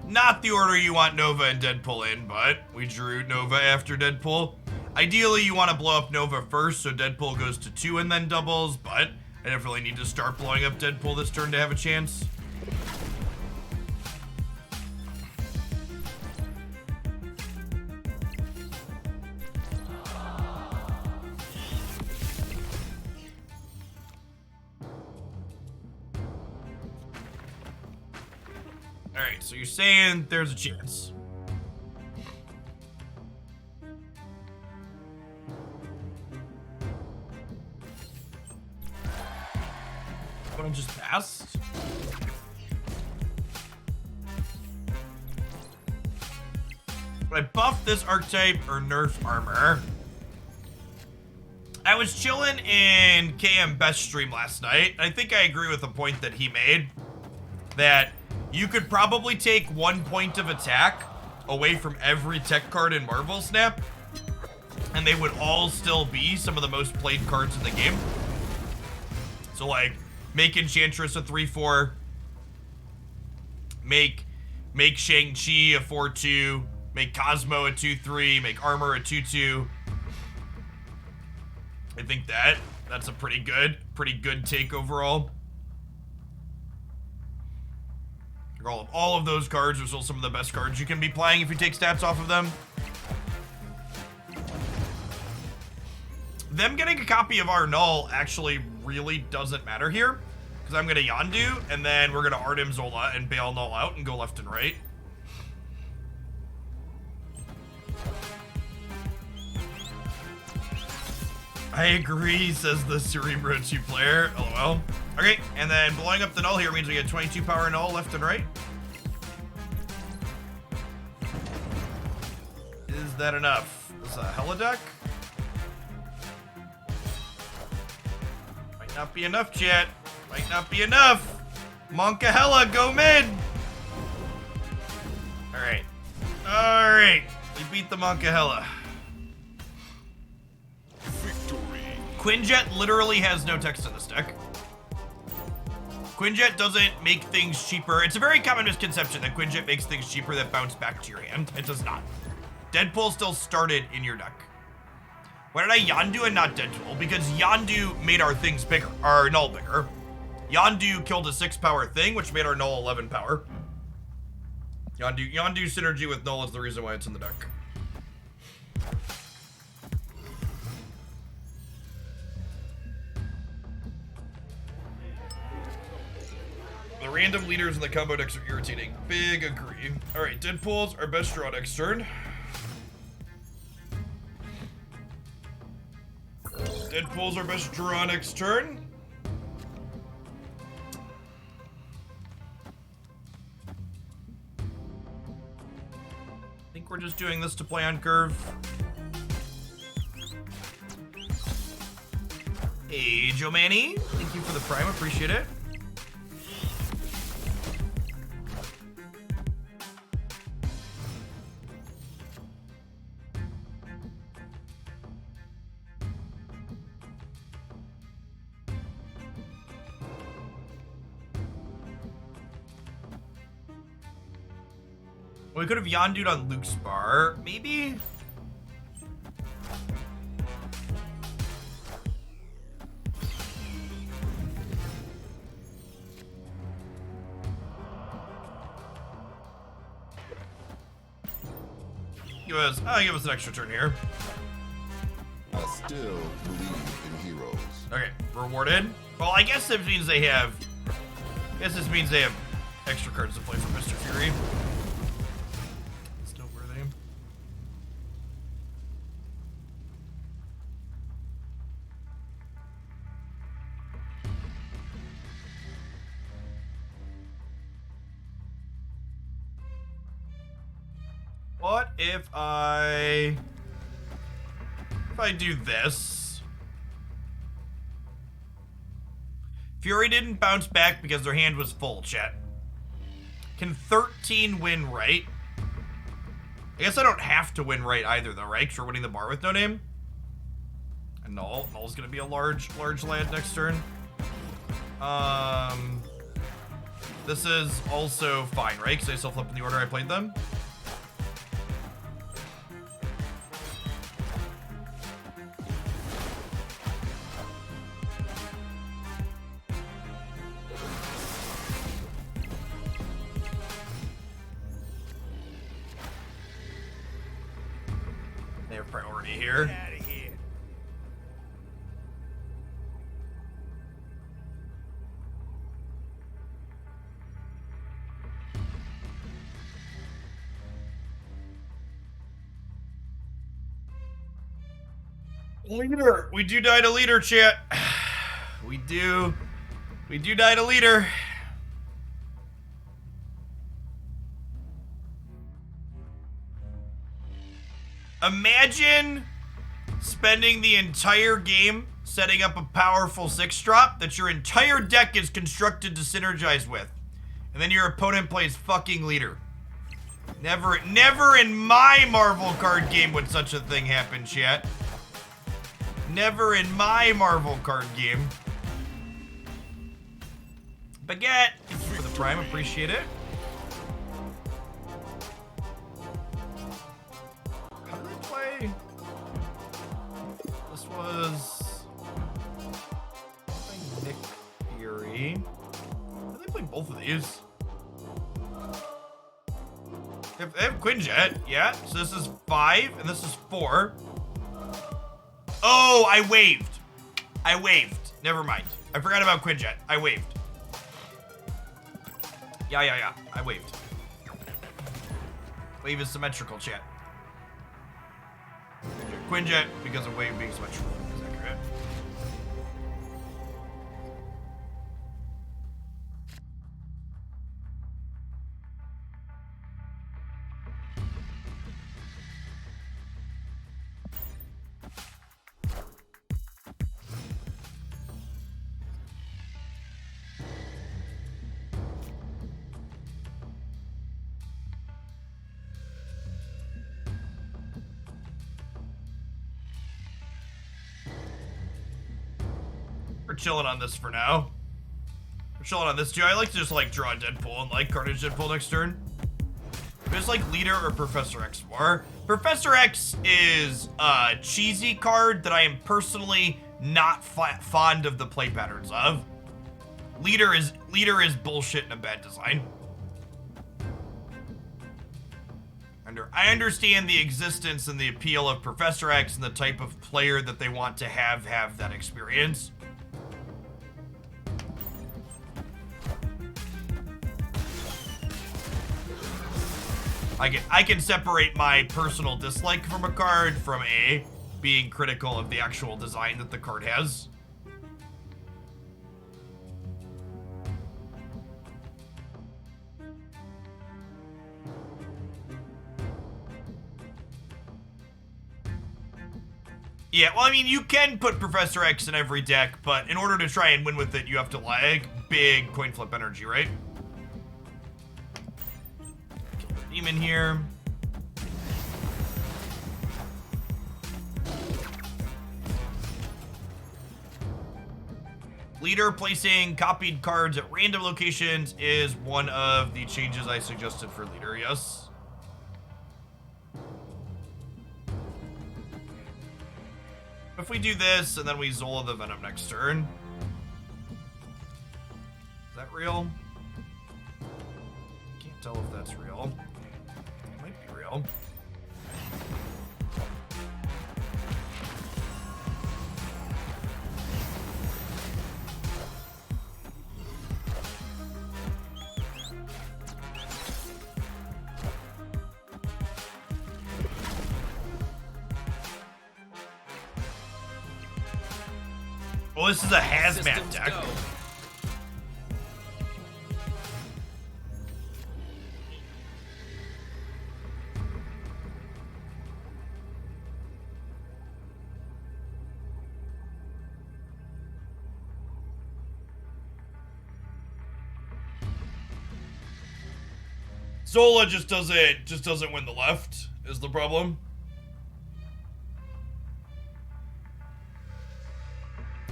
not the order you want Nova and Deadpool in, but we drew Nova after Deadpool. Ideally, you want to blow up Nova first, so Deadpool goes to 2 and then doubles, but I definitely need to start blowing up Deadpool this turn to have a chance. Alright, so you're saying there's a chance. Wanna just pass? Would I buff this archetype or nerf armor? I was chilling in KM Best stream last night. I think I agree with the point that he made, that you could probably take 1 point of attack away from every tech card in Marvel Snap, and they would all still be some of the most played cards in the game. So like, make Enchantress a 3/4, make Shang-Chi a 4/2, make Cosmo a 2/3, make Armor a 2/2. I think that's a pretty good take overall. All of those cards are still some of the best cards you can be playing if you take stats off of them. Them getting a copy of our Null actually really doesn't matter here, because I'm gonna Yondu, and then we're gonna Artem Zola and bail Null out and go left and right. I agree, says the Cerebro 2 player. LOL. Okay, and then blowing up the Null here means we get 22 power Null left and right. Is that enough? Is that a holodeck? Might not be enough, chat. Might not be enough. Monka Hella, go mid. Alright. Alright. We beat the Monka Hella. Quinjet literally has no text in this deck. Quinjet doesn't make things cheaper. It's a very common misconception that Quinjet makes things cheaper that bounce back to your hand. It does not. Deadpool still started in your deck. Why did I Yondu and not Deadpool? Because Yondu made our things bigger, our Null bigger. Yondu killed a 6 power thing, which made our Null 11 power. Yondu synergy with Null is the reason why it's in the deck. The random leaders in the combo decks are irritating. Big agree. Alright, Deadpool's our best draw next turn. Deadpool's our best draw next turn. I think we're just doing this to play on curve. Hey, Joe Manny. Thank you for the prime, appreciate it. We could have Yondu'd on Luke's bar, maybe? Give us an extra turn here. I still believe in heroes. Okay, rewarded. Well, I guess this means they have. I guess this means they have extra cards to play for Mr. Fury. Still worthy. What if I do this? Fury didn't bounce back because their hand was full, chat. Can 13 win right? I guess I don't have to win right either, though, right? Because we're winning the bar with no name. And Null's gonna be a large land next turn. This is also fine, right? Because I still flipped in the order I played them. They have priority here. Get out of here. Leader! We do die to leader, chat. We do die to leader. Imagine spending the entire game setting up a powerful 6-drop that your entire deck is constructed to synergize with. And then your opponent plays fucking leader. Never in my Marvel card game would such a thing happen, chat. Never in my Marvel card game. Baguette, thank you for the prime, appreciate it. How did I play? This was Nick Fury. How did I play both of these? They have Quinjet, yeah. So this is 5 and this is 4. Oh, I waved. Never mind. I forgot about Quinjet. I waved. Yeah. I waved. Wave is symmetrical, chat. Quinjet because of wave being symmetrical. Is that correct? We're chilling on this for now. We're chilling on this too. I like to just like draw Deadpool and like Carnage Deadpool next turn. There's like Leader or Professor X more. Professor X is a cheesy card that I am personally not fond of the play patterns of. Leader is bullshit and a bad design. I understand the existence and the appeal of Professor X and the type of player that they want to have that experience. I can separate my personal dislike from a card from being critical of the actual design that the card has. Yeah, well, I mean, you can put Professor X in every deck, but in order to try and win with it, you have to like big coin flip energy, right? Demon here. Leader placing copied cards at random locations is one of the changes I suggested for Leader, yes. If we do this and then we Zola the Venom next turn. Is that real? Can't tell if that's real. It might be real. Oh, this is a hazmat Systems deck. go. Zola just doesn't win the left is the problem.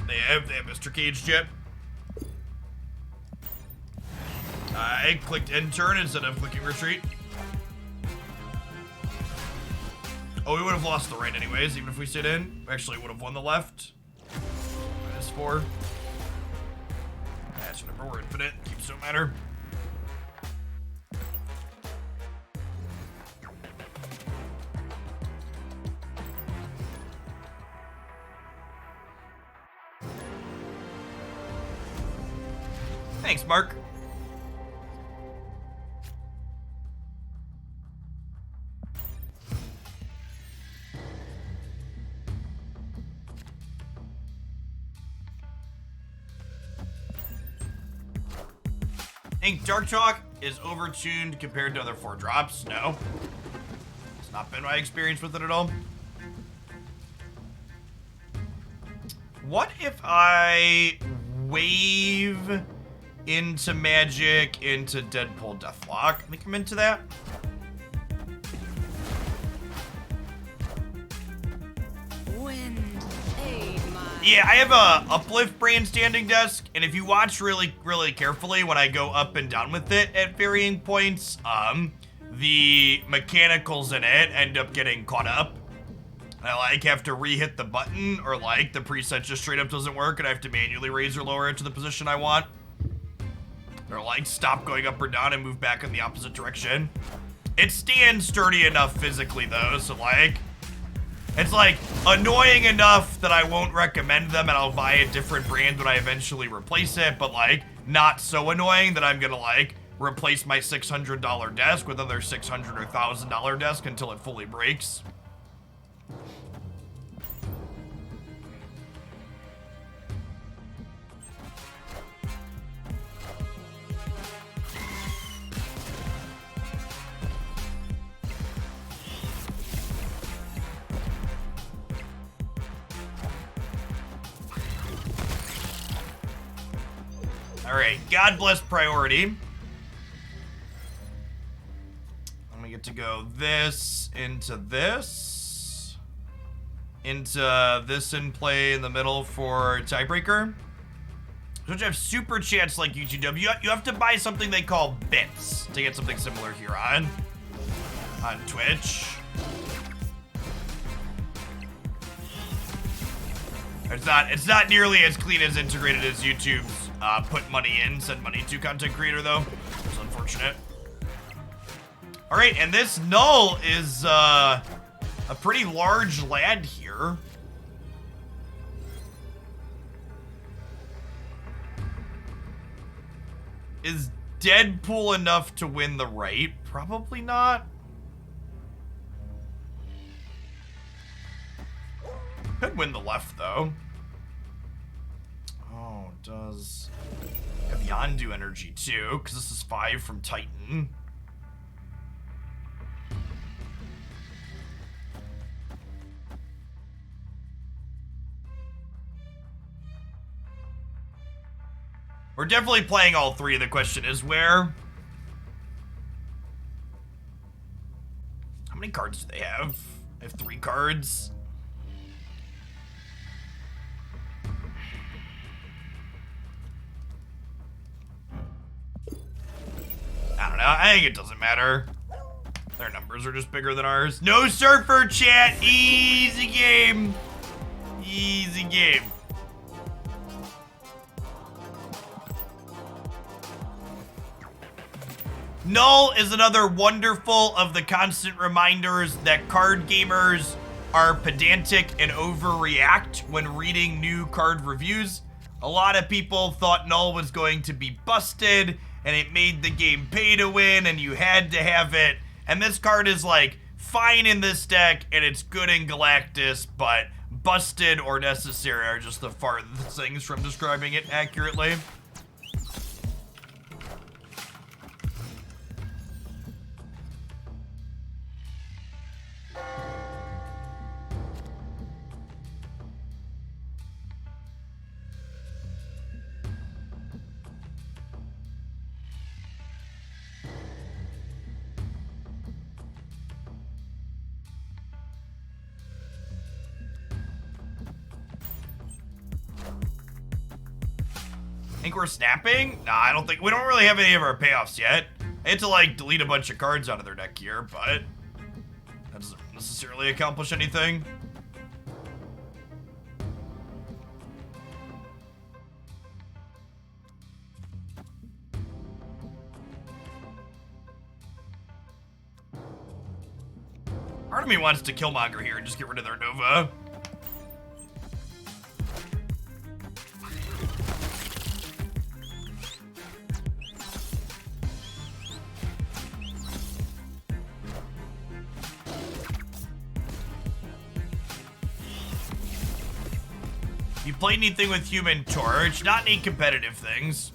They have Mr. Cage Jet. I clicked end turn instead of clicking retreat. Oh, we would have lost the right anyways, even if we stayed in. We actually would have won the left. -4. That's whatever, we're infinite. Keeps don't matter. Thanks, Mark. Think Dark Chalk is overtuned compared to other 4-drops? No. It's not been my experience with it at all. What if I wave into magic into Deadpool Deathlock? I think I'm into that. Wind, aid my Yeah, I have a uplift brain standing desk, and if you watch really carefully when I go up and down with it at varying points, the mechanicals in it end up getting caught up. I like have to re-hit the button, or like the preset just straight up doesn't work and I have to manually raise or lower it to the position I want. Or like stop going up or down and move back in the opposite direction. It stands sturdy enough physically though, so like, it's like annoying enough that I won't recommend them and I'll buy a different brand when I eventually replace it, but like not so annoying that I'm gonna like replace my $600 desk with another $600 or $1,000 desk until it fully breaks. All right, God bless priority. I'm gonna get to go this into this in play in the middle for tiebreaker. Which have super chats like UTW. You have to buy something they call bits to get something similar here on Twitch. It's not nearly as clean as integrated as YouTube's put money in, send money to content creator though. It's unfortunate. All right, and this null is a pretty large lad here. Is Deadpool enough to win the right? Probably not. Could win the left though. Oh, does have Yondu energy too, because this is 5 from Titan. We're definitely playing all 3. The question is where? How many cards do they have? They have 3 cards. I don't know. I think it doesn't matter. Their numbers are just bigger than ours. No surfer chat. Easy game. Easy game. Null is another wonderful of the constant reminders that card gamers are pedantic and overreact when reading new card reviews. A lot of people thought Null was going to be busted and it made the game pay to win and you had to have it. And this card is like fine in this deck and it's good in Galactus, but busted or necessary are just the farthest things from describing it accurately. Think we're snapping? Nah, I don't think. We don't really have any of our payoffs yet. I had to like delete a bunch of cards out of their deck here, but that doesn't necessarily accomplish anything. Part of me wants to Killmonger here and just get rid of their Nova. You play anything with Human Torch, not any competitive things.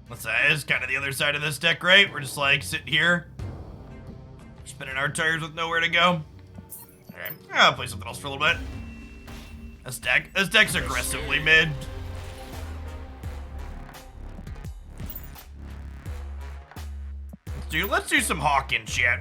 What's that? Is kind of the other side of this deck, right? We're just like sitting here, spinning our tires with nowhere to go. Okay, I'll play something else for a little bit. This deck's aggressively mid. Dude, let's do some Hawking shit.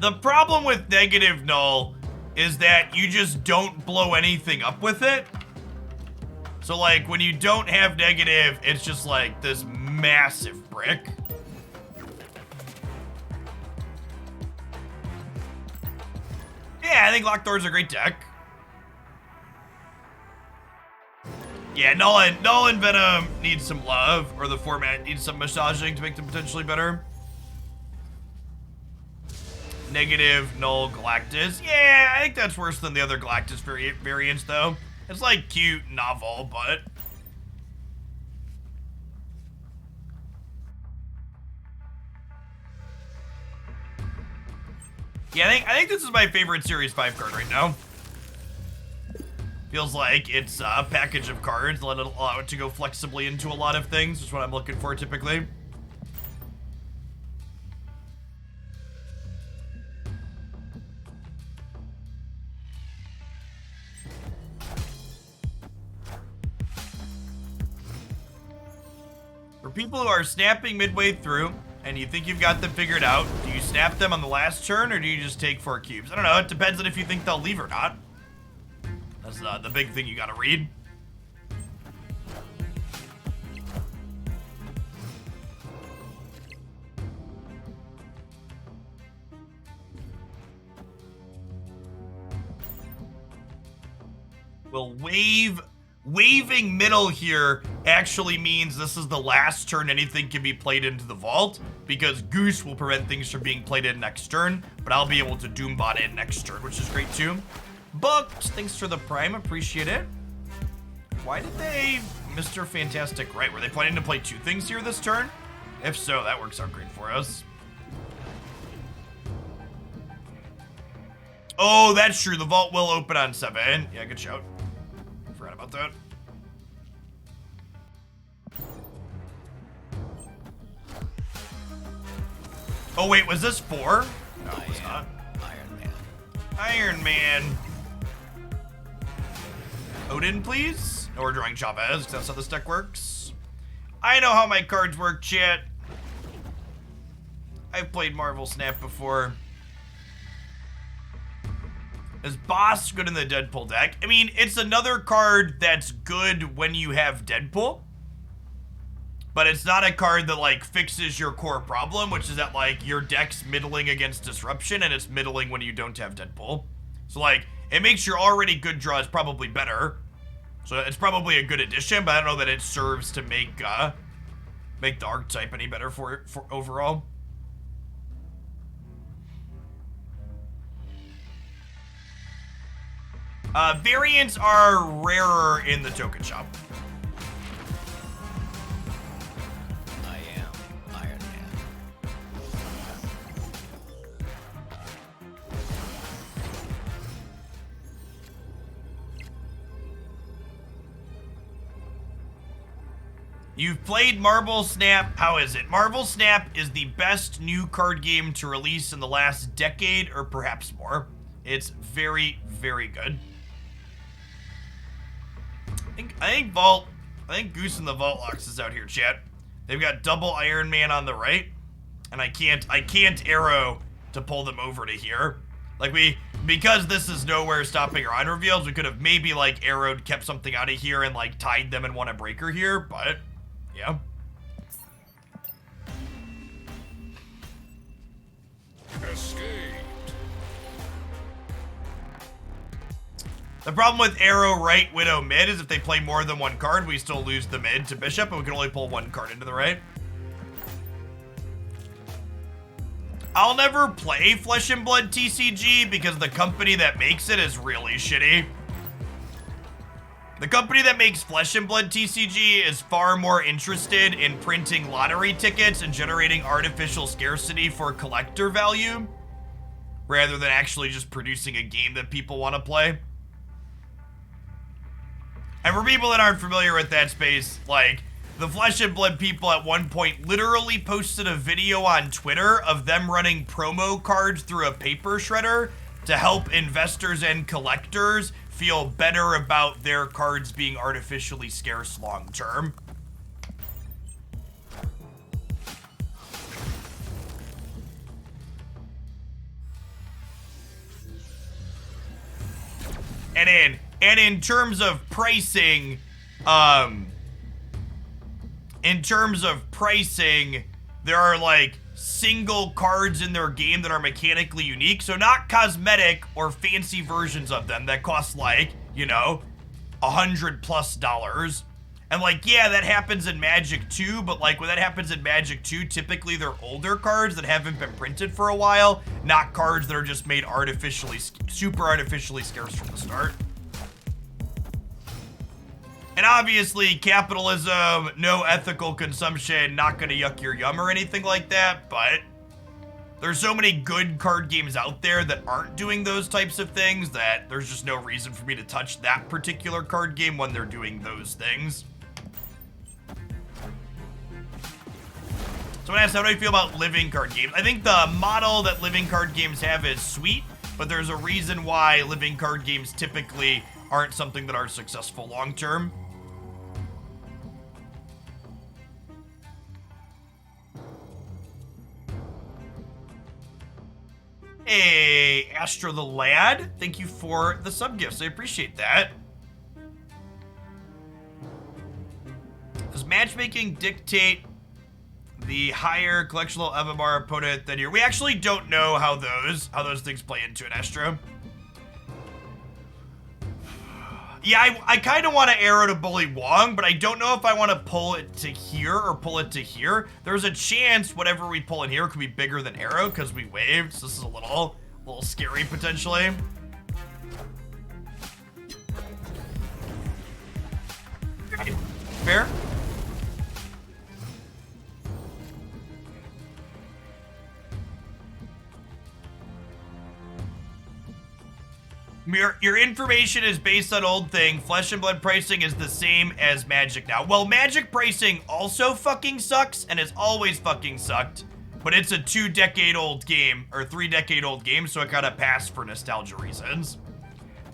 The problem with negative null is that you just don't blow anything up with it. So like when you don't have negative, it's just like this massive brick. Yeah, I think Lockdoor's a great deck. Yeah, Null and Venom need some love, or the format needs some massaging to make them potentially better. Negative, Null, Galactus. Yeah, I think that's worse than the other Galactus variants, though. It's like cute, novel, but... Yeah, I think this is my favorite Series 5 card right now. Feels like it's a package of cards, let it allow it to go flexibly into a lot of things, which is what I'm looking for typically. For people who are snapping midway through, and you think you've got them figured out, do you snap them on the last turn, or do you just take 4 cubes? I don't know, it depends on if you think they'll leave or not. That's the big thing you gotta read. Well, waving middle here actually means this is the last turn anything can be played into the vault, because Goose will prevent things from being played in next turn, but I'll be able to Doombot it next turn, which is great too. Booked, thanks for the prime, appreciate it. Why did they Mr. Fantastic right? Were they planning to play 2 things here this turn? If so, that works out great for us. Oh, that's true, the vault will open on 7. Yeah, good shout. Forgot about that. Oh wait, was this 4? No, it was not. Iron Man. Iron Man. Odin, please? No, we're drawing Chavez, because that's how this deck works. I know how my cards work, chat. I've played Marvel Snap before. Is Boss good in the Deadpool deck? I mean, it's another card that's good when you have Deadpool. But it's not a card that, like, fixes your core problem, which is that, like, your deck's middling against Disruption, and it's middling when you don't have Deadpool. So, like, it makes your already good draws probably better. So it's probably a good addition, but I don't know that it serves to make the archetype any better for overall. Variants are rarer in the token shop. I am Iron Man. You've played Marvel Snap. How is it? Marvel Snap is the best new card game to release in the last decade or perhaps more. It's very, very good. I think Goose and the Vault Locks is out here, chat. They've got double Iron Man on the right, and I can't arrow to pull them over to here. Like because this is nowhere stopping our on reveals, we could have maybe like arrowed, kept something out of here and like tied them and won a breaker here, but yeah. Escape. The problem with arrow right, widow mid is if they play more than 1 card, we still lose the mid to bishop, and we can only pull 1 card into the right. I'll never play Flesh and Blood TCG because the company that makes it is really shitty. The company that makes Flesh and Blood TCG is far more interested in printing lottery tickets and generating artificial scarcity for collector value, rather than actually just producing a game that people want to play. And for people that aren't familiar with that space, like, the Flesh and Blood people at one point literally posted a video on Twitter of them running promo cards through a paper shredder to help investors and collectors feel better about their cards being artificially scarce long term. And in terms of pricing, there are like single cards in their game that are mechanically unique. So not cosmetic or fancy versions of them that cost like, you know, $100+. And like, yeah, that happens in Magic too, but like when that happens in Magic 2, typically they're older cards that haven't been printed for a while, not cards that are just made artificially, super artificially scarce from the start. And obviously, capitalism, no ethical consumption, not gonna yuck your yum or anything like that, but there's so many good card games out there that aren't doing those types of things that there's just no reason for me to touch that particular card game when they're doing those things. Someone asked, how do I feel about living card games? I think the model that living card games have is sweet, but there's a reason why living card games typically aren't something that are successful long term. Hey, Astro the Lad, thank you for the sub gifts. I appreciate that. Does matchmaking dictate the higher collection level MMR opponent than your? We actually don't know how those things play into it, Astro. Yeah, I kind of want to arrow to Bully Wong, but I don't know if I want to pull it to here or pull it to here. There's a chance whatever we pull in here could be bigger than arrow because we waved, so this is a little scary potentially. Okay. Fair. Your information is based on old thing. Flesh and Blood pricing is the same as Magic now. Well, Magic pricing also fucking sucks and has always fucking sucked. But it's a 2-decade-old game, or 3-decade-old game, so it gotta pass for nostalgia reasons.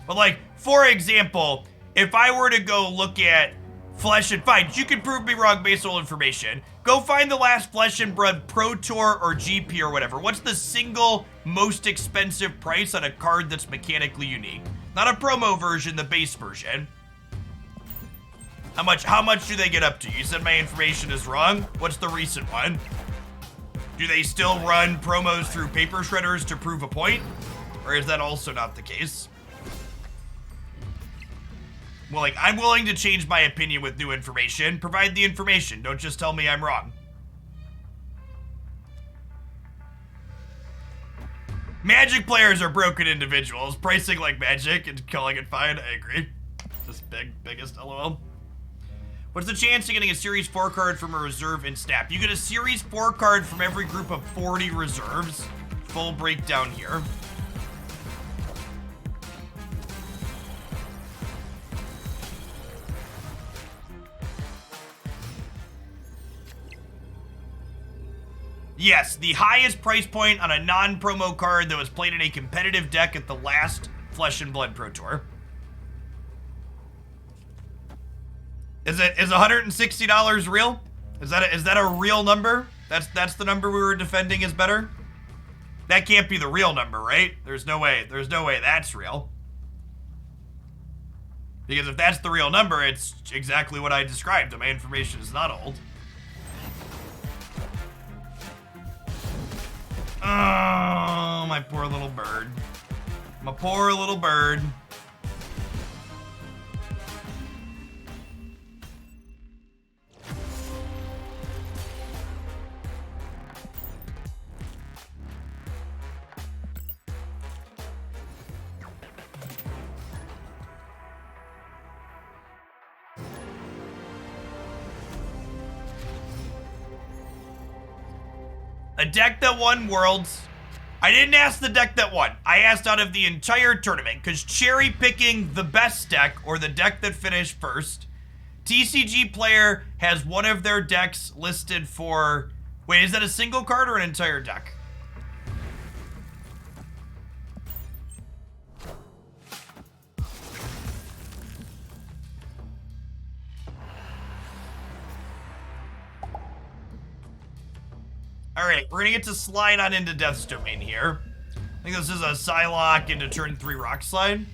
But like, for example, if I were to go look at Flesh and Fight, you can prove me wrong based on information. Go find the last Flesh and Blood Pro Tour or GP or whatever. What's the single most expensive price on a card that's mechanically unique? Not a promo version, the base version. How much do they get up to? You said my information is wrong. What's the recent one? Do they still run promos through paper shredders to prove a point? Or is that also not the case? Well, like, I'm willing to change my opinion with new information. Provide the information. Don't just tell me I'm wrong. Magic players are broken individuals. Pricing like Magic and calling it fine. I agree. Just biggest LOL. What's the chance of getting a Series 4 card from a reserve in Snap? You get a Series 4 card from every group of 40 reserves. Full breakdown here. Yes, the highest price point on a non-promo card that was played in a competitive deck at the last Flesh and Blood Pro Tour. Is $160 real? Is that a real number? That's the number we were defending is better? That can't be the real number, right? There's no way that's real. Because if that's the real number, it's exactly what I described. My information is not old. Oh, my poor little bird. My poor little bird. A deck that won Worlds. I didn't ask the deck that won. I asked out of the entire tournament, because cherry picking the best deck, or the deck that finished first, TCG player has one of their decks listed for... Wait, is that a single card or an entire deck? Alright, we're gonna get to slide on into Death's Domain here. I think this is a Psylocke into turn 3 Rock Slide.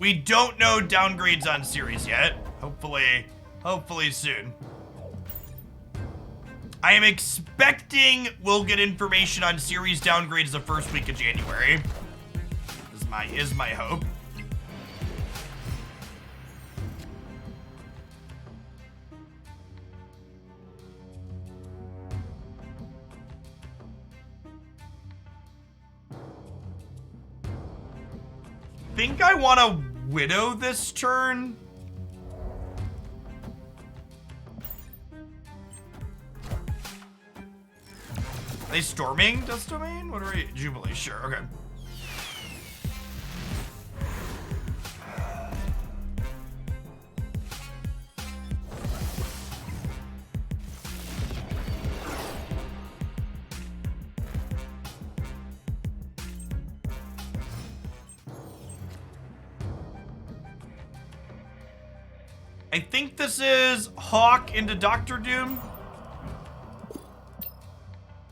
We don't know downgrades on series yet. Hopefully soon. I am expecting we'll get information on series downgrades the first week of January. Is my hope. Think I want to Widow this turn. Are they storming Death's Domain? What are we? Jubilee, sure, okay. I think this is Hawk into Doctor Doom.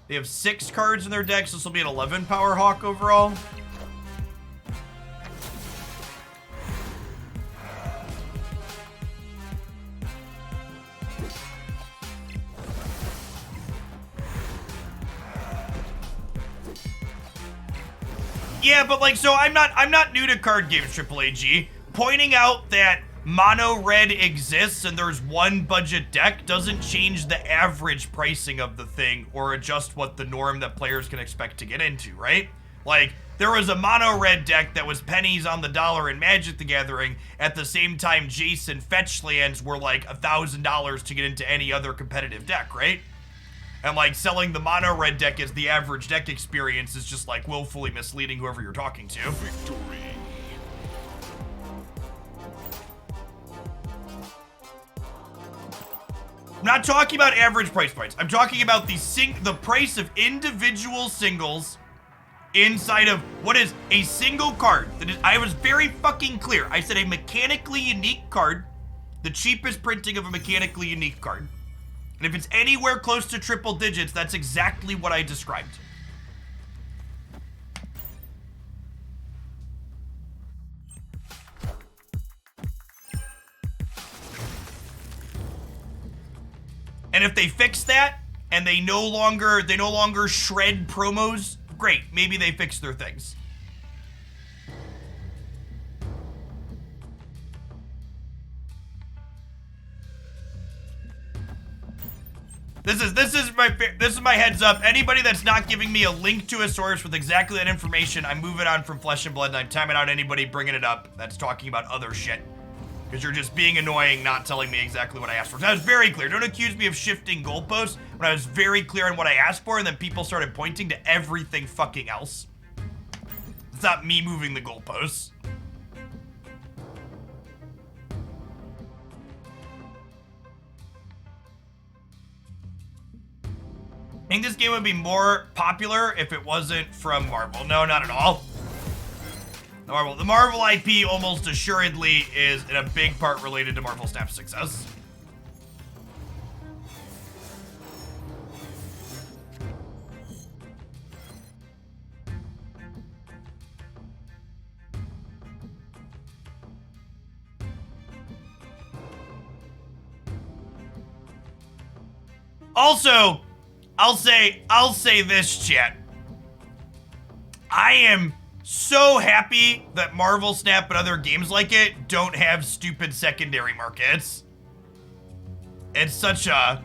They have 6 cards in their deck, so this will be an 11 power Hawk overall. Yeah, but like, so I'm not new to card games, Triple AG. Pointing out that mono red exists and there's one budget deck doesn't change the average pricing of the thing or adjust what the norm that players can expect to get into, right? Like, there was a mono red deck that was pennies on the dollar in Magic the Gathering. At the same time, Jason fetch lands were like $1,000 to get into any other competitive deck, right? And like, selling the mono red deck as the average deck experience is just like willfully misleading whoever you're talking to. Victory. I'm not talking about average price points. I'm talking about the price of individual singles inside of what is a single card. I was very fucking clear. I said a mechanically unique card, the cheapest printing of a mechanically unique card. And if it's anywhere close to triple digits, that's exactly what I described. And if they fix that and they no longer shred promos, great. Maybe they fix their things. This is my heads up. Anybody that's not giving me a link to a source with exactly that information, I'm moving on from Flesh and Blood, and I'm timing out anybody bringing it up that's talking about other shit. Because you're just being annoying, not telling me exactly what I asked for. So I was very clear. Don't accuse me of shifting goalposts when I was very clear on what I asked for, and then people started pointing to everything fucking else. It's not me moving the goalposts. I think this game would be more popular if it wasn't from Marvel. No, not at all. The Marvel IP almost assuredly is in a big part related to Marvel Snap's success. Also, I'll say this, chat. I am so happy that Marvel Snap and other games like it don't have stupid secondary markets. It's such a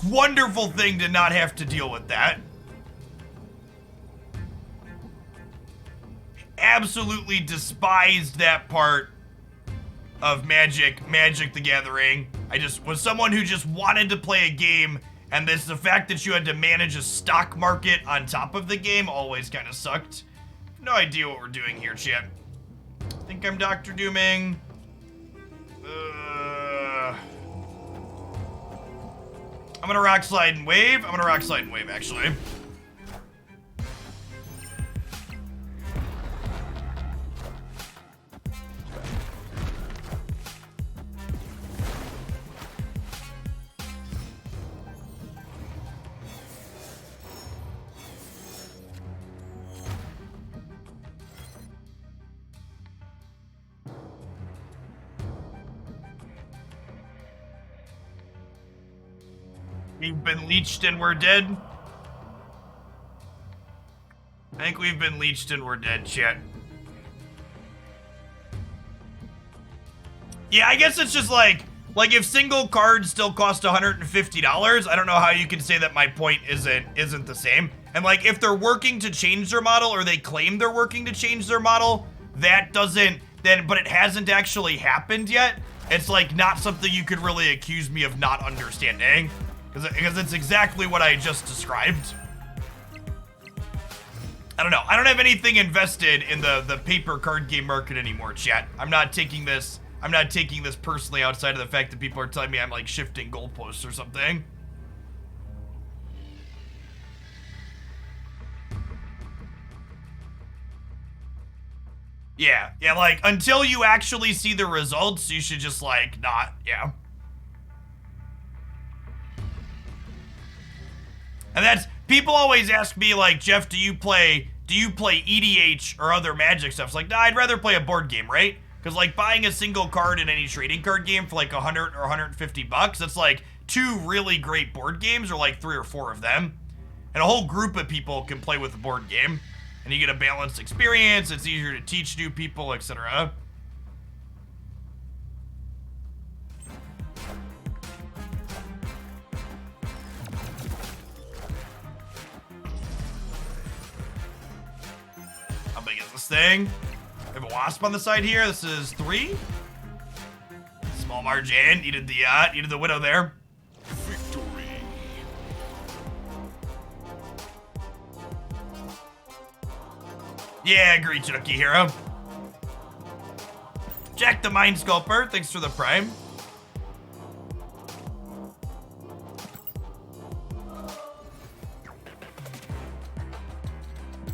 wonderful thing to not have to deal with that. Absolutely despised that part of Magic the Gathering. I just was someone who just wanted to play a game, and the fact that you had to manage a stock market on top of the game always kind of sucked. No idea what we're doing here, chat. I think I'm Dr. Dooming. I'm gonna Rock Slide and Wave. I'm gonna Rock Slide and Wave, actually. We've been leeched and we're dead. I think we've been leeched and we're dead, chat. Yeah, I guess it's just like if single cards still cost $150, I don't know how you can say that my point isn't the same. And like, if they're working to change their model, or they claim they're working to change their model, that doesn't but it hasn't actually happened yet. It's like not something you could really accuse me of not understanding. Because it's exactly what I just described. I don't know. I don't have anything invested in the paper card game market anymore, chat. I'm not taking this personally, outside of the fact that people are telling me I'm like shifting goalposts or something. Yeah, like until you actually see the results, you should just like not, yeah. And that's, people always ask me like, Jeff, do you play EDH or other Magic stuff? It's like, nah, I'd rather play a board game, right? Because like buying a single card in any trading card game for like 100 or 150 bucks, that's like 2 really great board games, or like 3 or 4 of them. And a whole group of people can play with a board game. And you get a balanced experience, it's easier to teach new people, etc. How big is this thing? We have a wasp on the side here. This is 3. Small margin. Needed the widow there. Victory. Yeah, agree, Chucky Hero. Jack the Mind Sculptor, thanks for the prime.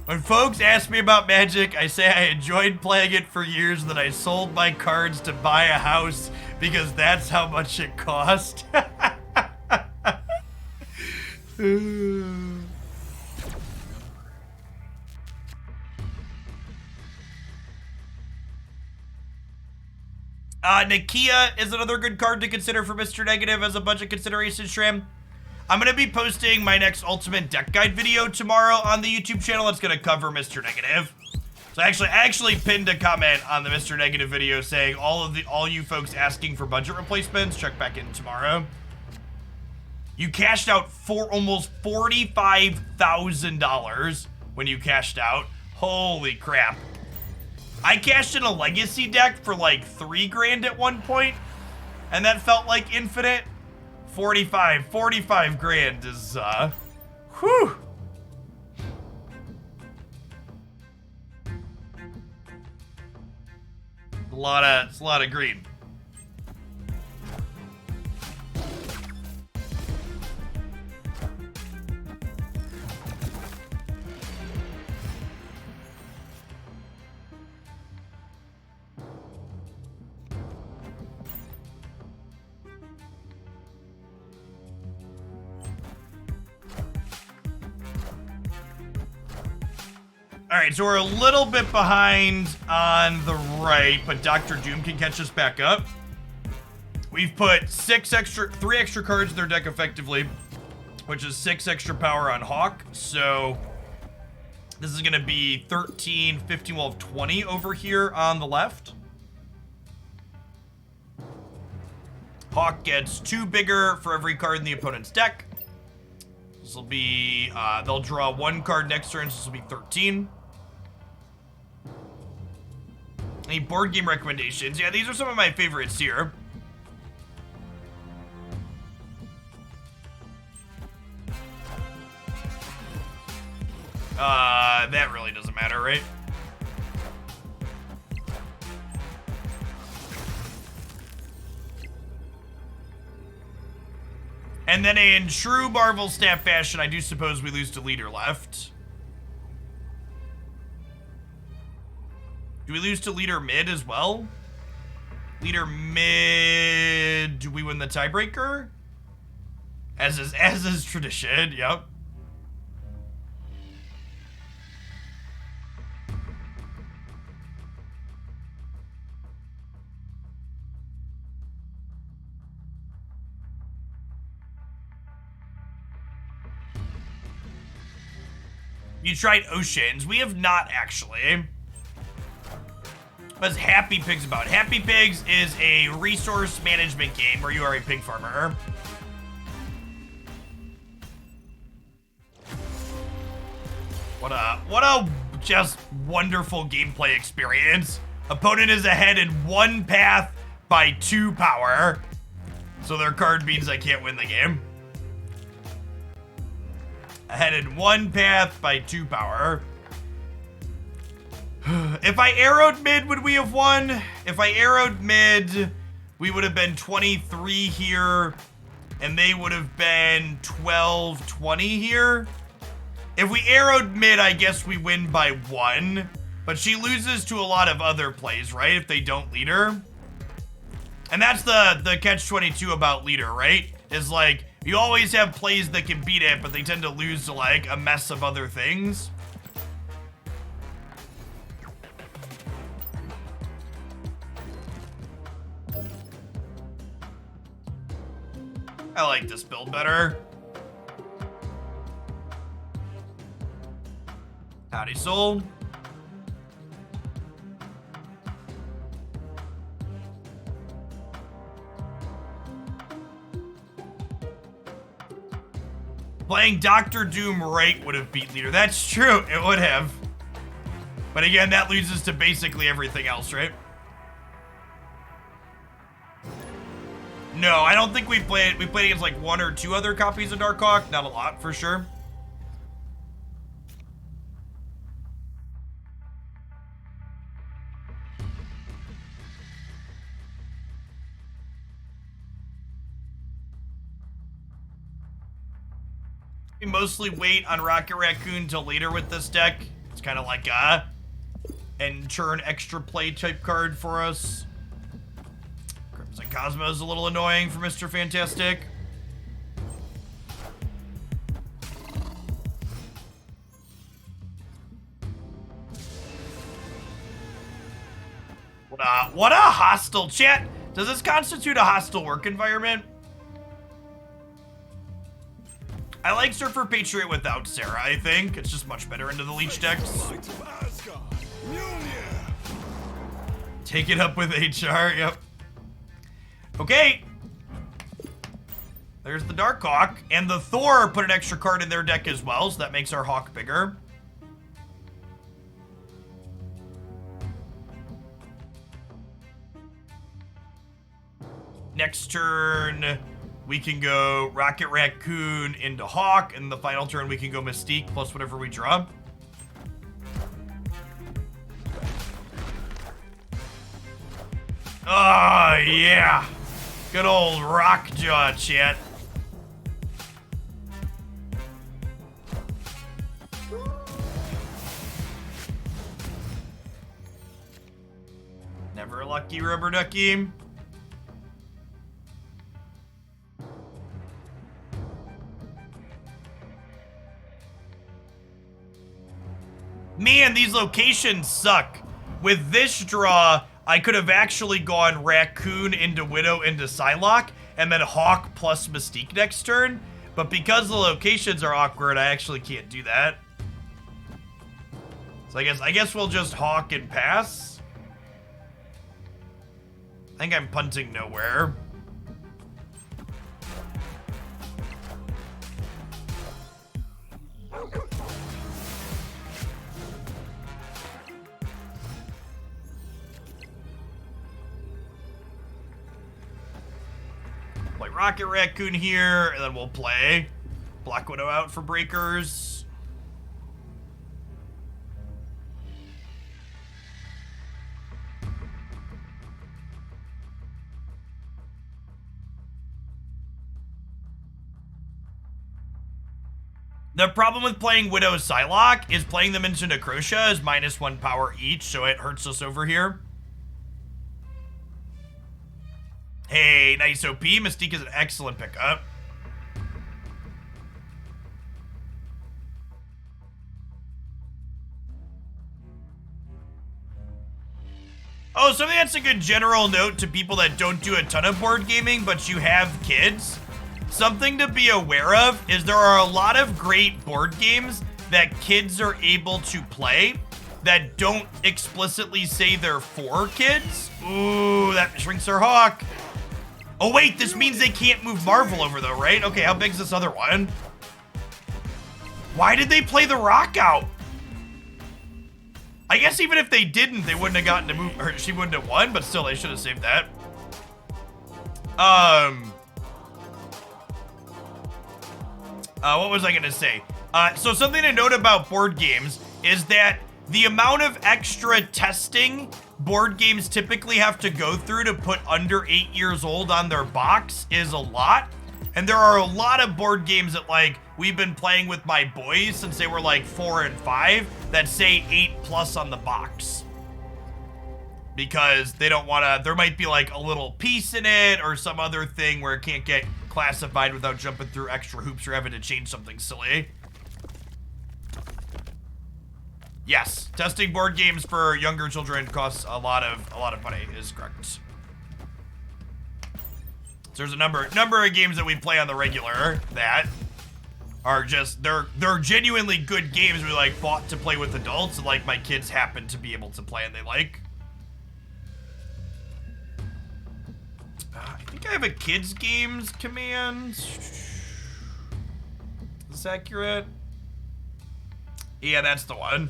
When folks ask me about Magic, I say I enjoyed playing it for years, and then I sold my cards to buy a house because that's how much it cost. Nakia is another good card to consider for Mr. Negative as a budget consideration, Shram. I'm going to be posting my next Ultimate Deck Guide video tomorrow on the YouTube channel. It's going to cover Mr. Negative. So I actually pinned a comment on the Mr. Negative video saying all you folks asking for budget replacements, check back in tomorrow. You cashed out for almost $45,000 when you cashed out. Holy crap. I cashed in a legacy deck for like $3 grand at one point, and that felt like infinite. 45 grand is, whew. It's a lot of green. All right, so we're a little bit behind on the right, but Dr. Doom can catch us back up. We've put 3 extra cards in their deck effectively, which is 6 extra power on Hawk. So this is going to be 13, 15, we'll have 20 over here on the left. Hawk gets 2 bigger for every card in the opponent's deck. This will be, they'll draw 1 card next turn, so this will be 13. Any board game recommendations? Yeah, these are some of my favorites here. That really doesn't matter, right? And then in true Marvel Snap fashion, I do suppose we lose to leader left. Do we lose to leader mid as well? Leader mid, do we win the tiebreaker? As is tradition, yep. You tried Oceans. We have not, actually. What's Happy Pigs about? Happy Pigs is a resource management game where you are a pig farmer. What a just wonderful gameplay experience. Opponent is ahead in 1 path by 2 power. So their card means I can't win the game. Ahead in 1 path by 2 power. If I arrowed mid, would we have won? If I arrowed mid, we would have been 23 here, and they would have been 12-20 here. If we arrowed mid, I guess we win by 1, but she loses to a lot of other plays, right? If they don't lead her. And that's the catch-22 about leader, right? Is like, you always have plays that can beat it, but they tend to lose to like a mess of other things. I like this build better. Howdy, soul. Playing Dr. Doom right would have beat leader. That's true, it would have. But again, that loses to basically everything else, right? No, I don't think we played against like 1 or 2 other copies of Darkhawk. Not a lot, for sure. We mostly wait on Rocket Raccoon till later with this deck. It's kind of like a and turn extra play type card for us. Crimson Cosmo is a little annoying for Mr. Fantastic. What a hostile chat. Does this constitute a hostile work environment? I like Surfer Patriot without Sarah, I think. It's just much better into the Leech decks. Might of Asgard. Mjolnir. Take it up with HR, yep. Okay. There's the Dark Hawk. And the Thor put an extra card in their deck as well, so that makes our Hawk bigger. Next turn, we can go Rocket Raccoon into Hawk, and the final turn we can go Mystique plus whatever we draw. Oh, yeah. Good old Rockjaw, chat. Never a lucky rubber ducky. Man, these locations suck. With this draw, I could have actually gone Raccoon into Widow into Psylocke, and then Hawk plus Mystique next turn. But because the locations are awkward, I actually can't do that. So I guess we'll just Hawk and pass. I think I'm punting nowhere. Rocket Raccoon here, and then we'll play Black Widow out for breakers. The problem with playing Widow Psylocke is playing them into Necrotia is -1 power each, so it hurts us over here. Hey, nice OP. Mystique is an excellent pickup. Oh, something that's a good general note to people that don't do a ton of board gaming, but you have kids. Something to be aware of is there are a lot of great board games that kids are able to play that don't explicitly say they're for kids. Ooh, that shrinks our hawk. Oh wait, this means they can't move Marvel over though, right? Okay, how big's this other one? Why did they play the rock out? I guess even if they didn't, they wouldn't have gotten to move, or she wouldn't have won, but still, they should have saved that. What was I gonna say? So something to note about board games is that the amount of extra testing board games typically have to go through to put under 8 years old on their box is a lot. And there are a lot of board games that, like, we've been playing with my boys since they were like 4 and 5 that say 8+ on the box. Because they don't want to, there might be like a little piece in it or some other thing where it can't get classified without jumping through extra hoops or having to change something silly. Yes, testing board games for younger children costs a lot of money, is correct. So there's a number of games that we play on the regular that are just, they're genuinely good games we like bought to play with adults, and like my kids happen to be able to play and they like. I think I have a kids games command. Is this accurate? Yeah, that's the one.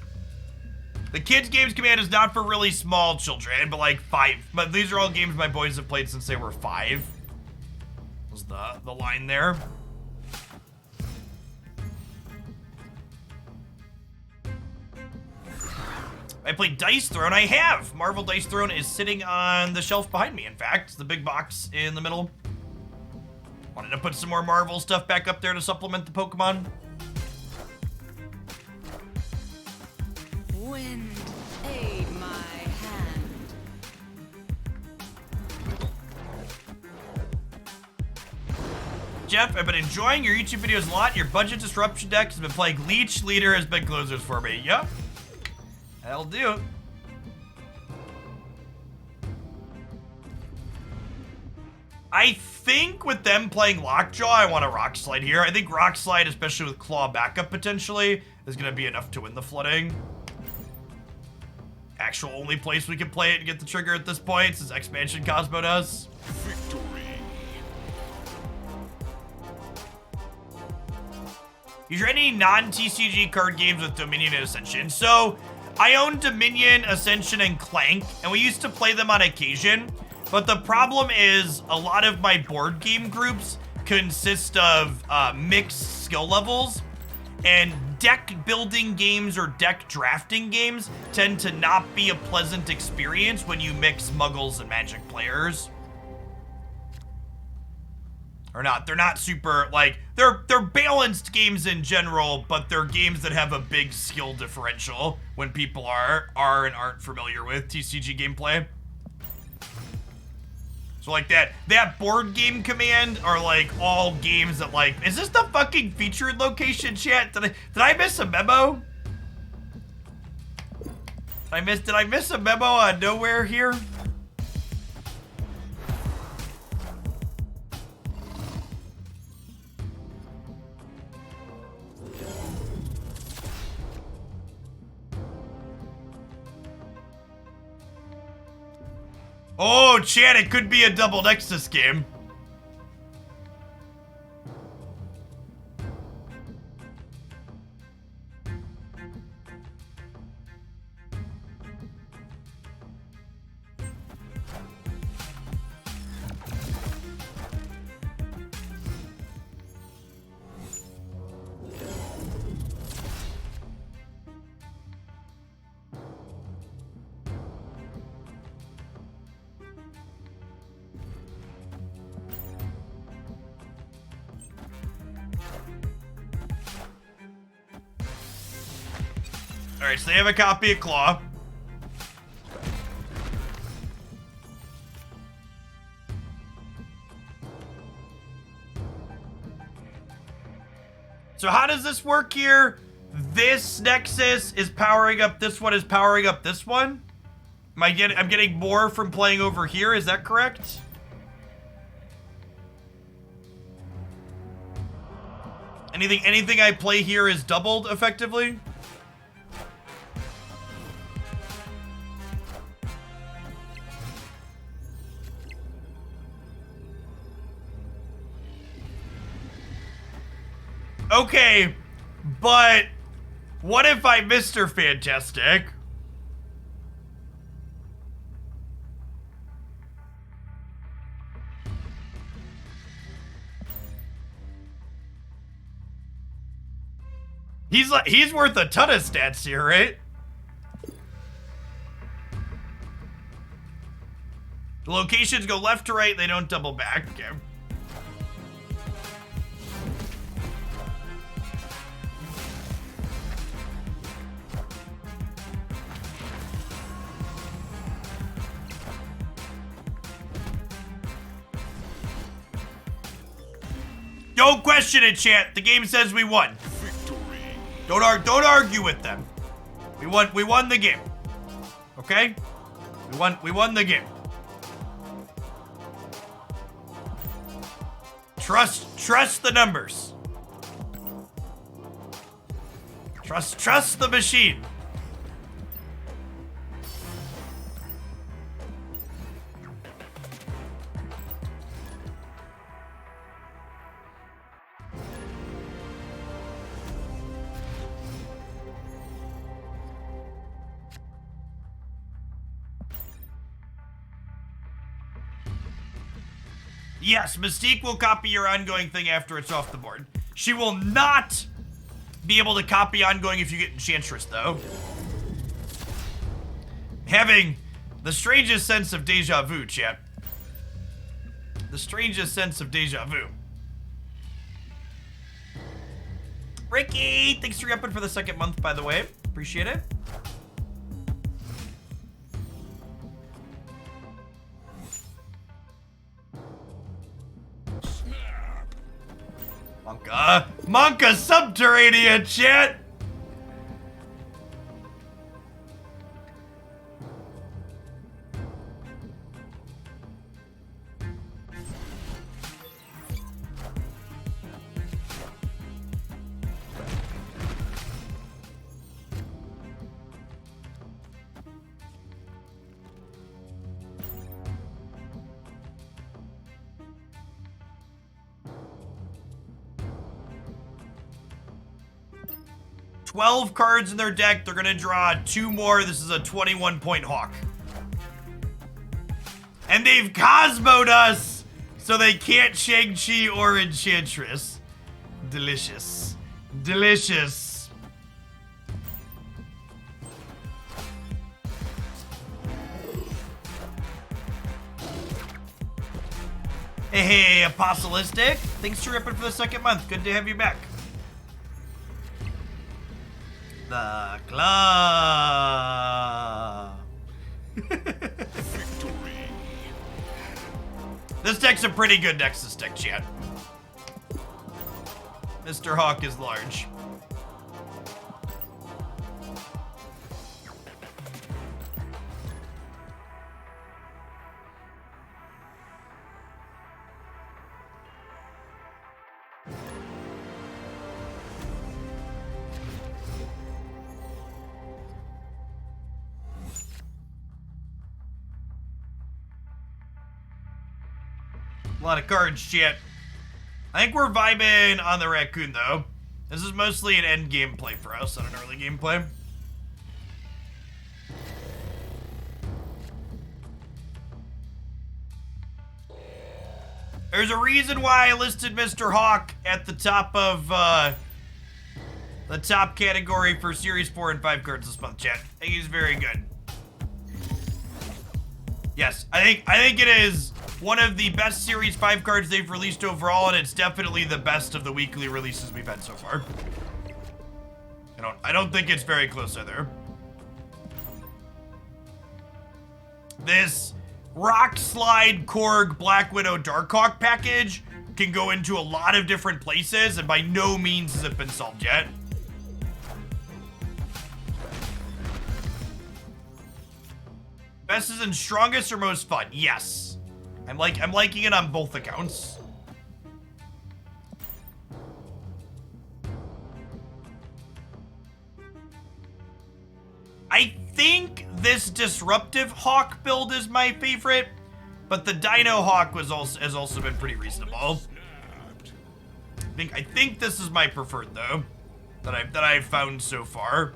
The kids games command is not for really small children, but like 5. But these are all games my boys have played since they were 5. Was the line there. I played Dice Throne. I have. Marvel Dice Throne is sitting on the shelf behind me, in fact. It's the big box in the middle. Wanted to put some more Marvel stuff back up there to supplement the Pokemon. Wind, aid my hand. Jeff, I've been enjoying your YouTube videos a lot. Your budget disruption deck has been playing Leech. Leader has been closers for me. Yep. That'll do. I think with them playing Lockjaw, I want a Rock Slide here. I think Rock Slide, especially with Claw backup potentially, is going to be enough to win the flooding. Actual only place we can play it and get the trigger at this point, since Expansion Cosmo does. Victory. Is there any non-TCG card games with Dominion and Ascension? So, I own Dominion, Ascension, and Clank, and we used to play them on occasion. But the problem is a lot of my board game groups consist of mixed skill levels, and deck building games or deck drafting games tend to not be a pleasant experience when you mix Muggles and Magic players. Or not, they're not super, like, they're balanced games in general, but they're games that have a big skill differential when people are and aren't familiar with TCG gameplay. So like that board game command are like all games that like, is this the fucking featured location, chat? Did I miss a memo? Did I miss a memo on nowhere here? Oh, chat, it could be a double Nexus game. Alright, so they have a copy of Claw. So how does this work here? This Nexus is powering up this one, is powering up this one? I'm getting more from playing over here, is that correct? Anything I play here is doubled effectively? Okay, but what if I Mr. Fantastic? He's worth a ton of stats here, right? The locations go left to right, they don't double back. Okay. Don't question it, chat. The game says we won. Don't argue with them. We won the game. Okay? We won the game. Trust the numbers. Trust the machine. Yes, Mystique will copy your ongoing thing after it's off the board. She will not be able to copy ongoing if you get Enchantress, though. Having the strangest sense of deja vu, chat. The strangest sense of deja vu. Ricky, thanks for repping for the second month, by the way. Appreciate it. Monka Subterranean, chat! $12 cards in their deck. They're gonna draw 2 more. This is a 21-point Hawk. And they've Cosmo'd us, so they can't Shang-Chi or Enchantress. Delicious. Delicious. Hey, Apostlistic. Thanks for ripping for the second month. Good to have you back. The club. Victory. This deck's a pretty good Nexus deck, chat. Mr. Hawk is large. A lot of cards, chat. I think we're vibing on the Raccoon, though. This is mostly an end game play for us, not an early game play. There's a reason why I listed Mr. Hawk at the top of the top category for Series 4 and 5 cards this month, chat. I think he's very good. Yes, I think it is one of the best Series 5 cards they've released overall, and it's definitely the best of the weekly releases we've had so far. I don't think it's very close either. This Rock Slide Korg Black Widow Darkhawk package can go into a lot of different places, and by no means has it been solved yet. Best is in strongest or most fun? Yes. I'm liking it on both accounts. I think this Disruptive Hawk build is my favorite, but the Dino Hawk has also been pretty reasonable. I think this is my preferred though, that I've found so far.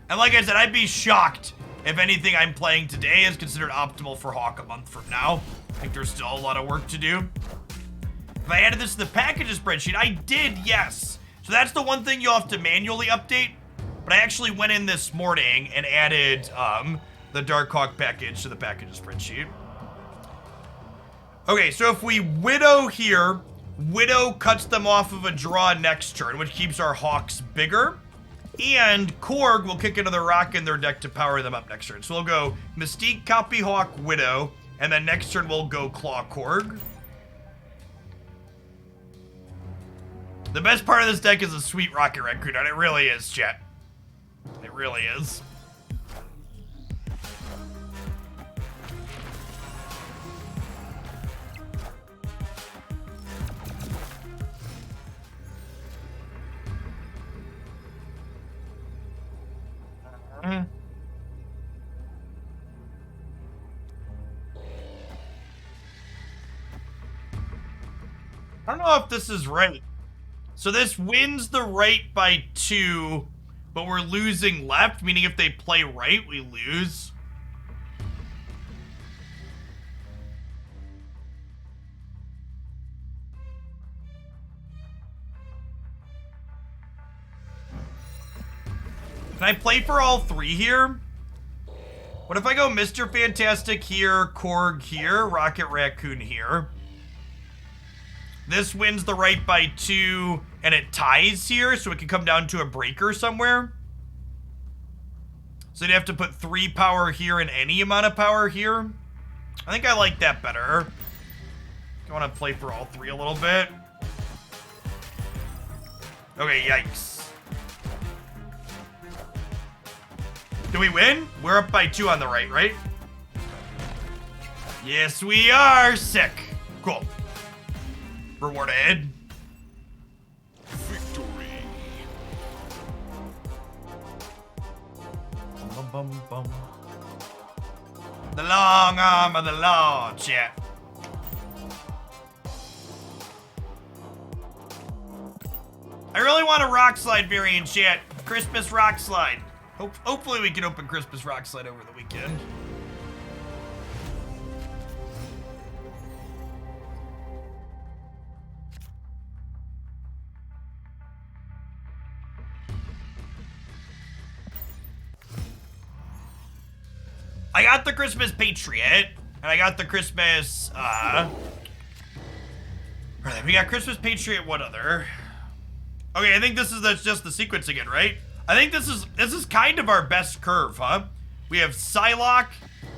And like I said, I'd be shocked if anything I'm playing today is considered optimal for Hawk a month from now. I think there's still a lot of work to do. If I added this to the packages spreadsheet, I did, yes. So that's the one thing you'll have to manually update. But I actually went in this morning and added the Darkhawk package to the packages spreadsheet. Okay, so if we Widow here, Widow cuts them off of a draw next turn, which keeps our Hawks bigger. And Korg will kick another rock in their deck to power them up next turn. So we'll go Mystique, Copy Hawk, Widow, and then next turn we'll go Claw Korg. The best part of this deck is a sweet Rocket Raccoon, and it really is, chat. It really is. I don't know if this is right. So this wins the right by 2, but we're losing left, meaning if they play right, we lose. Can I play for all 3 here? What if I go Mr. Fantastic here, Korg here, Rocket Raccoon here? This wins the right by 2, and it ties here, so it can come down to a breaker somewhere. So you'd have to put 3 power here and any amount of power here. I think I like that better. I want to play for all 3 a little bit. Okay, yikes. Do we win? We're up by 2 on the right? Yes, we are. Sick. Cool. Rewarded. Victory. Bum, bum, bum. The long arm of the law, chat. I really want a Rock Slide variant, chat. Christmas Rock Slide. Hopefully we can open Christmas Rock Slide over the weekend. I got the Christmas Patriot, and I got the Christmas, we got Christmas Patriot, what other? Okay, I think this is just the sequence again, right? I think this is kind of our best curve, huh? We have Psylocke,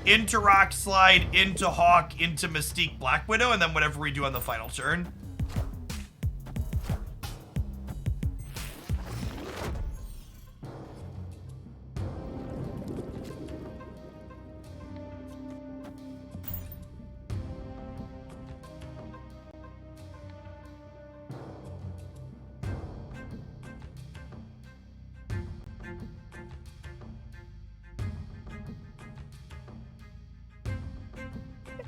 into Rock Slide, into Hawk, into Mystique Black Widow, and then whatever we do on the final turn.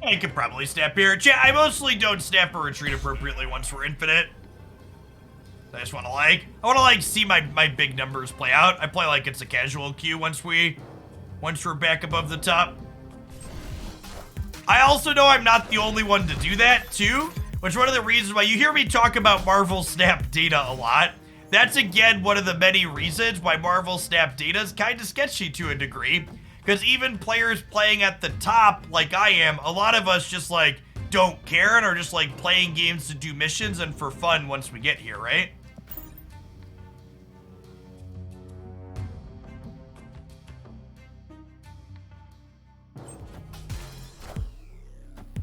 I could probably snap here. I mostly don't snap or retreat appropriately once we're infinite. I just want to see my big numbers play out. I play like it's a casual queue once we're back above the top. I also know I'm not the only one to do that too, which is one of the reasons why you hear me talk about Marvel Snap data a lot. That's again one of the many reasons why Marvel Snap data is kind of sketchy to a degree. Because even players playing at the top, like I am, a lot of us just like don't care and are just like playing games to do missions and for fun once we get here, right?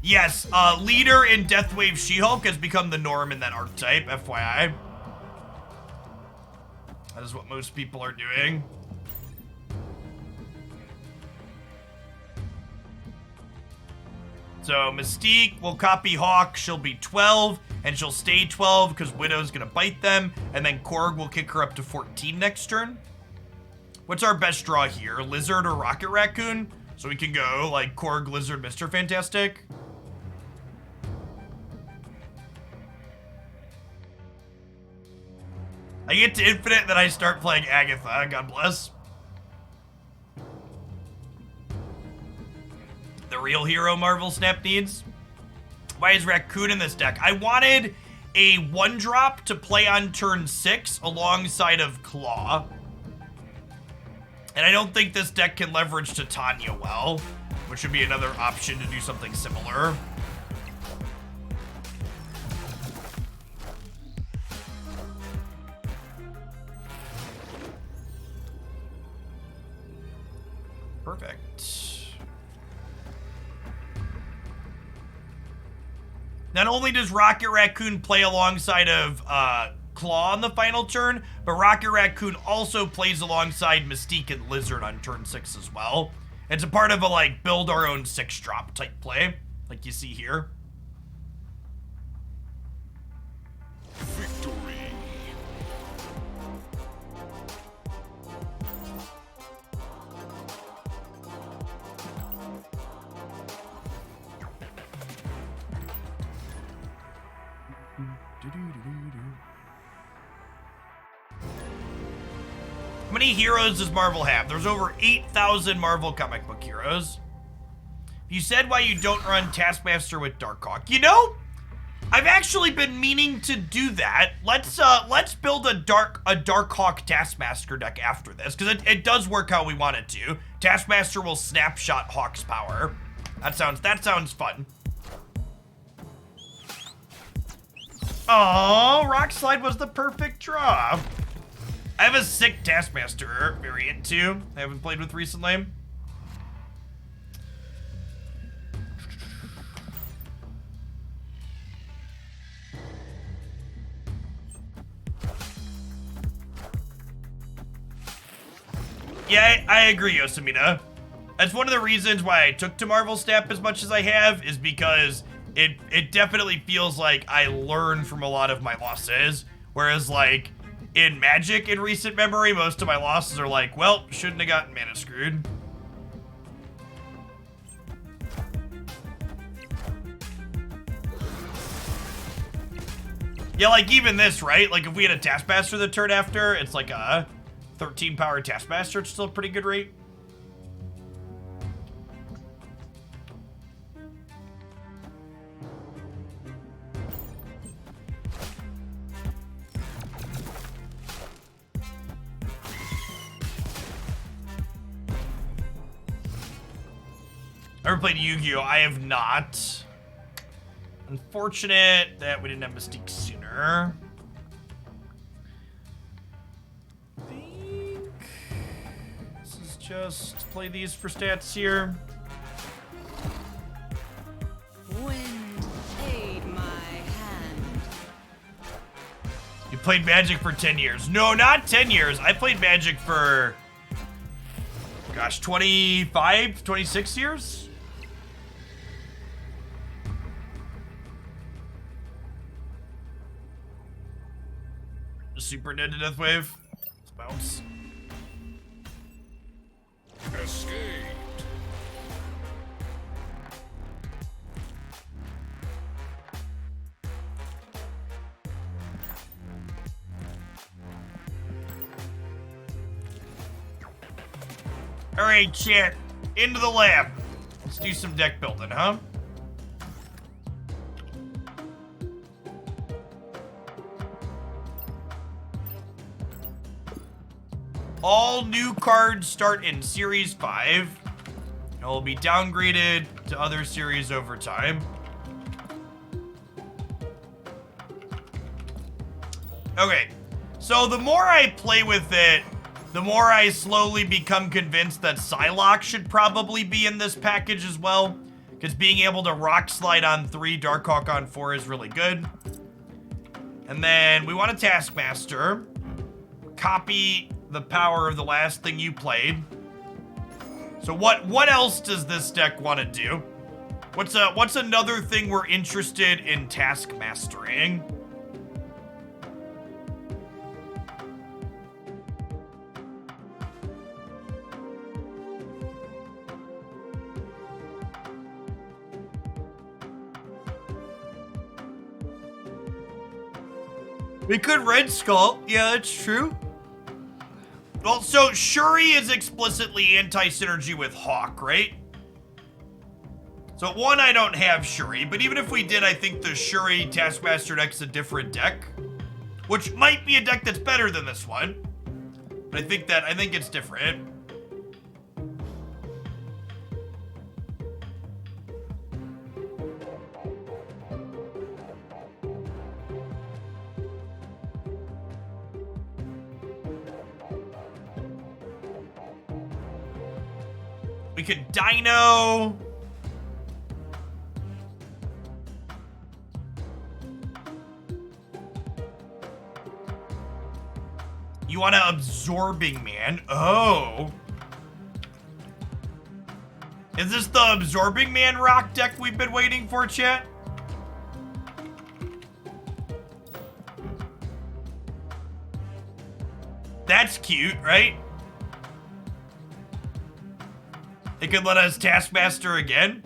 Yes, leader in Deathwave She-Hulk has become the norm in that archetype, FYI. That is what most people are doing. So Mystique will copy Hawk. She'll be 12, and she'll stay 12 because Widow's gonna bite them, and then Korg will kick her up to 14 next turn. What's our best draw here? Lizard or Rocket Raccoon? So we can go like Korg, Lizard, Mr. Fantastic. I get to Infinite, then I start playing Agatha. God bless. The real hero Marvel Snap needs. Why is Raccoon in this deck? I wanted a 1-drop to play on turn 6 alongside of Claw. And I don't think this deck can leverage Titania well, which would be another option to do something similar. Perfect. Not only does Rocket Raccoon play alongside of Claw on the final turn, but Rocket Raccoon also plays alongside Mystique and Lizard on turn 6 as well. It's a part of a like build our own 6-drop type play, like you see here. Victory. How many heroes does Marvel have? There's over 8,000 Marvel comic book heroes. You said why you don't run Taskmaster with Darkhawk. You know, I've actually been meaning to do that. Let's build a Darkhawk Taskmaster deck after this, because it does work how we want it to. Taskmaster will snapshot Hawk's power. That sounds fun. Oh, Rock Slide was the perfect draw. I have a sick Taskmaster variant too. I haven't played with recently. Yeah, I agree, Yosemita. That's one of the reasons why I took to Marvel Snap as much as I have, is because it definitely feels like I learn from a lot of my losses. Whereas like in Magic in recent memory, most of my losses are like, well, shouldn't have gotten mana screwed. Yeah, like even this, right? Like if we had a Taskmaster the turn after, it's like a 13 power Taskmaster. It's still a pretty good rate. Ever played Yu-Gi-Oh? I have not. Unfortunate that we didn't have Mystique sooner. I think this is just play these for stats here. Wind, aid my hand. You played Magic for 10 years. No, not 10 years. I played Magic for, gosh, 25, 26 years? Super dead to Deathwave. Let's bounce. Escaped. All right, chat. Into the lab. Let's do some deck building, huh? All new cards start in Series 5 and will be downgraded to other series over time. Okay, so the more I play with it, the more I slowly become convinced that Psylocke should probably be in this package as well. Because being able to Rock Slide on 3, Darkhawk on 4 is really good. And then we want a Taskmaster. Copy the power of the last thing you played. So what else does this deck want to do? What's another thing we're interested in Taskmastering? We could Red Skull. Yeah, that's true. Well, so Shuri is explicitly anti-synergy with Hawk, right? So one, I don't have Shuri, but even if we did, I think the Shuri Taskmaster deck's a different deck, which might be a deck that's better than this one. But I think it's different. We could Dino. You want to Absorbing Man? Oh. Is this the Absorbing Man rock deck we've been waiting for, chat? That's cute, right? It could let us Taskmaster again.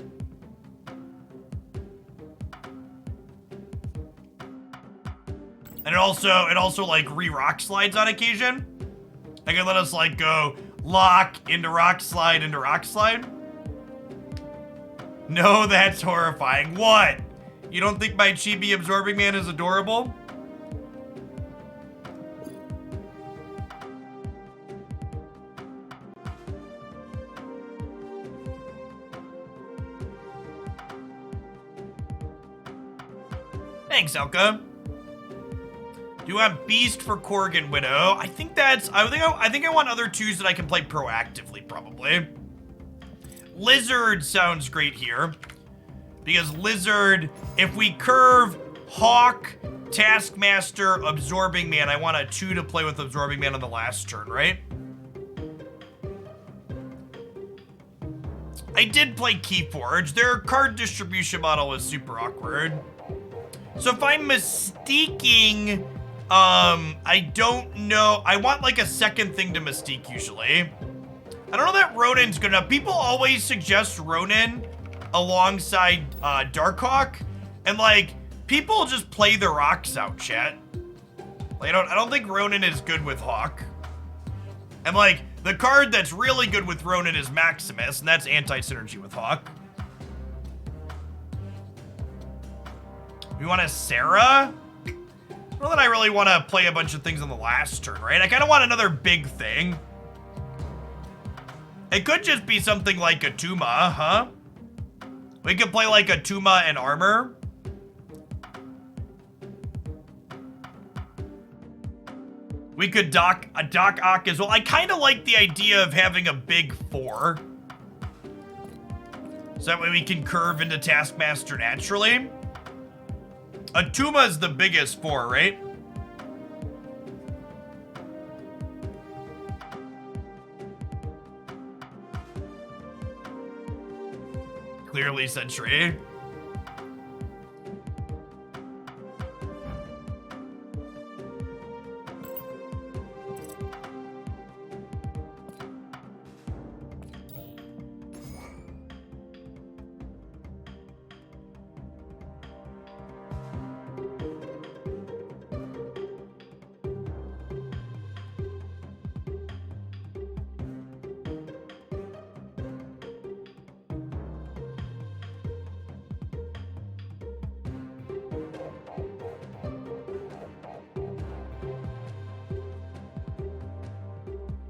And it also like re-rock slides on occasion. It could let us like go lock into rock slide into rock slide. No, that's horrifying. What? You don't think my Chibi Absorbing Man is adorable? Thanks, Elka. Do you want Beast for Korg and Widow? I think I want other 2s that I can play proactively, probably. Lizard sounds great here. Because Lizard, if we curve Hawk, Taskmaster, Absorbing Man, I want a 2 to play with Absorbing Man on the last turn, right? I did play Keyforge. Their card distribution model is super awkward. So if I'm mistaking, I don't know. I want like a second thing to Mystique usually. I don't know that Ronin's good enough. People always suggest Ronin alongside Darkhawk, and like people just play the rocks out, chat. Like, I don't think Ronin is good with Hawk. And like the card that's really good with Ronin is Maximus, and that's anti-synergy with Hawk. We want a Sarah? Well, then I really want to play a bunch of things on the last turn, right? I kind of want another big thing. It could just be something like a Tuma, huh? We could play like a Tuma and Armor. We could Doc Ock as well. I kind of like the idea of having a big 4. So that way we can curve into Taskmaster naturally. Atuma is the biggest 4, right? Clearly Sentry.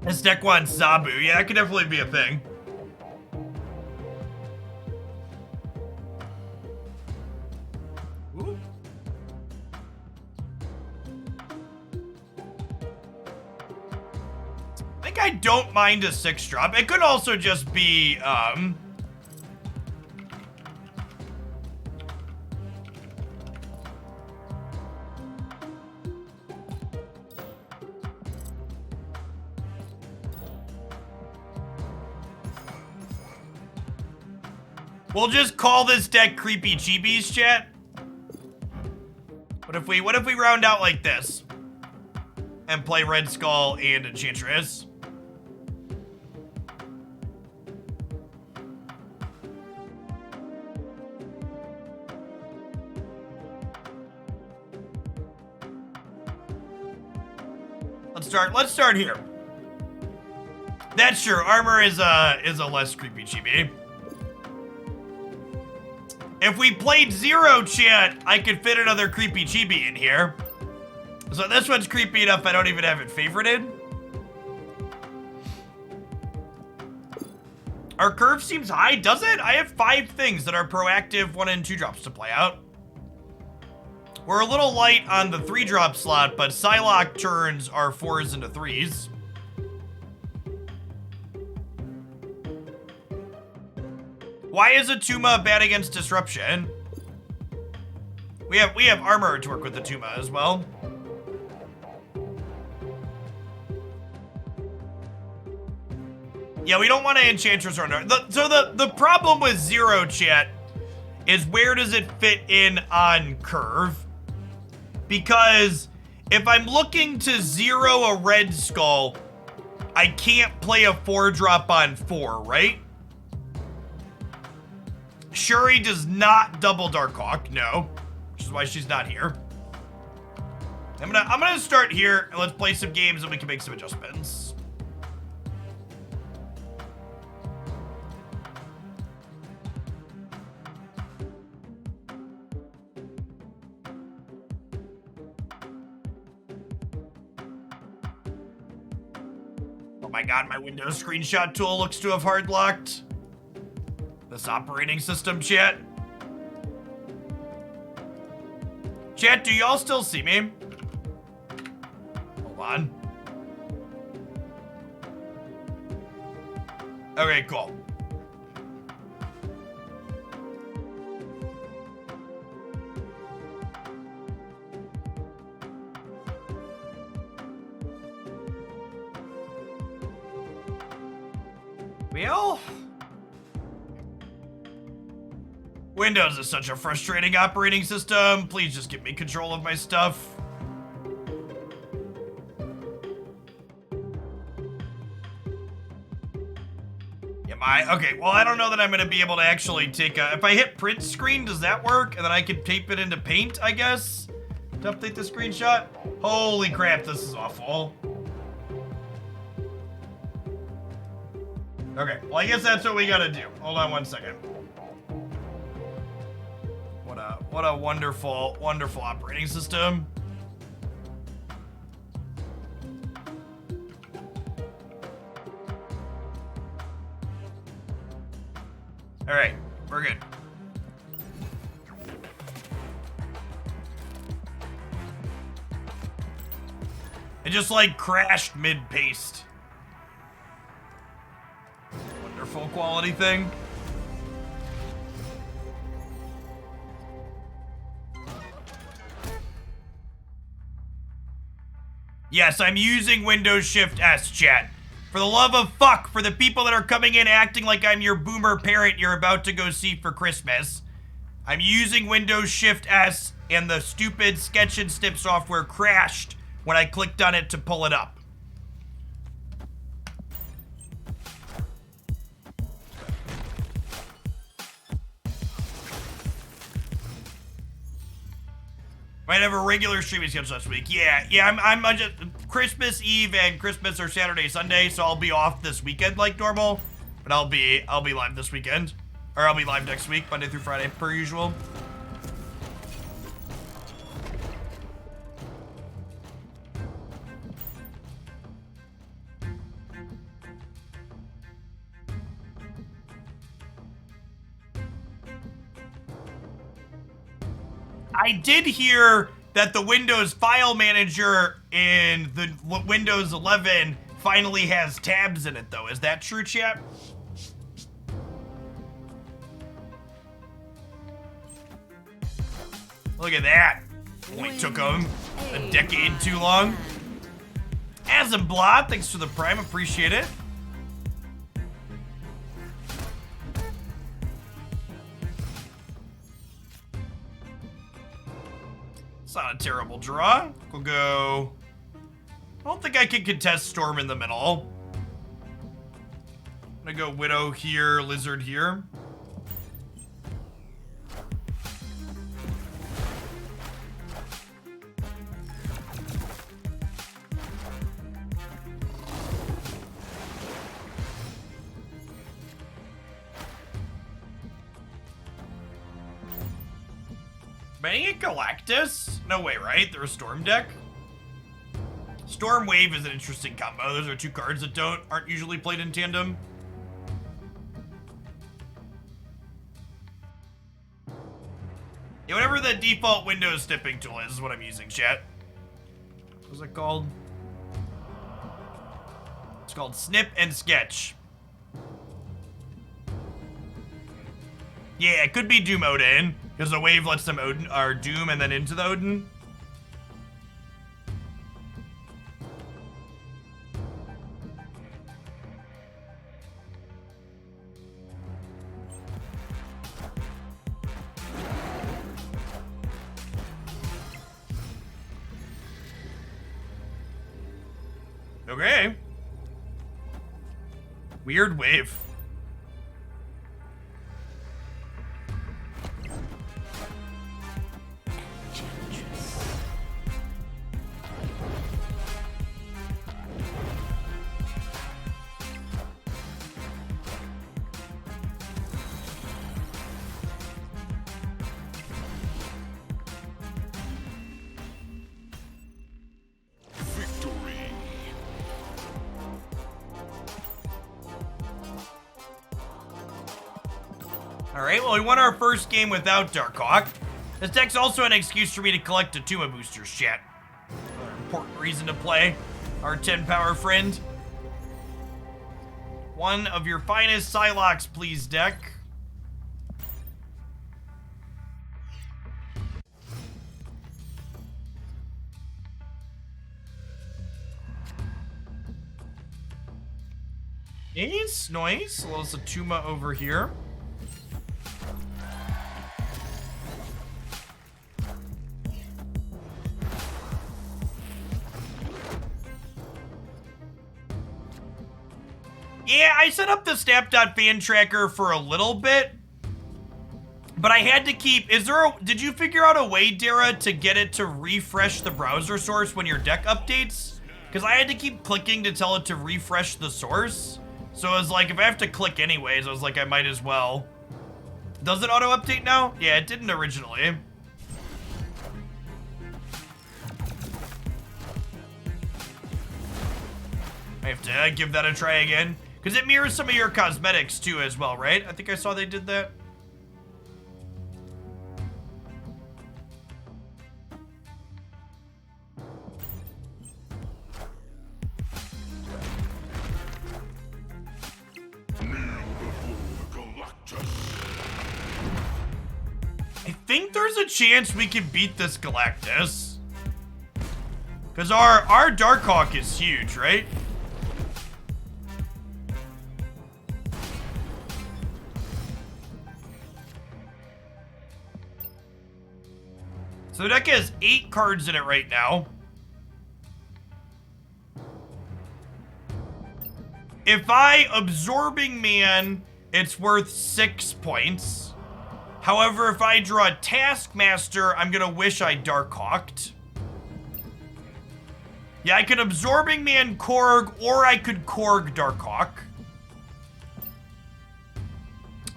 This deck wants Zabu. Yeah, that could definitely be a thing. Ooh. I think I don't mind a 6-drop. It could also just be, We'll just call this deck Creepy Chibis, chat. What if we round out like this? And play Red Skull and Enchantress? Let's start here. That's true. Armor is a less creepy chibi. If we played Zero, chat, I could fit another creepy chibi in here. So this one's creepy enough I don't even have it favorited. Our curve seems high, does it? I have 5 things that are proactive 1 and 2 drops to play out. We're a little light on the 3-drop slot, but Psylocke turns our 4s into 3s. Why is Atuma bad against Disruption? We have armor to work with Atuma as well. Yeah, we don't want to Enchantress or so the problem with Zero, chat, is where does it fit in on curve? Because if I'm looking to zero a Red Skull, I can't play a 4-drop on 4, right? Shuri does not double Darkhawk, no. Which is why she's not here. I'm gonna start here and let's play some games and we can make some adjustments. Oh my god, my Windows screenshot tool looks to have hard locked. This operating system, chat. Chat, do y'all still see me? Hold on. Okay, cool. Well, Windows is such a frustrating operating system. Please just give me control of my stuff. Am I? Okay, well, I don't know that I'm going to be able to actually take a... If I hit print screen, does that work? And then I can tape it into Paint, I guess? To update the screenshot? Holy crap, this is awful. Okay, well, I guess that's what we gotta do. Hold on one second. What a wonderful, wonderful operating system. All right, we're good. It just like crashed mid-paste. Wonderful quality thing. Yes, I'm using Windows Shift S, chat. For the love of fuck, for the people that are coming in acting like I'm your boomer parent you're about to go see for Christmas, I'm using Windows Shift S and the stupid Sketch and Snip software crashed when I clicked on it to pull it up. Might have a regular streaming schedule next week. Yeah, I'm just Christmas Eve and Christmas or Saturday, Sunday, so I'll be off this weekend like normal. But I'll be live this weekend. Or I'll be live next week, Monday through Friday, per usual. I did hear that the Windows file manager in the Windows 11 finally has tabs in it, though. Is that true, chat? Look at that. Only took them a decade too long. Azimblad, thanks for the Prime. Appreciate it. a terrible draw. We'll go... I don't think I can contest Storm in the middle. I'm gonna go Widow here, Lizard here. Banning a Galactus? No way, right? They're a Storm deck? Storm Wave is an interesting combo. Those are two cards that aren't usually played in tandem. Yeah, whatever the default Windows snipping tool is what I'm using, chat. What's it called? It's called Snip and Sketch. Yeah, it could be Doom Odin, because the wave lets them Odin or Doom and then into the Odin. Okay. Weird wave. Alright, well, we won our first game without Darkhawk. This deck's also an excuse for me to collect Atuma boosters, chat. Another important reason to play our 10 power friend. One of your finest Psylocks, please, deck. Nice, nice. A little Atuma over here. Yeah, I set up the snap.fan tracker for a little bit, but I had to keep, did you figure out a way, Dara, to get it to refresh the browser source when your deck updates? Because I had to keep clicking to tell it to refresh the source. So I was like, if I have to click anyways, I was like, I might as well. Does it auto update now? Yeah, it didn't originally. I have to give that a try again. Because it mirrors some of your cosmetics too as well, right? I think I saw they did that. I think there's a chance we can beat this Galactus. Because our Darkhawk is huge, right? So the deck has 8 cards in it right now. If I Absorbing Man, it's worth 6 points. However, if I draw Taskmaster, I'm gonna wish I Darkhawked. Yeah, I could Absorbing Man Korg, or I could Korg Darkhawk.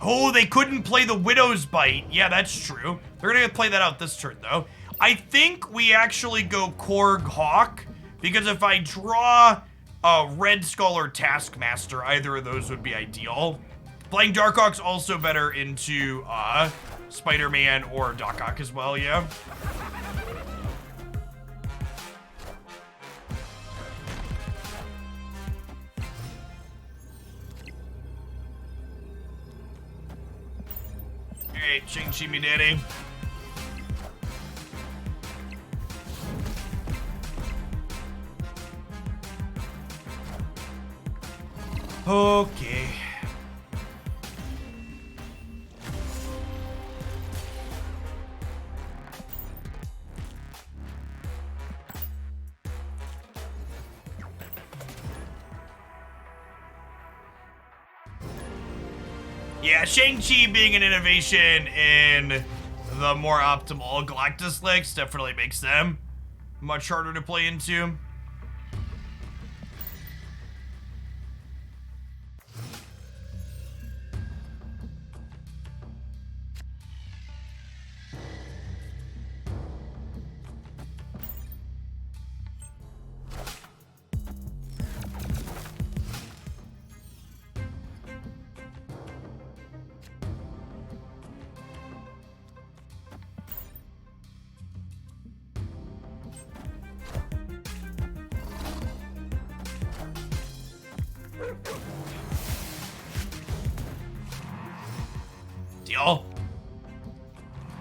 Oh, they couldn't play the Widow's Bite. Yeah, that's true. They're gonna play that out this turn, though. I think we actually go Korg Hawk, because if I draw a Red Skull or Taskmaster, either of those would be ideal. Playing Darkhawk's also better into Spider-Man or Doc Ock as well, yeah. Alright, Shang-Chi me daddy. Okay. Yeah, Shang-Chi being an innovation in the more optimal Galactus licks definitely makes them much harder to play into. Deal.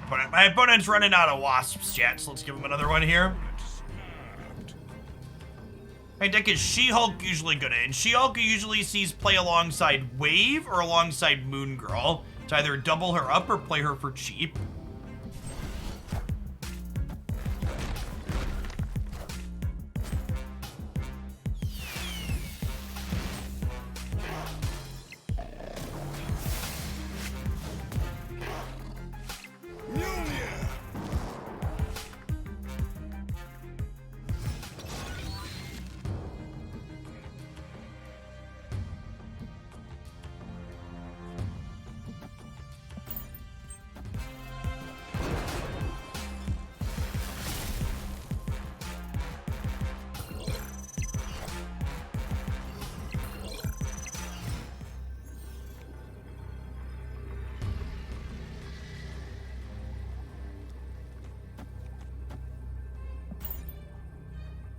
But my opponent's running out of wasps, chat, so let's give him another one here. My deck is She-Hulk usually good in. She-Hulk usually sees play alongside Wave or alongside Moon Girl to either double her up or play her for cheap.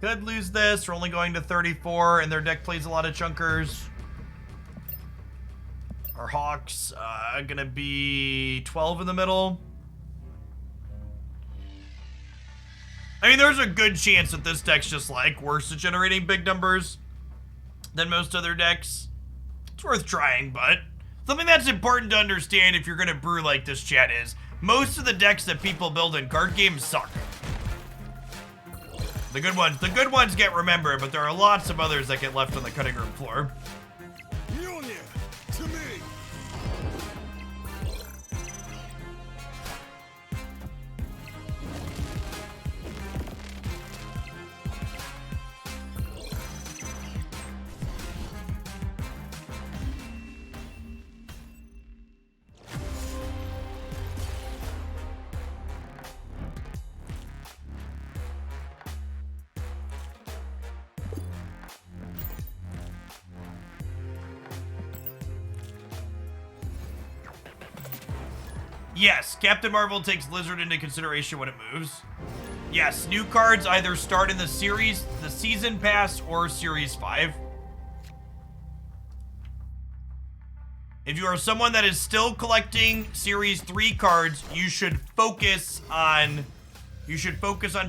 Could lose this. We're only going to 34, and their deck plays a lot of chunkers. Our Hawks gonna be 12 in the middle. I mean, there's a good chance that this deck's just like worse at generating big numbers than most other decks. It's worth trying, but something that's important to understand if you're gonna brew like this, chat, is most of the decks that people build in card games suck. The good ones get remembered, but there are lots of others that get left on the cutting room floor. Mjolnir, to me. Yes, Captain Marvel takes Lizard into consideration when it moves. Yes, new cards either start in the series, the season pass, or series 5. If you are someone that is still collecting series 3 cards, you should focus on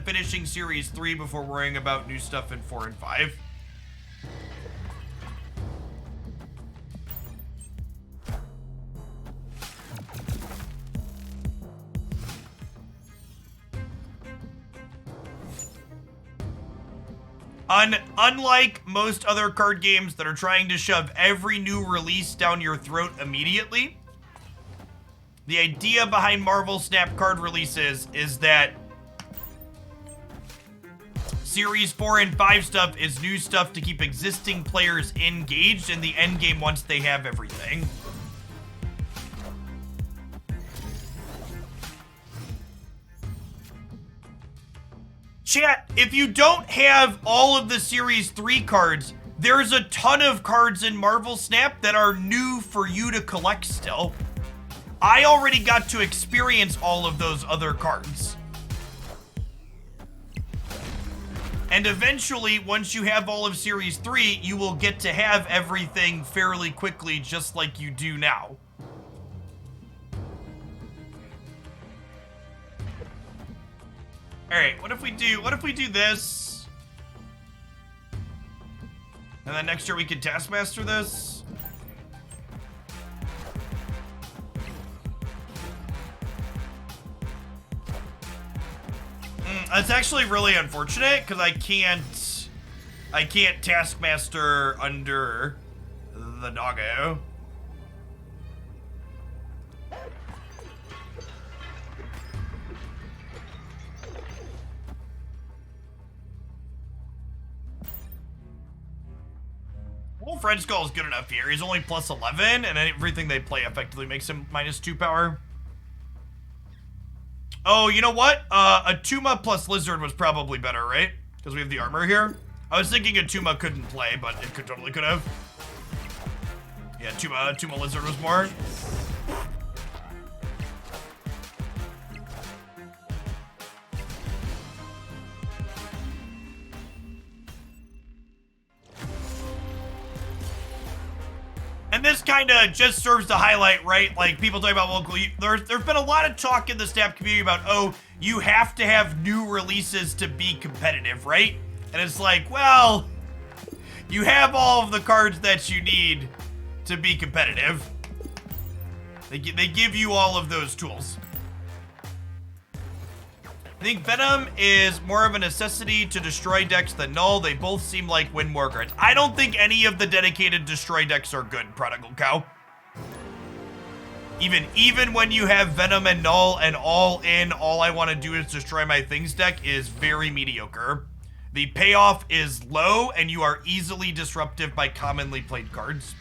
finishing series 3 before worrying about new stuff in 4 and 5. Unlike most other card games that are trying to shove every new release down your throat immediately, the idea behind Marvel Snap card releases is that Series 4 and 5 stuff is new stuff to keep existing players engaged in the endgame once they have everything. Chat, if you don't have all of the Series 3 cards, there's a ton of cards in Marvel Snap that are new for you to collect still. I already got to experience all of those other cards. And eventually, once you have all of Series 3, you will get to have everything fairly quickly, just like you do now. All right, what if we do this? And then next year we could Taskmaster this? That's actually really unfortunate because I can't Taskmaster under the doggo. Well, Fred Skull is good enough here. He's only plus 11, and everything they play effectively makes him -2 power. Oh, you know what? Atuma plus Lizard was probably better, right? Because we have the armor here. I was thinking Atuma couldn't play, but it totally could have. Yeah, Atuma Lizard was more. And this kind of just serves to highlight, right? Like, people talk about local. There's been a lot of talk in the Snap community about, oh, you have to have new releases to be competitive, right? And it's like, well, you have all of the cards that you need to be competitive. They give you all of those tools. I think Venom is more of a necessity to destroy decks than Null. They both seem like win more cards. I don't think any of the dedicated destroy decks are good, Prodigal Cow. Even when you have Venom and Null and all in, all I want to do is destroy my things deck is very mediocre. The payoff is low, and you are easily disruptive by commonly played cards.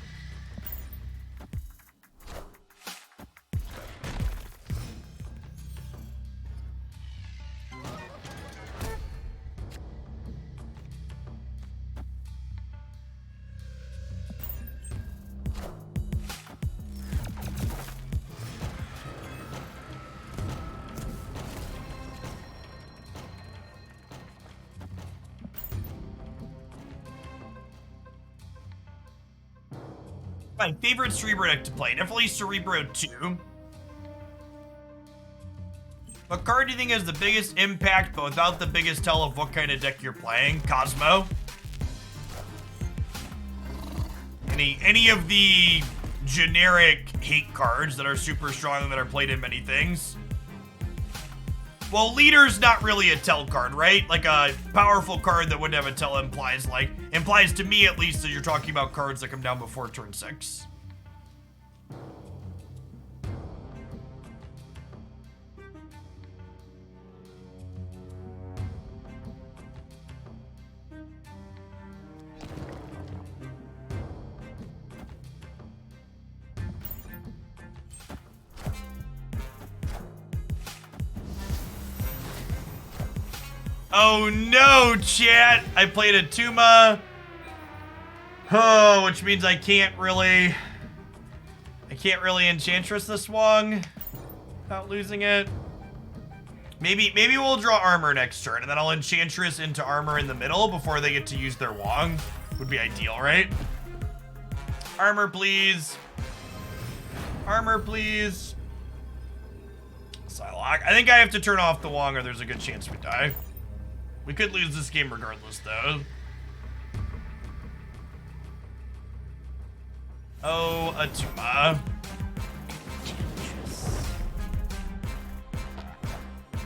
My favorite Cerebro deck to play, definitely Cerebro 2. What card do you think has the biggest impact, but without the biggest tell of what kind of deck you're playing? Cosmo. Any of the generic hate cards that are super strong and that are played in many things. Well, Leader's not really a tell card, right? Like a powerful card that wouldn't have a tell implies to me at least that you're talking about cards that come down before turn 6. Oh no, chat! I played Atuma. Oh, which means I can't really Enchantress this Wong without losing it. Maybe we'll draw armor next turn, and then I'll Enchantress into armor in the middle before they get to use their Wong. Would be ideal, right? Armor, please. Armor, please. Psylocke. I think I have to turn off the Wong or there's a good chance we die. We could lose this game regardless, though. Oh, Atuma.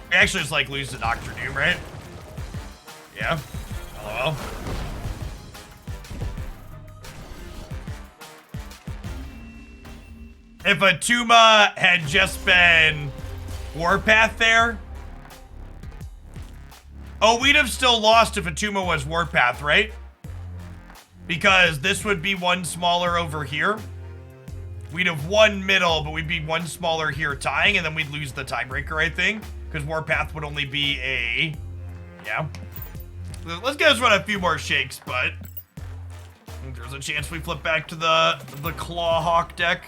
We actually just, like, lose to Dr. Doom, right? Yeah. LOL. If Atuma had just been Warpath there... Oh, we'd have still lost if Atuma was Warpath, right? Because this would be one smaller over here. We'd have won middle, but we'd be one smaller here tying, and then we'd lose the tiebreaker, I think. Because Warpath would only be a... Yeah. Let's get us run a few more shakes, but... I think there's a chance we flip back to the Clawhawk deck.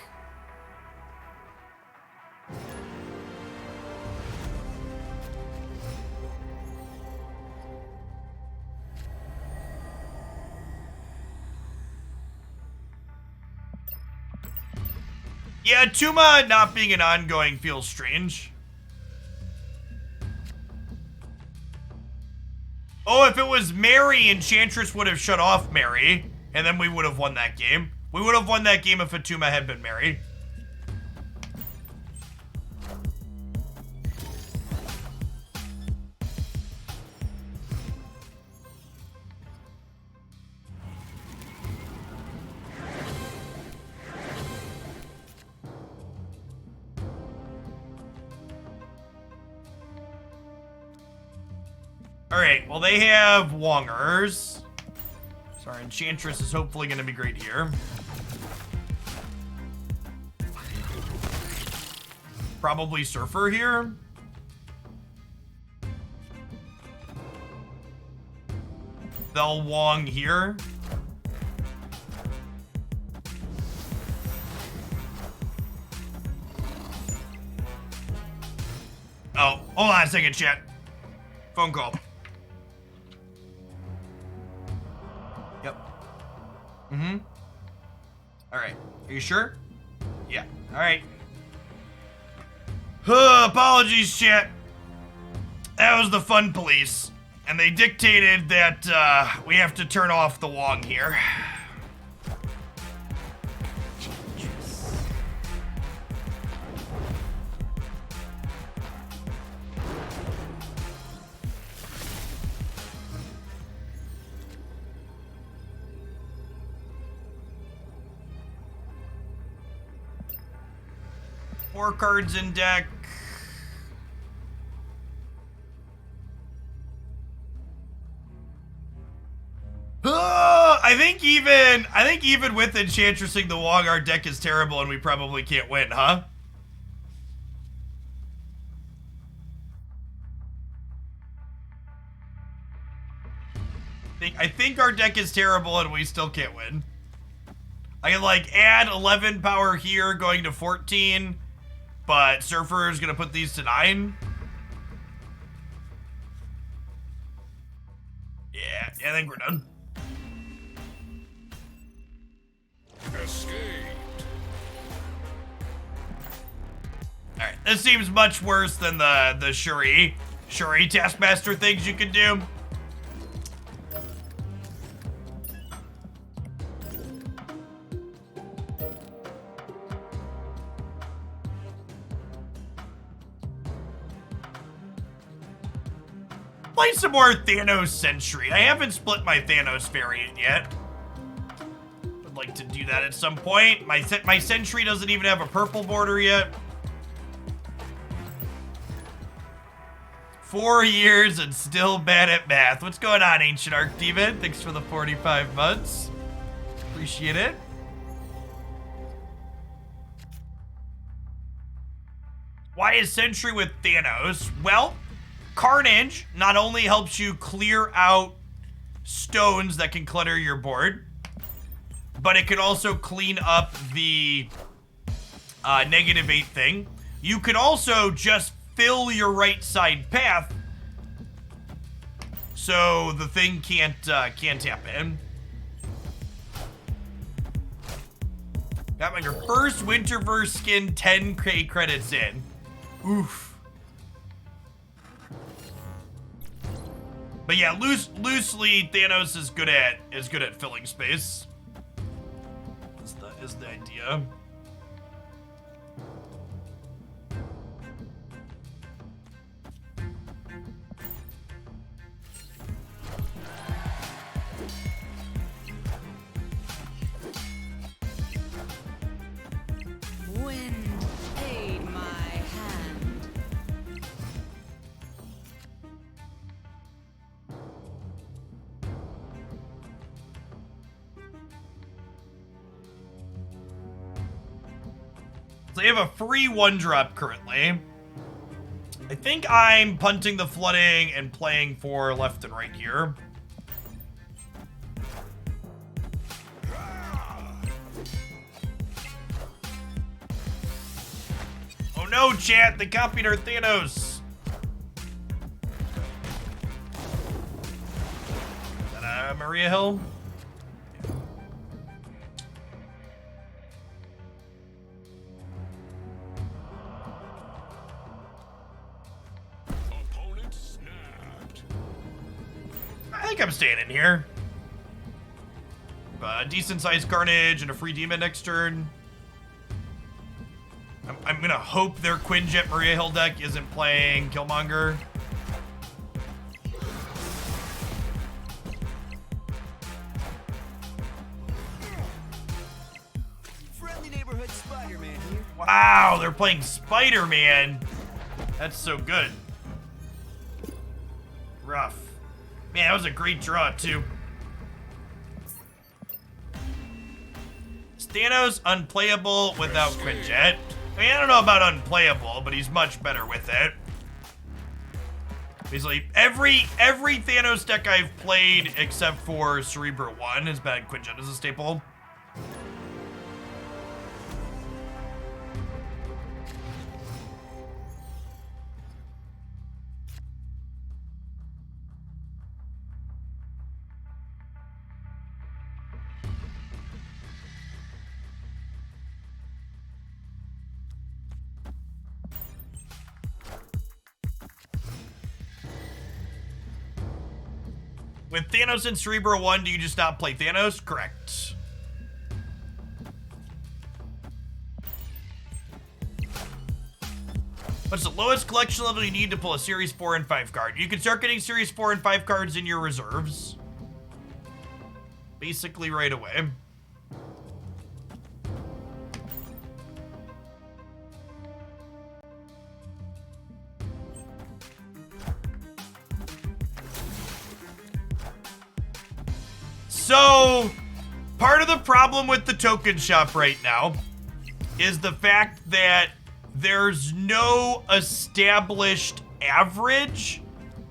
Yeah, Atuma not being an ongoing feels strange. Oh, if it was Mary, Enchantress would have shut off Mary, and then we would have won that game. We would have won that game if Atuma had been Mary. Alright, well they have Wongers. So our Enchantress is hopefully going to be great here. Probably Surfer here. They'll Wong here. Oh, hold on a second, chat. Phone call. Yep. Mm-hmm. All right. Are you sure? Yeah. All right. Apologies, chat. That was the fun police. And they dictated that we have to turn off the Wong here. Four cards in deck. I think even with Enchantressing the Wong, our deck is terrible and we probably can't win, huh? I think our deck is terrible and we still can't win. I can like add 11 power here, going to 14, but Surfer is gonna put these to 9. Yeah, I think we're done. Escaped. Alright, this seems much worse than the Shuri Taskmaster things you can do. Play some more Thanos Sentry. I haven't split my Thanos variant yet. Would like to do that at some point. My Sentry doesn't even have a purple border yet. 4 years and still bad at math. What's going on, Ancient Archdemon? Thanks for the 45 months. Appreciate it. Why is Sentry with Thanos? Well, Carnage not only helps you clear out stones that can clutter your board, but it can also clean up the -8 thing. You could also just fill your right side path so the thing can't tap in. Got my first Winterverse skin 10k credits in. Oof. But yeah, loosely, Thanos is good at filling space. Is the idea. Wind, aid my hand. So they have a free 1-drop currently. I think I'm punting the flooding and playing for left and right here. Oh no, chat, they copied our Thanos. Is that Maria Hill? Opponent snapped. I think I'm staying in here. Decent sized Carnage and a free Demon next turn. I'm gonna hope their Quinjet Maria Hill deck isn't playing Killmonger. Friendly neighborhood Spider-Man here. Wow, they're playing Spider-Man. That's so good. Rough. Man, that was a great draw, too. Is Thanos unplayable without Quinjet? I mean, I don't know about unplayable, but he's much better with it. Basically, every Thanos deck I've played except for Cerebro 1 has been Quinjet as a staple. With Thanos and Cerebro 1, do you just not play Thanos? Correct. What's the lowest collection level you need to pull a Series 4 and 5 card? You can start getting Series 4 and 5 cards in your reserves. Basically right away. So, part of the problem with the token shop right now is the fact that there's no established average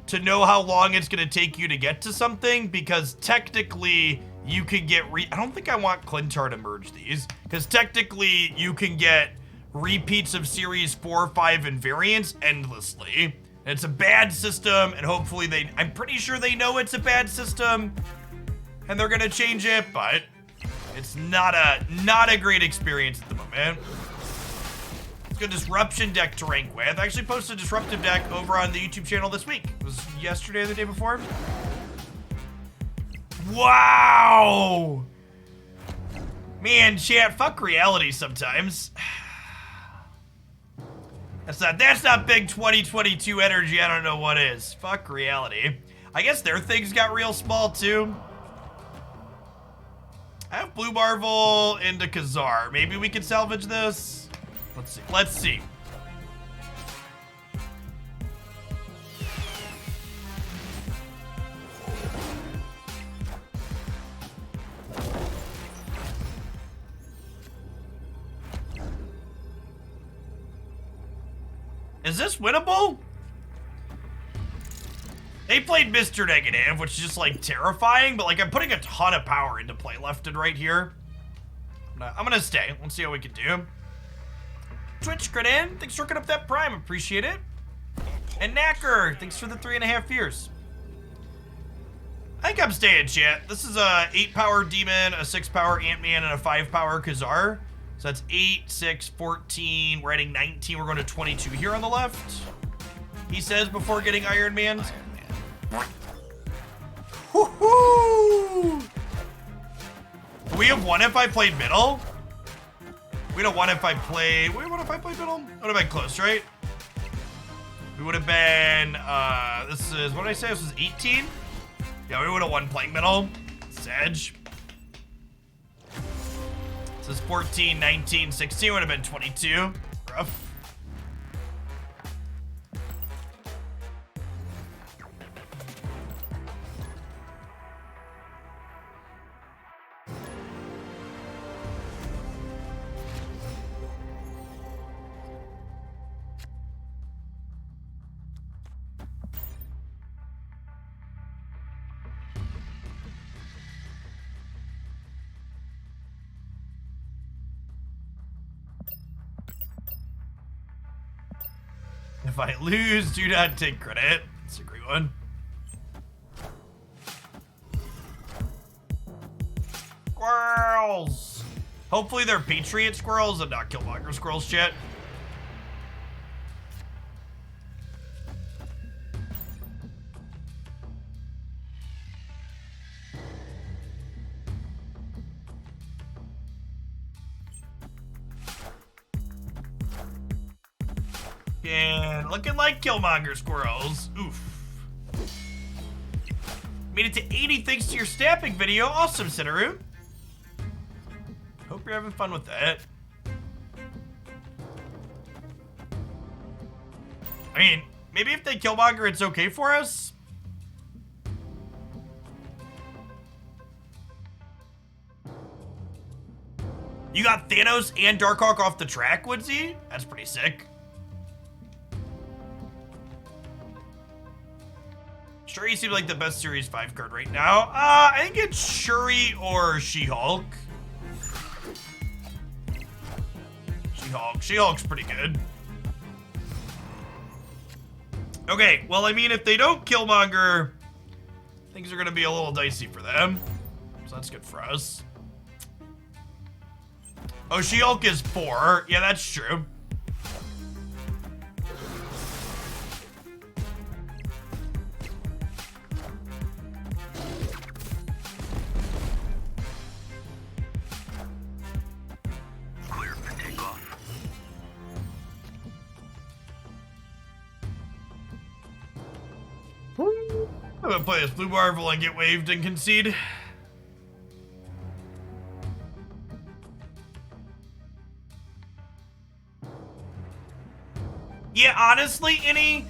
to know how long it's going to take you to get to something, because technically you can get I don't think I want Clintar to merge these, because technically you can get repeats of Series 4, 5, and variants endlessly. And it's a bad system, and hopefully I'm pretty sure they know it's a bad system, and they're gonna change it, but it's not a great experience at the moment. Let's go disruption deck to rank with. I actually posted a disruptive deck over on the YouTube channel this week. It was yesterday or the day before. Wow! Man, chat, fuck reality sometimes. That's not big 2022 energy. I don't know what is. Fuck reality. I guess their things got real small too. I have Blue Marvel into Khazar. Maybe we can salvage this. Let's see. Is this winnable? They played Mr. Negative, which is just like terrifying, but like I'm putting a ton of power into play left and right here. I'm gonna stay. Let's see how we can do. Twitch Grenade, thanks for hooking up that Prime, appreciate it. And Knacker, thanks for the 3.5 years. I think I'm staying, chat. This is a 8-power Demon, a 6-power Ant-Man, and a 5-power Khazar. So that's 8, 6, 14. We're adding 19. We're going to 22 here on the left. He says before getting Iron Man. Woohoo! We have one if I played middle. We don't one if I play. Wait, what if I played middle? Would have been close, right? We would have been. This is what did I say? This was 18. Yeah, we would have won playing middle. Sedge. This is 14, 19, 16. Would have been 22. Rough. If I lose, do not take credit. That's a great one. Squirrels! Hopefully they're Patriot squirrels and not Killmonger squirrels, chat. And looking like Killmonger squirrels. Oof. Made it to 80 thanks to your snapping video. Awesome, Cineru. Hope you're having fun with that. I mean, maybe if they Killmonger, it's okay for us. You got Thanos and Darkhawk off the track, Woodsy? That's pretty sick. Shuri seems like the best Series 5 card right now. I think it's Shuri or She-Hulk. She-Hulk. She-Hulk's pretty good. Okay, well, I mean, if they don't Killmonger, things are going to be a little dicey for them. So that's good for us. Oh, She-Hulk is 4. Yeah, that's true. Clear for takeoff. I'm gonna play this Blue Marvel and get waved and concede. Yeah, honestly, Innie,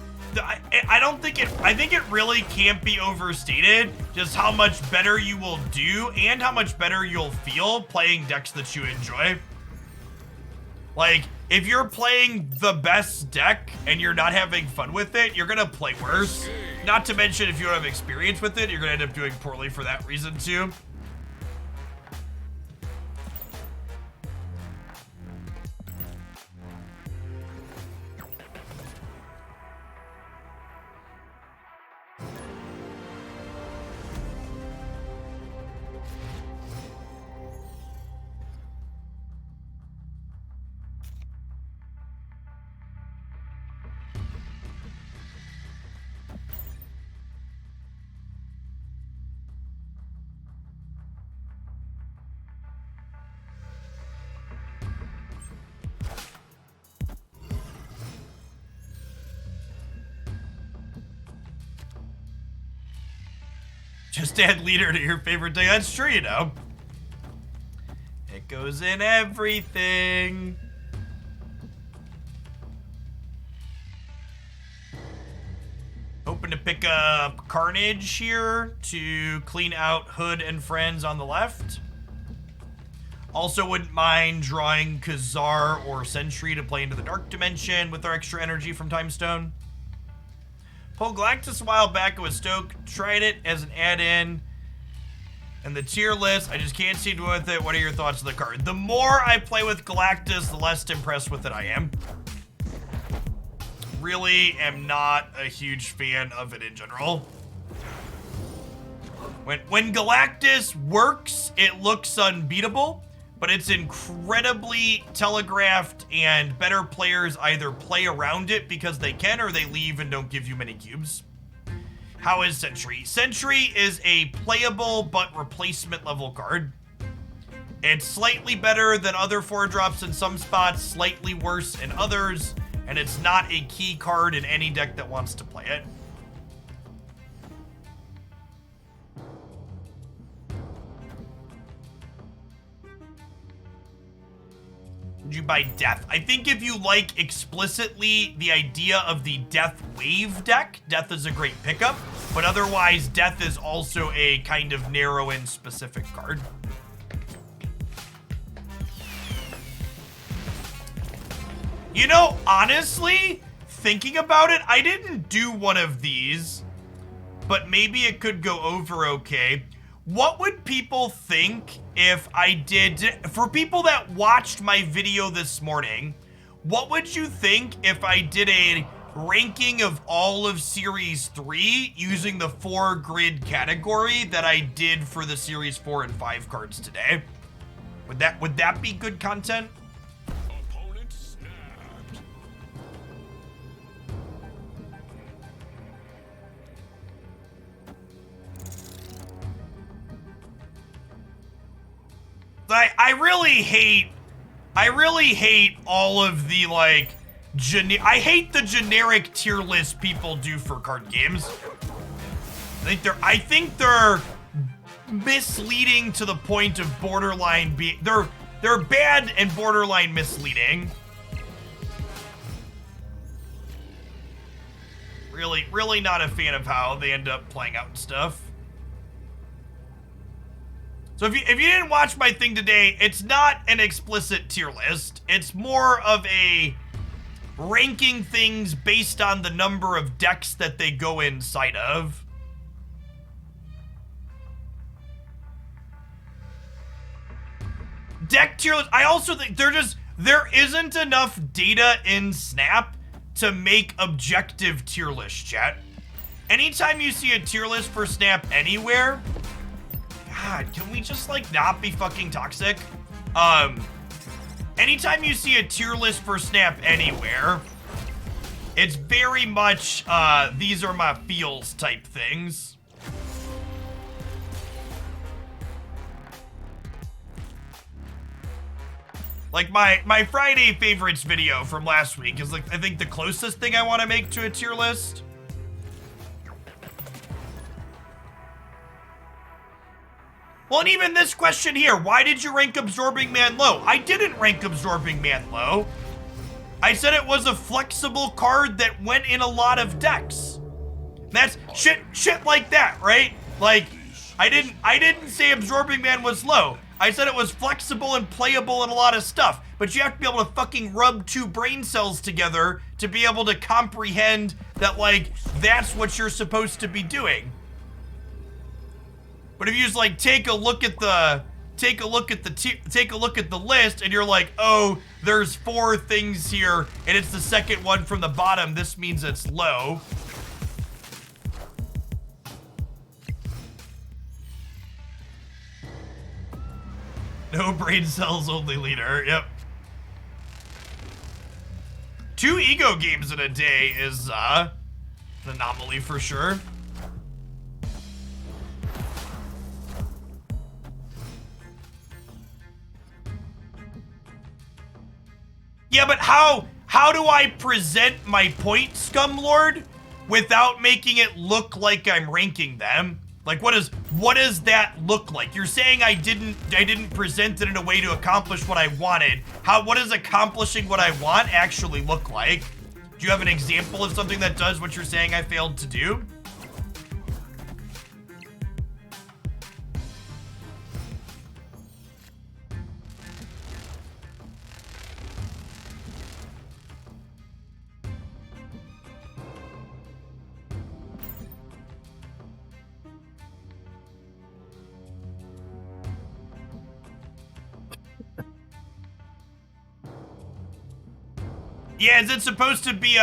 I don't think it, I think it really can't be overstated just how much better you will do and how much better you'll feel playing decks that you enjoy. Like, if you're playing the best deck and you're not having fun with it, you're gonna play worse. Not to mention, if you don't have experience with it, you're gonna end up doing poorly for that reason too. Just add leader to your favorite deck. That's true, you know. It goes in everything. Hoping to pick up Carnage here to clean out Hood and friends on the left. Also wouldn't mind drawing Khazar or Sentry to play into the Dark Dimension with our extra energy from Time Stone. Pulled Galactus a while back. It was stoked. Tried it as an add-in. And the tier list, I just can't seem to do with it. What are your thoughts on the card? The more I play with Galactus, the less impressed with it I am. Really am not a huge fan of it in general. When Galactus works, it looks unbeatable, but it's incredibly telegraphed and better players either play around it because they can or they leave and don't give you many cubes. How is Sentry? Sentry is a playable but replacement level card. It's slightly better than other 4-drops in some spots, slightly worse in others, and it's not a key card in any deck that wants to play it. Would you buy Death? I think if you like explicitly the idea of the Death Wave deck, Death is a great pickup, but otherwise Death is also a kind of narrow and specific card. You know, honestly, thinking about it, I didn't do one of these, but maybe it could go over okay. What would people think if I did, for people that watched my video this morning, what would you think if I did a ranking of all of Series 3 using the 4-grid category that I did for the Series 4 and 5 cards today? Would that be good content? Opponent snapped. I really hate all of the, like, I hate the generic tier list people do for card games. I think they're misleading to the point of borderline being, they're bad and borderline misleading. Really not a fan of how they end up playing out and stuff. So if you didn't watch my thing today, it's not an explicit tier list. It's more of a ranking things based on the number of decks that they go inside of. Deck tier list, I also think there isn't enough data in Snap to make objective tier list, chat. Anytime you see a tier list for Snap anywhere, God, can we just like not be fucking toxic? Anytime you see a tier list for Snap anywhere, it's very much these are my feels type things. Like my Friday favorites video from last week is like I think the closest thing I want to make to a tier list. Well, and even this question here, why did you rank Absorbing Man low? I didn't rank Absorbing Man low. I said it was a flexible card that went in a lot of decks. That's shit like that, right? Like, I didn't say Absorbing Man was low. I said it was flexible and playable in a lot of stuff, but you have to be able to fucking rub two brain cells together to be able to comprehend that, like, that's what you're supposed to be doing. But if you just like take a look at the list and you're like, oh, there's 4 things here and it's the second one from the bottom, this means it's low. No brain cells only leader, yep. 2 ego games in a day is an anomaly for sure. Yeah, but how do I present my point, Scumlord, without making it look like I'm ranking them? Like, what does that look like? You're saying I didn't present it in a way to accomplish what I wanted. What does accomplishing what I want actually look like? Do you have an example of something that does what you're saying I failed to do? Yeah, is it supposed to be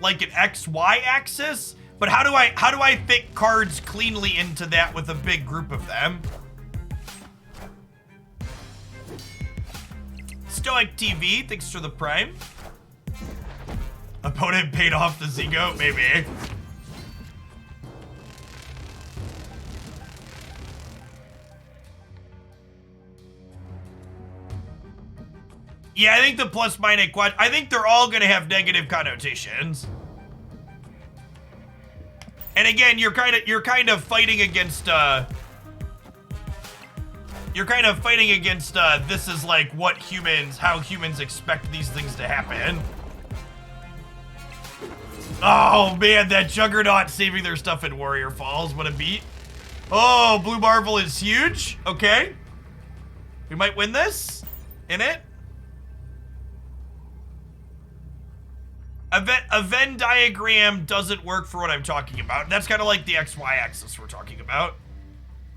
like an XY axis? But how do I fit cards cleanly into that with a big group of them? Stoic TV, thanks for the prime. Opponent paid off the Zigo, maybe. Yeah, I think the plus minus quad, I think they're all gonna have negative connotations. And again, you're kind of fighting against this is like how humans expect these things to happen. Oh man, that Juggernaut saving their stuff in Warrior Falls, what a beat. Oh, Blue Marvel is huge. Okay. We might win this in it. A Venn diagram doesn't work for what I'm talking about. That's kind of like the XY axis we're talking about.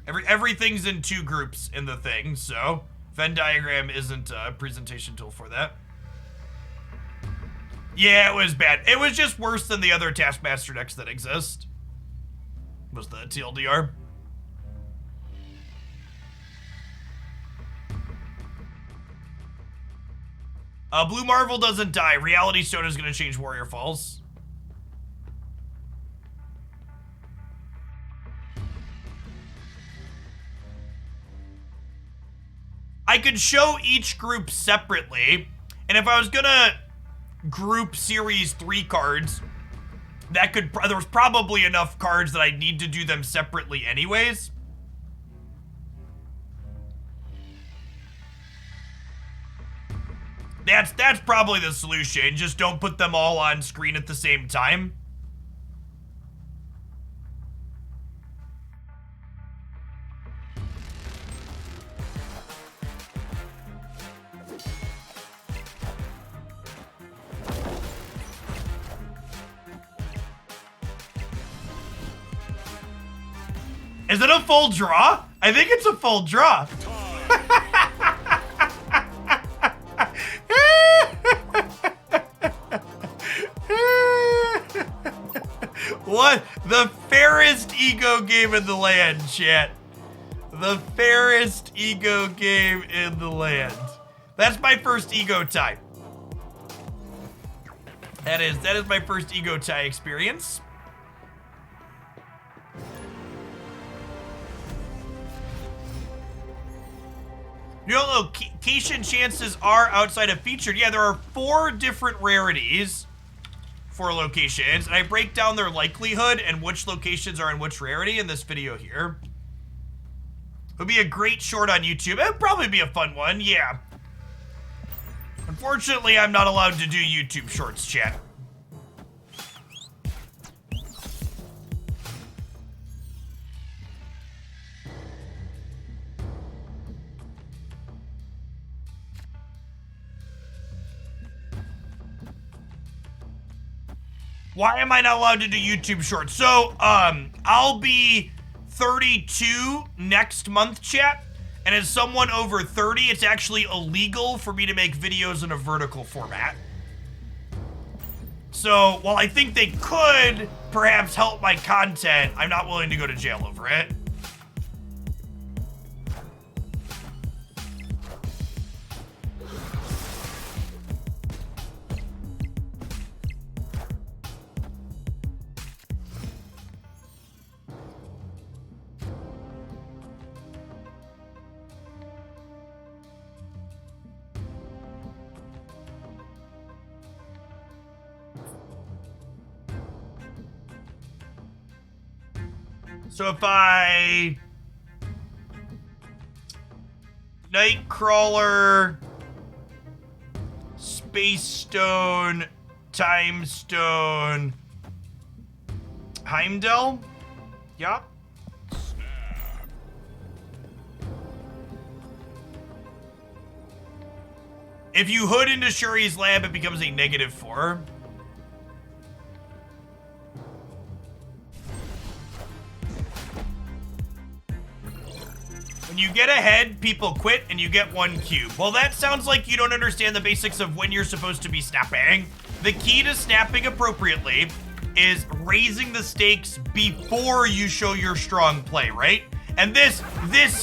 Everything's in 2 groups in the thing, so Venn diagram isn't a presentation tool for that. Yeah, it was bad. It was just worse than the other Taskmaster decks that exist. Was the TLDR. Blue Marvel doesn't die. Reality Stone is going to change Warrior Falls. I could show each group separately, and if I was going to group Series 3 cards, there was probably enough cards that I need to do them separately anyways. That's probably the solution. Just don't put them all on screen at the same time. Is it a full draw? I think it's a full draw. What? The fairest ego game in the land, chat. The fairest ego game in the land. That's my first ego tie. That is my first ego tie experience. You know, location chances are outside of featured. Yeah, there are 4 different rarities for locations, and I break down their likelihood and which locations are in which rarity in this video here. It would be a great short on YouTube. It would probably be a fun one, yeah. Unfortunately, I'm not allowed to do YouTube shorts, chat. Why am I not allowed to do YouTube shorts? So, I'll be 32 next month, chat. And as someone over 30, it's actually illegal for me to make videos in a vertical format. So, while I think they could perhaps help my content, I'm not willing to go to jail over it. So if I Nightcrawler, Space Stone, Time Stone, Heimdall, yeah. If you hood into Shuri's lab, it becomes a -4. When you get ahead, people quit and you get 1 cube. Well, that sounds like you don't understand the basics of when you're supposed to be snapping. The key to snapping appropriately is raising the stakes before you show your strong play, right? And this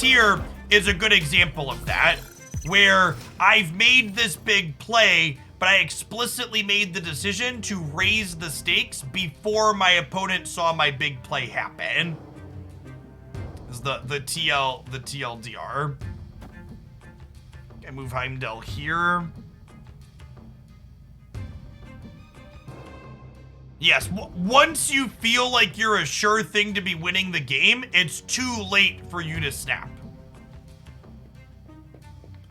here is a good example of that, where I've made this big play, but I explicitly made the decision to raise the stakes before my opponent saw my big play happen. Is the TLDR. Okay, move Heimdall here. Yes, once you feel like you're a sure thing to be winning the game, it's too late for you to snap.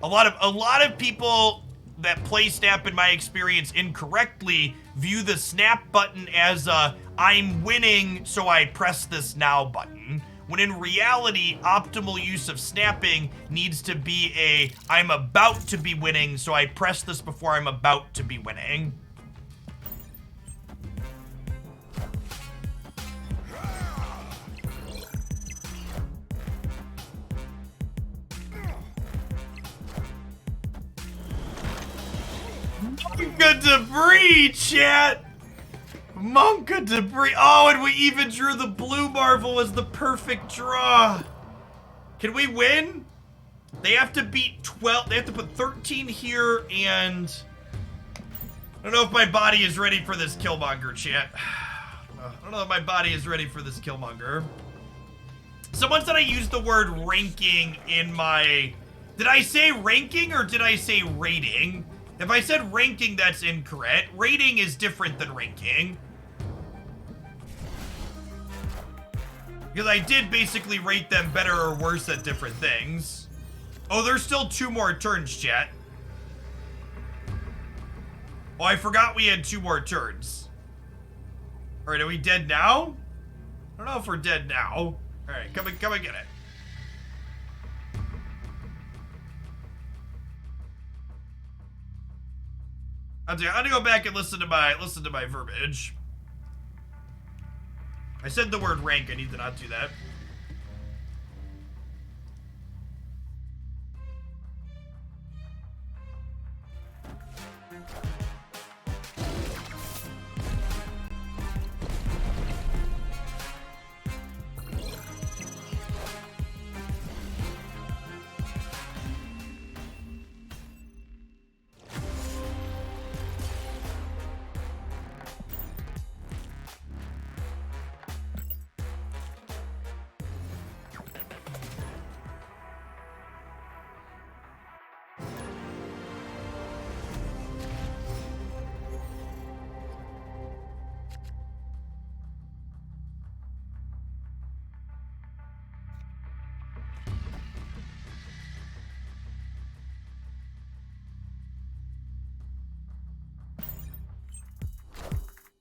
A lot of people that play snap, in my experience, incorrectly view the snap button as a I'm winning, so I press this now button. When in reality, optimal use of snapping needs to be a I'm about to be winning, so I press this before I'm about to be winning. Monka debris, chat! Monka debris. Oh, and we even drew the blue Marvel as the perfect draw. Can we win? They have to beat 12. They have to put 13 here, and I don't know if my body is ready for this Killmonger, chat. I don't know if my body is ready for this Killmonger. Someone said I used the word ranking in my... Did I say ranking or did I say rating? If I said ranking, that's incorrect. Rating is different than ranking. Because I did basically rate them better or worse at different things. Oh, there's still 2 more turns, chat. Oh, I forgot we had 2 more turns. Alright, are we dead now? I don't know if we're dead now. Alright, come and get it. I'm gonna go back and listen to my verbiage. I said the word rank, I need to not do that.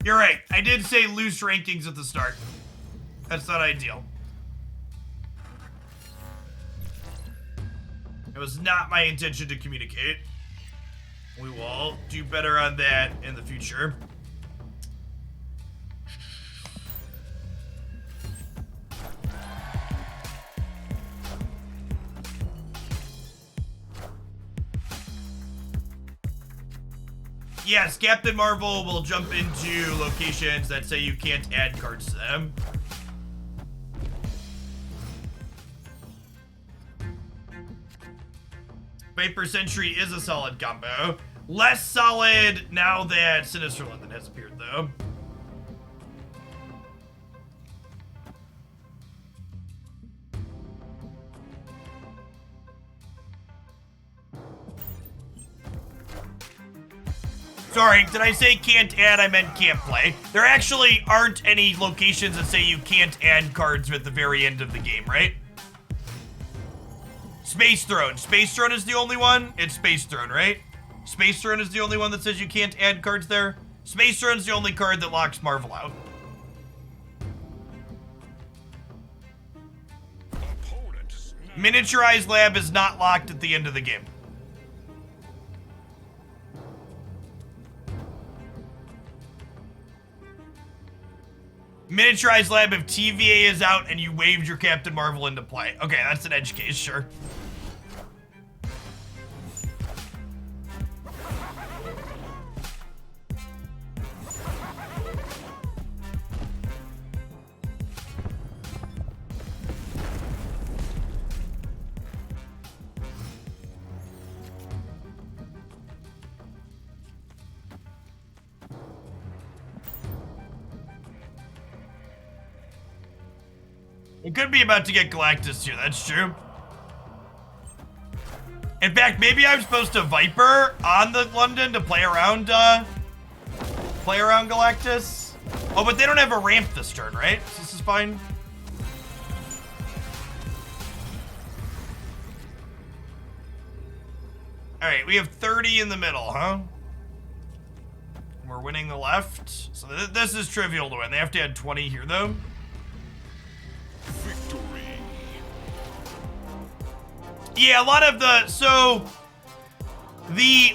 You're right. I did say loose rankings at the start. That's not ideal. It was not my intention to communicate. We will do better on that in the future. Yes, Captain Marvel will jump into locations that say you can't add cards to them. Viper Sentry is a solid combo. Less solid now that Sinister London has appeared, though. Sorry, did I say can't add? I meant can't play. There actually aren't any locations that say you can't add cards at the very end of the game, right? Space Throne. Space Throne is the only one? It's Space Throne, right? Space Throne is the only one that says you can't add cards there? Space Throne's the only card that locks Marvel out. Miniaturized Lab is not locked at the end of the game. Miniaturized Lab if TVA is out and you waved your Captain Marvel into play. Okay, that's an edge case, sure. It could be about to get Galactus here, that's true. In fact, maybe I'm supposed to Viper on the London to play around Galactus. Oh, but they don't have a ramp this turn, right? So this is fine. Alright, we have 30 in the middle, huh? We're winning the left. So this is trivial to win. They have to add 20 here, though. Victory. Yeah, a lot of the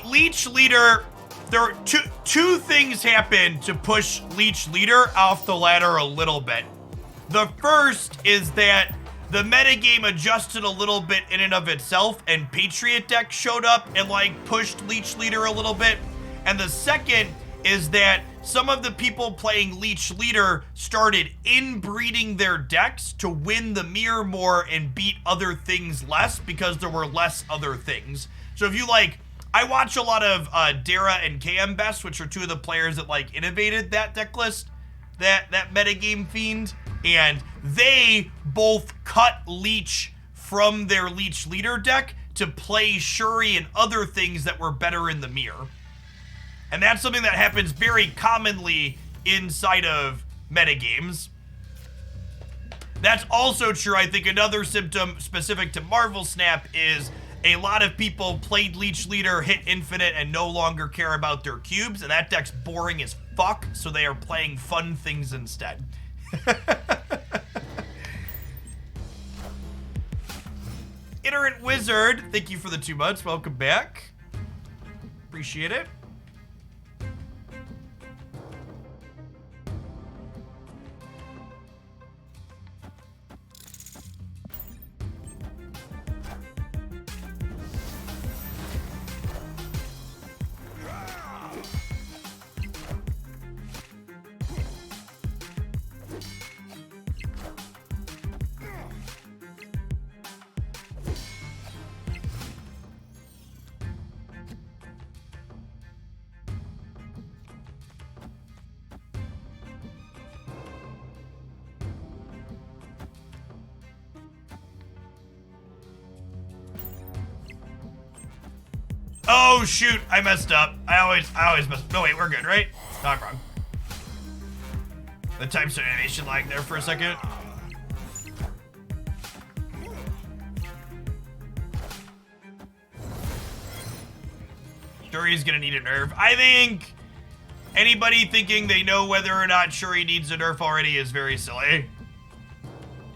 Leech leader, there are two things happen to push Leech leader off the ladder a little bit. The first is that the metagame adjusted a little bit in and of itself, and Patriot deck showed up and like pushed Leech leader a little bit. And the second is that some of the people playing Leech Leader started inbreeding their decks to win the mirror more and beat other things less because there were less other things. So if you like, I watch a lot of Dara and KM Best, which are two of the players that like innovated that deck list, that metagame fiend, and they both cut Leech from their Leech Leader deck to play Shuri and other things that were better in the mirror. And that's something that happens very commonly inside of metagames. That's also true. I think another symptom specific to Marvel Snap is a lot of people played Leech Leader, hit Infinite, and no longer care about their cubes, and that deck's boring as fuck, so they are playing fun things instead. Iterant Wizard, thank you for the 2 months. Welcome back. Appreciate it. Oh shoot, I messed up. I always mess up. No wait, we're good, right? No, I'm wrong. The time stone animation lag there for a second. Shuri's gonna need a nerve. I think Anybody thinking they know whether or not Shuri needs a nerf already is very silly.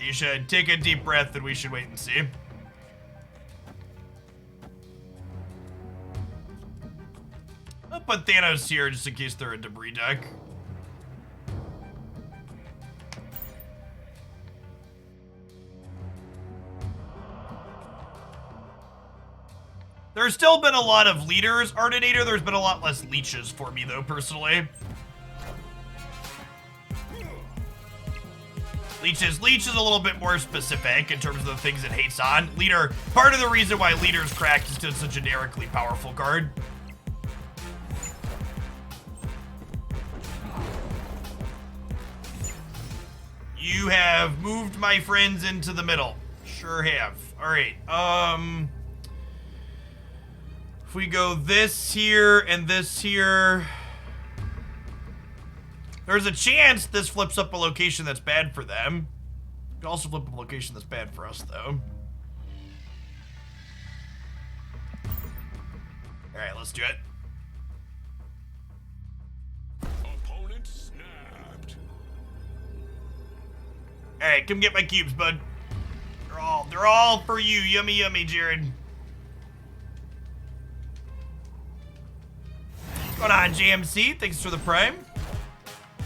You should take a deep breath and we should wait and see. I'll put Thanos here just in case they're a debris deck. There's still been a lot of leaders, Ardinator. There's been a lot less leeches for me, though, personally. Leech is a little bit more specific in terms of the things it hates on. Leader, part of the reason why Leader's cracked is because it's a generically powerful card. You have moved my friends into the middle. Sure have. All right. If we go this here and this here, there's a chance this flips up a location that's bad for them. It could also flip a location that's bad for us, though. All right, let's do it. Opponent snapped. All right, come get my cubes, bud. They're all for you. Yummy, yummy, Jared. What's going on, JMC? Thanks for the prime.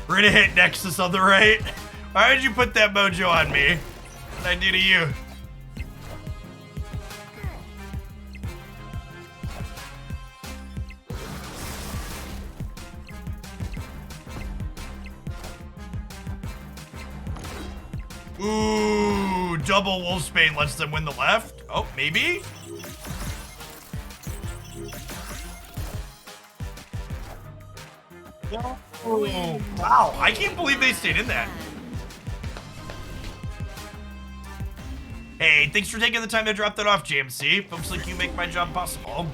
We're gonna hit Nexus on the right. Why did you put that mojo on me? What did I do to you? Ooh, double Wolfsbane lets them win the left. Oh, maybe? Oh, wow, I can't believe they stayed in that. Hey, thanks for taking the time to drop that off, JMC. Folks like you make my job possible.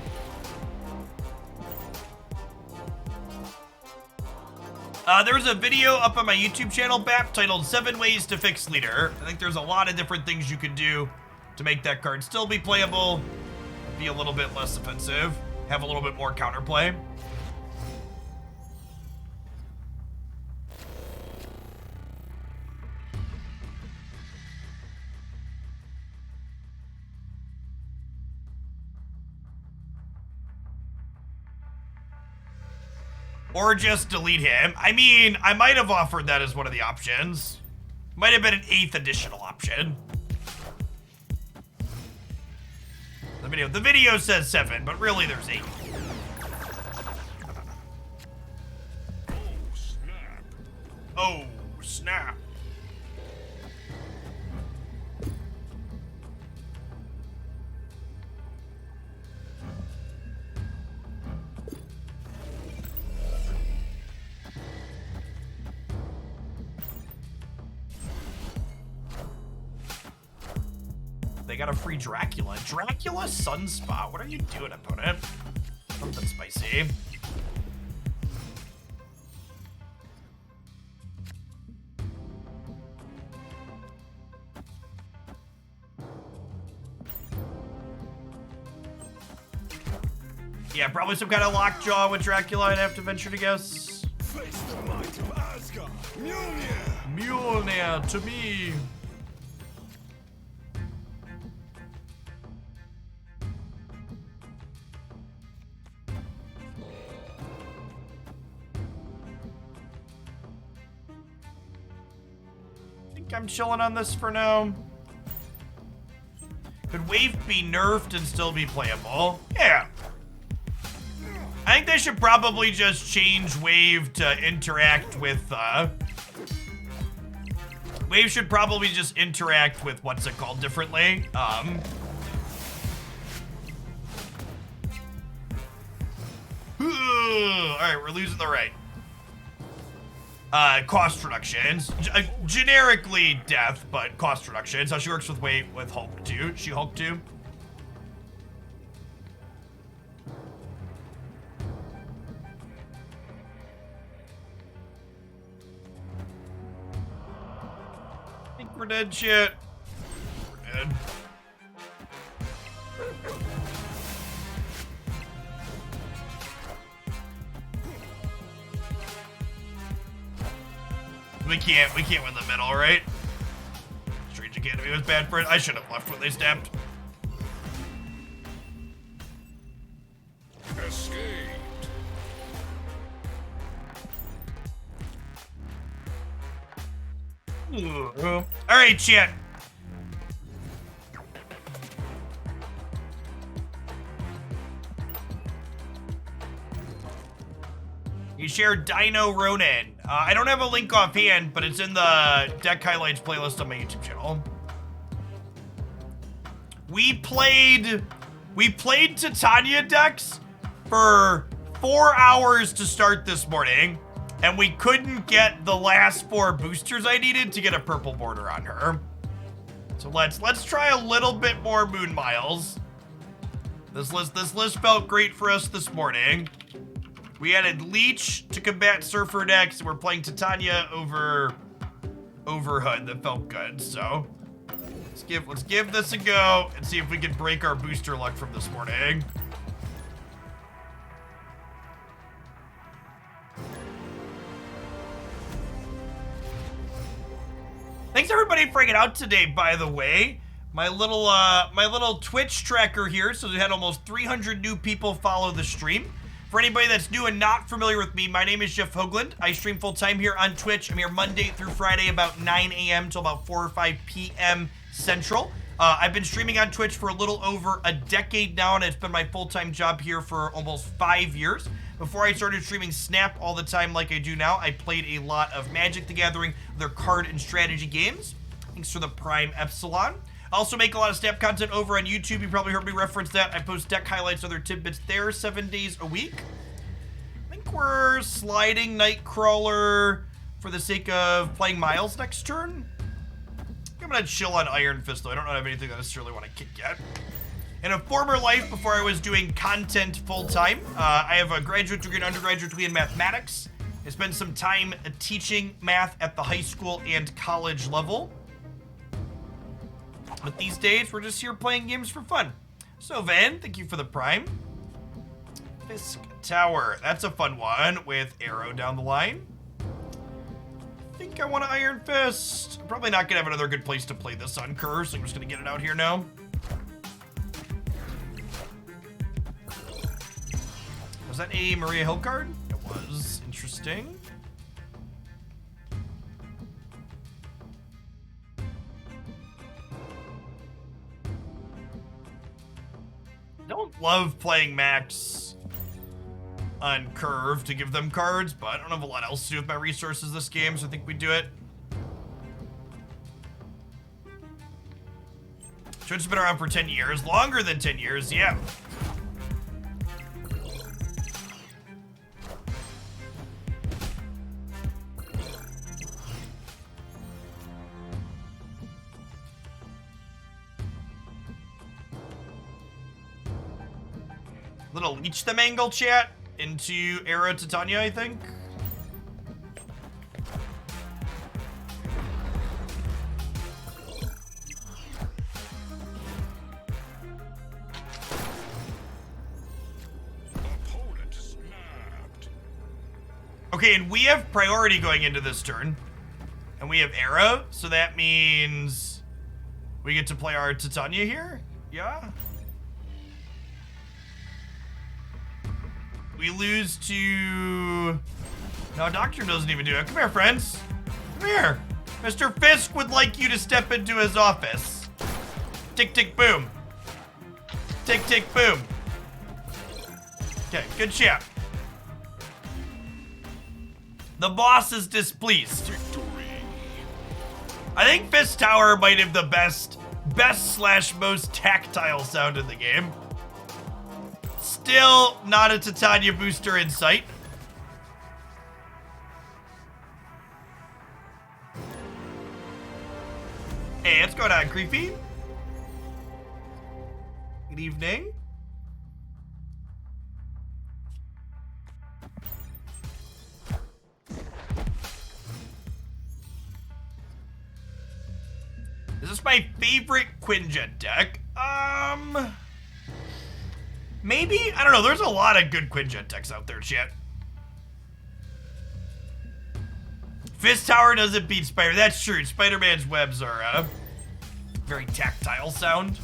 There's a video up on my YouTube channel, BAP, titled 7 Ways to Fix Leader. I think there's a lot of different things you can do to make that card still be playable, be a little bit less offensive, have a little bit more counterplay. Or just delete him. I mean, I might have offered that as one of the options. Might have been an 8th additional option. The video says 7, but really there's 8. Oh, snap. Oh, snap. They got a free Dracula. Dracula Sunspot. What are you doing, opponent? Something spicy. Yeah, probably some kind of lockjaw with Dracula, I'd have to venture to guess. Face the might of Asgard. Mjolnir. Mjolnir to me. I'm chilling on this for now. Could Wave be nerfed and still be playable? Yeah. I think they should probably just change Wave to interact with, Wave should probably just interact with, what's it called, differently. Alright, we're losing the right. Cost reductions. Generically death, but cost reductions. How she works with Wave with Hulk too. She Hulk too. I think we're dead shit. We're dead. We can't win the middle, right? Strange Academy was bad for it. I should have left when they snapped. Escaped. All right, chat. You shared Dino Ronin. I don't have a link offhand, but it's in the deck highlights playlist on my YouTube channel. We played Titania decks for 4 hours to start this morning, and we couldn't get the last 4 boosters I needed to get a purple border on her. So let's try a little bit more Moon Miles. This list felt great for us this morning. We added Leech to combat Surfer decks, and we're playing Titania over Hood. That felt good. So let's give this a go and see if we can break our booster luck from this morning. Thanks everybody for hanging out today, by the way. My little Twitch tracker here, so we had almost 300 new people follow the stream. For anybody that's new and not familiar with me, my name is Jeff Hoagland. I stream full-time here on Twitch. I'm here Monday through Friday about 9 a.m. till about 4 or 5 p.m. Central. I've been streaming on Twitch for a little over a decade now, and it's been my full-time job here for almost 5 years. Before I started streaming Snap all the time like I do now, I played a lot of Magic the Gathering, their card and strategy games. Thanks for the Prime Epsilon. I also make a lot of Snap content over on YouTube. You probably heard me reference that. I post deck highlights, other tidbits there 7 days a week. I think we're sliding Nightcrawler for the sake of playing Miles next turn. I'm gonna chill on Iron Fist though. I don't have anything I necessarily want to kick yet. In a former life, before I was doing content full-time, I have a graduate degree and undergraduate degree in mathematics. I spent some time teaching math at the high school and college level. But these days, we're just here playing games for fun. So, Van, thank you for the Prime. Fisk Tower. That's a fun one with Arrow down the line. I think I want to Iron Fist. I'm probably not going to have another good place to play this on Curse, so I'm just going to get it out here now. Was that a Maria Hill card? It was. Interesting. Don't love playing Max on Curve to give them cards, but I don't have a lot else to do with my resources this game, so I think we do it. Twitch has been around for 10 years. Longer than 10 years, yeah. Little Leech them angle chat into Era Titania, I think. Opponent snapped. Okay, and we have priority going into this turn. And we have Era, so that means we get to play our Titania here? Yeah? We lose to... No, Doctor doesn't even do it. Come here, friends. Come here. Mr. Fisk would like you to step into his office. Tick, tick, boom. Tick, tick, boom. Okay, good chat. The boss is displeased. Victory. I think Fist Tower might have the best / most tactile sound in the game. Still not a Titania booster in sight. Hey, what's going on, Creepy? Good evening. Is this my favorite Quinjet deck? Maybe? I don't know. There's a lot of good Quinjet decks out there, chat. Fist Tower doesn't beat Spider. That's true. Spider-Man's webs are very tactile sound.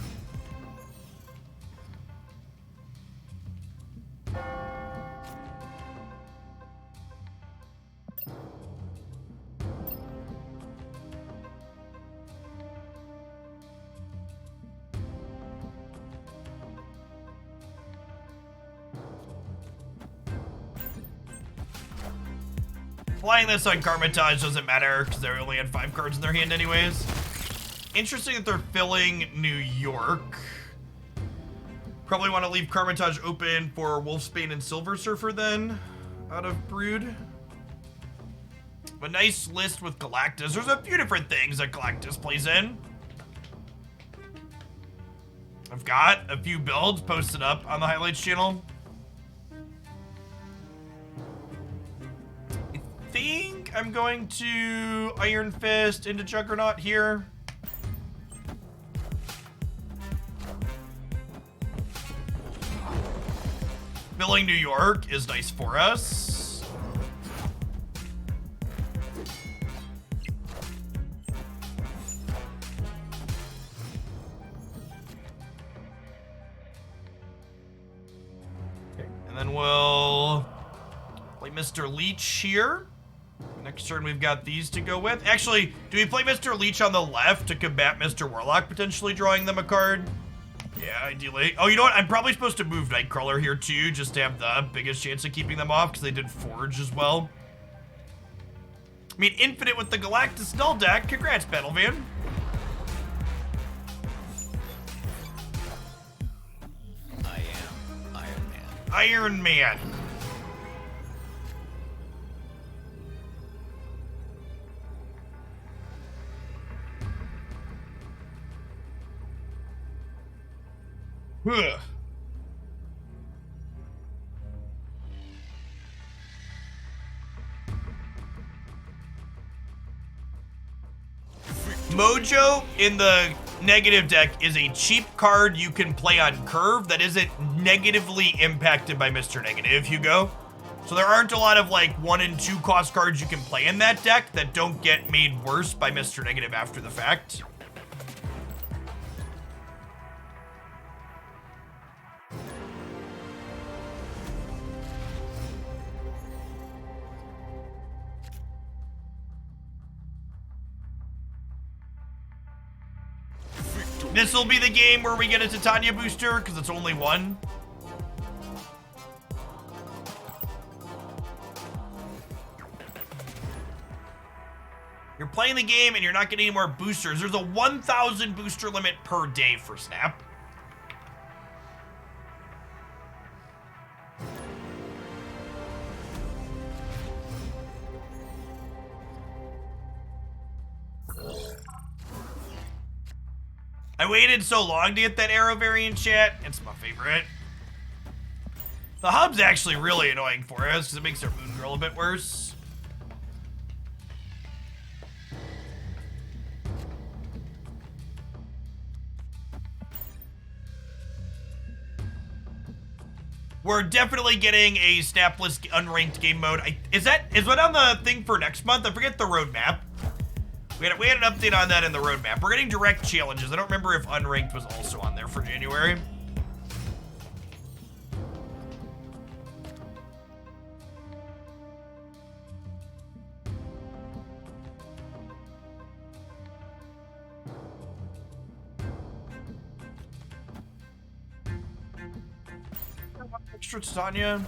Playing this on Carmitage doesn't matter because they only had 5 cards in their hand anyways. Interesting that they're filling New York. Probably want to leave Carmitage open for Wolfsbane and Silver Surfer then, out of Brood. A nice list with Galactus. There's a few different things that Galactus plays in. I've got a few builds posted up on the highlights channel. I think I'm going to Iron Fist into Juggernaut here. Filling New York is nice for us. Okay. And then we'll play Mr. Leech here. Next turn, we've got these to go with. Actually, do we play Mr. Leech on the left to combat Mr. Warlock, potentially drawing them a card? Yeah, ideally. Oh, you know what? I'm probably supposed to move Nightcrawler here, too, just to have the biggest chance of keeping them off, because they did Forge as well. I mean, Infinite with the Galactus Null deck. Congrats, Battlevan. I am Iron Man. Iron Man. Ugh. Mojo in the negative deck is a cheap card you can play on curve that isn't negatively impacted by Mr. Negative, Hugo. So there aren't a lot of like 1 and 2 cost cards you can play in that deck that don't get made worse by Mr. Negative after the fact. This will be the game where we get a Titania booster, because it's only 1. You're playing the game and you're not getting any more boosters. There's a 1,000 booster limit per day for Snap. I waited so long to get that Arrow variant, chat. It's my favorite. The hub's actually really annoying for us because it makes our Moon Girl a bit worse. We're definitely getting a snapless unranked game mode. Is what on the thing for next month? I forget the roadmap. We had an update on that in the roadmap. We're getting direct challenges. I don't remember if unranked was also on there for January. Extra Titania.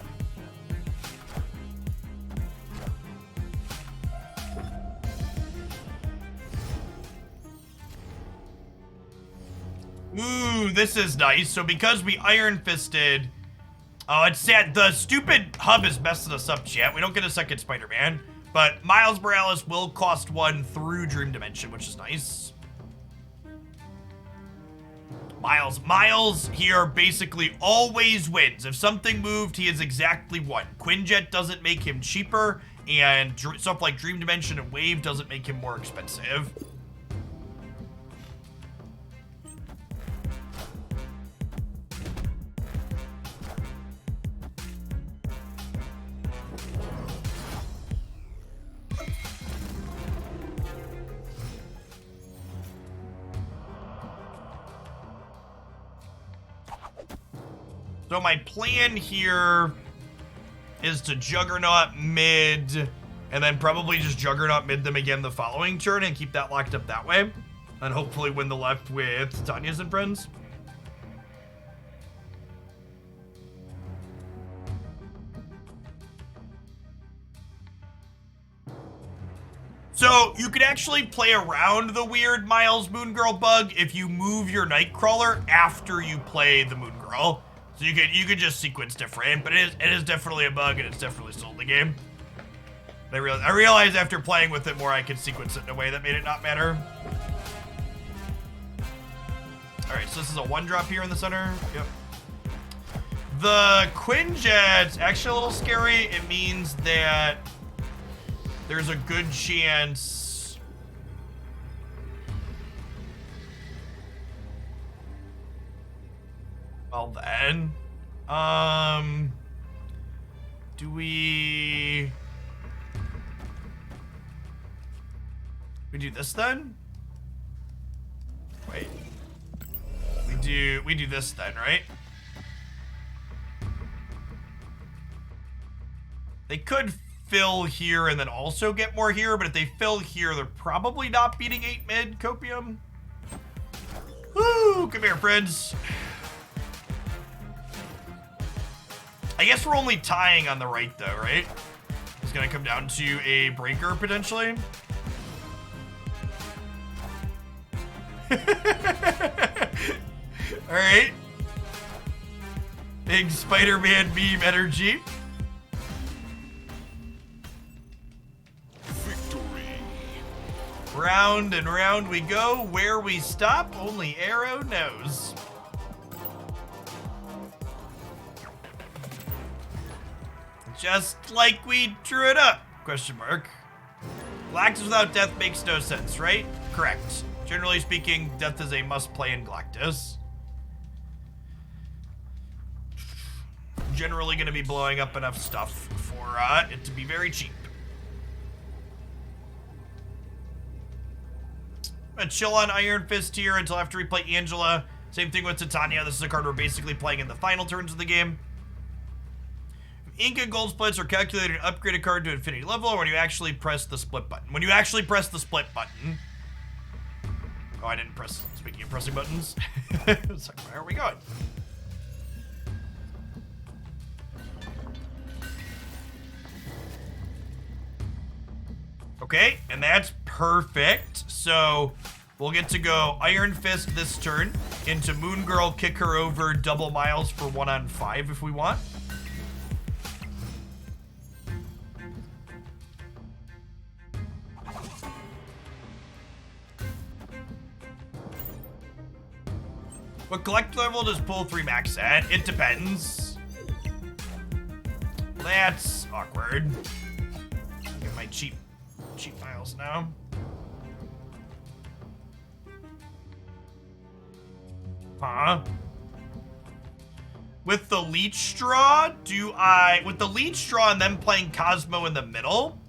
Ooh, this is nice. So because we Iron Fisted, oh, it's sad. The stupid hub is messing us up, chat. We don't get a second Spider-Man, but Miles Morales will cost 1 through Dream Dimension, which is nice. Miles here basically always wins. If something moved, he is exactly 1. Quinjet doesn't make him cheaper, and stuff like Dream Dimension and Wave doesn't make him more expensive. So my plan here is to Juggernaut mid, and then probably just Juggernaut mid them again the following turn and keep that locked up that way. And hopefully win the left with Tanya's and friends. So you could actually play around the weird Miles Moon Girl bug if you move your Nightcrawler after you play the Moon Girl. So you could just sequence different, but it is definitely a bug and it's definitely still in the game. But I realized after playing with it more I could sequence it in a way that made it not matter. Alright, so this is a 1-drop here in the center. Yep. The Quinjet's actually a little scary. It means that there's a good chance well then do we do this then? Wait. We do this then, right? They could fill here and then also get more here, but if they fill here, they're probably not beating 8 mid Copium. Woo! Come here, friends. I guess we're only tying on the right, though, right? It's gonna come down to a breaker, potentially. Alright. Big Spider-Man meme energy. Round and round we go. Where we stop, only Arrow knows. Just like we drew it up, question mark. Galactus without death makes no sense, right? Correct. Generally speaking, death is a must-play in Galactus. Generally gonna be blowing up enough stuff for it to be very cheap. I'm gonna chill on Iron Fist here until after we play Angela. Same thing with Titania. This is a card we're basically playing in the final turns of the game. Ink and gold splits are calculated to upgrade a card to infinity level when you actually press the split button. When you actually press the split button. Oh, I didn't press. Speaking of pressing buttons. It's like, where are we going? Okay, and that's perfect. So we'll get to go Iron Fist this turn into Moon Girl, kick her over, double Miles for 1-on-5 if we want. What collect level does pull 3 max at? It depends. That's awkward. Get my cheap Miles now. Huh? With the Leech Straw, with the Leech Straw and then playing Cosmo in the middle,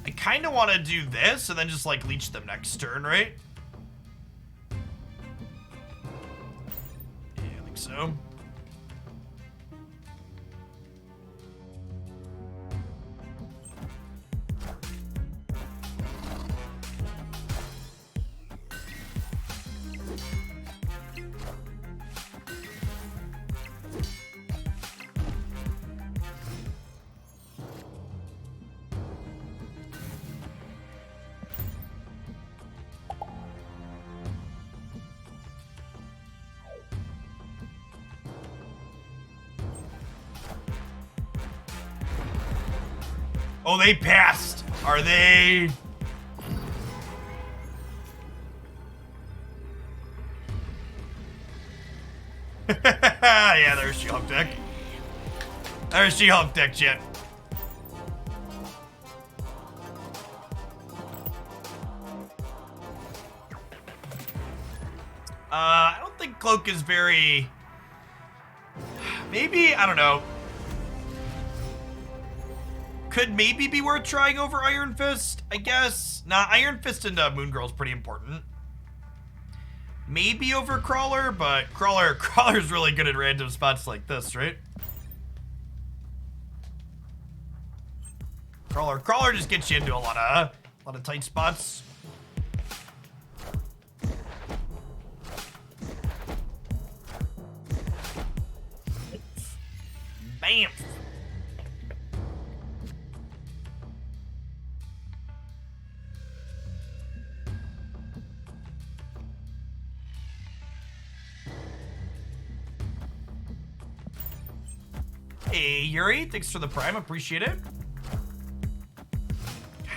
I kind of want to do this and then just like leech them next turn, right? Yeah, I think so. Oh, they passed. Are they? Yeah, there's She-Hulk deck. There's She-Hulk deck, chat. I don't think Cloak is very... Maybe, I don't know. Could maybe be worth trying over Iron Fist, I guess. Nah, Iron Fist and Moon Girl is pretty important. maybe over Crawler, but Crawler's really good at random spots like this, right? Crawler just gets you into a lot of tight spots. Bam. Hey, Yuri, thanks for the prime, appreciate it.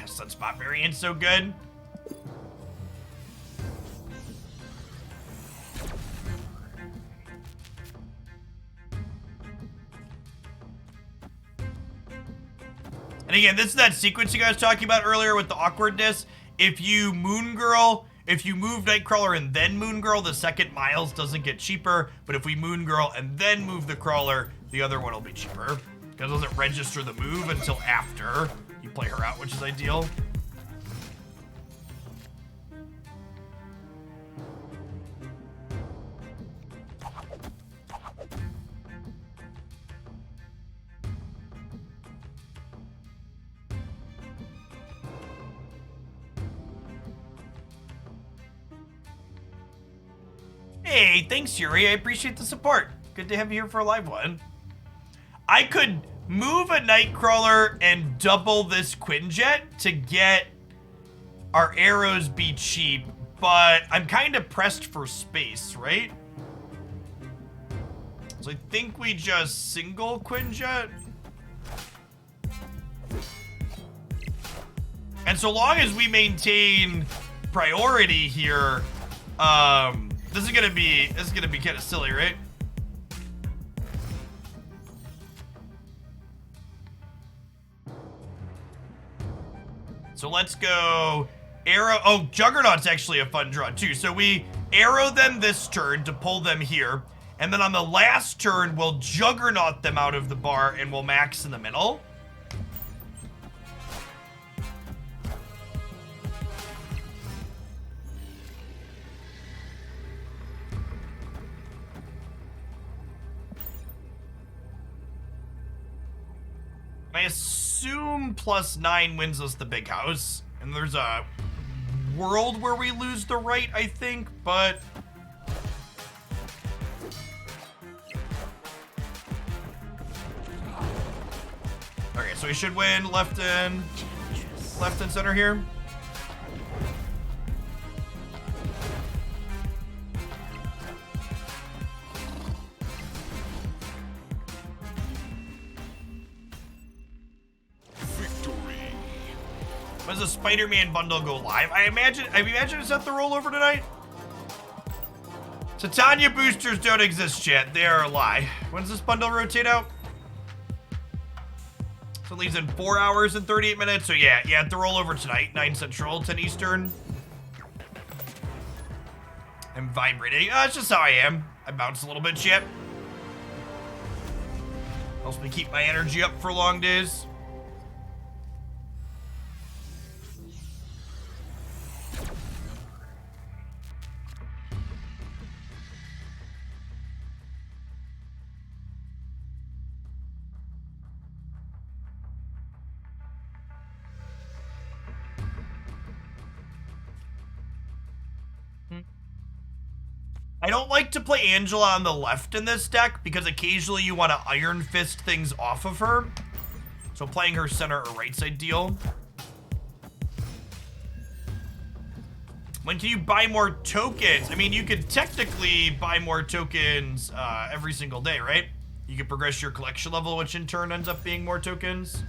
Sunspot variant's so good. And again, this is that sequencing I was talking about earlier with the awkwardness. If you move Nightcrawler and then Moon Girl, the second Miles doesn't get cheaper. But if we Moon Girl and then move the Crawler, the other one will be cheaper. Because it doesn't register the move until after you play her out, which is ideal. Hey, thanks, Yuri. I appreciate the support. Good to have you here for a live one. I could move a Nightcrawler and double this Quinjet to get our arrows be cheap, but I'm kind of pressed for space, right? So I think we just single Quinjet. And so long as we maintain priority here, this is gonna be kind of silly, right? So let's go arrow. Oh, Juggernaut's actually a fun draw too. So we arrow them this turn to pull them here, and then on the last turn we'll Juggernaut them out of the bar and we'll max in the middle. I assume +9 wins us the big house. And there's a world where we lose the right, I think, but... Okay, so we should win left and center here. When does the Spider-Man bundle go live? I imagine it's at the rollover tonight. Titania boosters don't exist, chat. They are a lie. When does this bundle rotate out? So it leaves in 4 hours and 38 minutes. So yeah, at the rollover tonight, 9 Central, 10 Eastern. I'm vibrating. That's just how I am. I bounce a little bit, chat. Helps me keep my energy up for long days. I don't like to play Angela on the left in this deck because occasionally you want to Iron Fist things off of her. So playing her center or right's ideal. When can you buy more tokens? I mean, you could technically buy more tokens every single day, right? You could progress your collection level, which in turn ends up being more tokens.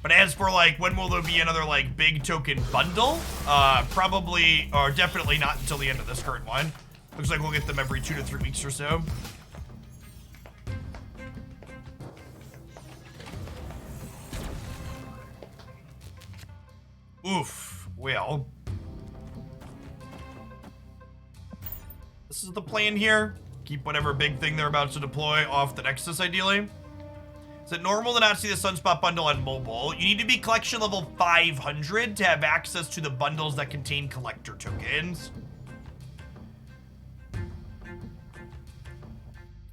But as for like, when will there be another like big token bundle? Probably, or definitely not until the end of this current one. Looks like we'll get them every 2 to 3 weeks or so. Oof, well. This is the plan here. Keep whatever big thing they're about to deploy off the Nexus, ideally. Is it normal to not see the Sunspot bundle on mobile? You need to be collection level 500 to have access to the bundles that contain collector tokens.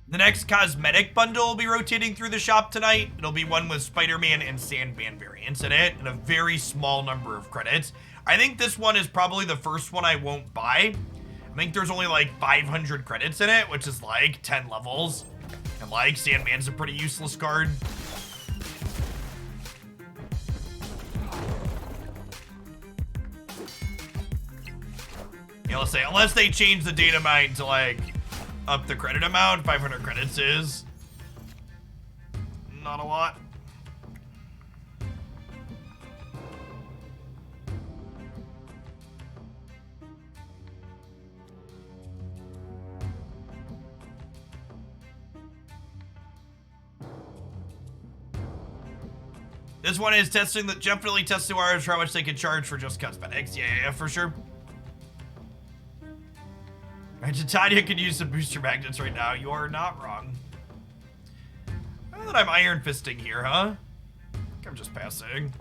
The next cosmetic bundle will be rotating through the shop tonight. It'll be one with Spider-Man and Sandman variants in it, and a very small number of credits. I think this one is probably the first one I won't buy. I think there's only like 500 credits in it, which is like 10 levels. And like, Sandman's a pretty useless card. Yeah, let's say, unless they change the data mine to like, up the credit amount, 500 credits is not a lot. This one is testing the definitely testing wires for how much they can charge for just cosmetics. Yeah, for sure. Right, Titania could use some booster magnets right now. You are not wrong. Now that I'm iron fisting here, huh? I think I'm just passing.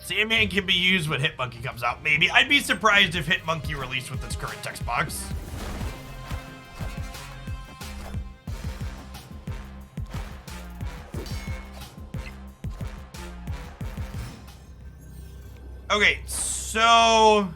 Sandman can be used when Hitmonkey comes out, maybe. I'd be surprised if Hitmonkey released with its current text box. Okay, so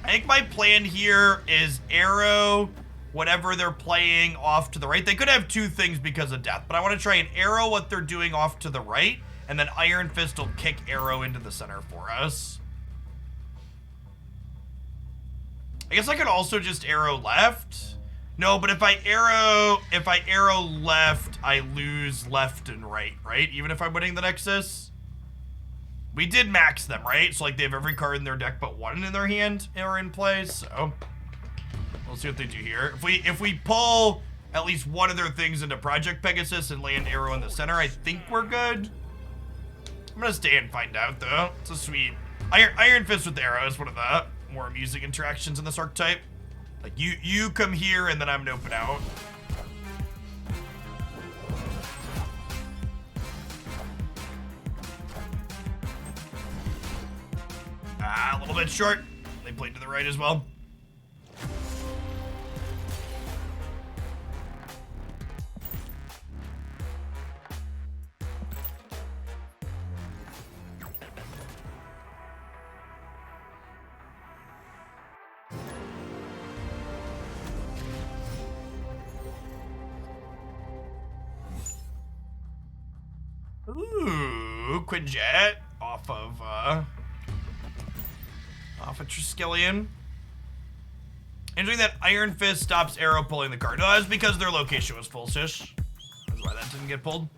I think my plan here is arrow whatever they're playing off to the right. They could have two things because of death, but I want to try and arrow what they're doing off to the right. And then Iron Fist will kick arrow into the center for us. I guess I could also just arrow left. No, but if I arrow left, I lose left and right, right? Even if I'm winning the Nexus. We did max them, right? So like they have every card in their deck but one in their hand or in play. So we'll see what they do here. If we pull at least one of their things into Project Pegasus and land arrow in the center, I think we're good. I'm gonna stay and find out, though. It's a sweet Iron Fist with arrow is one of the more amusing interactions in this archetype. Like you come here and then I'm noping out. A little bit short. They played to the right as well. Ooh, Quinjet off of Triskelion. Interesting that Iron Fist stops arrow pulling the card. No, that's because their location was full, Shish. That's why that didn't get pulled.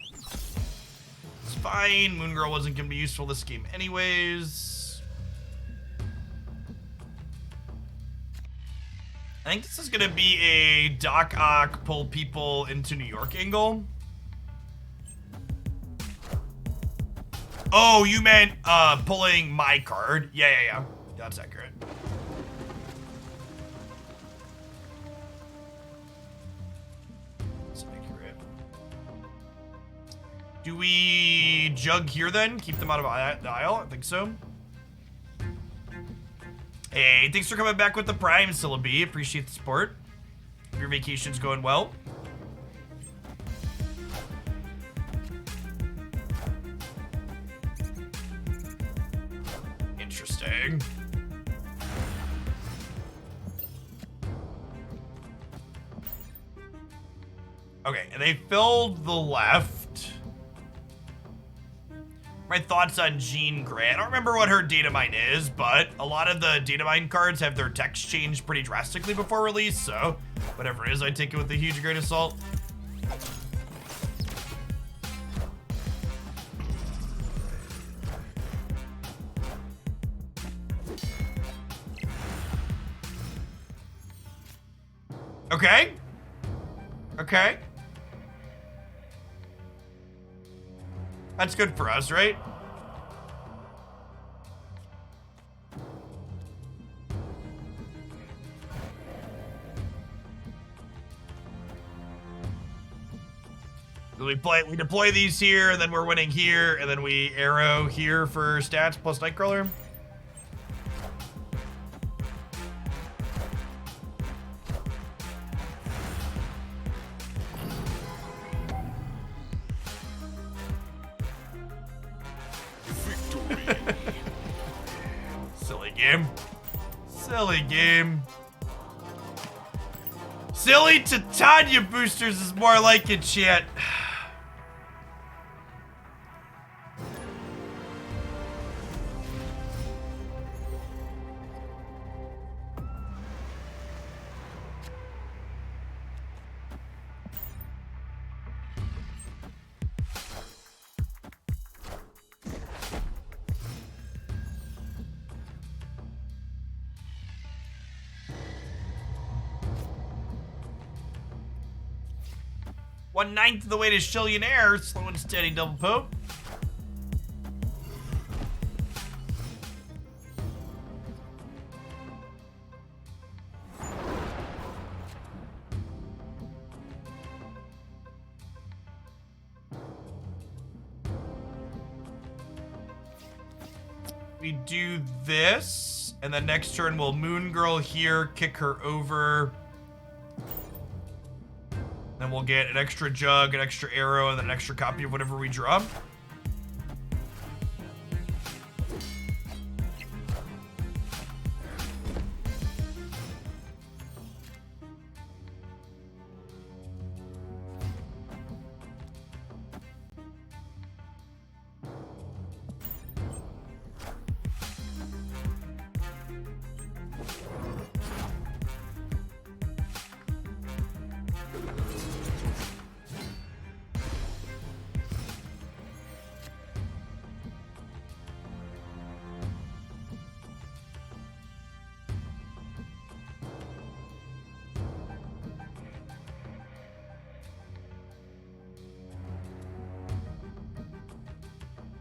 It's fine. Moon Girl wasn't gonna be useful this game anyways. I think this is gonna be a Doc Ock pull people into New York angle. Oh, you meant pulling my card. Yeah. That's accurate. That's accurate. Do we jug here then? Keep them out of the aisle? I think so. Hey, thanks for coming back with the Prime, Syllabi. Appreciate the support. Hope your vacation's going well. Interesting. Okay, and they filled the left. My thoughts on Jean Grey. I don't remember what her data mine is, but a lot of the data mine cards have their text changed pretty drastically before release, so whatever it is, I take it with a huge grain of salt. Okay. Okay. That's good for us, right? We deploy these here, and then we're winning here, and then we arrow here for stats plus Nightcrawler. Silly game. Silly game. Silly Titania boosters is more like it, chat. One-ninth of the way to Shillionaire, slow and steady double poke. We do this, and then next turn we'll Moon Girl here, kick her over. Then we'll get an extra jug, an extra arrow, and then an extra copy of whatever we draw.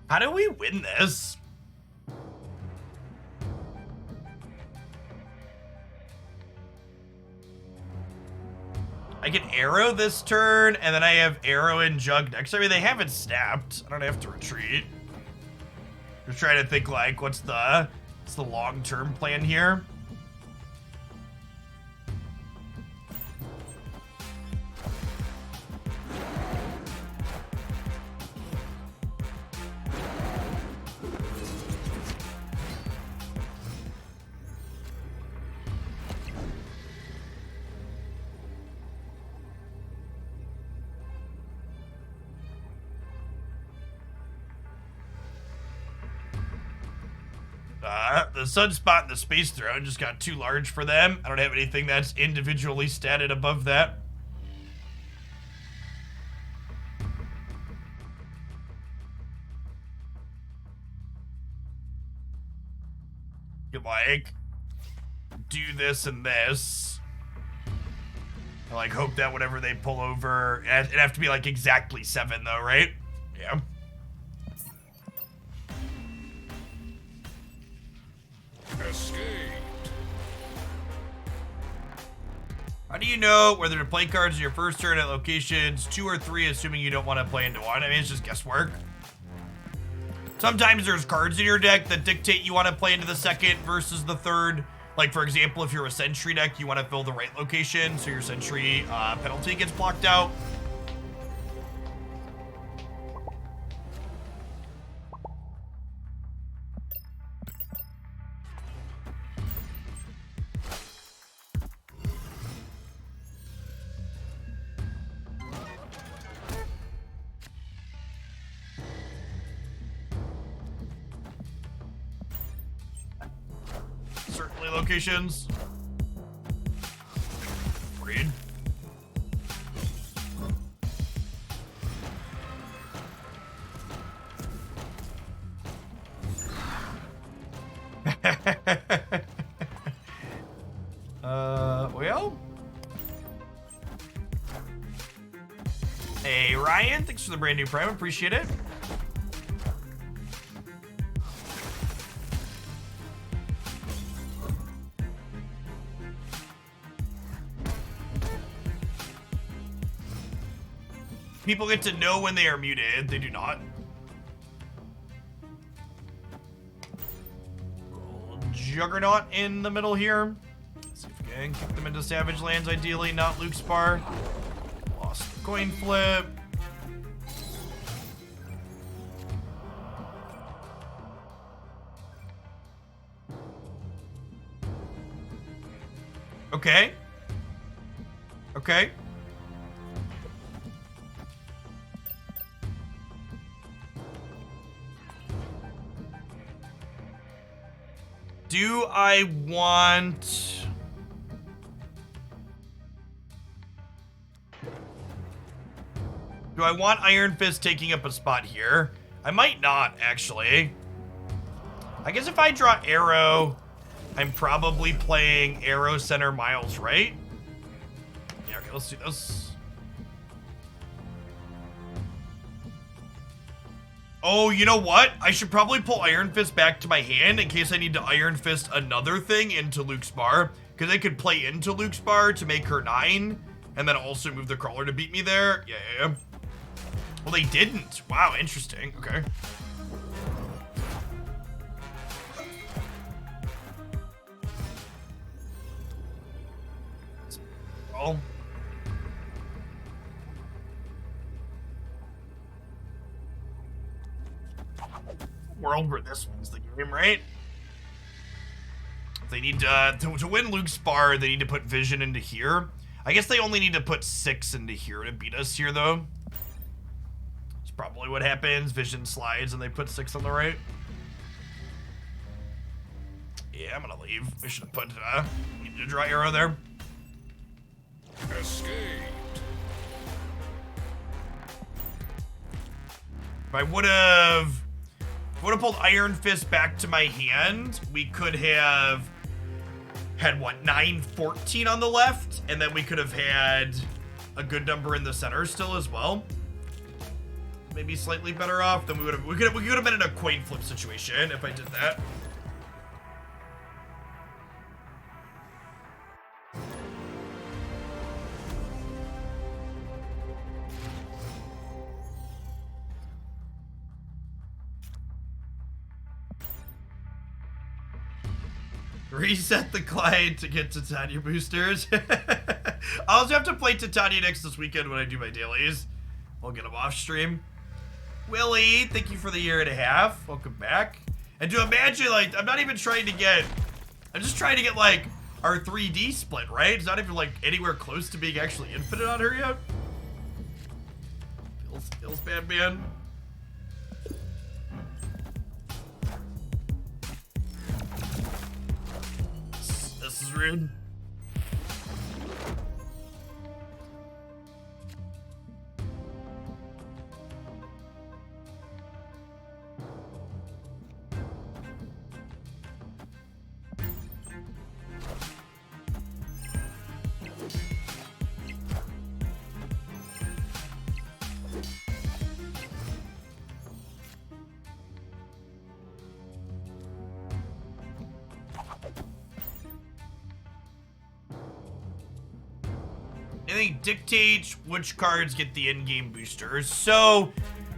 How do we win this? I can arrow this turn, and then I have arrow and jug next. I mean, they haven't snapped. I don't have to retreat. Just trying to think, like, what's the long-term plan here? The Sunspot and the Space Throne just got too large for them. I don't have anything that's individually statted above that. You like, do this and this. I like hope that whatever they pull over, it'd have to be like exactly 7 though, right? Yeah. Escaped. How do you know whether to play cards in your first turn at locations 2 or 3, assuming you don't want to play into 1? I mean, it's just guesswork. Sometimes there's cards in your deck that dictate you want to play into the second versus the third. Like, for example, if you're a Sentry deck, you want to fill the right location, so your Sentry penalty gets blocked out. Certainly locations. Read. Well, for the brand new Prime. Appreciate it. People get to know when they are muted. They do not. Juggernaut in the middle here. Let's see if we can kick them into Savage Lands, ideally, not Luke's Bar. Lost the coin flip. Okay. Okay. Do I want... Do I want Iron Fist taking up a spot here? I might not, actually. I guess if I draw Arrow, I'm probably playing Arrow Center Miles, right? Yeah, okay, let's do this. Oh, you know what? I should probably pull Iron Fist back to my hand in case I need to Iron Fist another thing into Luke's Bar. Because I could play into Luke's Bar to make her 9. And then also move the Crawler to beat me there. Yeah. Well, they didn't. Wow, interesting. Okay. Well... world where this one's the game, right? They need to win Luke's Bar, they need to put Vision into here. I guess they only need to put 6 into here to beat us here, though. That's probably what happens. Vision slides and they put 6 on the right. Yeah, I'm gonna leave. We should have put need to draw Arrow there. Escaped. If I would have pulled Iron Fist back to my hand, we could have had, what, 9-14 on the left, and then we could have had a good number in the center still as well. Maybe slightly better off than we could have been in a coin flip situation if I did that. Reset the client to get Titania boosters. I'll also have to play Titania next this weekend when I do my dailies. I'll get them off stream. Willie, thank you for the 1.5 years. Welcome back. And to imagine, like, I'm not even trying to get... I'm just trying to get, like, our 3D split, right? It's not even, like, anywhere close to being actually infinite on her yet. Feels bad, man. This is rude. I think dictates which cards get the in-game boosters. So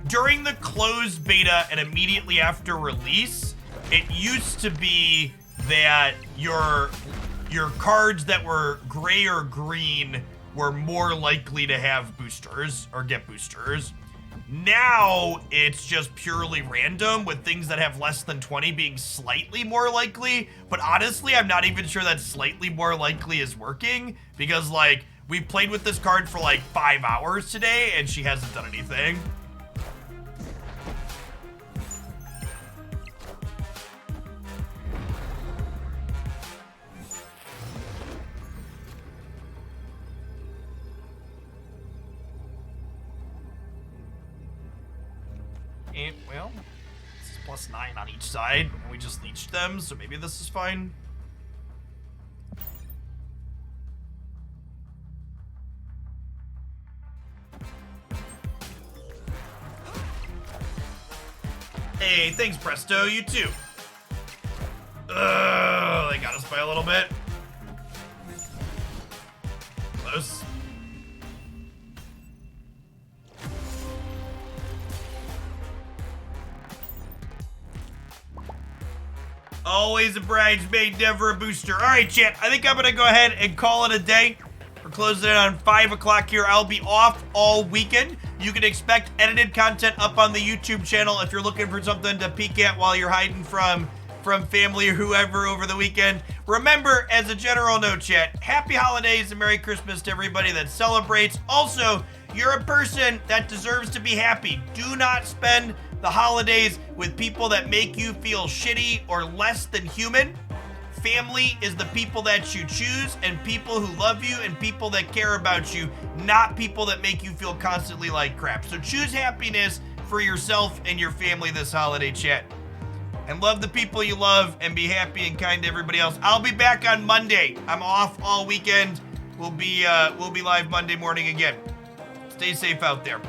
during the closed beta and immediately after release, it used to be that your cards that were gray or green were more likely to have boosters or get boosters. Now it's just purely random, with things that have less than 20 being slightly more likely. But honestly, I'm not even sure that slightly more likely is working, because, like, we played with this card for like 5 hours today and she hasn't done anything. And, well, this is +9 on each side, and we just leeched them, so maybe this is fine. Hey, thanks, Presto. You too. They got us by a little bit. Close. Always a bridesmaid, never a booster. All right, chat. I think I'm going to go ahead and call it a day. We're closing it on 5 o'clock here. I'll be off all weekend. You can expect edited content up on the YouTube channel if you're looking for something to peek at while you're hiding from family or whoever over the weekend. Remember, as a general note, chat, happy holidays and Merry Christmas to everybody that celebrates. Also, you're a person that deserves to be happy. Do not spend the holidays with people that make you feel shitty or less than human. Family is the people that you choose, and people who love you and people that care about you, not people that make you feel constantly like crap. So choose happiness for yourself and your family this holiday, chat. And love the people you love and be happy and kind to everybody else. I'll be back on Monday. I'm off all weekend. We'll be live Monday morning again. Stay safe out there.